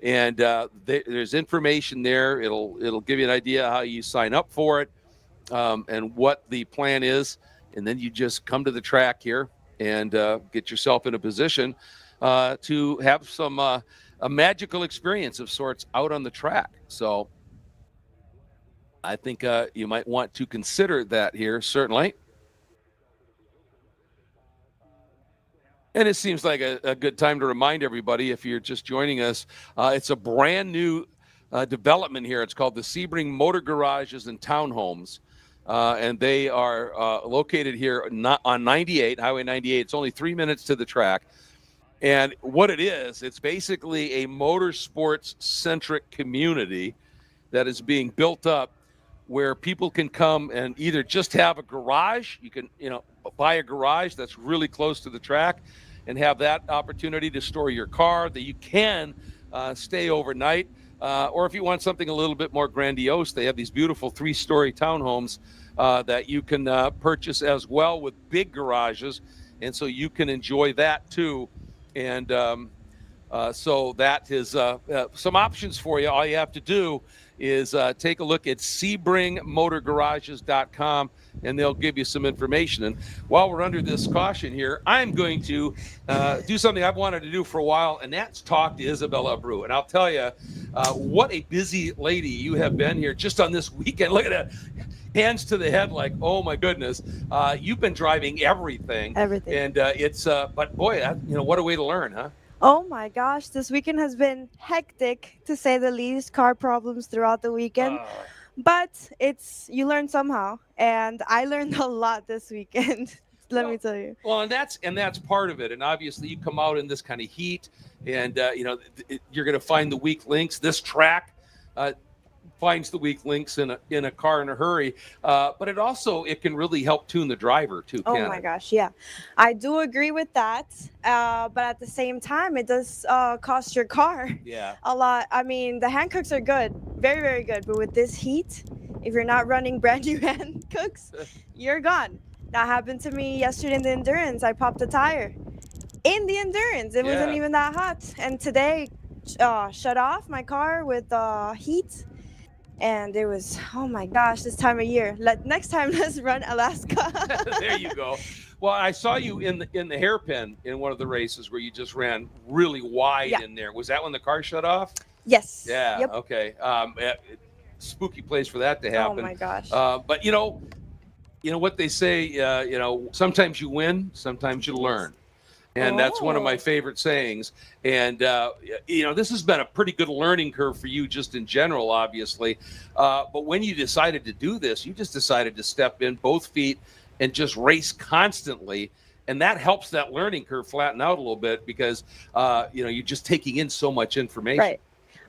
And there's information there. It'll give you an idea how you sign up for it and what the plan is. And then you just come to the track here and get yourself in a position to have some a magical experience of sorts out on the track. So I think you might want to consider that here, certainly. And it seems like a good time to remind everybody, if you're just joining us, it's a brand new development here. It's called the Sebring Motor Garages and Townhomes. And they are located here on 98, Highway 98. It's only 3 minutes to the track. And what it is, it's basically a motorsports-centric community that is being built up where people can come and either just have a garage. You can, buy a garage that's really close to the track and have that opportunity to store your car, that you can stay overnight. Or if you want something a little bit more grandiose, they have these beautiful 3-story townhomes that you can purchase as well with big garages. And so you can enjoy that too. And so that is some options for you. All you have to do is take a look at SebringMotorGarages.com, and they'll give you some information. And while we're under this caution here, I'm going to do something I've wanted to do for a while, and that's talk to Isabella Brew. And I'll tell you, what a busy lady you have been here just on this weekend. Look at that. Hands to the head, like, oh my goodness, you've been driving everything. And it's, but boy, what a way to learn, huh? Oh my gosh, this weekend has been hectic, to say the least. Car problems throughout the weekend. But you learn somehow. And I learned a lot this weekend. Let me tell you. Well, and that's part of it. And obviously you come out in this kind of heat and, you're going to find the weak links. This track finds the weak links in a car in a hurry. But it can really help tune the driver too. Oh my gosh, yeah. I do agree with that. But at the same time, it does cost your car a lot. I mean, the hand cooks are good, very, very good. But with this heat, if you're not running brand new hand cooks, you're gone. That happened to me yesterday in the Endurance. I popped a tire in the Endurance. It wasn't even that hot. And today, shut off my car with heat. And it was, oh my gosh, this time of year. Next time, let's run Alaska. There you go. Well, I saw you in the hairpin in one of the races where you just ran really wide in there. Was that when the car shut off? Yes. Yeah. Yep. Okay. Spooky place for that to happen. Oh my gosh. But you know what they say. Sometimes you win, sometimes you learn. And that's one of my favorite sayings. And, this has been a pretty good learning curve for you just in general, obviously. But when you decided to do this, you just decided to step in both feet and just race constantly. And that helps that learning curve flatten out a little bit because, you're just taking in so much information. Right.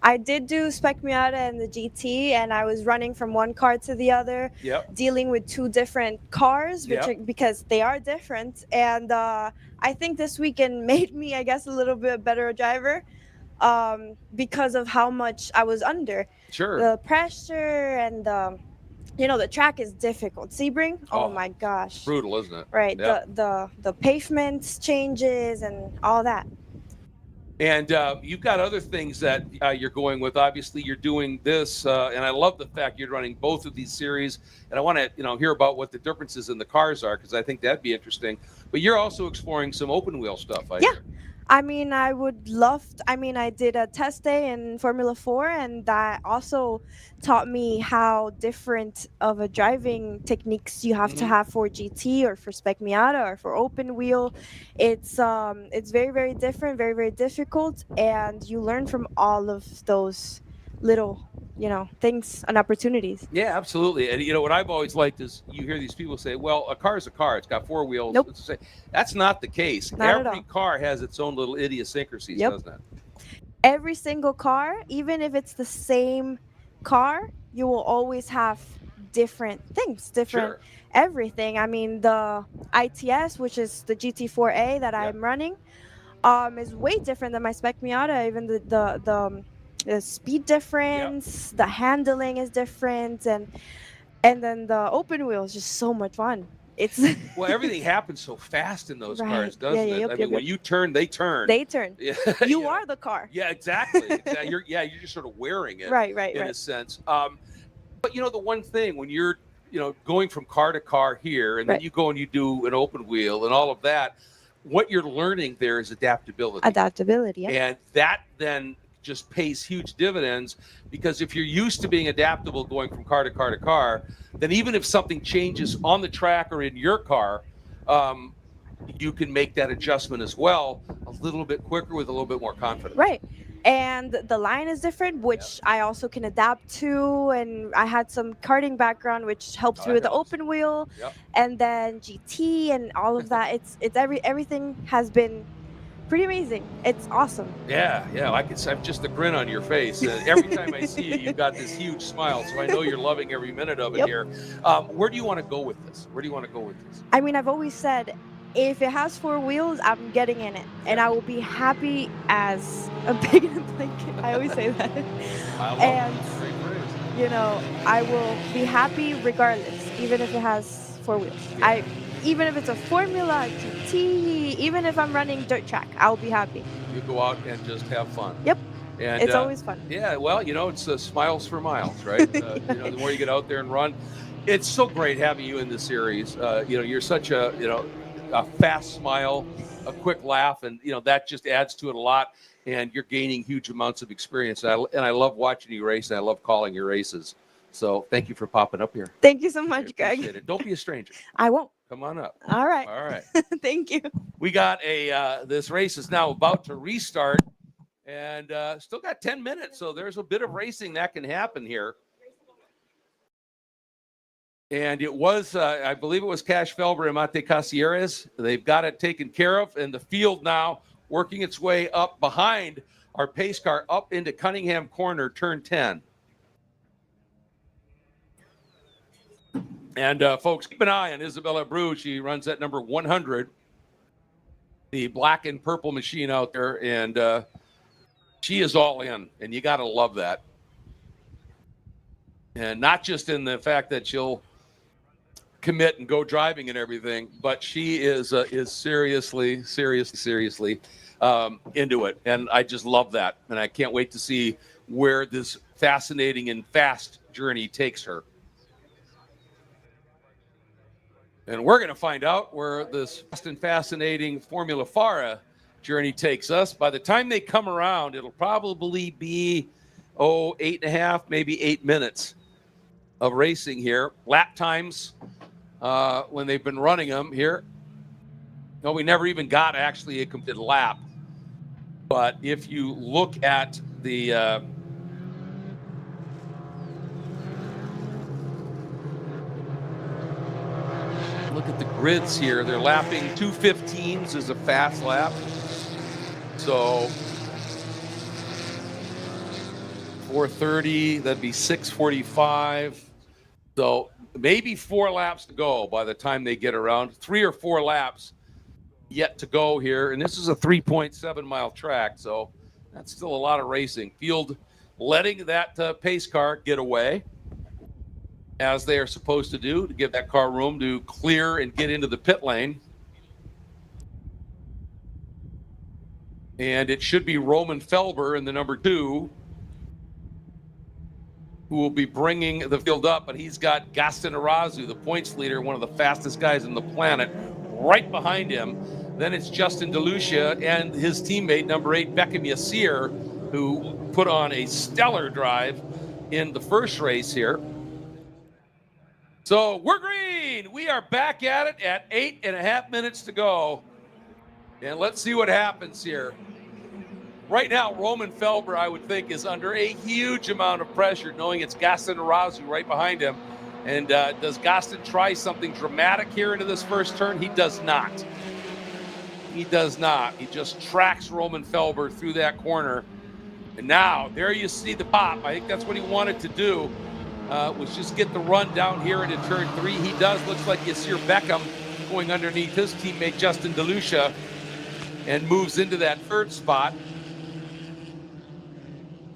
I did do Spec Miata and the GT, and I was running from one car to the other, dealing with 2 different cars, because they are different. And I think this weekend made me, I guess, a little bit better driver because of how much I was under. Sure. The pressure and you know, the track is difficult. Sebring, oh my gosh, brutal, isn't it? Right, Yep. the pavement changes and all that. And you've got other things that you're going with. Obviously, you're doing this, and I love the fact you're running both of these series. And I want to, hear about what the differences in the cars are, because I think that'd be interesting. But you're also exploring some open wheel stuff, I hear. I mean, I would love. I did a test day in Formula 4, and that also taught me how different of a driving techniques you have to have for GT or for Spec Miata or for open wheel. It's very, very different, very, very difficult, and you learn from all of those little, things and opportunities. Yeah, absolutely. And what I've always liked is you hear these people say, well, a car is a car. It's got four wheels. Nope. That's not the case. Not at Every all. car has its own little idiosyncrasies, doesn't it? Every single car, even if it's the same car, you will always have different things, different everything. I mean, the ITS, which is the GT4A that I'm running, is way different than my Spec Miata. Even the speed difference, the handling is different, and then the open wheel is just so much fun. It's well, everything happens so fast in those cars, doesn't it? Yep, I mean, when you turn, they turn. They turn. Yeah, you are the car. Yeah, exactly. You're just sort of wearing it, Right, in a sense. But the one thing when you're going from car to car here, and then you go and you do an open wheel and all of that, what you're learning there is adaptability. Adaptability, yeah. And that then just pays huge dividends, because if you're used to being adaptable going from car to car to car, then even if something changes on the track or in your car, you can make that adjustment as well a little bit quicker with a little bit more confidence. Right. And the line is different, which I also can adapt to. And I had some karting background, which helps me with the open wheel. And then GT and all of that. Everything has been pretty amazing. It's awesome. Yeah, I can. I've just the grin on your face. Every time I see you, you've got this huge smile. So I know you're loving every minute of it here. Where do you want to go with this? I mean, I've always said, if it has four wheels, I'm getting in it, and I will be happy as a pig in a blanket. I always say that. And I will be happy regardless, even if it has four wheels. Even if it's a Formula GT, even if I'm running dirt track, I'll be happy. You go out and just have fun. Yep. And it's always fun. Yeah, well, it's smiles for miles, right? The more you get out there and run, it's so great having you in the series. You're such a fast smile, a quick laugh, and that just adds to it a lot. And you're gaining huge amounts of experience. And I love watching you race, and I love calling your races. So thank you for popping up here. Thank you so much, Greg. It. Don't be a stranger. I won't. Come on up. All right. All right. Thank you. We got this race is now about to restart, and still got 10 minutes. So there's a bit of racing that can happen here. And it was, I believe it was Cash Felber and Mate Casieres. They've got it taken care of, and the field now working its way up behind our pace car up into Cunningham Corner, turn 10. And folks, keep an eye on Isabella Brew. She runs at number 100, the black and purple machine out there, and she is all in, and you got to love that. And not just in the fact that she'll commit and go driving and everything, but she is seriously into it, and I just love that, and I can't wait to see where this fascinating and fast journey takes her. And we're going to find out where this fast and fascinating Formula FARA journey takes us. By the time they come around, it'll probably be 8.5, maybe 8 minutes of racing here. Lap times when they've been running them here. No, we never even got actually a completed lap. But if you look at the look at the grids here, they're lapping 2:15s is a fast lap. So 4:30, that'd be 6:45. So maybe 4 laps to go by the time they get around. 3 or 4 laps yet to go here. And this is a 3.7 mile track. So that's still a lot of racing. Field letting that pace car get away. as they are supposed to do, to give that car room to clear and get into the pit lane. And it should be Roman Felber in the number 2 who will be bringing the field up, but he's got Gaston Arazu, the points leader, one of the fastest guys on the planet, right behind him. Then it's Justin DeLucia and his teammate, number 8, Beckham Yassir, who put on a stellar drive in the first race here. So we're green. We are back at it at 8.5 minutes to go. And let's see what happens here. Right now, Roman Felber, I would think, is under a huge amount of pressure, knowing it's Gaston Arazu right behind him. And does Gaston try something dramatic here into this first turn? He does not. He does not. He just tracks Roman Felber through that corner. And now, there you see the pop. I think that's what he wanted to do, was just get the run down here into turn 3. He does. Looks like Yassir Beckham going underneath his teammate, Justin DeLucia, and moves into that 3rd spot.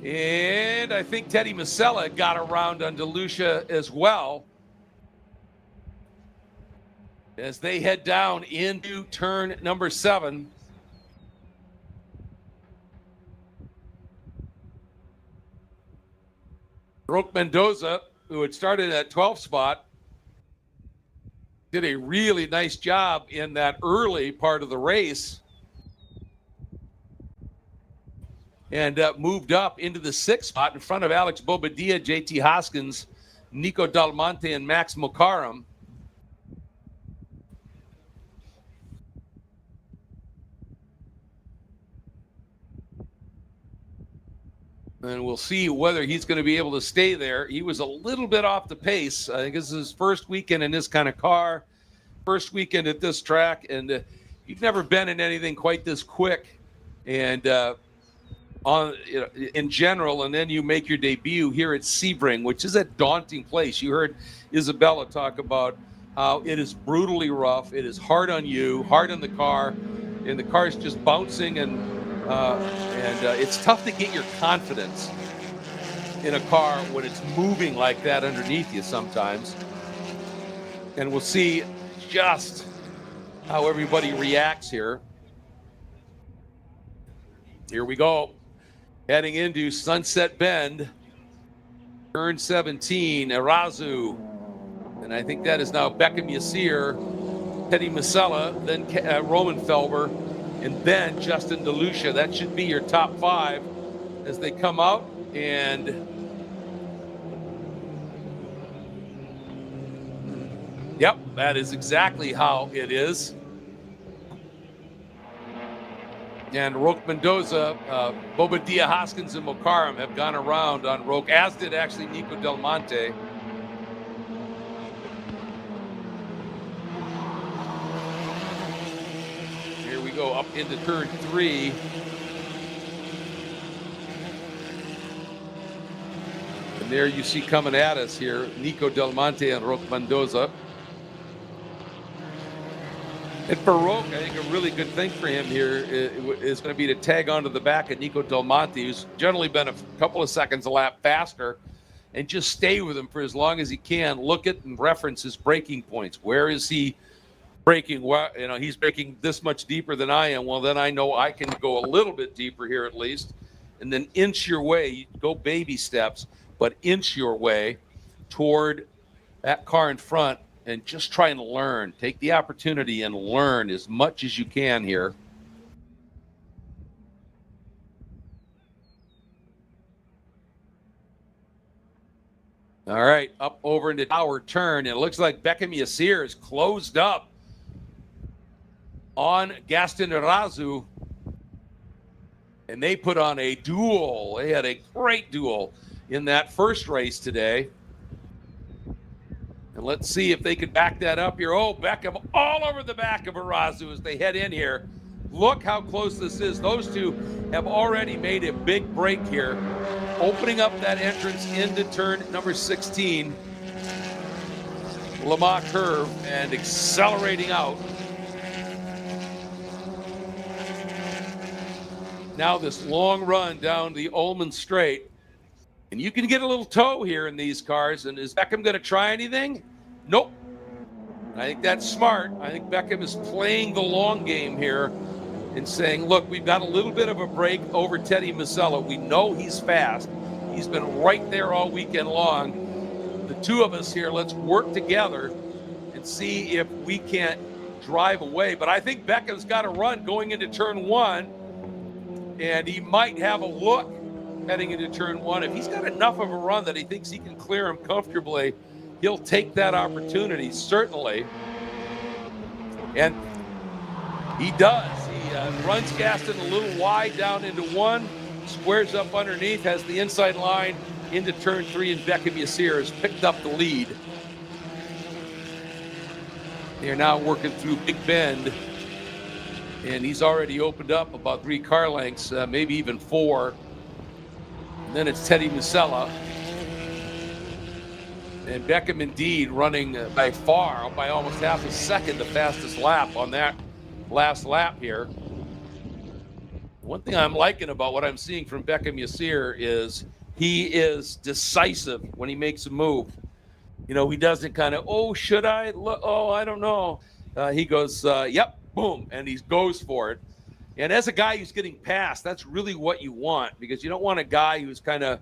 And I think Teddy Masella got around on DeLucia as well as they head down into turn number 7. Roque Mendoza, who had started at 12th spot, did a really nice job in that early part of the race. And moved up into the 6th spot in front of Alex Bobadilla, JT Hoskins, Nico Dalmonte, and Max Mokaram. And we'll see whether he's going to be able to stay there. He was a little bit off the pace. I think this is his first weekend in this kind of car, first weekend at this track, and you've never been in anything quite this quick. And in general, and then you make your debut here at Sebring, which is a daunting place. You heard Isabella talk about how it is brutally rough. It is hard on you, hard on the car, and the car is just bouncing, and it's tough to get your confidence in a car when it's moving like that underneath you sometimes. And we'll see just how everybody reacts here. Here we go. Heading into Sunset Bend, turn 17, Arazu. And I think that is now Beckham Yassir, Teddy Masella, then Roman Felber, and then Justin DeLucia. That should be your top 5 as they come out. And yep, that is exactly how it is. And Roque Mendoza, Bobadilla, Hoskins, and Mokaram have gone around on Roque, as did actually Nico Del Monte. Here we go up into turn 3. And there you see coming at us here, Nico Del Monte and Roque Mendoza. And for Roque, I think a really good thing for him here is going to be to tag onto the back of Nico Del Monte, who's generally been a couple of seconds a lap faster, and just stay with him for as long as he can. Look at and reference his braking points. Where is he braking? Well, he's braking this much deeper than I am. Well, then I know I can go a little bit deeper here at least, and then inch your way. Go baby steps, but inch your way toward that car in front. And just try and learn. Take the opportunity and learn as much as you can here. All right, up over into Tower Turn. It looks like Beckham Yassir is closed up on Gaston Arazu. And they put on a duel. They had a great duel in that first race today. And let's see if they could back that up here. Oh, Beckham all over the back of Arazu as they head in here. Look how close this is. Those two have already made a big break here, opening up that entrance into turn number 16. Le Mans curve and accelerating out. Now this long run down the Ullman Straight. And you can get a little toe here in these cars. And is Beckham going to try anything? Nope. I think that's smart. I think Beckham is playing the long game here and saying, look, we've got a little bit of a break over Teddy Masella. We know he's fast. He's been right there all weekend long. The two of us here, let's work together and see if we can't drive away. But I think Beckham's got a run going into turn one, and he might have a look heading into turn one. If he's got enough of a run that he thinks he can clear him comfortably, he'll take that opportunity, certainly. And he does. He runs Gaston a little wide down into one, squares up underneath, has the inside line into turn three, and Beckham Yassir has picked up the lead. They're now working through Big Bend, and he's already opened up about 3 car lengths, maybe even 4. And then it's Teddy Masella. And Beckham indeed running by far, by almost half a second, the fastest lap on that last lap here. One thing I'm liking about what I'm seeing from Beckham Yassir is he is decisive when he makes a move. You know, he doesn't kind of, oh, should I? Oh, I don't know. He goes, yep, boom, and he goes for it. And as a guy who's getting passed, that's really what you want, because you don't want a guy who's kind of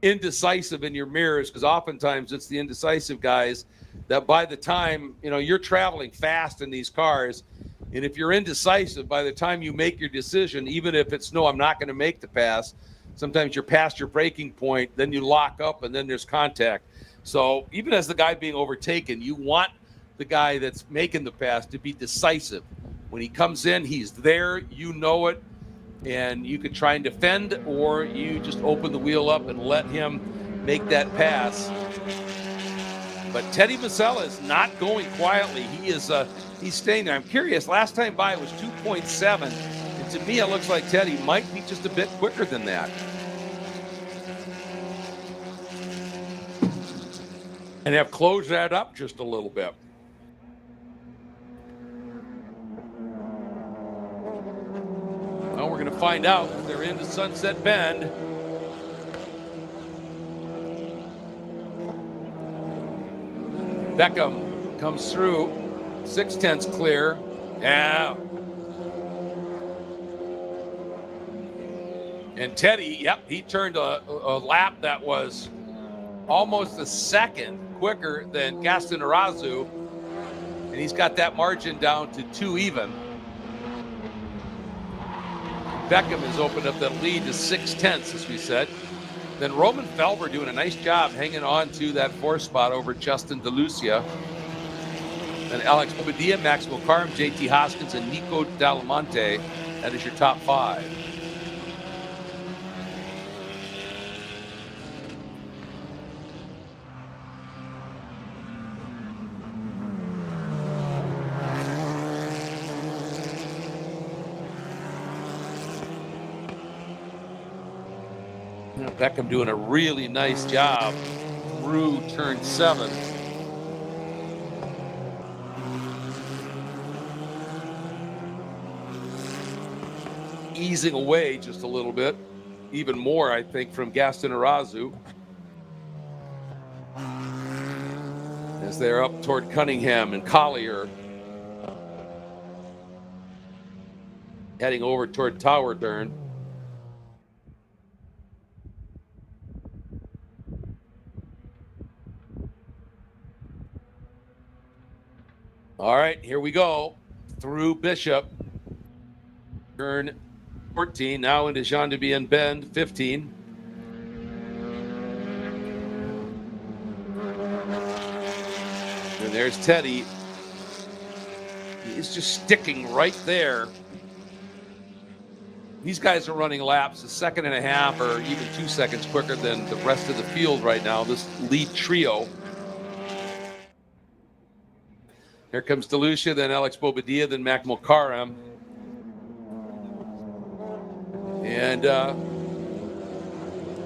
indecisive in your mirrors, because oftentimes it's the indecisive guys that by the time, you know, you're traveling fast in these cars, and if you're indecisive, by the time you make your decision, even if it's no, I'm not going to make the pass, sometimes you're past your braking point, then you lock up, and then there's contact. So even as the guy being overtaken, you want the guy that's making the pass to be decisive. When he comes in, he's there, you know it, and you can try and defend, or you just open the wheel up and let him make that pass. But Teddy Masella is not going quietly. He is he's staying there. I'm curious, last time by it was 2.7, and to me it looks like Teddy might be just a bit quicker than that. And have closed that up just a little bit. Well, we're going to find out. They're into Sunset Bend. Beckham comes through. 6/10 clear. Yeah. And Teddy, yep, he turned a lap that was almost a second quicker than Gaston Arazu. And he's got that margin down to 2 even. Beckham has opened up that lead to 6/10, as we said. Then Roman Felber doing a nice job hanging on to that 4th spot over Justin DeLucia. Then Alex Bobadilla, Max Mokaram, JT Hoskins, and Nico Dalamonte. That is your top 5. Beckham doing a really nice job through turn 7. Easing away just a little bit, even more, I think, from Gaston Arazu. As they're up toward Cunningham and Collier. Heading over toward Tower Turn. All right, here we go. Through Bishop. Turn 14, now into Jean de Bien Bend, 15. And there's Teddy. He's just sticking right there. These guys are running laps a second and a half or even 2 seconds quicker than the rest of the field right now, this lead trio. Here comes DeLucia, then Alex Bobadilla, then Mac Mokaram. And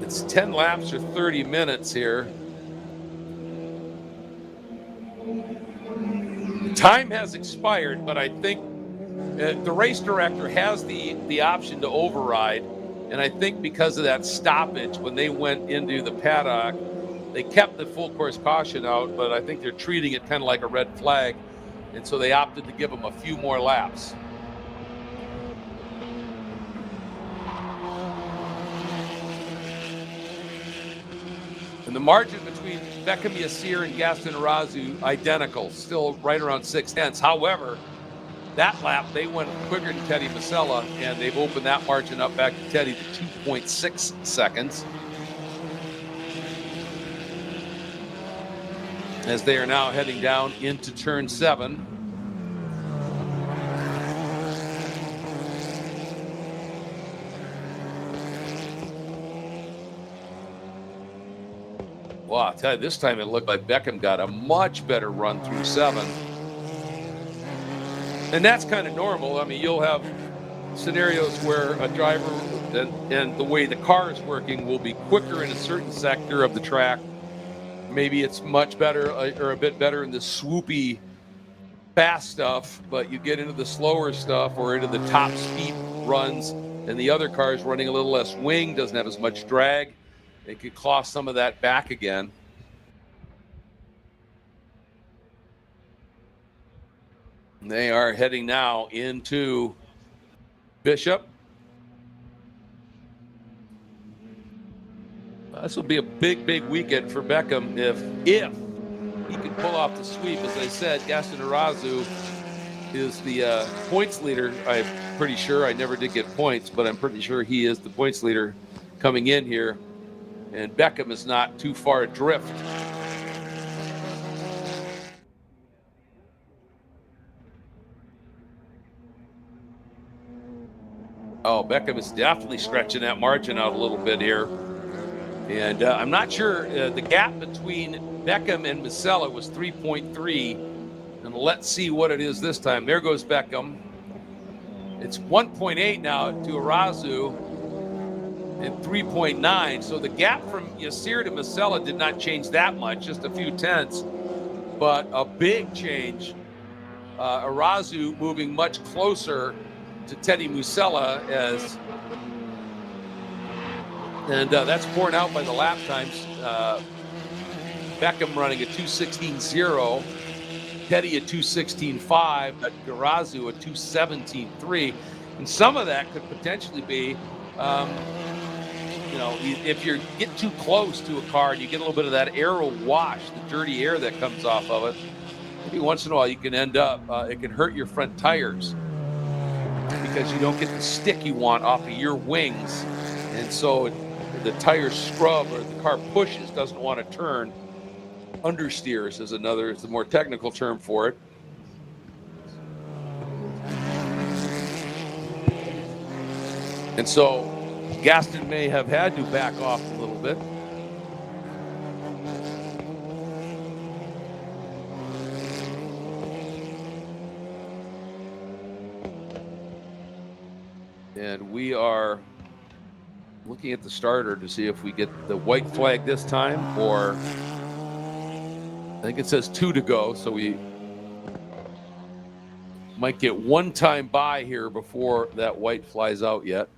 it's 10 laps or 30 minutes here. The time has expired, but I think the race director has the option to override. And I think because of that stoppage, when they went into the paddock, they kept the full course caution out, but I think they're treating it kind of like a red flag. And so they opted to give them a few more laps. And the margin between Beckham Yassir and Gaston Arazu, identical, still right around 6/10. However, that lap, they went quicker than Teddy Masella, and they've opened that margin up back to Teddy to 2.6 seconds. As they are now heading down into turn 7. Well, I'll tell you, this time it looked like Beckham got a much better run through 7. And that's kind of normal. I mean, you'll have scenarios where a driver and the way the car is working will be quicker in a certain sector of the track. Maybe it's much better or a bit better in the swoopy, fast stuff, but you get into the slower stuff or into the top speed runs, and the other car is running a little less wing, doesn't have as much drag. It could claw some of that back again. They are heading now into Bishop. This will be a big, big weekend for Beckham if he can pull off the sweep. As I said, Gaston Arazu is the points leader. I'm pretty sure. I never did get points, but I'm pretty sure he is the points leader coming in here. And Beckham is not too far adrift. Oh, Beckham is definitely stretching that margin out a little bit here. And I'm not sure. The gap between Beckham and Masella was 3.3. And let's see what it is this time. There goes Beckham. It's 1.8 now to Arazu and 3.9. So the gap from Yassir to Masella did not change that much, just a few tenths. But a big change. Arazu moving much closer to Teddy Musella and that's borne out by the lap times. Beckham running a 2:16.0, Teddy a 2:16.5, but Arazu a 2:17.3. And some of that could potentially be, if you get too close to a car and you get a little bit of that aero wash, the dirty air that comes off of it, maybe once in a while you can end up, it can hurt your front tires because you don't get the stick you want off of your wings. And so the tire scrub or the car pushes, doesn't want to turn. Understeers is it's a more technical term for it. And so Gaston may have had to back off a little bit. And we are looking at the starter to see if we get the white flag this time, or I think it says 2 to go, so we might get one time by here before that white flies out yet.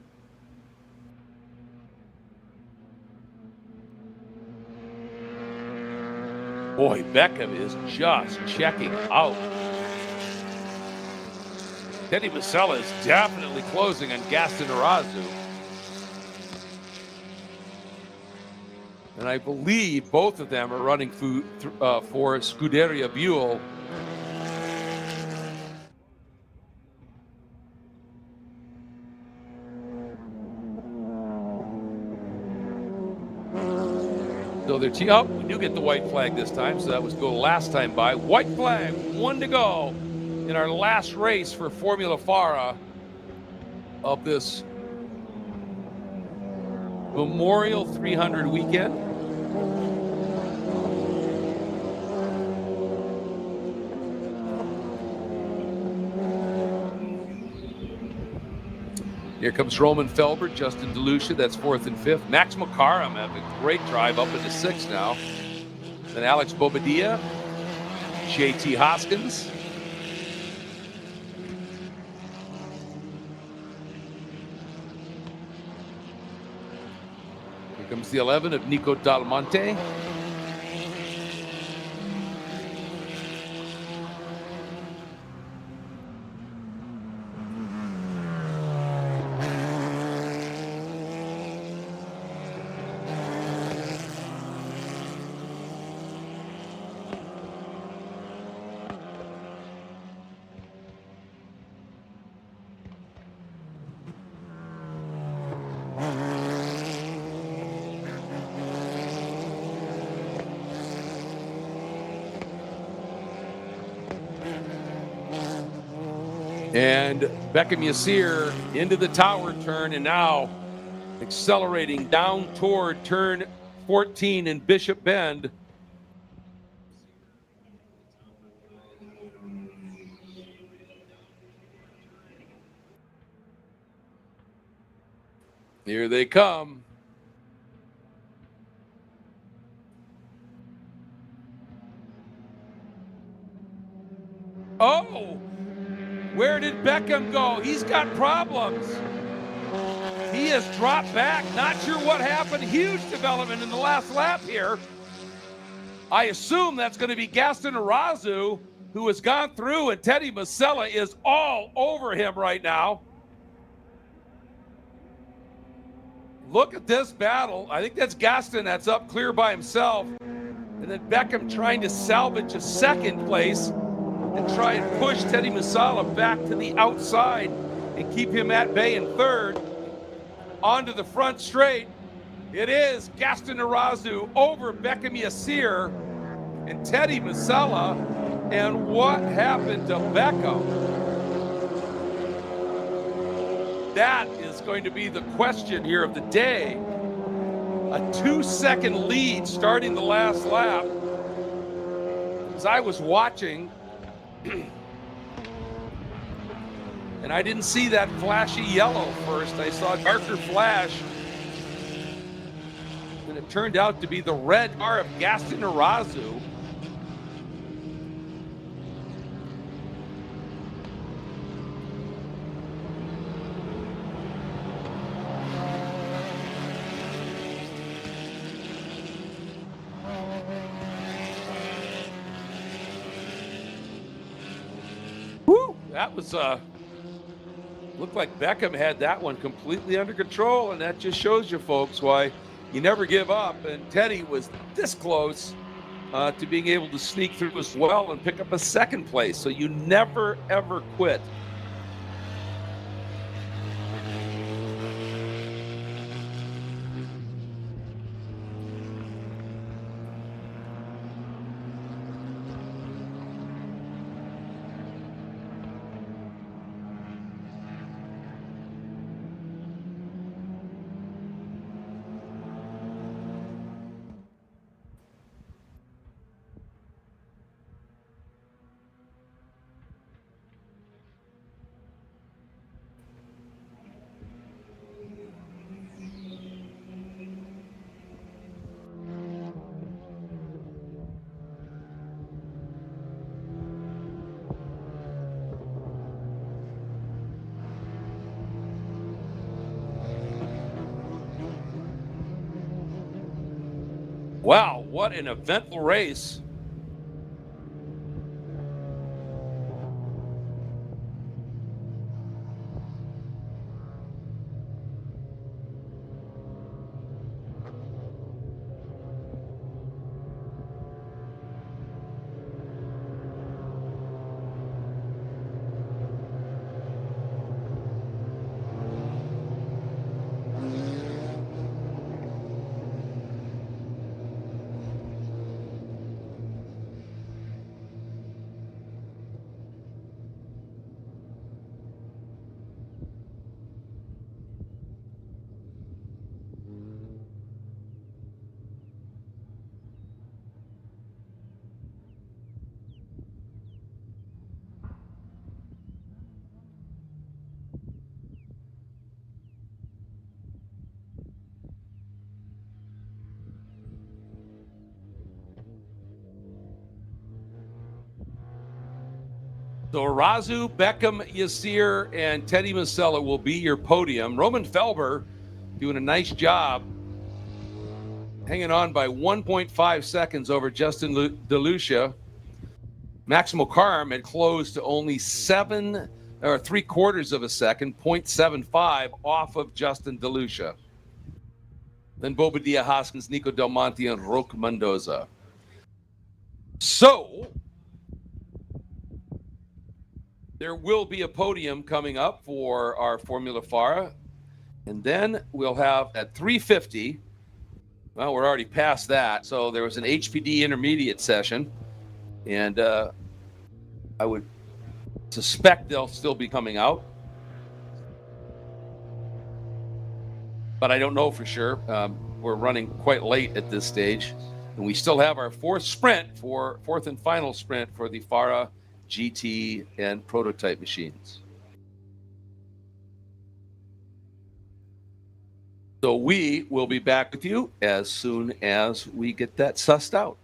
Boy, Beckham is just checking out. Teddy Masella is definitely closing on Gaston Arazu. And I believe both of them are running for Scuderia Buell. So they're we do get the white flag this time, so that was go last time by. White flag, 1 to go in our last race for Formula FARA of this Memorial 300 weekend. Here comes Roman Felber, Justin DeLucia, that's 4th and 5th. Max McCarram having a great drive up into 6th now. Then Alex Bobadilla, JT Hoskins. Comes the 11 of Nico Dal Monte. And Beckham Yassir into the tower turn, and now accelerating down toward turn 14 in Bishop Bend. Here they come. Oh, where did Beckham go? He's got problems. He has dropped back. Not sure what happened. Huge development in the last lap here. I assume that's going to be Gaston Arazu, who has gone through, and Teddy Masella is all over him right now. Look at this battle. I think that's Gaston that's up clear by himself. And then Beckham trying to salvage a second place and try and push Teddy Masala back to the outside and keep him at bay in third. Onto the front straight. It is Gaston Arazu over Beckham Yassir and Teddy Masala. And what happened to Beckham? That is going to be the question here of the day. A 2-second lead starting the last lap. As I was watching, and I didn't see that flashy yellow first. I saw a darker flash. And it turned out to be the red car of Gaston Arazu. Woo! That was looked like Beckham had that one completely under control, and that just shows you folks why you never give up. And Teddy was this close to being able to sneak through as well and pick up a second place. So you never, ever quit. Wow, what an eventful race. So Arazu, Beckham, Yassir, and Teddy Masella will be your podium. Roman Felber doing a nice job hanging on by 1.5 seconds over Justin DeLucia. Maximo Carm had closed to only 7 or 3/4 of a second, 0.75 off of Justin DeLucia. Then Bobadilla Hoskins, Nico Del Monte, and Roque Mendoza. So there will be a podium coming up for our Formula FARA. And then we'll have at 3:50, well, we're already past that. So there was an HPD intermediate session. And I would suspect they'll still be coming out. But I don't know for sure. We're running quite late at this stage. And we still have our fourth and final sprint for the FARA GT and prototype machines. So we will be back with you as soon as we get that sussed out.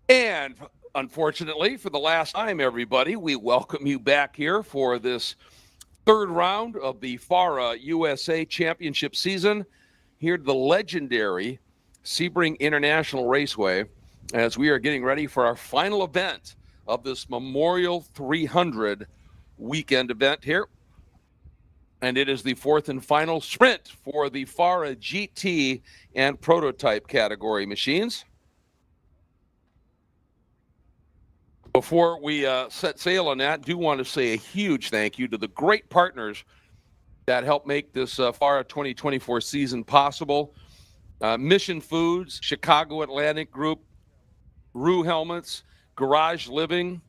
And unfortunately, for the last time, everybody, we welcome you back here for this third round of the FARA USA Championship season here at the legendary Sebring International Raceway as we are getting ready for our final event of this Memorial 300 weekend event here. And it is the fourth and final sprint for the FARA GT and Prototype category machines. Before we set sail on that, do want to say a huge thank you to the great partners that helped make this FARA 2024 season possible. Mission Foods, Chicago Atlantic Group, Rue Helmets, Garage Living,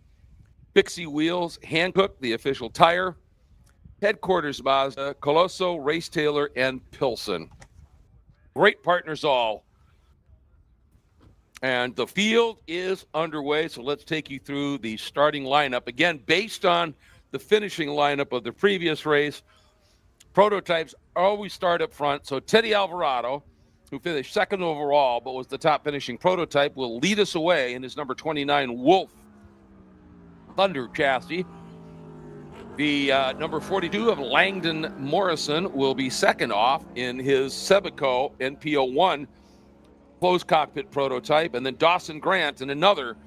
Fixie Wheels, Hankook, the official tire, Headquarters Mazda, Colosso, Race Taylor, and Pilsen. Great partners all. And the field is underway, so let's take you through the starting lineup. Again, based on the finishing lineup of the previous race, prototypes always start up front. So Teddy Alvarado, who finished second overall but was the top finishing prototype, will lead us away in his number 29 Wolf Thunder chassis. The number 42 of Langdon Morrison will be second off in his Sebico NPO1 closed cockpit prototype, and then Dawson Grant in another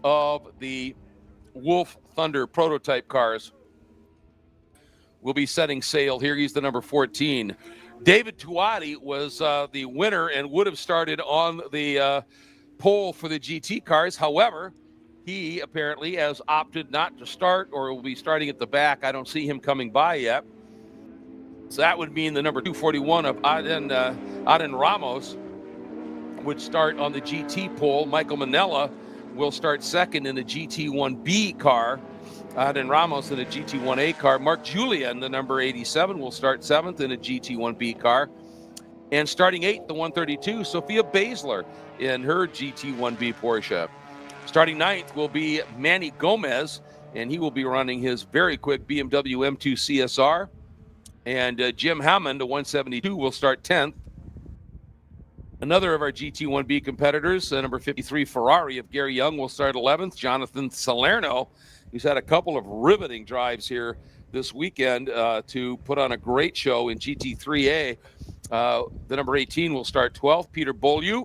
of the Wolf Thunder prototype cars will be setting sail here. He's the number 14. David Tuati was the winner and would have started on the pole for the GT cars. However, he apparently has opted not to start, or will be starting at the back. I don't see him coming by yet. So that would mean the number 241 of Aden Ramos would start on the GT pole. Michael Manella will start second in the GT1B car. Aden Ramos in a GT1A car. Mark Julian, the number 87, will start seventh in a GT1B car. And starting eighth, the 132, Sophia Baszler in her GT1B Porsche. Starting ninth will be Manny Gomez, and he will be running his very quick BMW M2 CSR. And Jim Hammond, the 172, will start 10th. Another of our GT1B competitors, number 53 Ferrari of Gary Young, will start 11th. Jonathan Salerno, who's had a couple of riveting drives here this weekend to put on a great show in GT3A. The number 18 will start 12th. Peter Beaulieu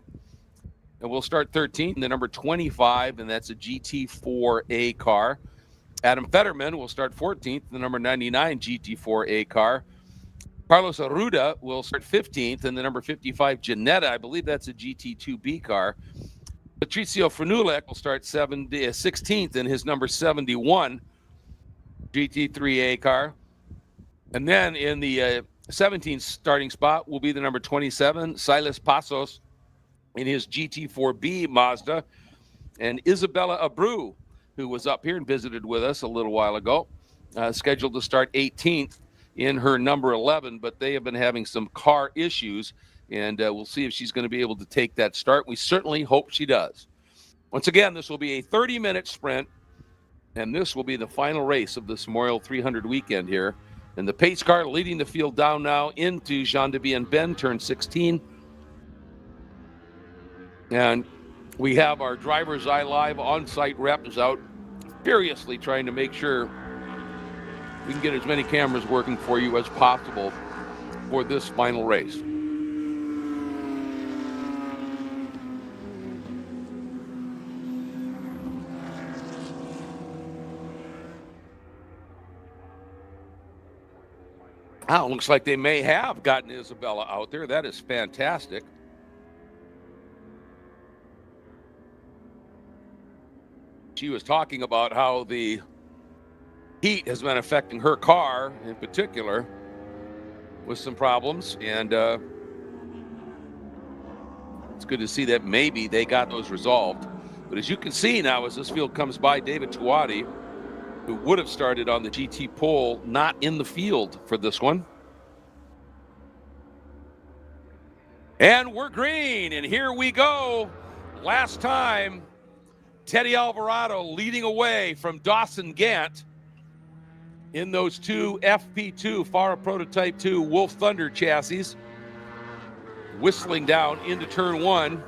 and will start 13th. The number 25, and that's a GT4A car. Adam Fetterman will start 14th. The number 99 GT4A car. Carlos Arruda will start 15th, and the number 55 Janetta, I believe that's a GT2B car. Patricio Frenulek will start 16th in his number 71 GT3A car. And then in the 17th starting spot will be the number 27, Silas Pasos, in his GT4B Mazda. And Isabella Abreu, who was up here and visited with us a little while ago, scheduled to start 18th in her number 11, but they have been having some car issues, and we'll see if she's going to be able to take that start. We certainly hope she does. Once again, this will be a 30-minute sprint, and this will be the final race of this Memorial 300 weekend here. And the pace car leading the field down now into Jean de Bien Bend, turn 16. And we have our DriversEye Live on-site rep is out furiously trying to make sure we can get as many cameras working for you as possible for this final race. Oh, looks like they may have gotten Isabella out there. That is fantastic. She was talking about how the heat has been affecting her car in particular with some problems, and it's good to see that maybe they got those resolved. But as you can see now, as this field comes by, David Tuati, who would have started on the GT pole, not in the field for this one. And we're green, and here we go. Last time, Teddy Alvarado leading away from Dawson Gant in those two FP2 FARA Prototype 2 Wolf Thunder chassis, whistling down into turn one.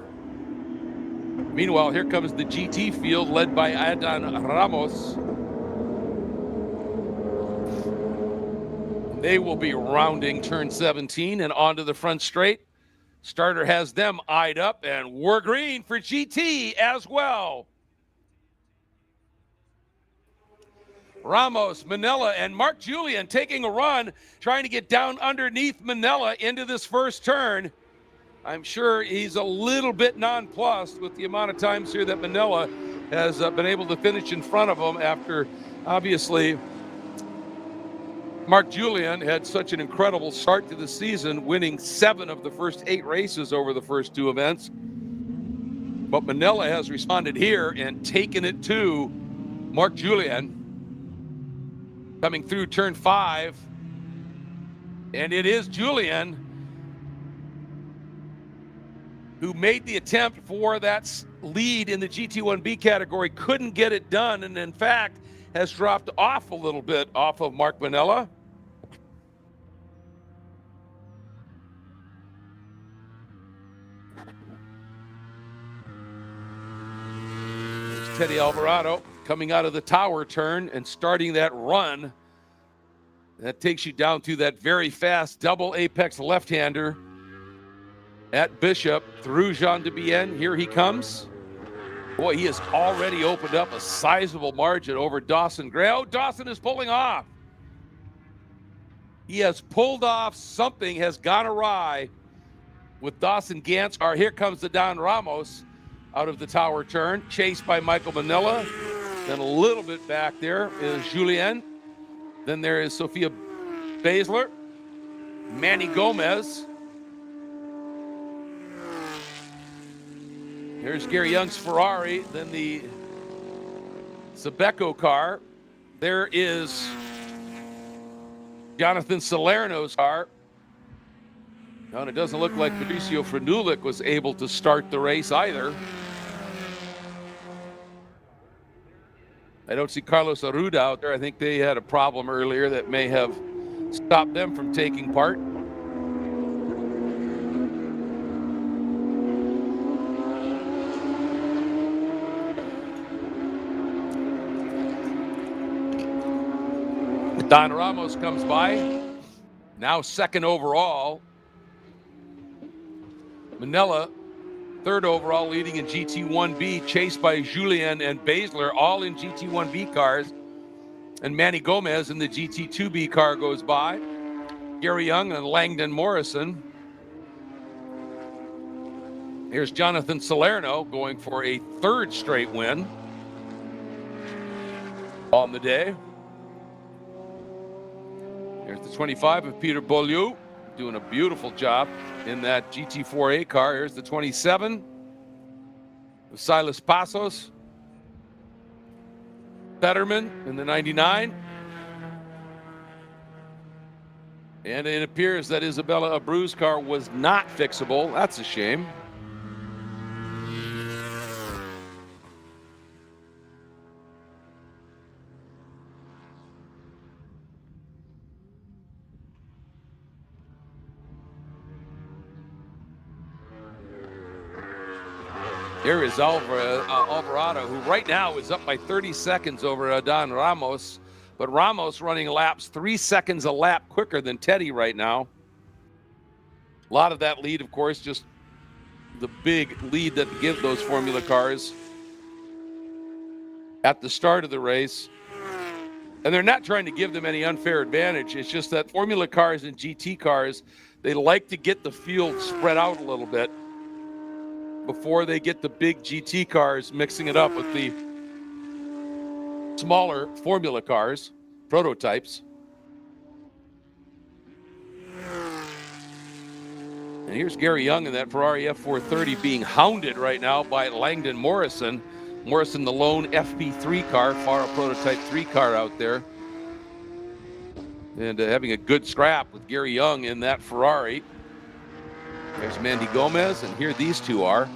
Meanwhile, here comes the GT field led by Adán Ramos. They will be rounding turn 17 and onto the front straight. Starter has them eyed up, and we're green for GT as well. Ramos, Manella, and Mark Julian taking a run, trying to get down underneath Manella into this first turn. I'm sure he's a little bit nonplussed with the amount of times here that Manella has been able to finish in front of him after, obviously, Mark Julian had such an incredible start to the season, winning 7 of the first 8 races over the first 2 events. But Manella has responded here and taken it to Mark Julian. Coming through turn 5. And it is Julian who made the attempt for that lead in the GT1B category, couldn't get it done, and in fact has dropped off a little bit off of Mark Manella. There's Teddy Alvarado coming out of the tower turn and starting that run. That takes you down to that very fast double apex left-hander at Bishop through Jean de Bienne. Here he comes. Boy, he has already opened up a sizable margin over Dawson Gray. Oh, Dawson is pulling off. He has pulled off. Something has gone awry with Dawson Gantz. Here comes the Don Ramos out of the tower turn, chased by Michael Manella. Then a little bit back there is Julien. Then there is Sophia Basler, Manny Gomez. There's Gary Young's Ferrari, then the Sabeco car. There is Jonathan Salerno's car. No, and it doesn't look like Patricio Franulik was able to start the race either. I don't see Carlos Arruda out there. I think they had a problem earlier that may have stopped them from taking part. Don Ramos comes by, now second overall. Manella, third overall, leading in GT1B, chased by Julien and Basler, all in GT1B cars. And Manny Gomez in the GT2B car goes by. Gary Young and Langdon Morrison. Here's Jonathan Salerno going for a 3rd straight win on the day. There's the 25 of Peter Beaulieu, doing a beautiful job in that GT4A car. Here's the 27 of Silas Passos. Fetterman in the 99. And it appears that Isabella Abreu's car was not fixable. That's a shame. Here is Alvarado, who right now is up by 30 seconds over Don Ramos. But Ramos running laps 3 seconds a lap quicker than Teddy right now. A lot of that lead, of course, just the big lead that give those Formula cars at the start of the race. And they're not trying to give them any unfair advantage. It's just that Formula cars and GT cars, they like to get the field spread out a little bit before they get the big GT cars mixing it up with the smaller Formula cars, prototypes. And here's Gary Young in that Ferrari F430 being hounded right now by Langdon Morrison. Morrison, the lone FP3 car, FARA Prototype 3 car out there. And having a good scrap with Gary Young in that Ferrari. There's Mandy Gomez, and here these two are.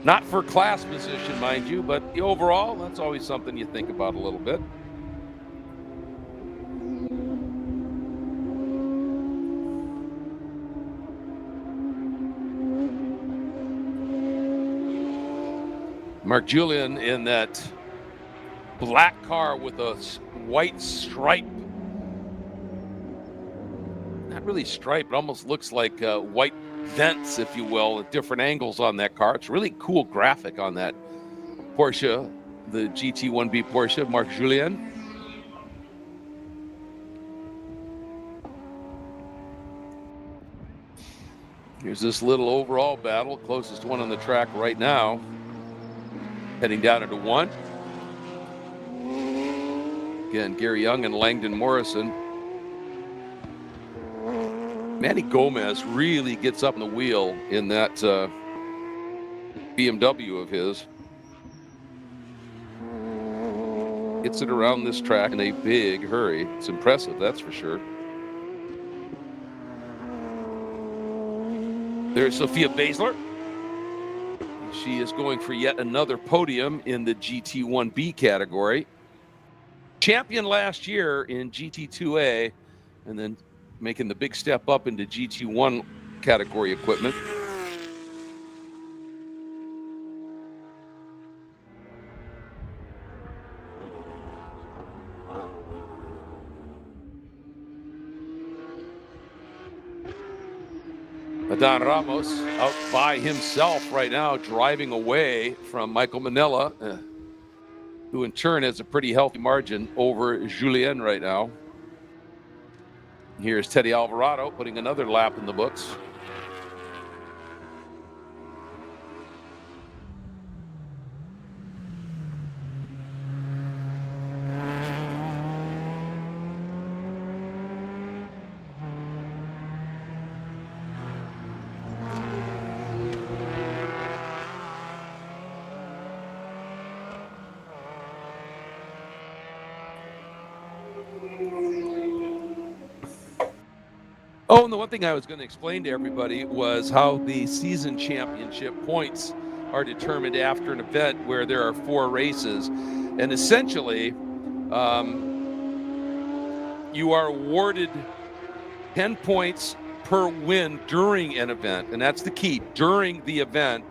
Not for class position, mind you, but the overall, that's always something you think about a little bit. Mark Julian in that black car with a white stripe. Not really stripe, it almost looks like white vents, if you will, at different angles on that car. It's really cool graphic on that Porsche, the GT1B Porsche, Mark Julian. Here's this little overall battle, closest one on the track right now. Heading down into one. Again, Gary Young and Langdon Morrison. Manny Gomez really gets up in the wheel in that BMW of his. Gets it around this track in a big hurry. It's impressive, that's for sure. There's Sophia Basler. She is going for yet another podium in the GT1B category. Champion last year in GT2A, and then making the big step up into GT1 category equipment. Adán Ramos out by himself right now, driving away from Michael Manella, who in turn has a pretty healthy margin over Julien right now. Here's Teddy Alvarado putting another lap in the books. Oh, and the one thing I was going to explain to everybody was how the season championship points are determined after an event where there are 4 races. And essentially, you are awarded 10 points per win during an event. And that's the key. During the event,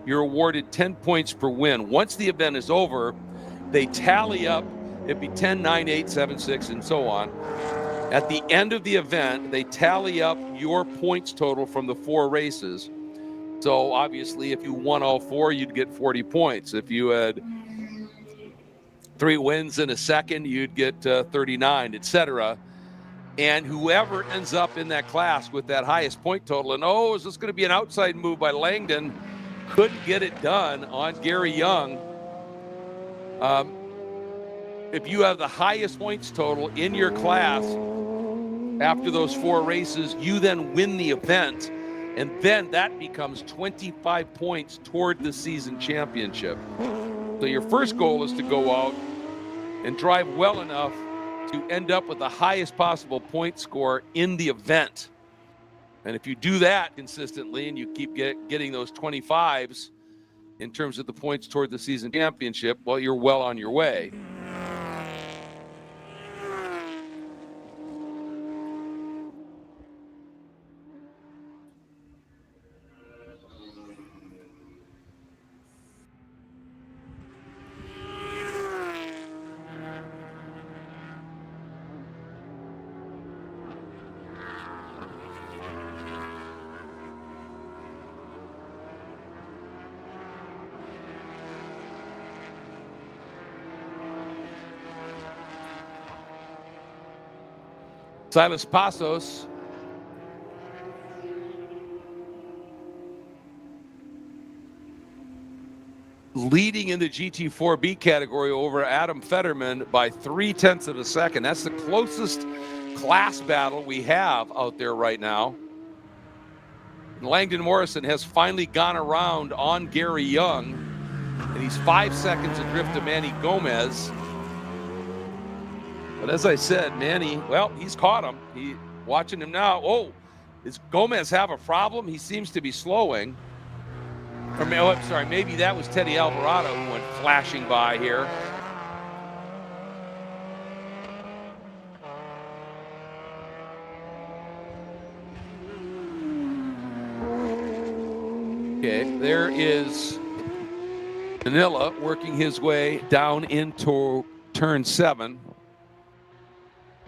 you're awarded 10 points per win. Once the event is over, they tally up. It'd be 10, 9, 8, 7, 6, and so on. At the end of the event, they tally up your points total from the 4 races. So obviously, if you won all 4, you'd get 40 points. If you had 3 wins in a second, you'd get 39, etc. And whoever ends up in that class with that highest point total, and is this going to be an outside move by Langdon? Couldn't get it done on Gary Young. If you have the highest points total in your class after those 4 races, you then win the event, and then that becomes 25 points toward the season championship. So your first goal is to go out and drive well enough to end up with the highest possible point score in the event. And if you do that consistently and you keep getting those 25s in terms of the points toward the season championship, well, you're well on your way. Silas Passos leading in the GT4B category over Adam Fetterman by 0.3 of a second. That's the closest class battle we have out there right now. And Langdon Morrison has finally gone around on Gary Young, and he's 5 seconds adrift to Manny Gomez. But as I said, Manny, well, he's caught him. Watching him now. Does Gomez have a problem? He seems to be slowing. I'm sorry, maybe that was Teddy Alvarado who went flashing by here. Okay, there is Manila working his way down into turn 7.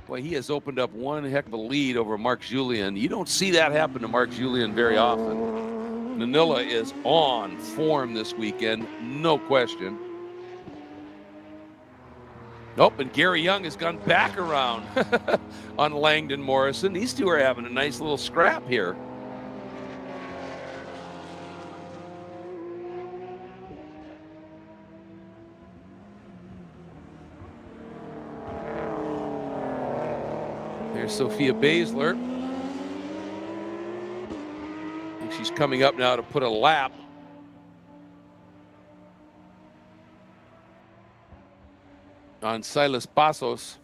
Boy, he has opened up one heck of a lead over Mark Julian. You don't see that happen to Mark Julian very often. Manila is on form this weekend, no question. Nope, and Gary Young has gone back around on Langdon Morrison. These two are having a nice little scrap here. There's Sophia Baszler. And she's coming up now to put a lap on Silas Passos.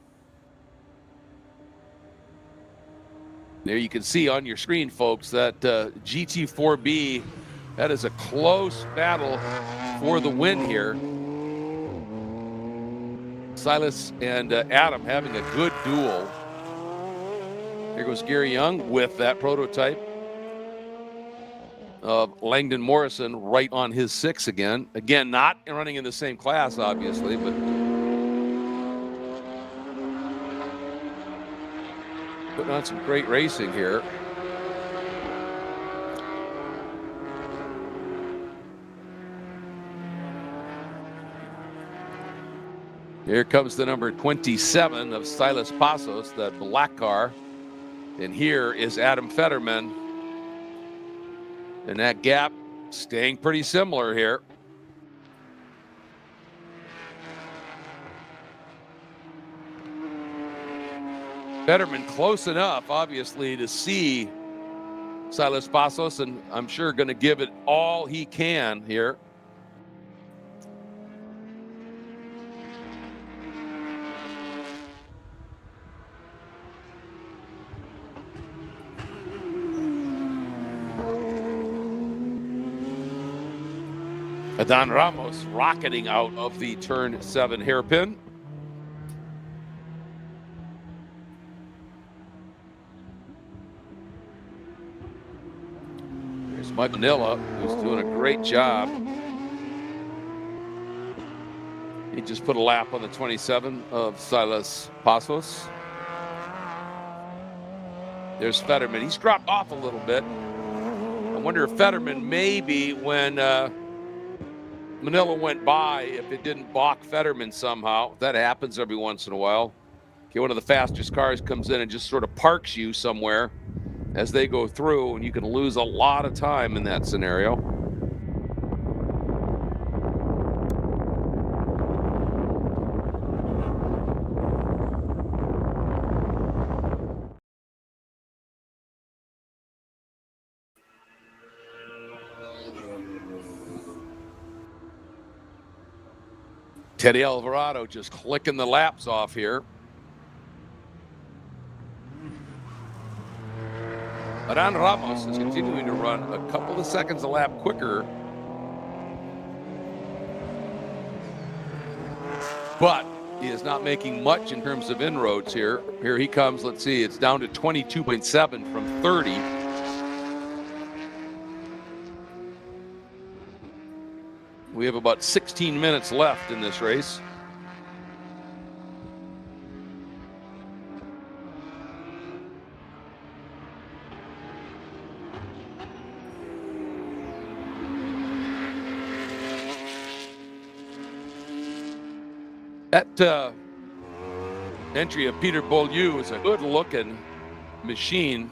There you can see on your screen, folks, that GT4B, that is a close battle for the win here. Silas and Adam having a good duel. Here goes Gary Young with that prototype of Langdon Morrison right on his 6 again. Again, not running in the same class, obviously, but putting on some great racing here. Here comes the number 27 of Silas Passos, that black car. And here is Adam Fetterman. And that gap staying pretty similar here. Fetterman close enough, obviously, to see Silas Passos, and I'm sure going to give it all he can here. Adan Ramos rocketing out of the turn 7 hairpin. There's Mike Manila, who's doing a great job. He just put a lap on the 27 of Silas Passos. There's Fetterman. He's dropped off a little bit. I wonder if Fetterman, maybe when Manila went by, if it didn't balk Fetterman somehow. That happens every once in a while. Okay, one of the fastest cars comes in and just sort of parks you somewhere as they go through, and you can lose a lot of time in that scenario. Teddy Alvarado just clicking the laps off here. Adan Ramos is continuing to run a couple of seconds a lap quicker. But he is not making much in terms of inroads here. Here he comes. Let's see. It's down to 22.7 from 30. We have about 16 minutes left in this race. That entry of Peter Beaulieu is a good-looking machine.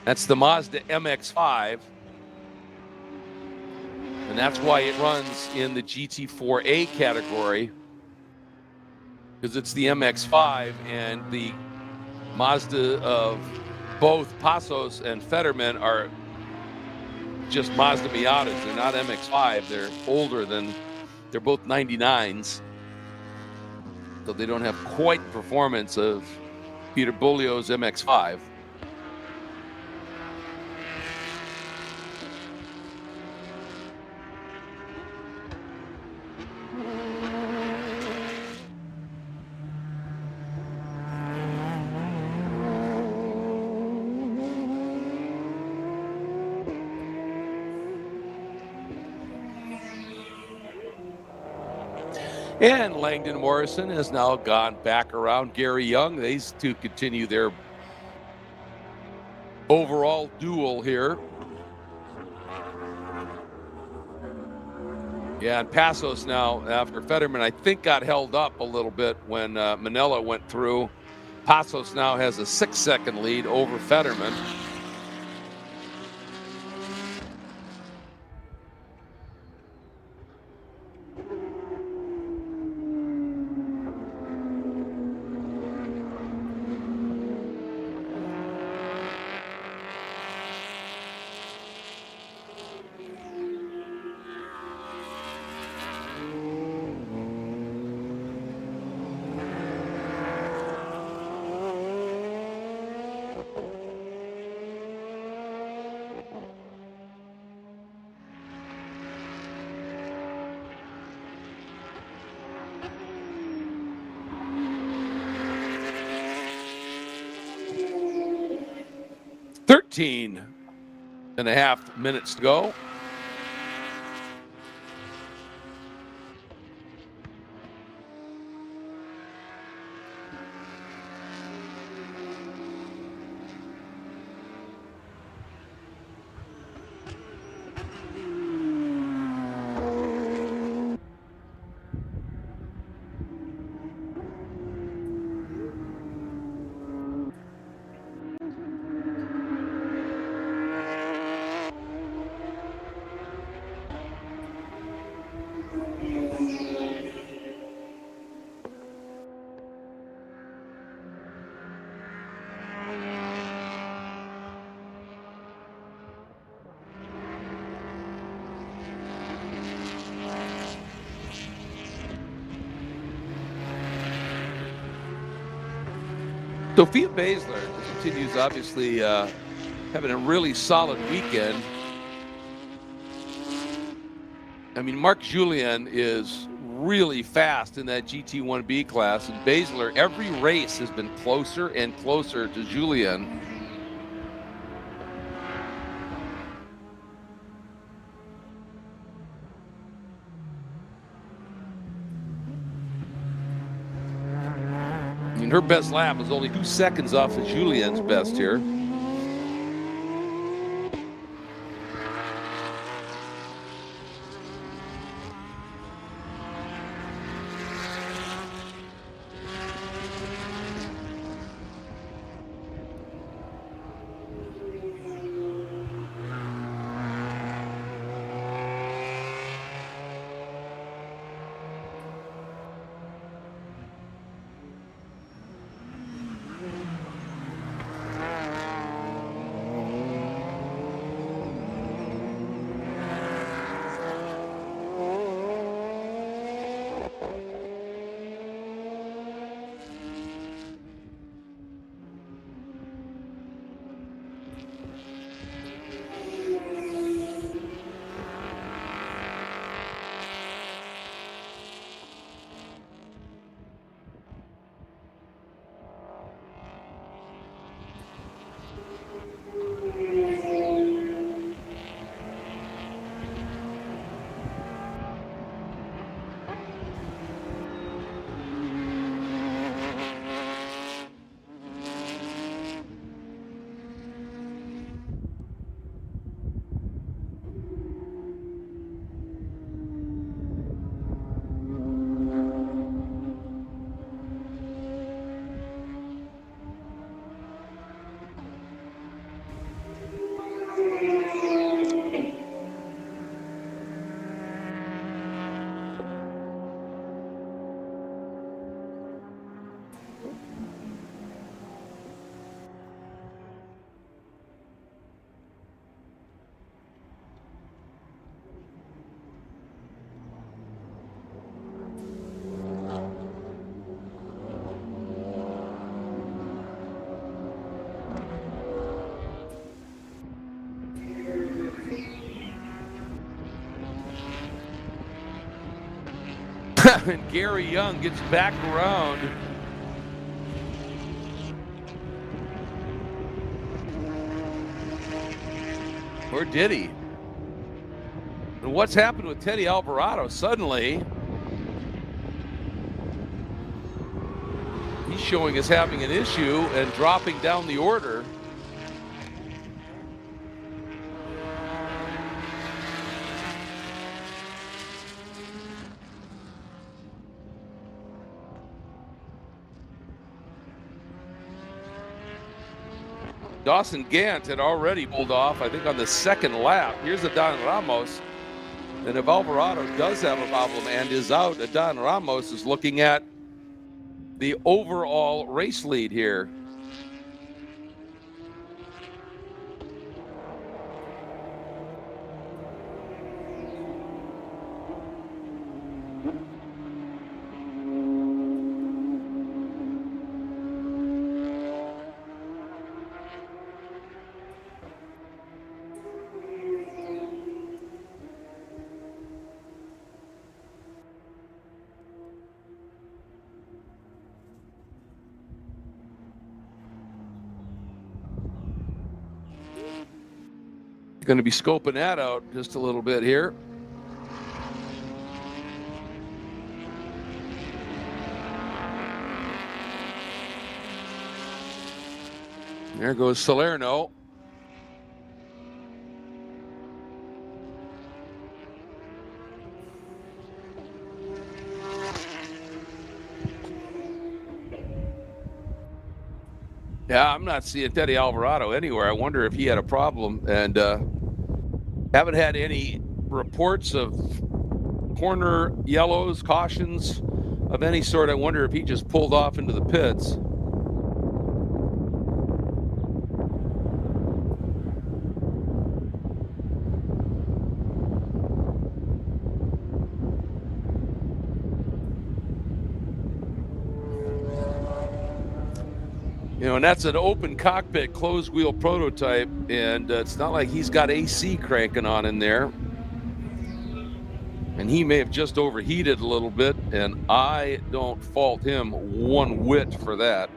That's the Mazda MX-5. And that's why it runs in the GT4A category, because it's the MX-5, and the Mazda of both Passos and Fetterman are just Mazda Miatas. They're not MX-5. They're older than, they're both 99s. So they don't have quite the performance of Peter Beaulieu's MX-5. And Langdon Morrison has now gone back around Gary Young. These two continue their overall duel here. Yeah, and Passos now, after Fetterman, I think got held up a little bit when Manella went through. Passos now has a 6-second lead over Fetterman. Thirteen and a half minutes to go. Sophia Baszler continues, obviously, having a really solid weekend. I mean, Marc Julien is really fast in that GT1B class, and Baszler, every race has been closer and closer to Julien. I mean, her best lap was only 2 seconds off of Julien's best here. And Gary Young gets back around. Or did he? And what's happened with Teddy Alvarado? Suddenly, showing as having an issue and dropping down the order. Dawson Gant had already pulled off, I think, on the second lap. Here's Adan Ramos. And if Alvarado does have a problem and is out, Adan Ramos is looking at the overall race lead here. Going to be scoping that out just a little bit here. There goes Salerno. Yeah, I'm not seeing Teddy Alvarado anywhere. I wonder if he had a problem, and haven't had any reports of corner yellows, cautions of any sort. I wonder if he just pulled off into the pits. You know, and that's an open cockpit, closed wheel prototype, and it's not like he's got AC cranking on in there. And he may have just overheated a little bit, and I don't fault him one whit for that.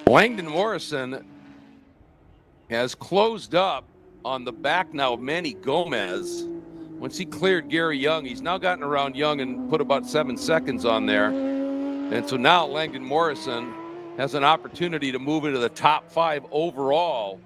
Langdon Morrison has closed up on the back now of Manny Gomez. Once he cleared Gary Young, he's now gotten around Young and put about 7 seconds on there. And so now Langdon Morrison has an opportunity to move into the top 5 overall.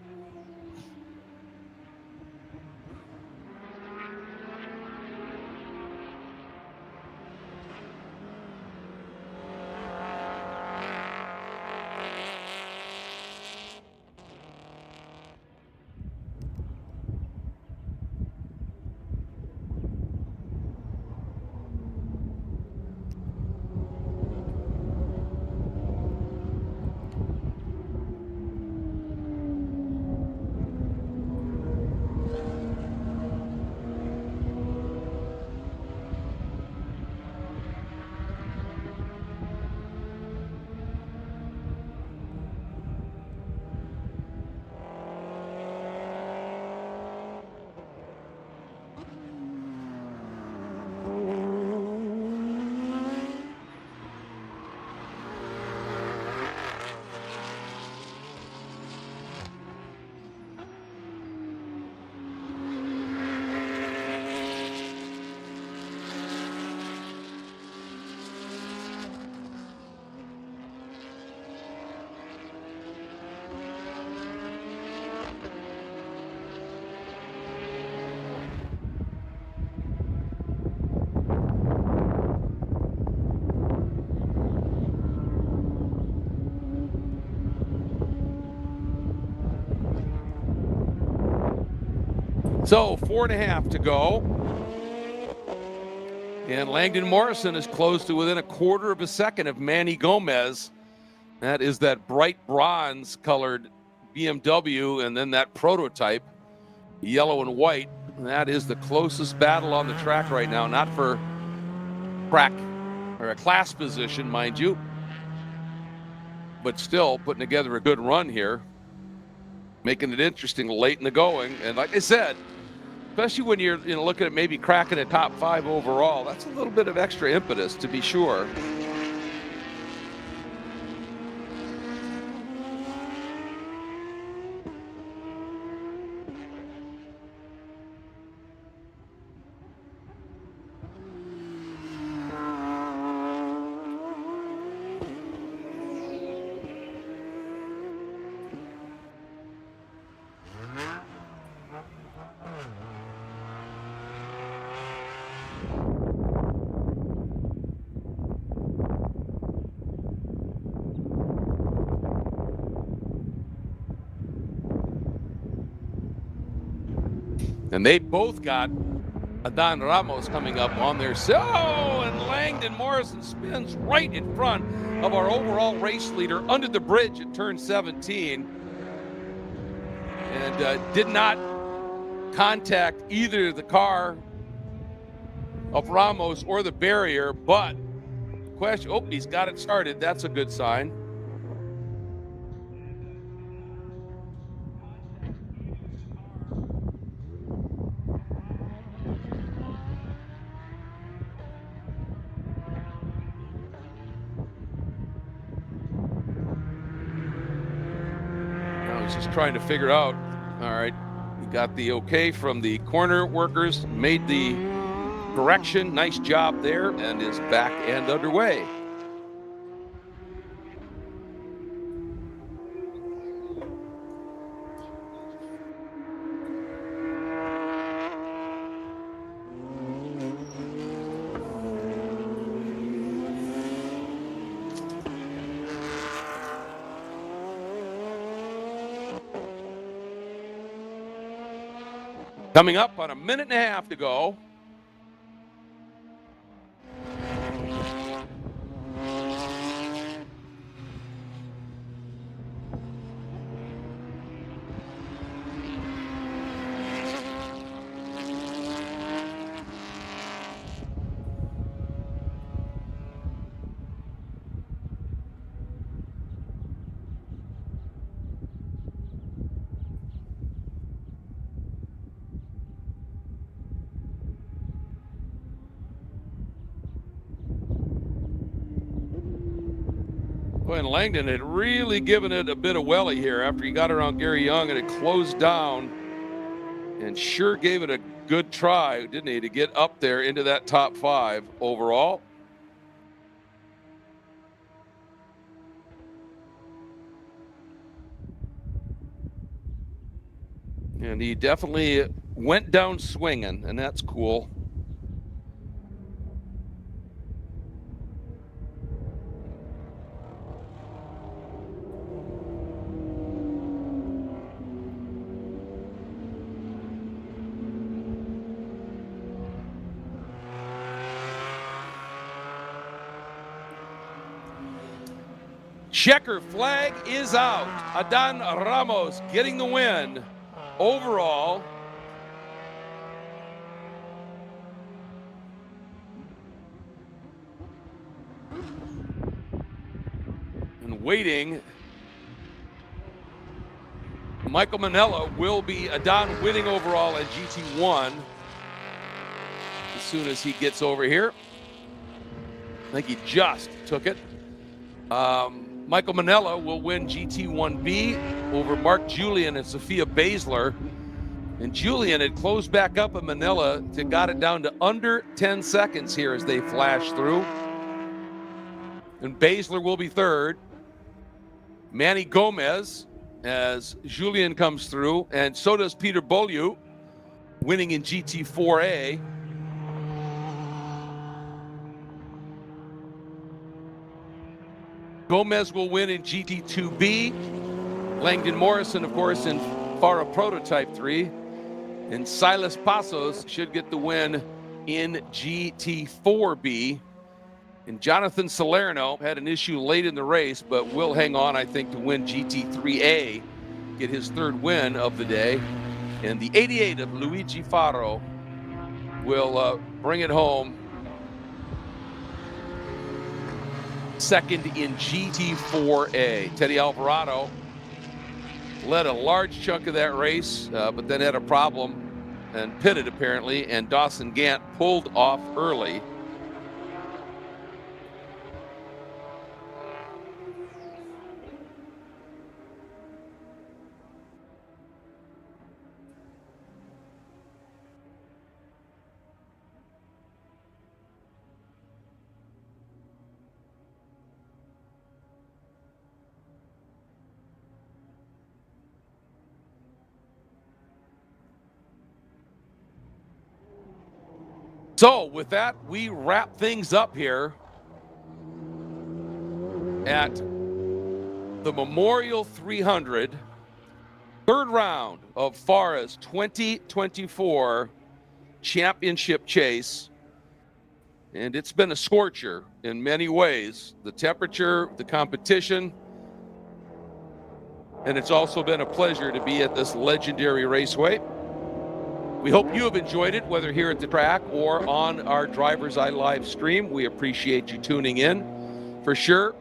So 4.5 to go. And Langdon Morrison is close to within 1/4 of a second of Manny Gomez. That is that bright bronze colored BMW, and then that prototype, yellow and white. That is the closest battle on the track right now, not for track or a class position, mind you, but still putting together a good run here, making it interesting late in the going. And like I said, especially when you're looking at maybe cracking a top 5 overall, that's a little bit of extra impetus, to be sure. And they both got Adan Ramos coming up on their and Langdon Morrison spins right in front of our overall race leader under the bridge at turn 17, and did not contact either the car of Ramos or the barrier. But question, oh, he's got it started. That's a good sign. Just trying to figure out. All right, we got the okay from the corner workers, made the correction, nice job there, and is back and underway. Coming up on 1.5 minutes to go. And Langdon had really given it a bit of welly here after he got around Gary Young, and it closed down, and sure gave it a good try, didn't he, to get up there into that top 5 overall. And he definitely went down swinging, and that's cool. Checker flag is out. Adan Ramos getting the win overall. And waiting, Michael Manella will be Adan winning overall at GT1 as soon as he gets over here. I think he just took it. Michael Manella will win GT1B over Mark Julian and Sophia Basler. And Julian had closed back up, and Manella got it down to under 10 seconds here as they flash through. And Basler will be third. Manny Gomez as Julian comes through, and so does Peter Beaulieu, winning in GT4A. Gomez will win in GT2B. Langdon Morrison, of course, in FARA Prototype 3. And Silas Passos should get the win in GT4B. And Jonathan Salerno had an issue late in the race, but will hang on, I think, to win GT3A, get his third win of the day. And the 88 of Luigi Faro will bring it home second in GT4A. Teddy Alvarado led a large chunk of that race, but then had a problem and pitted apparently, and Dawson Gant pulled off early. So with that, we wrap things up here at the Memorial 300, third round of FARA's 2024 championship chase. And it's been a scorcher in many ways. The temperature, the competition, and it's also been a pleasure to be at this legendary raceway. We hope you have enjoyed it, whether here at the track or on our DriverSeye live stream. We appreciate you tuning in for sure.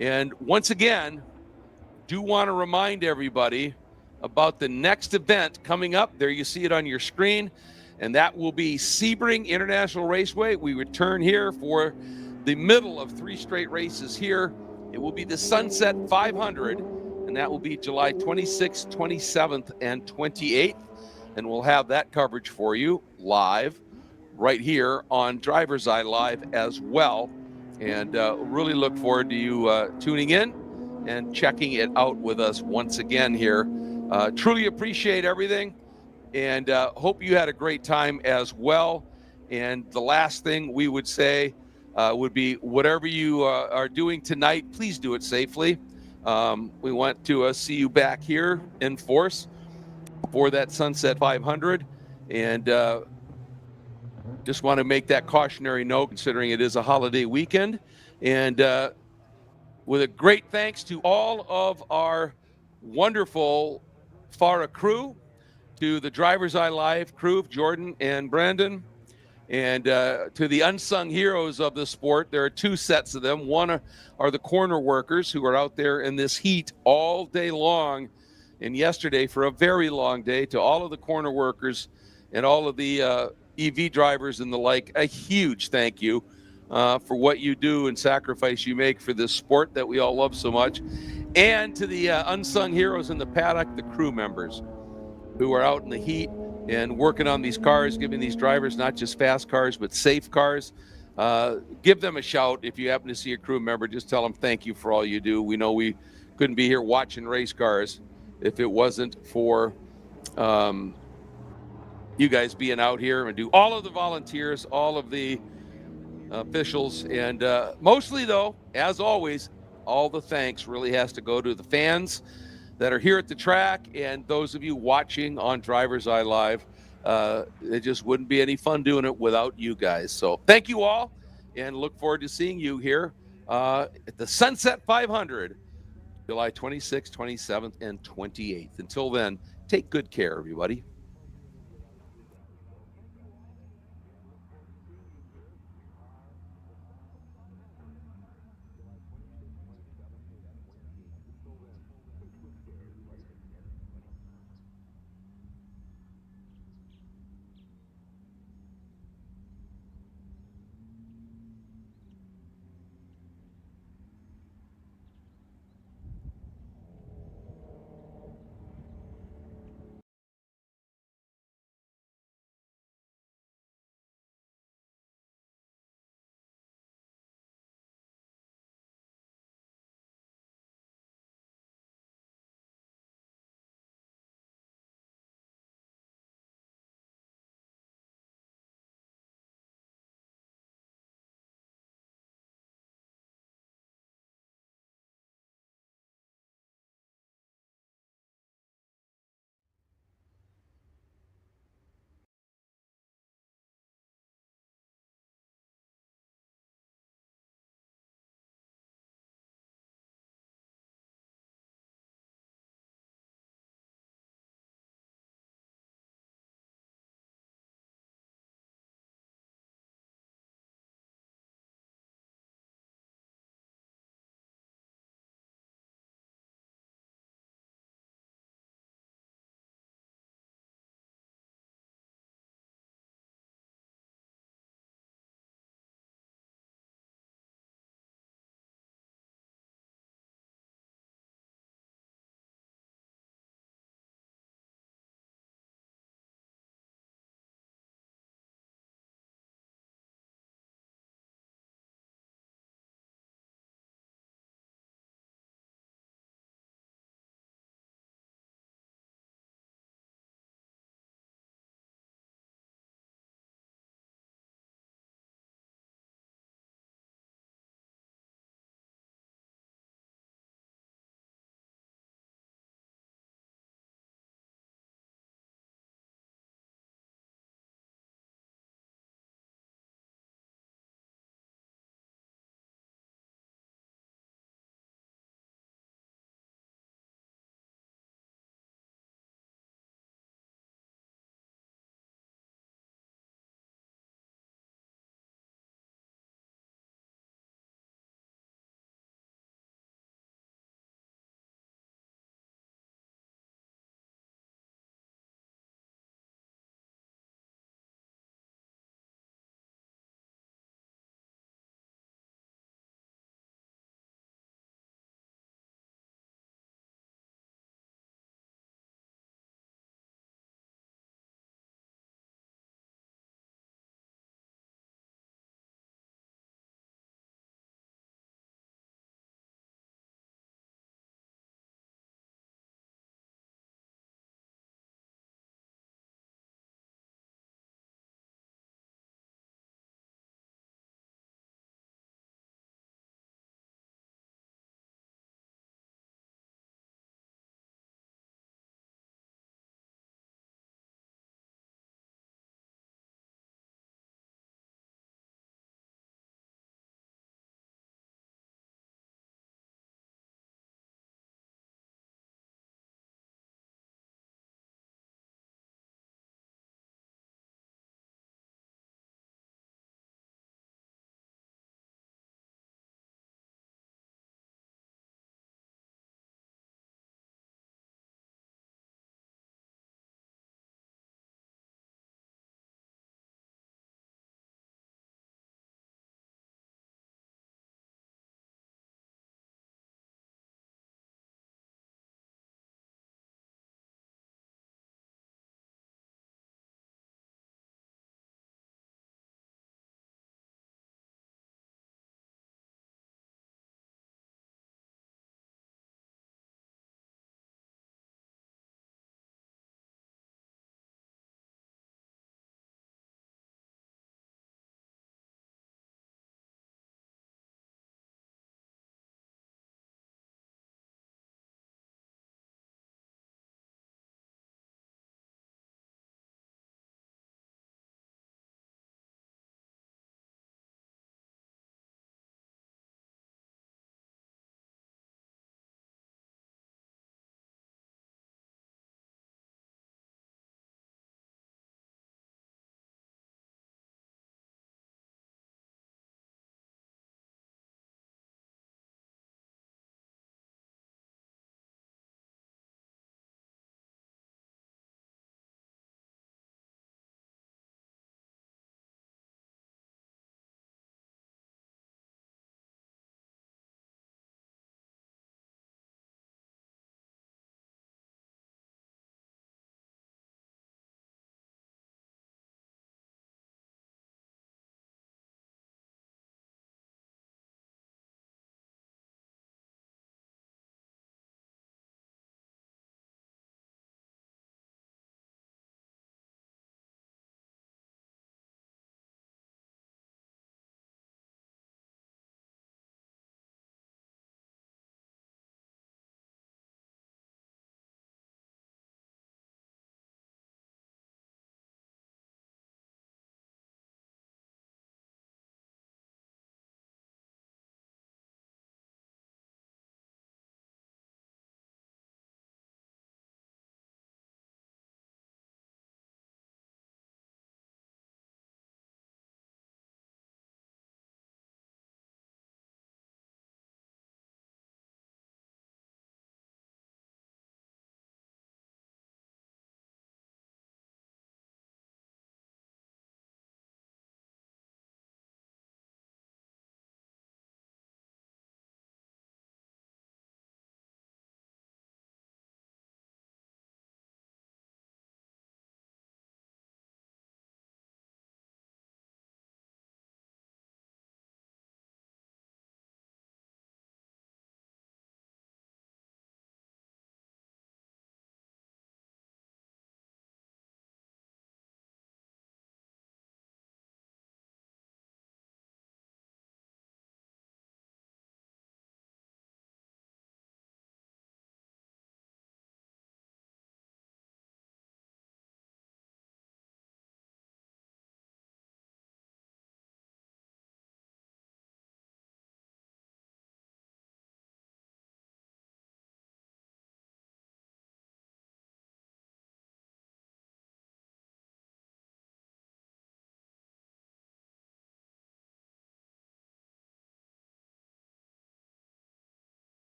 And once again, do want to remind everybody about the next event coming up. There you see it on your screen, and that will be Sebring International Raceway. We return here for the middle of 3 straight races here. It will be the Sunset 500, and that will be July 26th, 27th, and 28th. And we'll have that coverage for you live right here on DriverSeye Live as well. And really look forward to you tuning in and checking it out with us once again here. Truly appreciate everything, and hope you had a great time as well. And the last thing we would say would be, whatever you are doing tonight, please do it safely. We want to see you back here in force for that Sunset 500, and just want to make that cautionary note, considering it is a holiday weekend. And with a great thanks to all of our wonderful FARA crew, to the DriverSeye Live crew of Jordan and Brandon, and to the unsung heroes of the sport. There are 2 sets of them. One are the corner workers who are out there in this heat all day long, and yesterday for a very long day. To all of the corner workers and all of the EV drivers and the like, a huge thank you for what you do and sacrifice you make for this sport that we all love so much. And to the unsung heroes in the paddock, the crew members who are out in the heat and working on these cars, giving these drivers not just fast cars, but safe cars. Give them a shout if you happen to see a crew member. Just tell them thank you for all you do. We know we couldn't be here watching race cars if it wasn't for you guys being out here, and do all of the volunteers, all of the officials, and mostly though, as always, all the thanks really has to go to the fans that are here at the track and those of you watching on DriverSeye Live. It just wouldn't be any fun doing it without you guys. So thank you all, and look forward to seeing you here at the Sunset 500, July 26th, 27th, and 28th. Until then, take good care, everybody.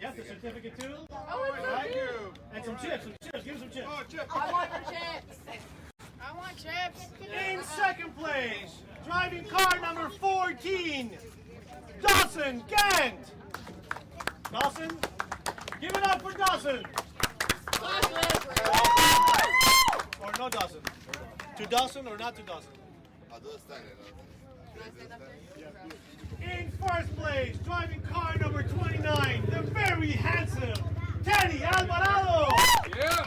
Yes, the certificate too. Oh, it's so cute. And some chips, Give him some chips. Oh, chips. I want the chips. I want chips. In second place, driving car number 14, Dawson Gant. Dawson, give it up for Dawson. Or no Dawson. To Dawson or not to Dawson? In first place, driving car number 29, the very handsome Teddy Alvarado. Yeah.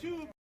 two